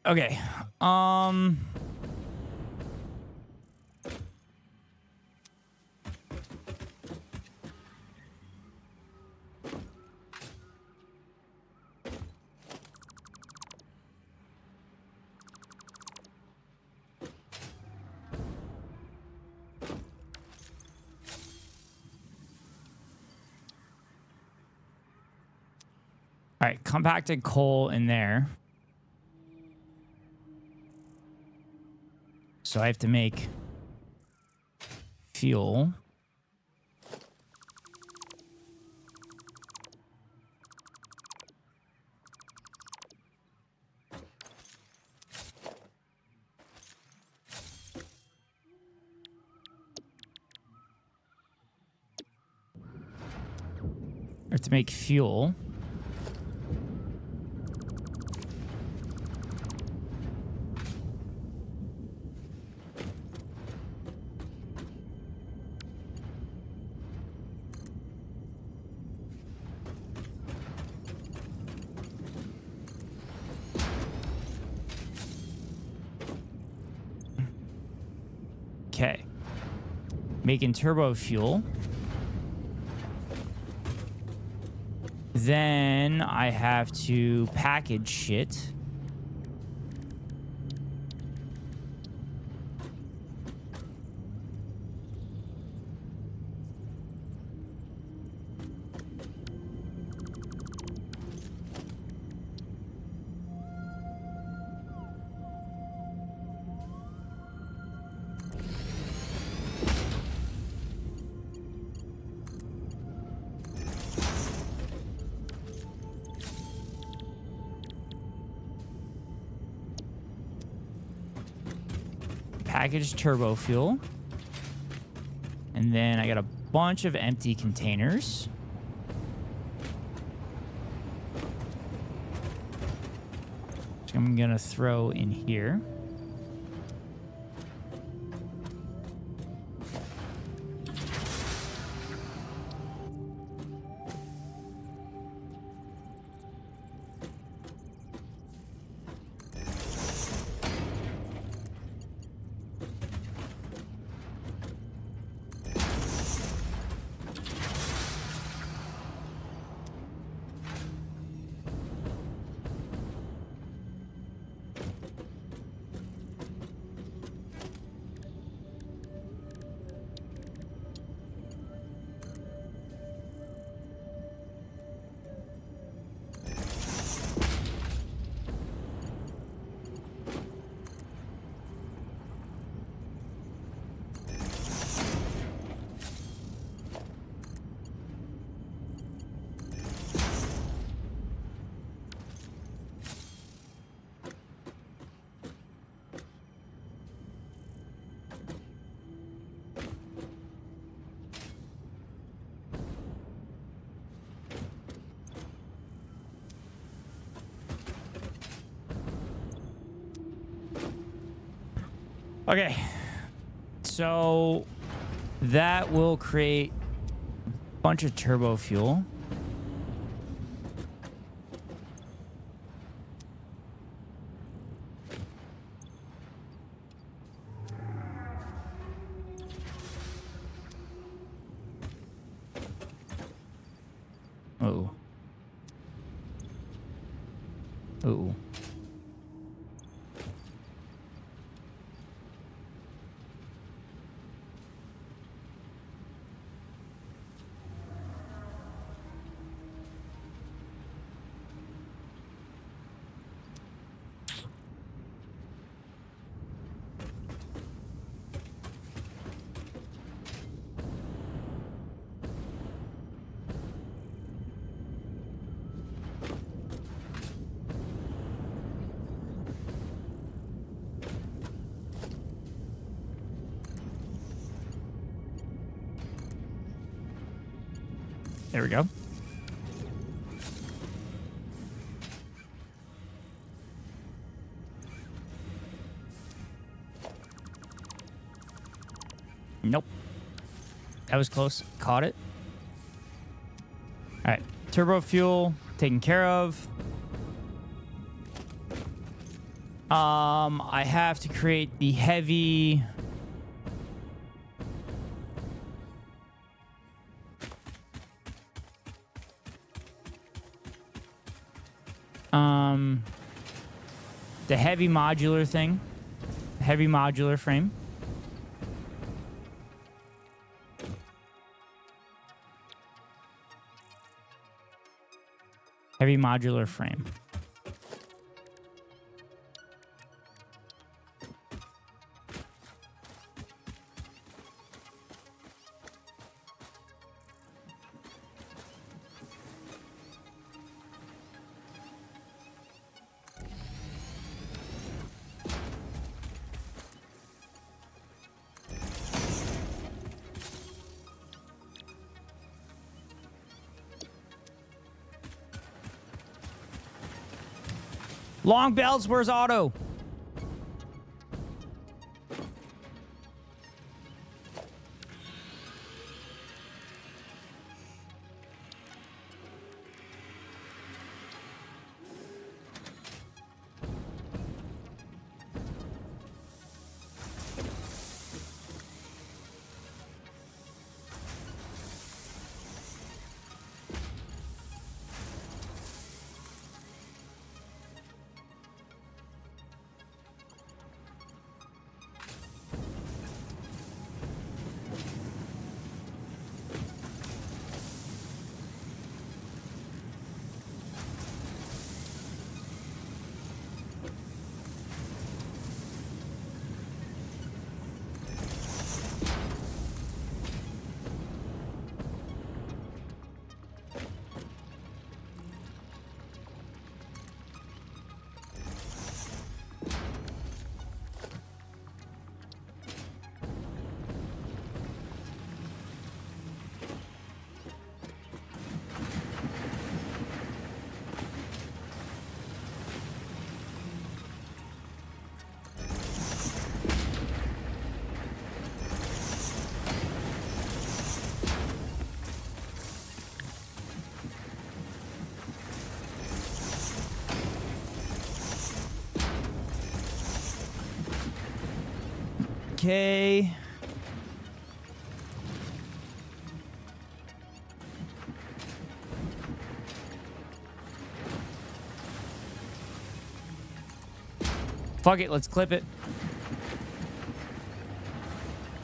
Okay. All right, compacted coal in there. So I have to make fuel. I have to make fuel. Okay. Making turbo fuel. Then I have to package shit. Packaged turbo fuel. And then I got a bunch of empty containers. Which I'm going to throw in here. Okay, so that will create a bunch of turbo fuel. Oh. Oh. There we go. Nope. That was close. Caught it. All right. Turbo fuel taken care of. I have to create the heavy... the heavy modular thing. Heavy modular frame. Heavy modular frame. Long belts, where's Otto? Okay. Fuck it, let's clip it.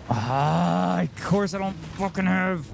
Ah, of course I don't fucking have.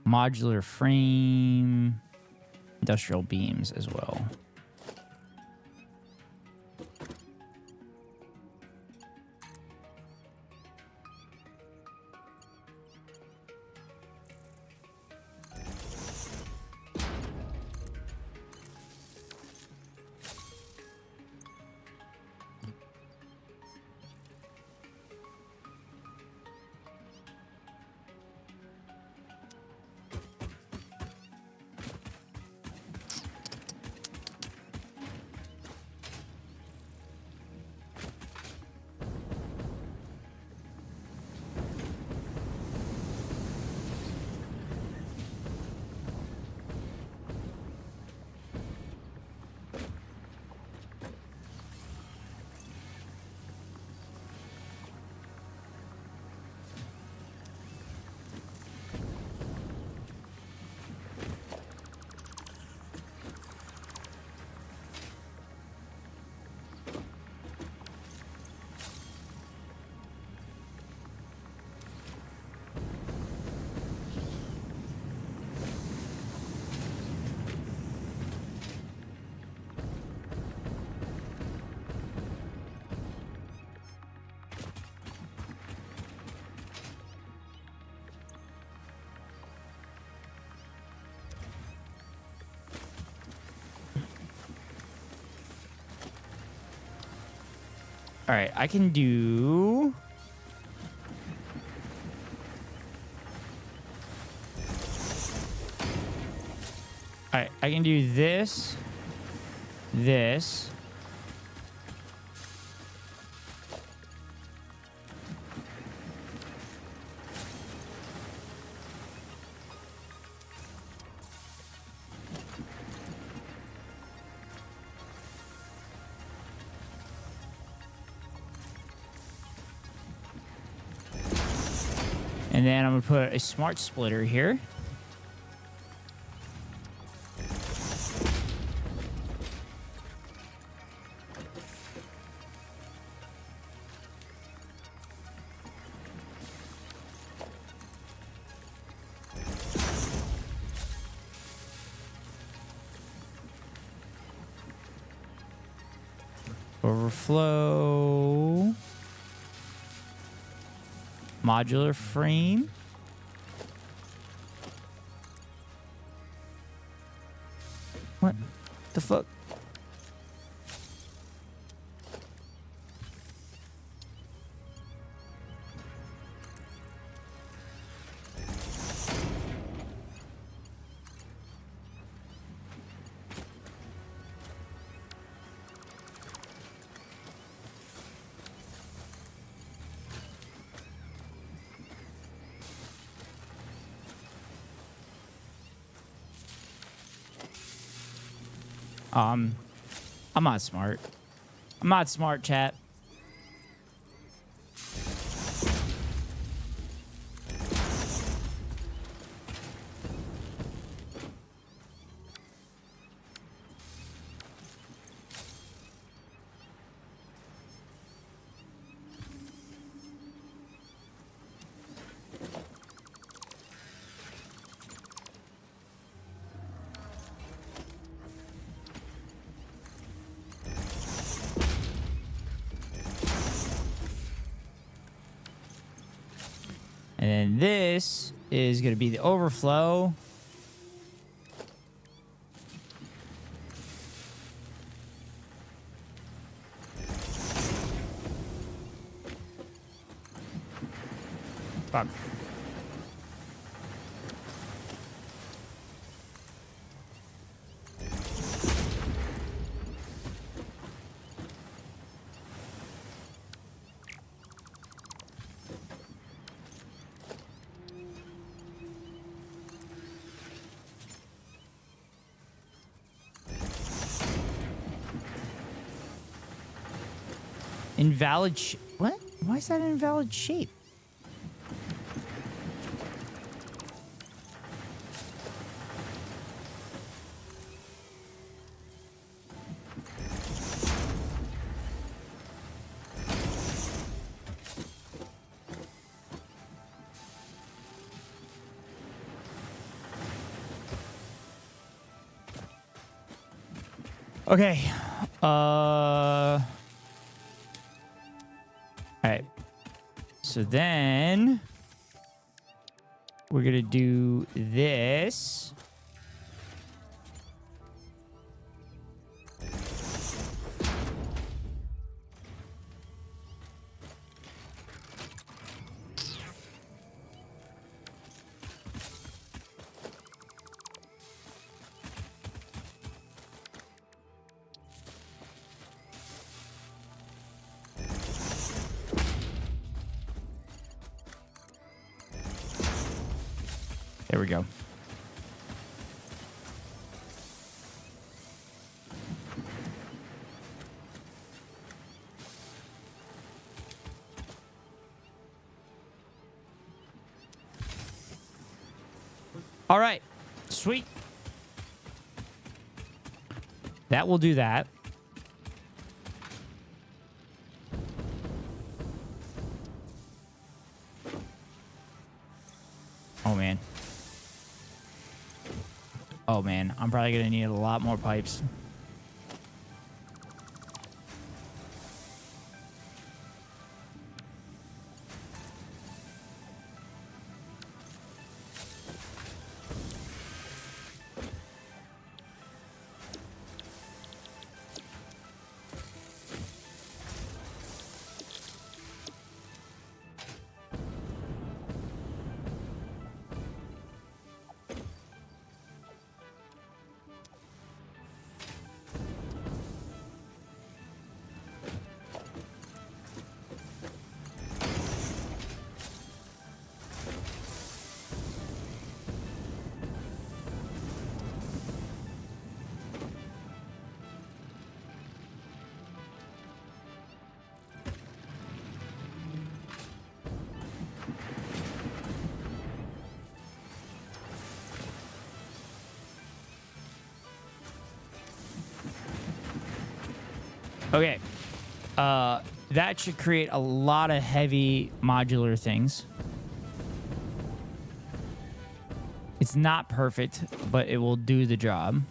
Modular frame, industrial beams as well. All right, I can do... All right, I can do this, this. And then I'm gonna put a smart splitter here. Overflow. Modular frame. What the fuck? I'm not smart. I'm not smart, chat. And then this is going to be the overflow. Fuck. Invalid what? Why is that an invalid shape? Okay. All right. So then we're going to do this. There we go. All right. Sweet. That will do that. Oh, man. Oh, man. I'm probably going to need a lot more pipes. Okay. That should create a lot of heavy modular things. It's not perfect, but it will do the job.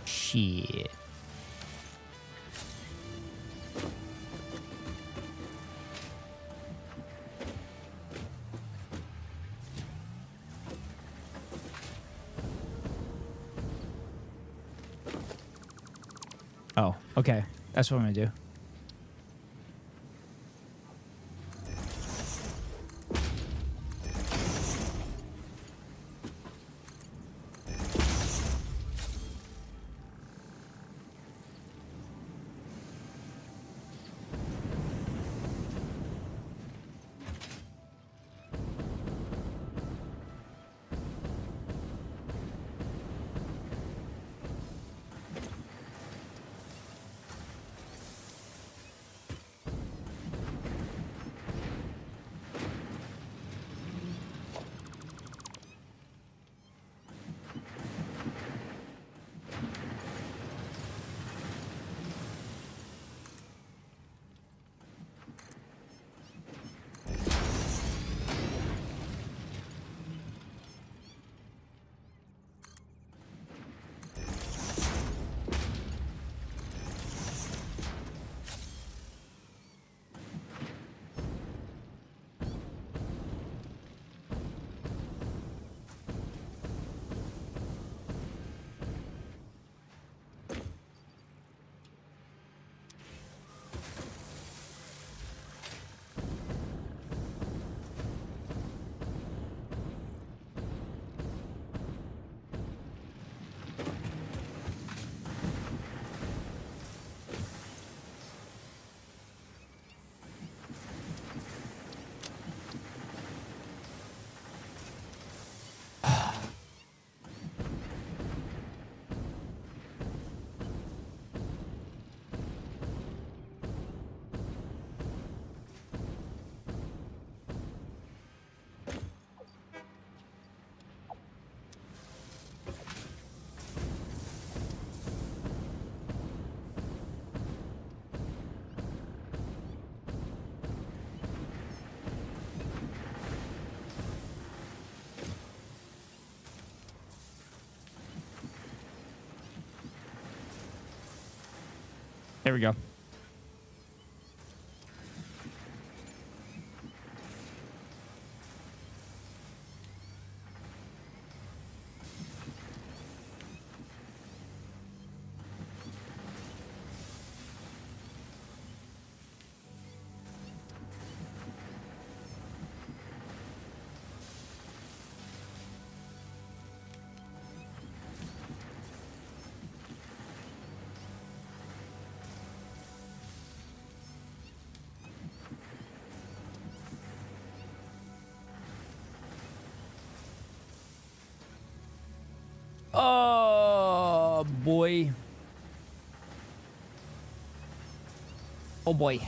Shit. Oh, okay. That's what I'm gonna do. There we go. Oh boy.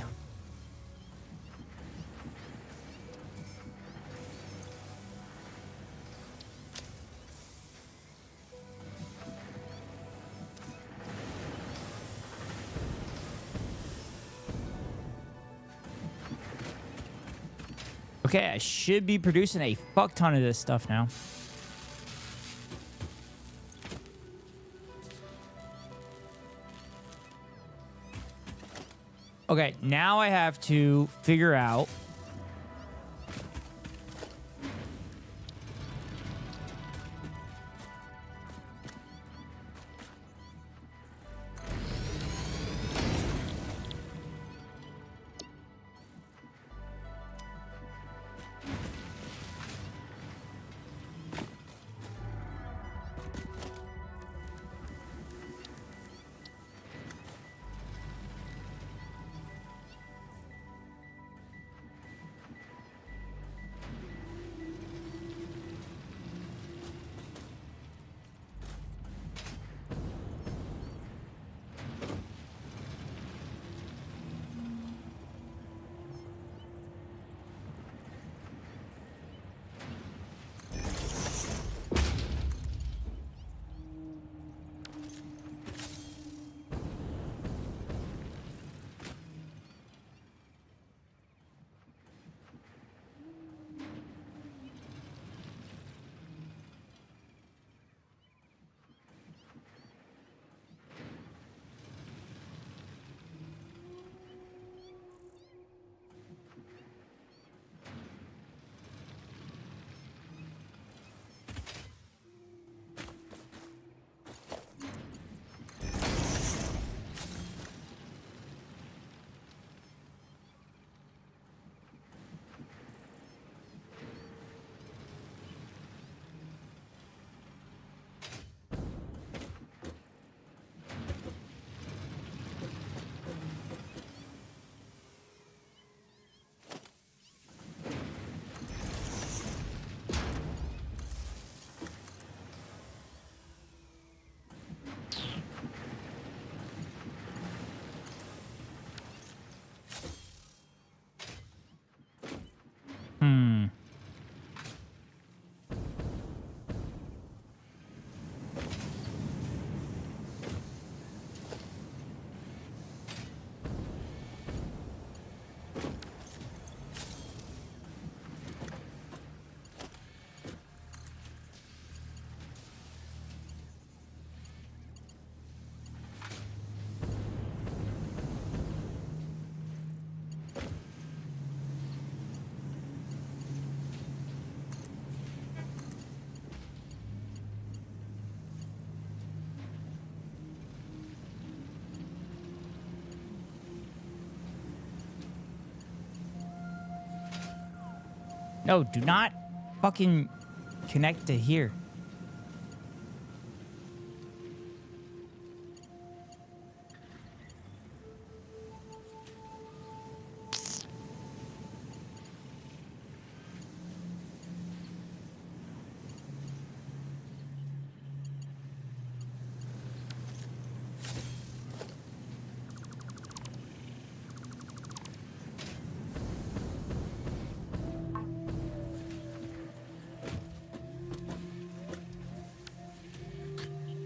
Okay, I should be producing a fuck ton of this stuff now. Okay, now I have to figure out no, do not fucking connect to here.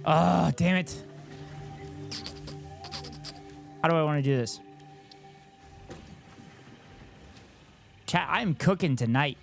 Oh, damn it. How do I want to do this? Chat, I'm cooking tonight.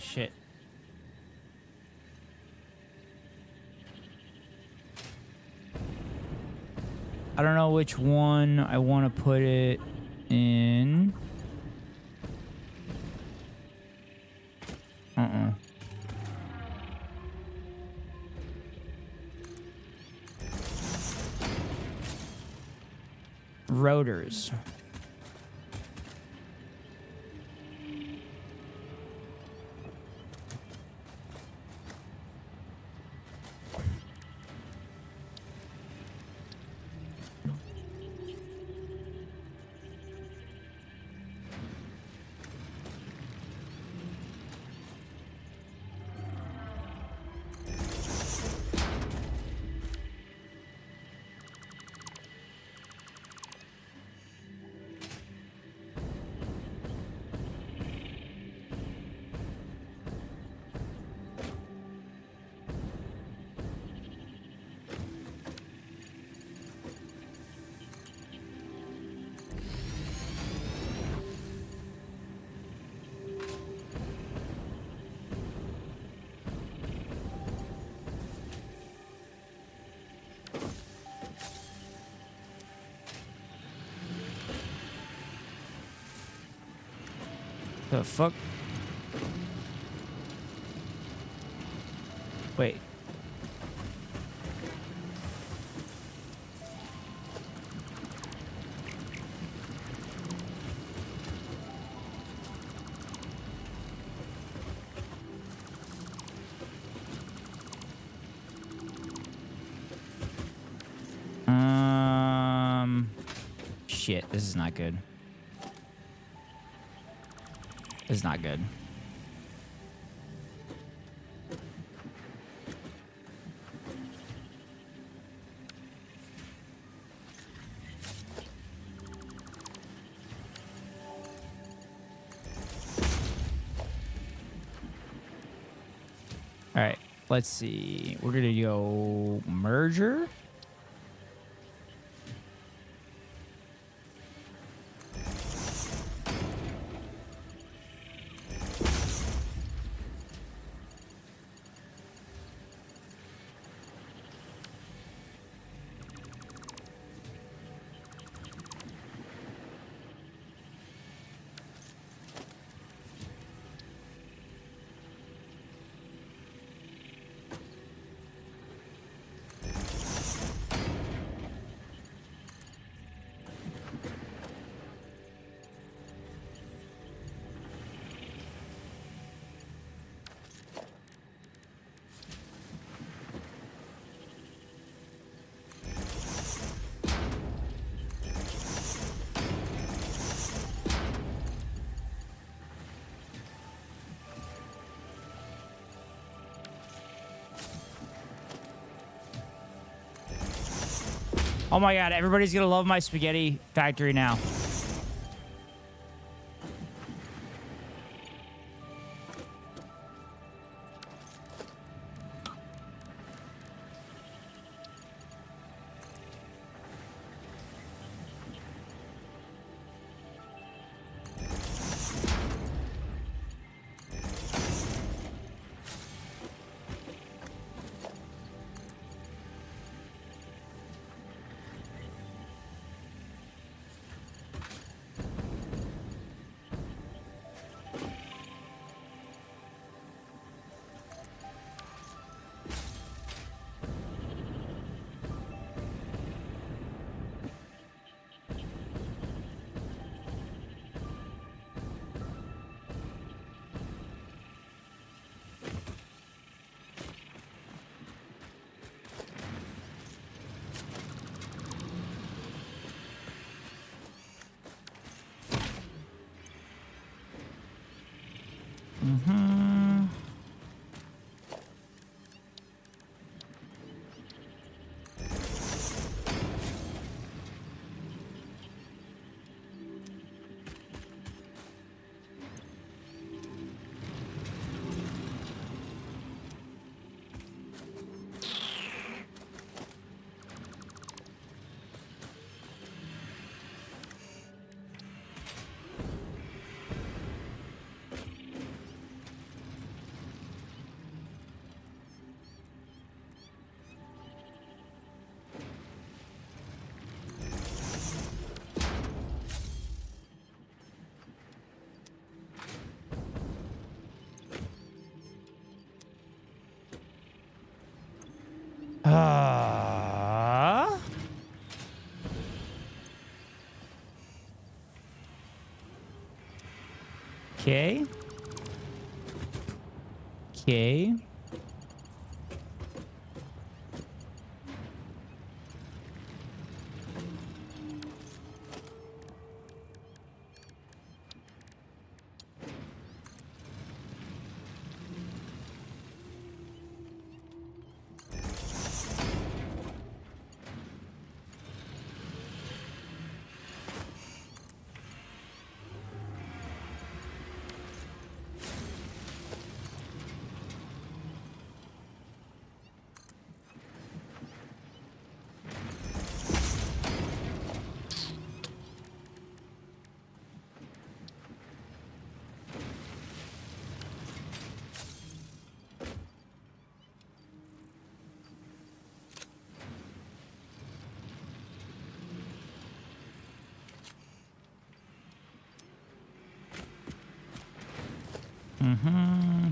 Shit. I don't know which one I want to put it in. Rotors. The fuck? Wait. Shit, this is not good. This is not good. All right, let's see. We're gonna go merger. Oh my god, everybody's gonna love my spaghetti factory now. Okay. Okay.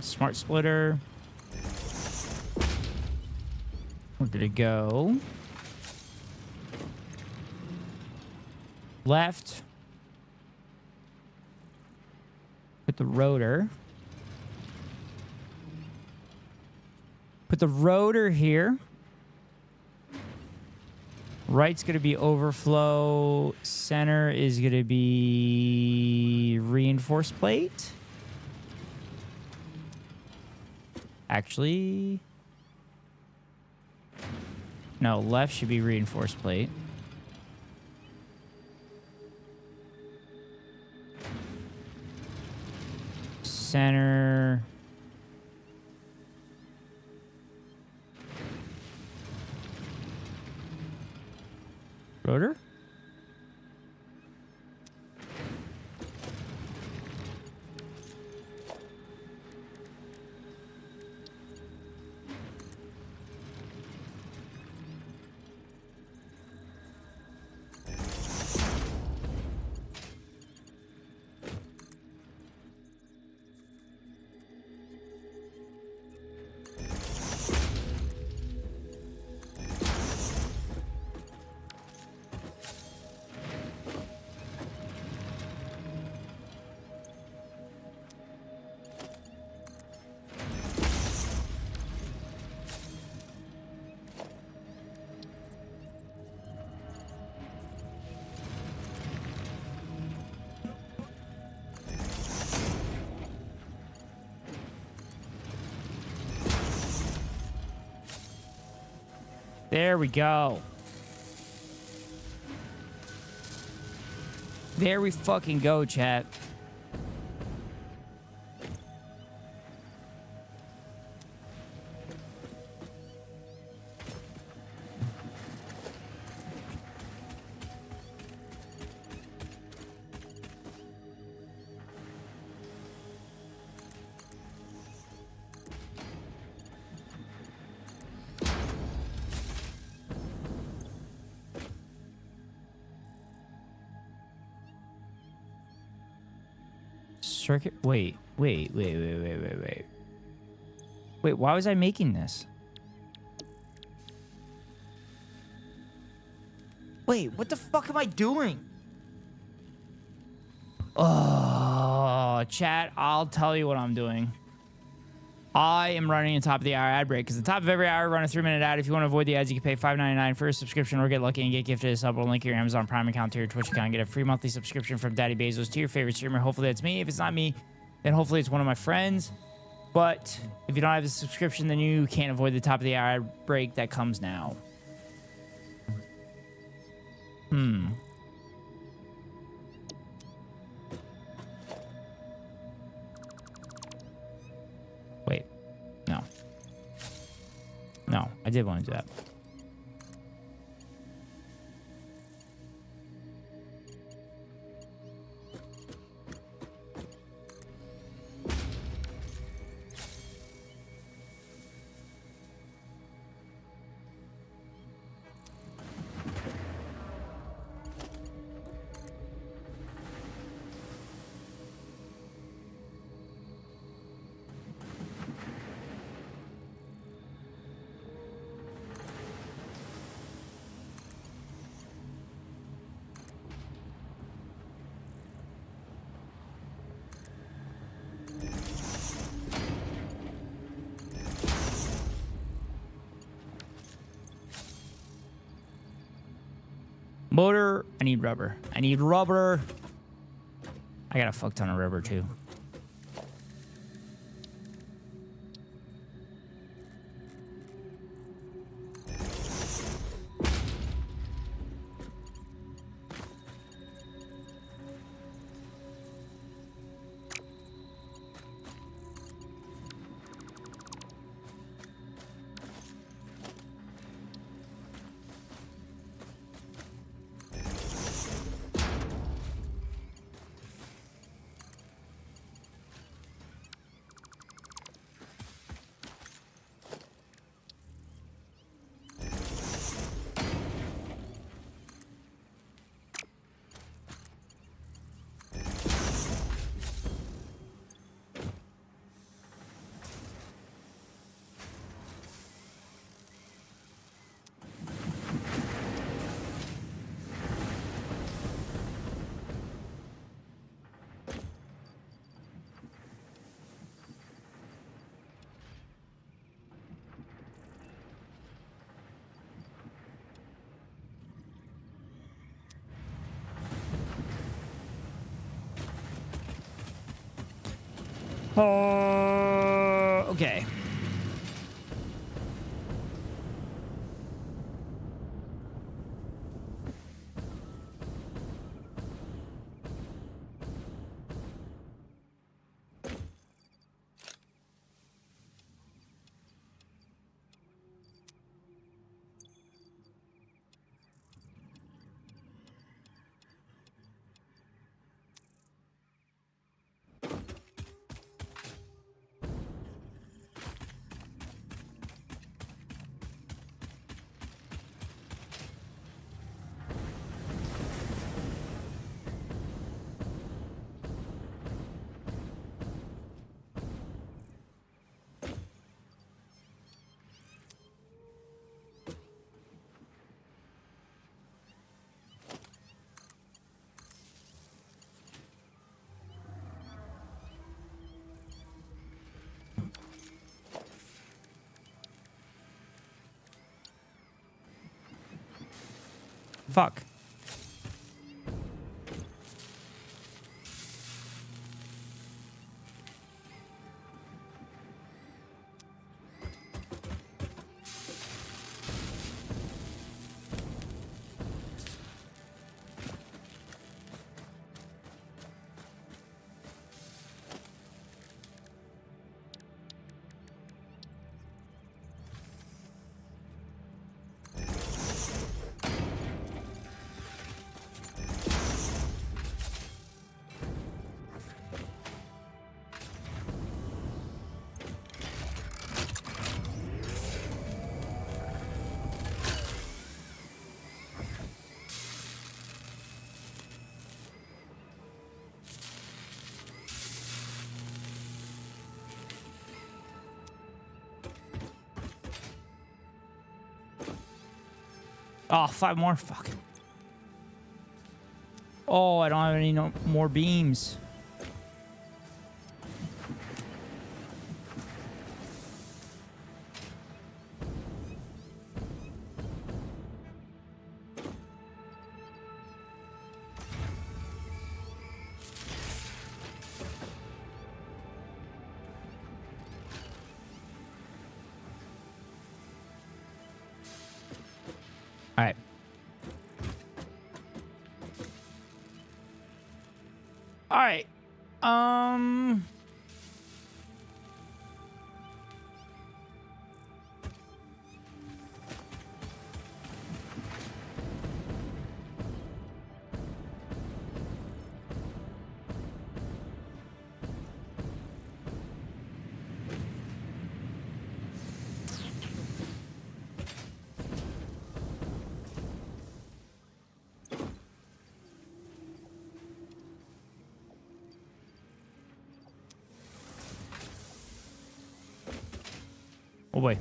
Smart splitter. Where did it go? Left. Put the rotor. Put the rotor here. Right's going to be overflow. Center is going to be reinforced plate. Actually, no, left should be reinforced plate. Center. Rotor? There we go. There we fucking go, chat. Circuit. Wait, wait. Wait, why was I making this? Wait, what the fuck am I doing? Oh, chat, I'll tell you what I'm doing. I am running on top of the hour ad break, because at the top of every hour, run a 3-minute ad. If you want to avoid the ads, you can pay $5.99 for a subscription or get lucky and get gifted a sub. Or link your Amazon Prime account to your Twitch account and get a free monthly subscription from Daddy Bezos to your favorite streamer. Hopefully that's me. If it's not me, then hopefully it's one of my friends. But if you don't have the subscription, then you can't avoid the top of the hour ad break that comes now. Wait. No. No, I did want to do that. Motor. I need rubber. I need rubber. I got a fuck ton of rubber too. Okay. Fuck. Oh, 5 more. Fuck. Oh, I don't have any more beams. All right. All right. Oh boy.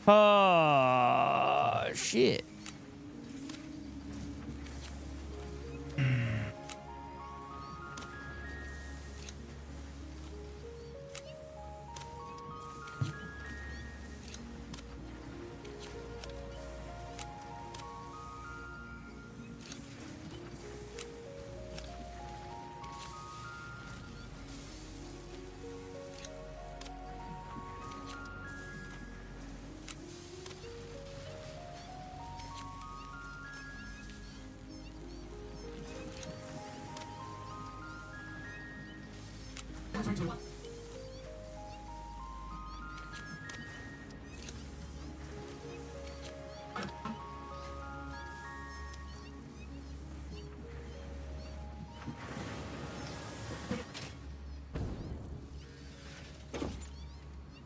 Oh, shit.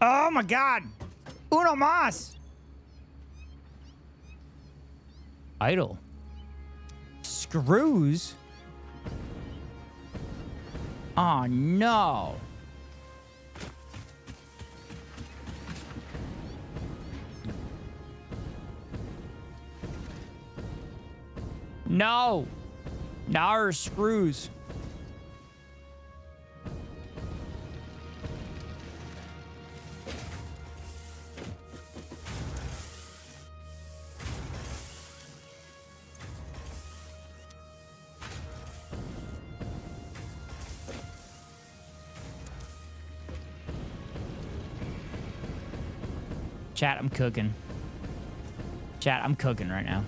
Oh my god! Uno más! Idle. Screws? Oh no! No! Now are screws. Chat, I'm cooking. Chat, I'm cooking right now.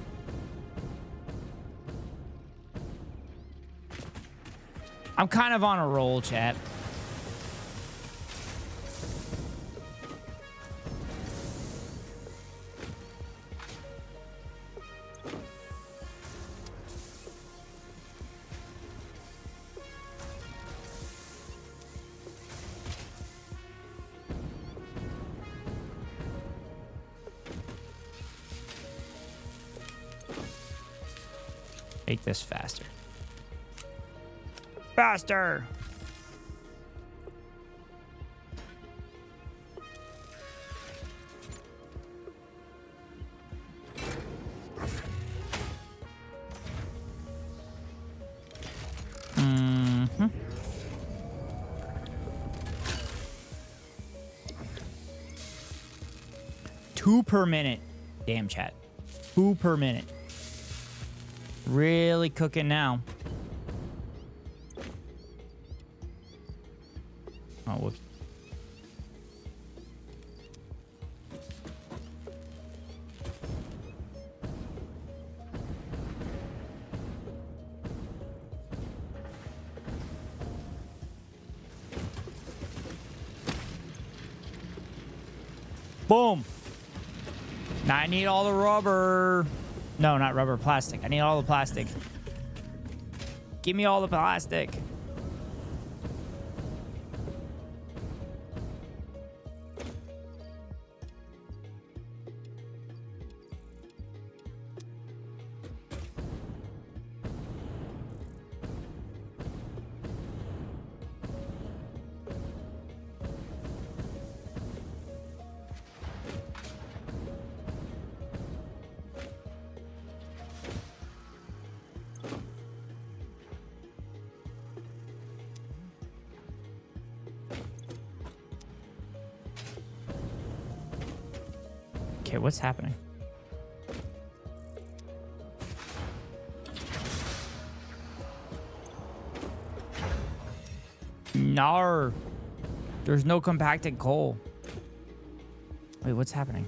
I'm kind of on a roll, chat. Make this faster. Faster! Mm-hmm. Two per minute. Damn, chat. 2 per minute. Really cooking now. Oh, whoops. Boom. Now I need all the rubber. No, not rubber, plastic. I need all the plastic. Give me all the plastic. Okay, what's happening? No. There's no compacted coal. Wait, what's happening?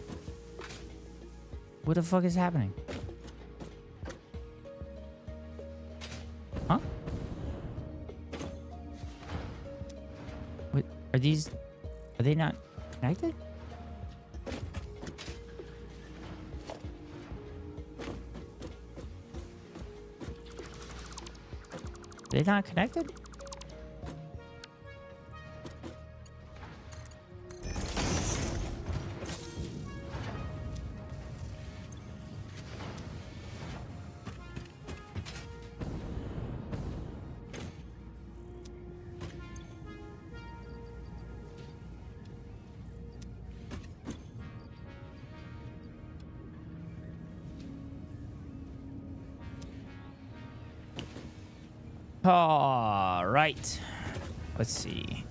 What the fuck is happening? Huh? What are these? Are they not connected? They're not connected? All right. Let's see.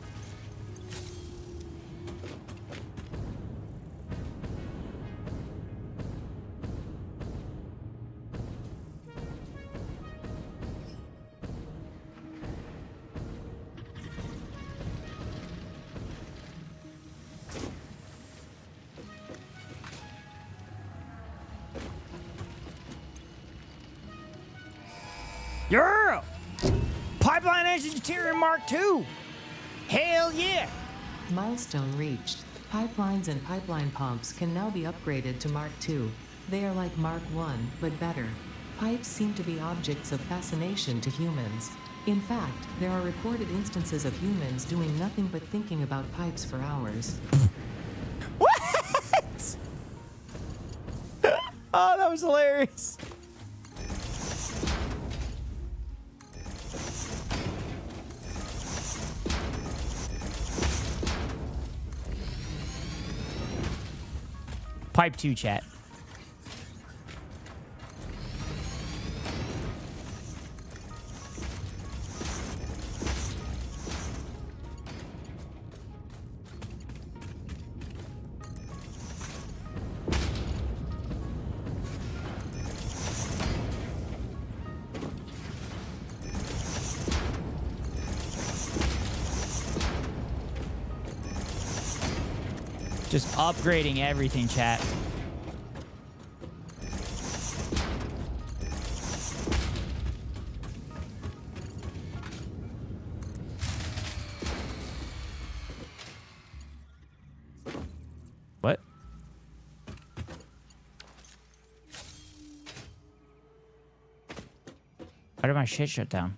Yeah! Pipeline Engineering Mark II! Hell yeah! Milestone reached. Pipelines and pipeline pumps can now be upgraded to Mark II. They are like Mark I, but better. Pipes seem to be objects of fascination to humans. In fact, there are reported instances of humans doing nothing but thinking about pipes for hours. What? Oh, that was hilarious. Pipe 2 chat. Just upgrading everything, chat. What? Why did my shit shut down?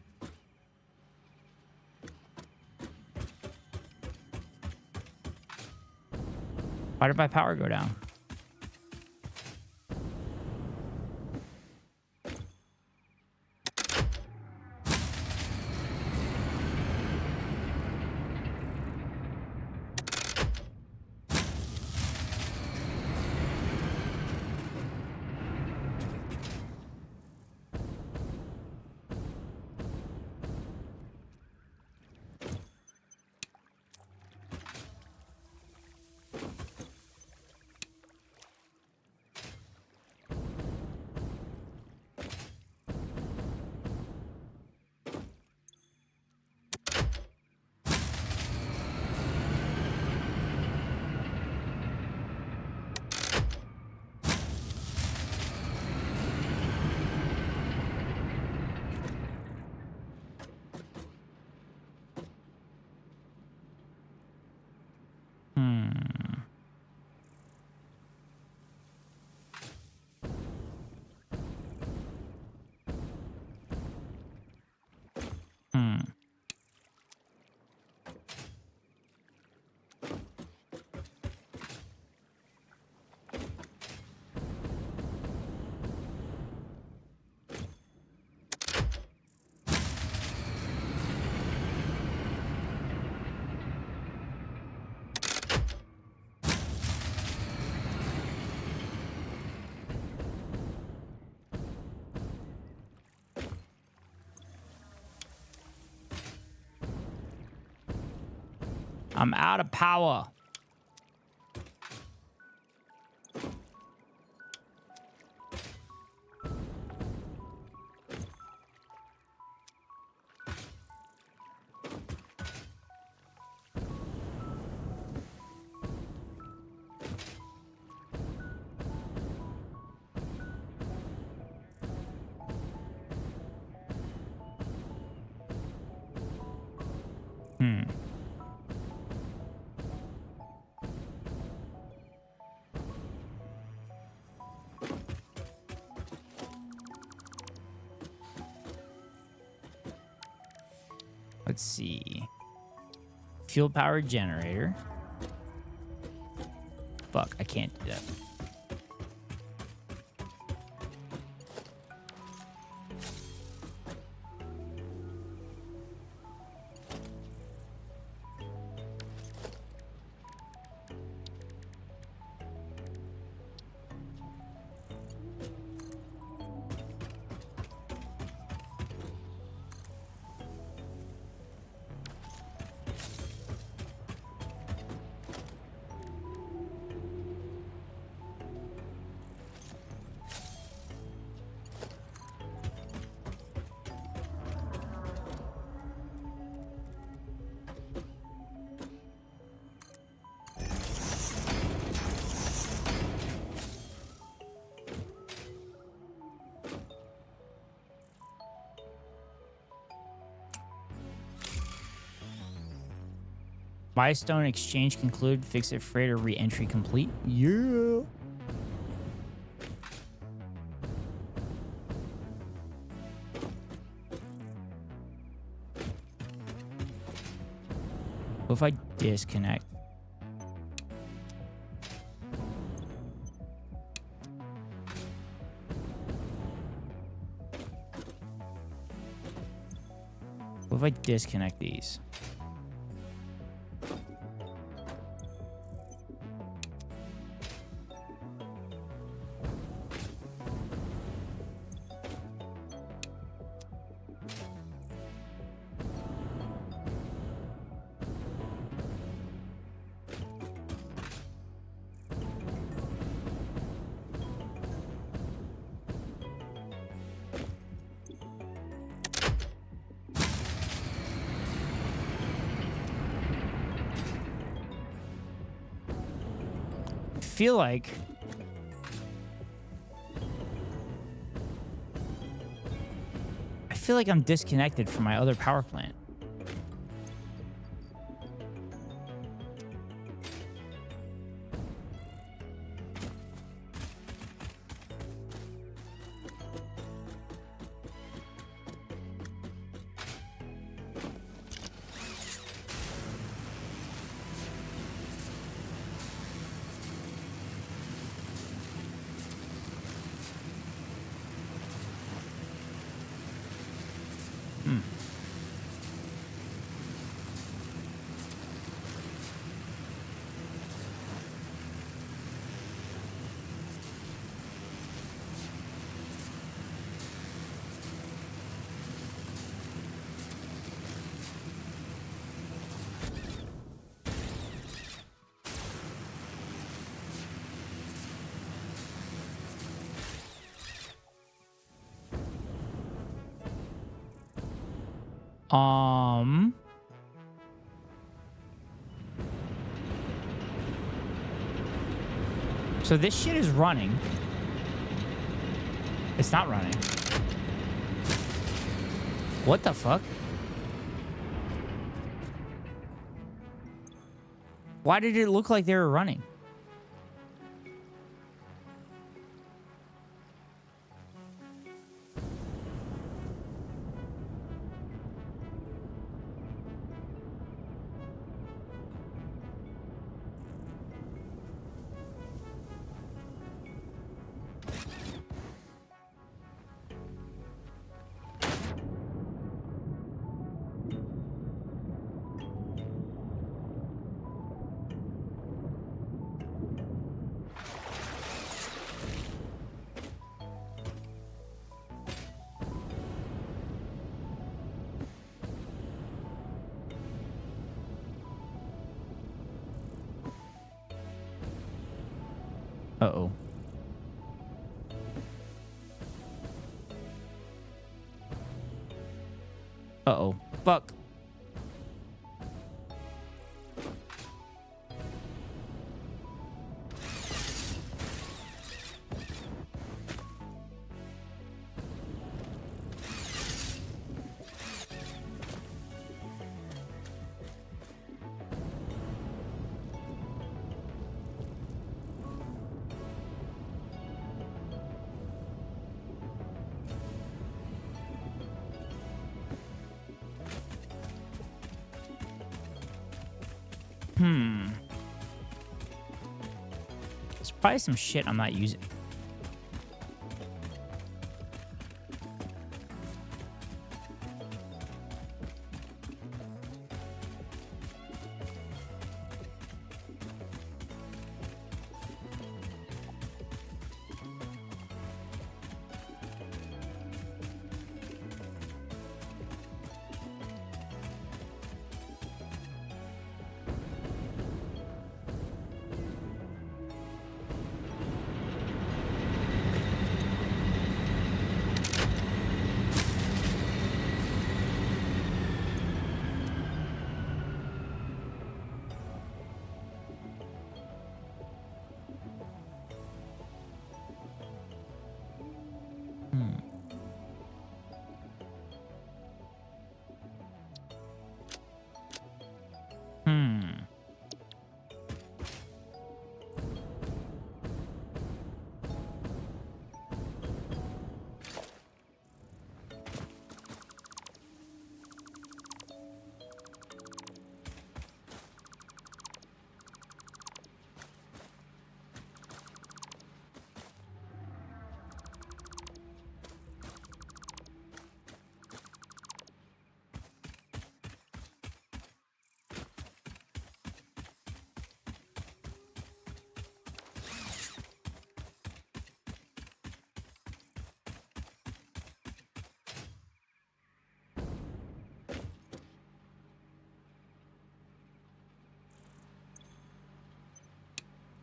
Why did my power go down? I'm out of power. Let's see. Fuel powered generator. Fuck, I can't do that. Milestone exchange concluded. Fix it. Freighter re-entry complete. Yeah. What if I disconnect? What if I disconnect these? Feel like I'm disconnected from my other power plant. So this shit is running. It's not running. What the fuck? Why did it look like they were running? Uh-oh. Uh-oh. Fuck. There's probably some shit I'm not using.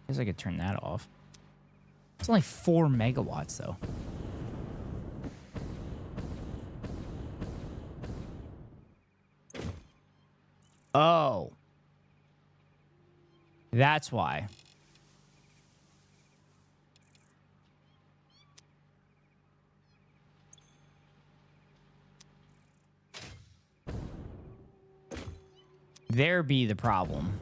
Guess I could turn that off. It's only 4 megawatts, though. Oh. That's why. There be the problem.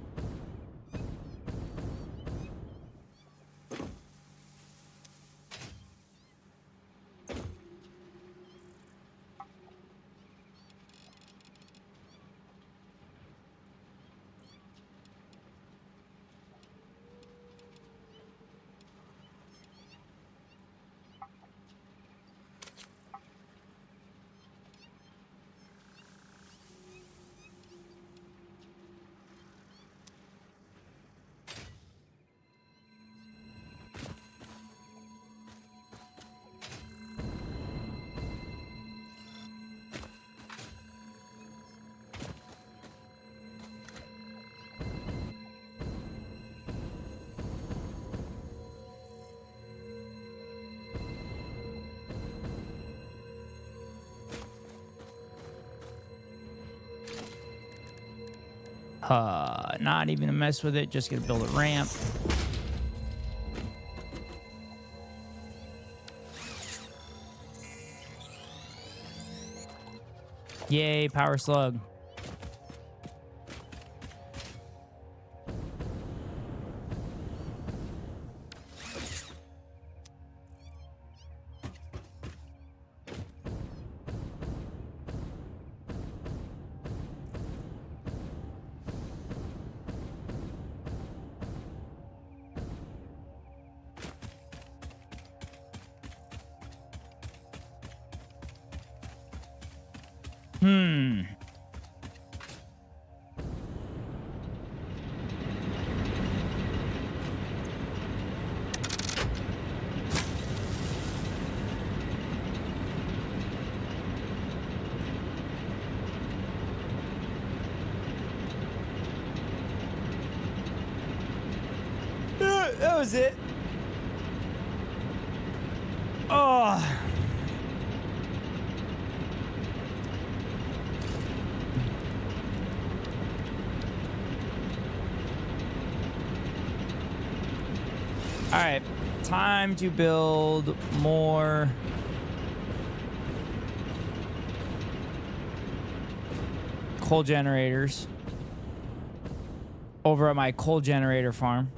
Not even to mess with it, just gonna build a ramp. Yay, power slug. That was it. Oh. All right, time to build more coal generators over at my coal generator farm.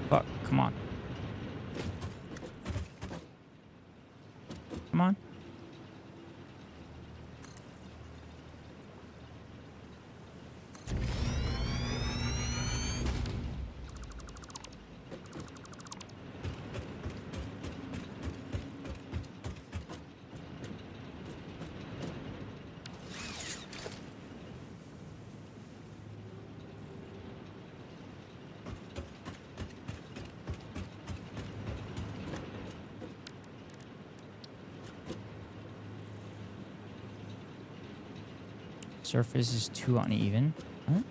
Fuck, come on. Come on. Surface is too uneven. Huh?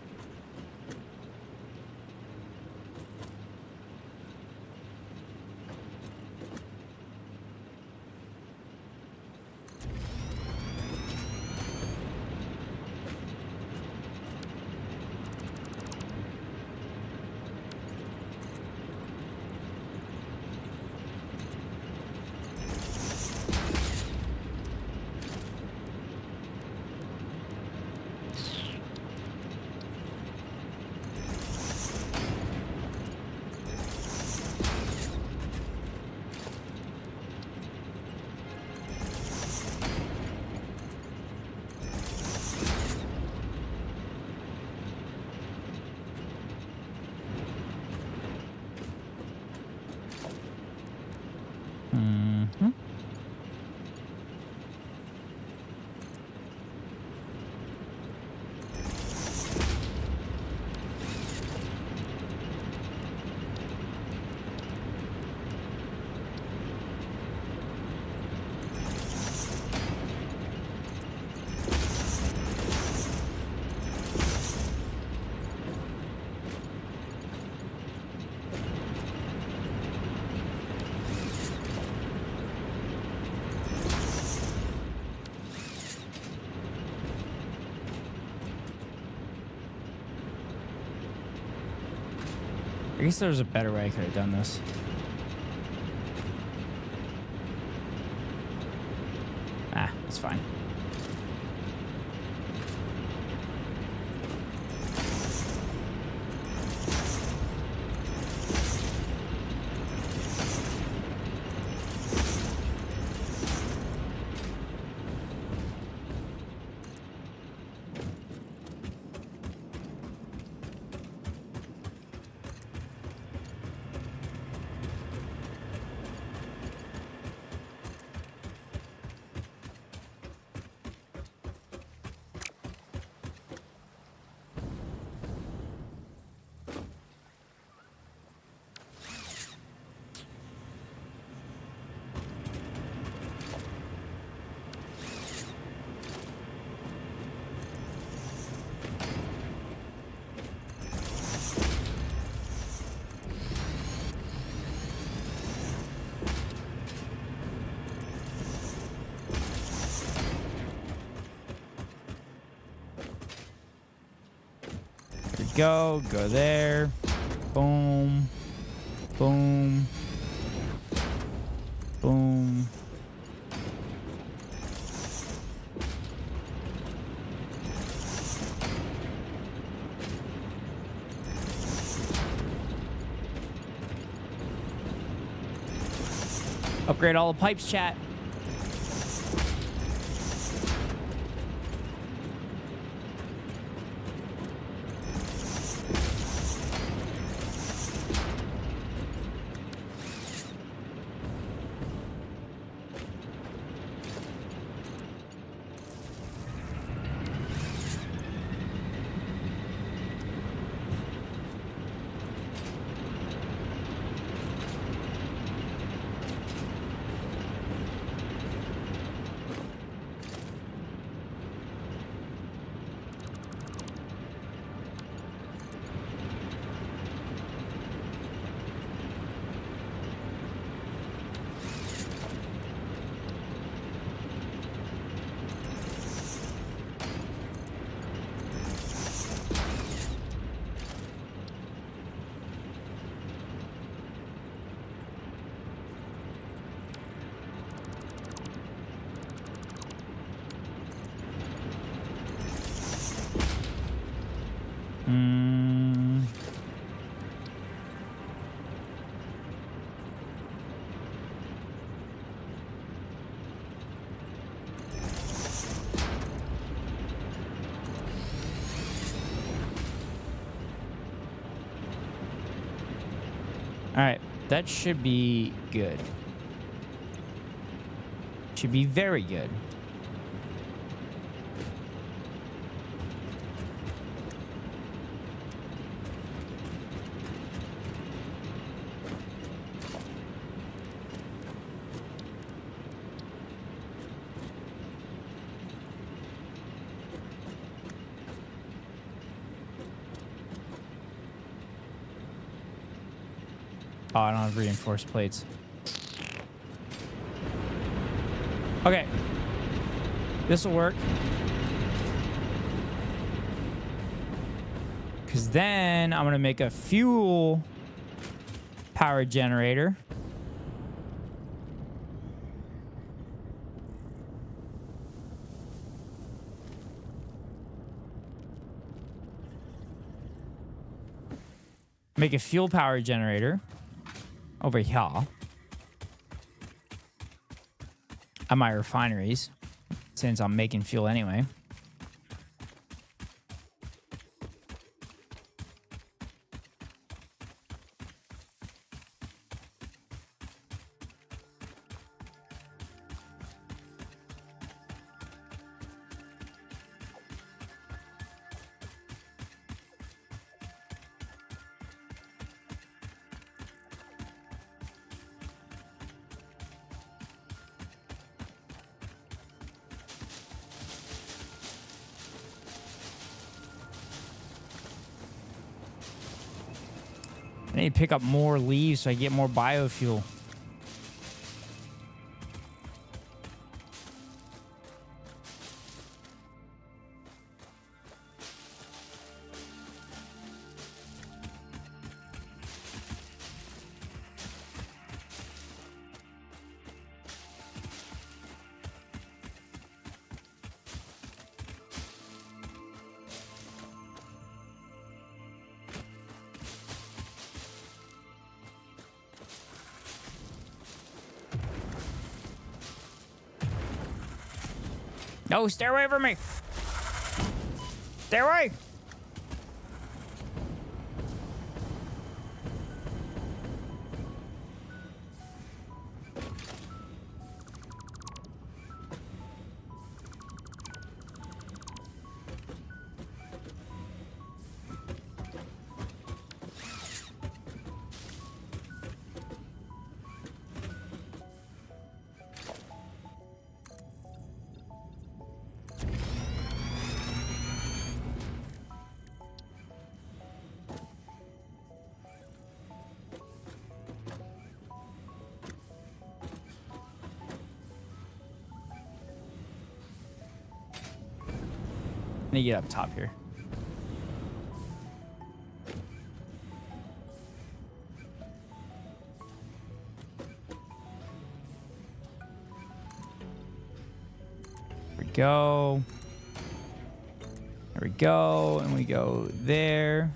I guess there's a better way I could have done this. Ah, it's fine. Go there. Boom. Boom. Boom. Upgrade all the pipes, chat. All right, that should be good. Should be very good. Oh, I don't have reinforced plates. Okay. This will work. Because then I'm going to make a fuel power generator. Make a fuel power generator over here at my refineries, since I'm making fuel anyway. I need to pick up more leaves so I get more biofuel. No, stay away from me. Stay away. I need to get up top here. There we go. There we go. And we go there.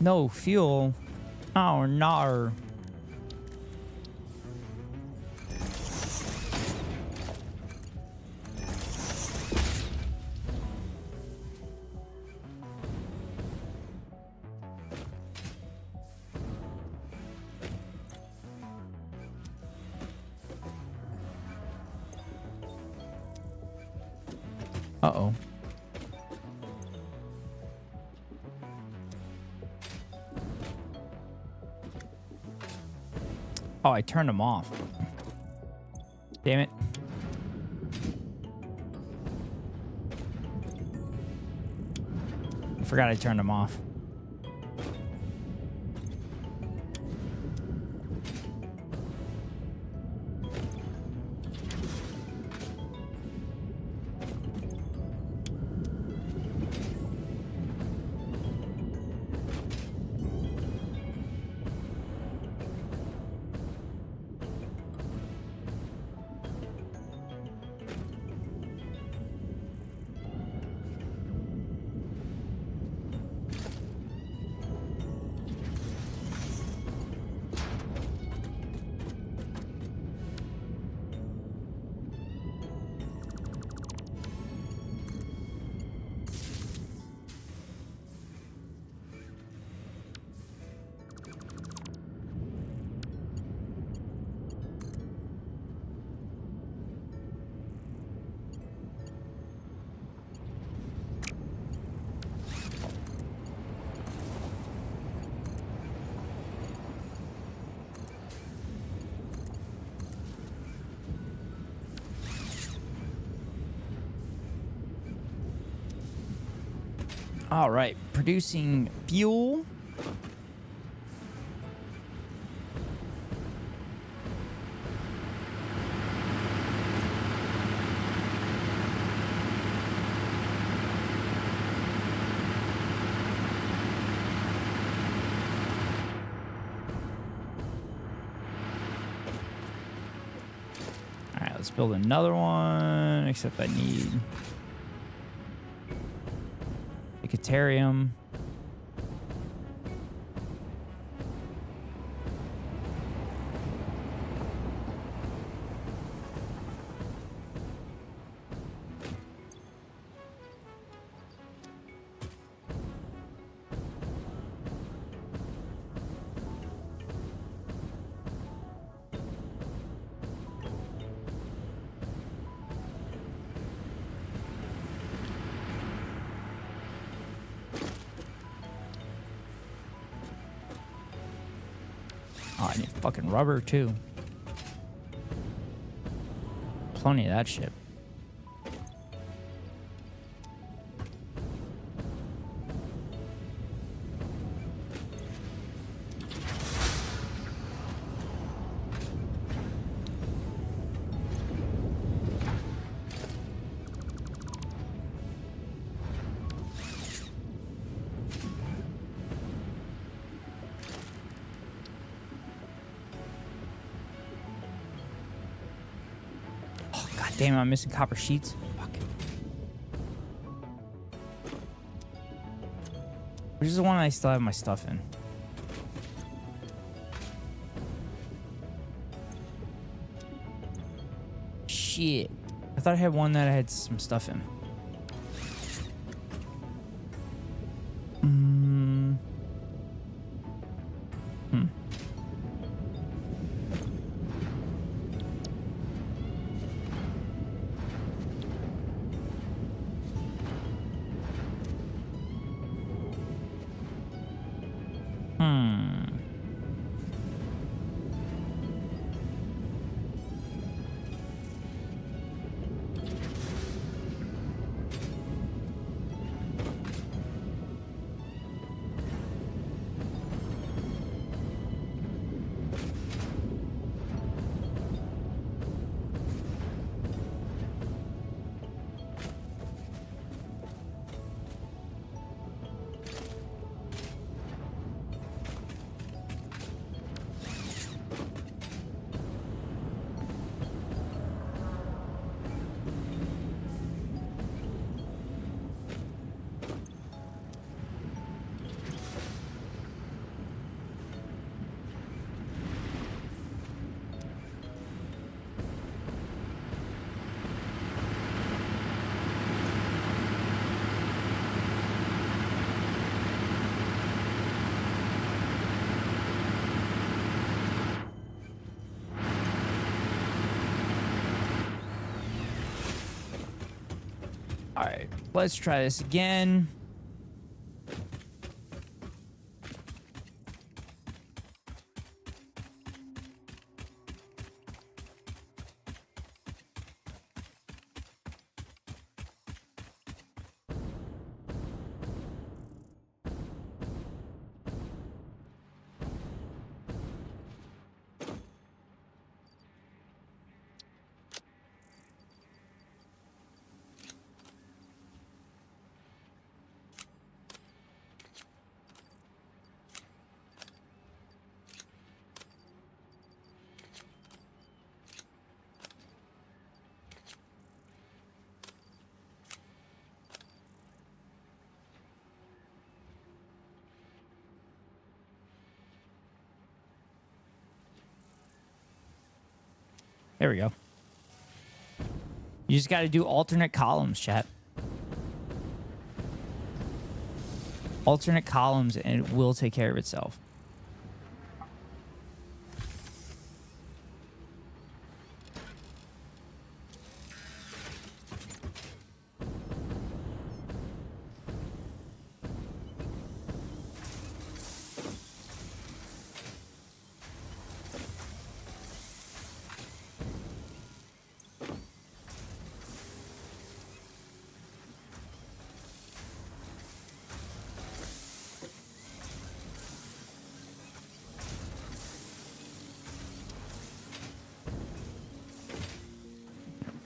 No fuel. Oh, no. Uh-oh. Oh, I turned them off. Damn it. I forgot I turned them off. All right, producing fuel. All right, let's build another one, except I need Nicotarium. I need fucking rubber too. Plenty of that shit. Damn, I'm missing copper sheets. Fuck. Which is the one I still have my stuff in? Shit. I thought I had one that I had some stuff in. All right, let's try this again. There we go. You just got to do alternate columns, chat. Alternate columns and it will take care of itself.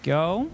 Go.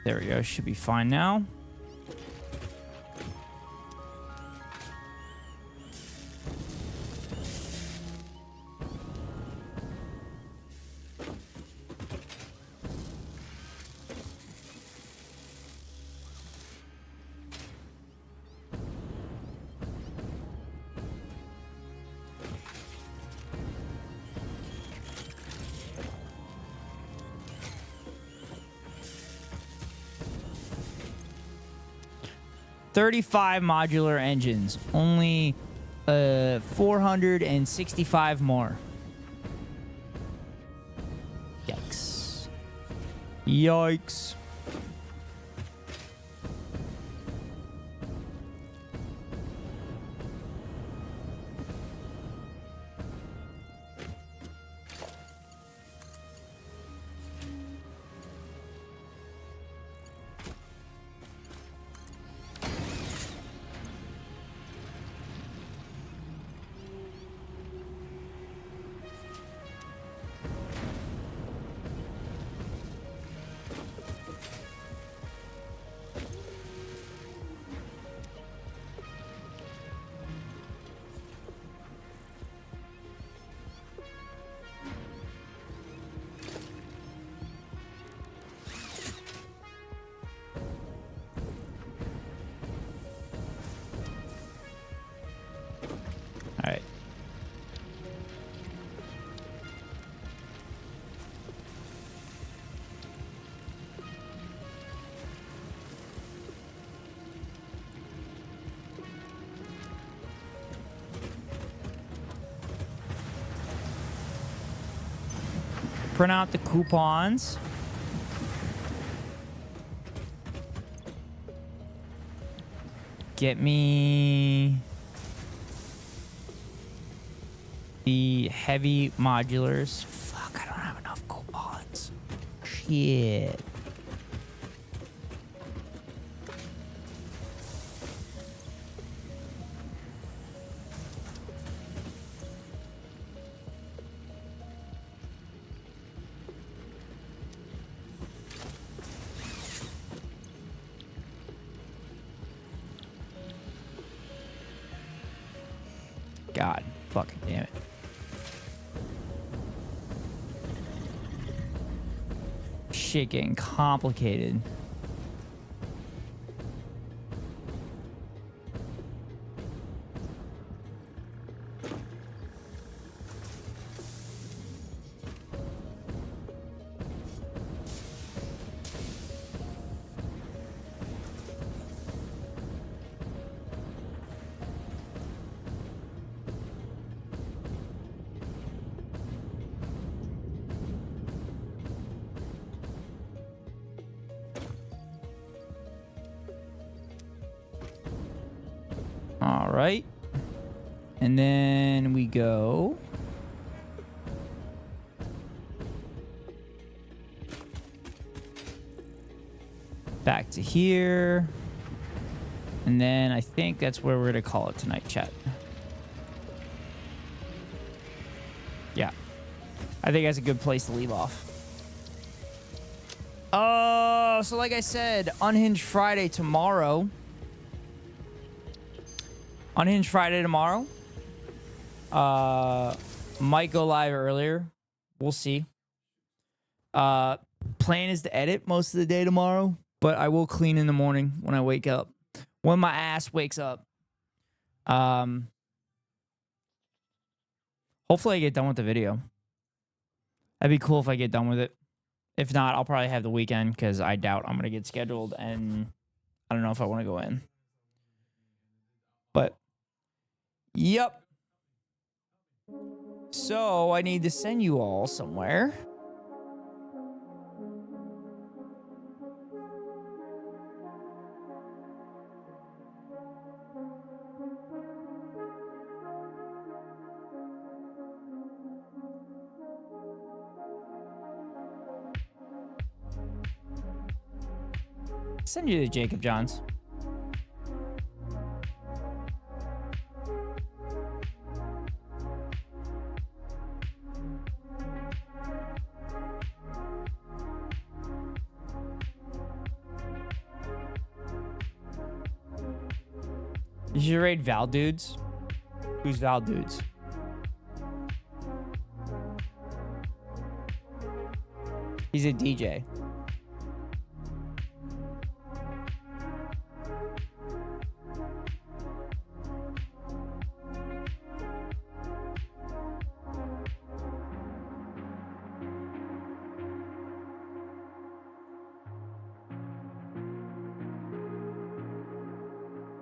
There we go. Should be fine now. $35 modular engines, only 465 more. Yikes. Yikes. All right. Print out the coupons. Get me the heavy modulars. Fuck, I don't have enough coupons. Shit. God fucking damn it. Shit getting complicated. All right. And then we go. Back to here. And then I think that's where we're going to call it tonight, chat. Yeah. I think that's a good place to leave off. So like I said, Unhinged Friday tomorrow. Unhinged Friday tomorrow. Might go live earlier. We'll see. Plan is to edit most of the day tomorrow, but I will clean in the morning when I wake up. When my ass wakes up. Hopefully I get done with the video. That'd be cool if I get done with it. If not, I'll probably have the weekend because I doubt I'm going to get scheduled and I don't know if I want to go in. But, yep. So I need to send you all somewhere. Send you to Jacob Johns. You should raid Val Dudes. Who's Val Dudes? He's a DJ.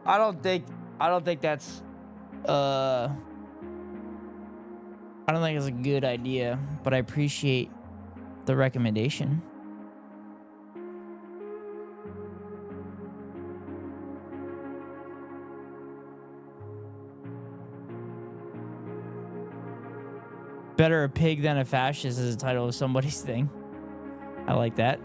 I don't think that's I don't think it's a good idea, but I appreciate the recommendation. Better a pig than a fascist is the title of somebody's thing. I like that.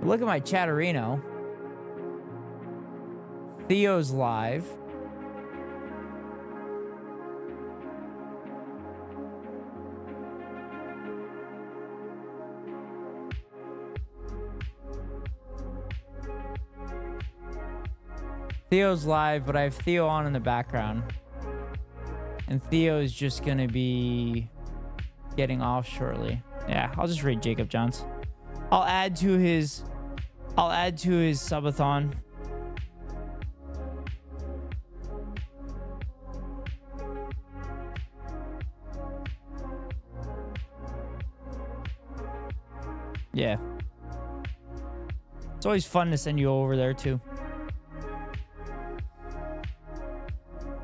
Look at my chatterino. Theo's live. Theo's live, but I have Theo on in the background. And Theo is just going to be getting off shortly. Yeah, I'll just raid Jacob Johns. I'll add to his subathon. Yeah. It's always fun to send you over there too.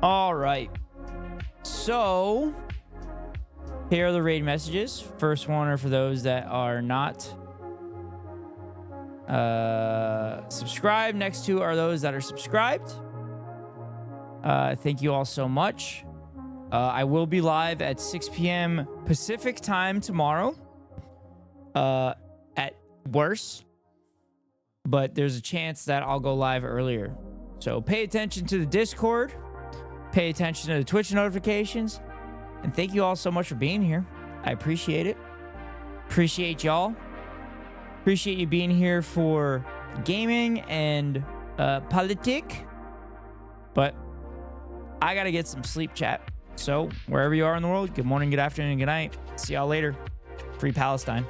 All right. So, here are the raid messages. First one are for those that are not subscribed. Next two are those that are subscribed. Thank you all so much. I will be live at 6 p.m. Pacific time tomorrow. At worst. But there's a chance that I'll go live earlier. So pay attention to the Discord. Pay attention to the Twitch notifications. And thank you all so much for being here. I appreciate it. Appreciate y'all. Appreciate you being here for gaming and politic. But I got to get some sleep, chat. So wherever you are in the world, good morning, good afternoon, good night. See y'all later. Free Palestine.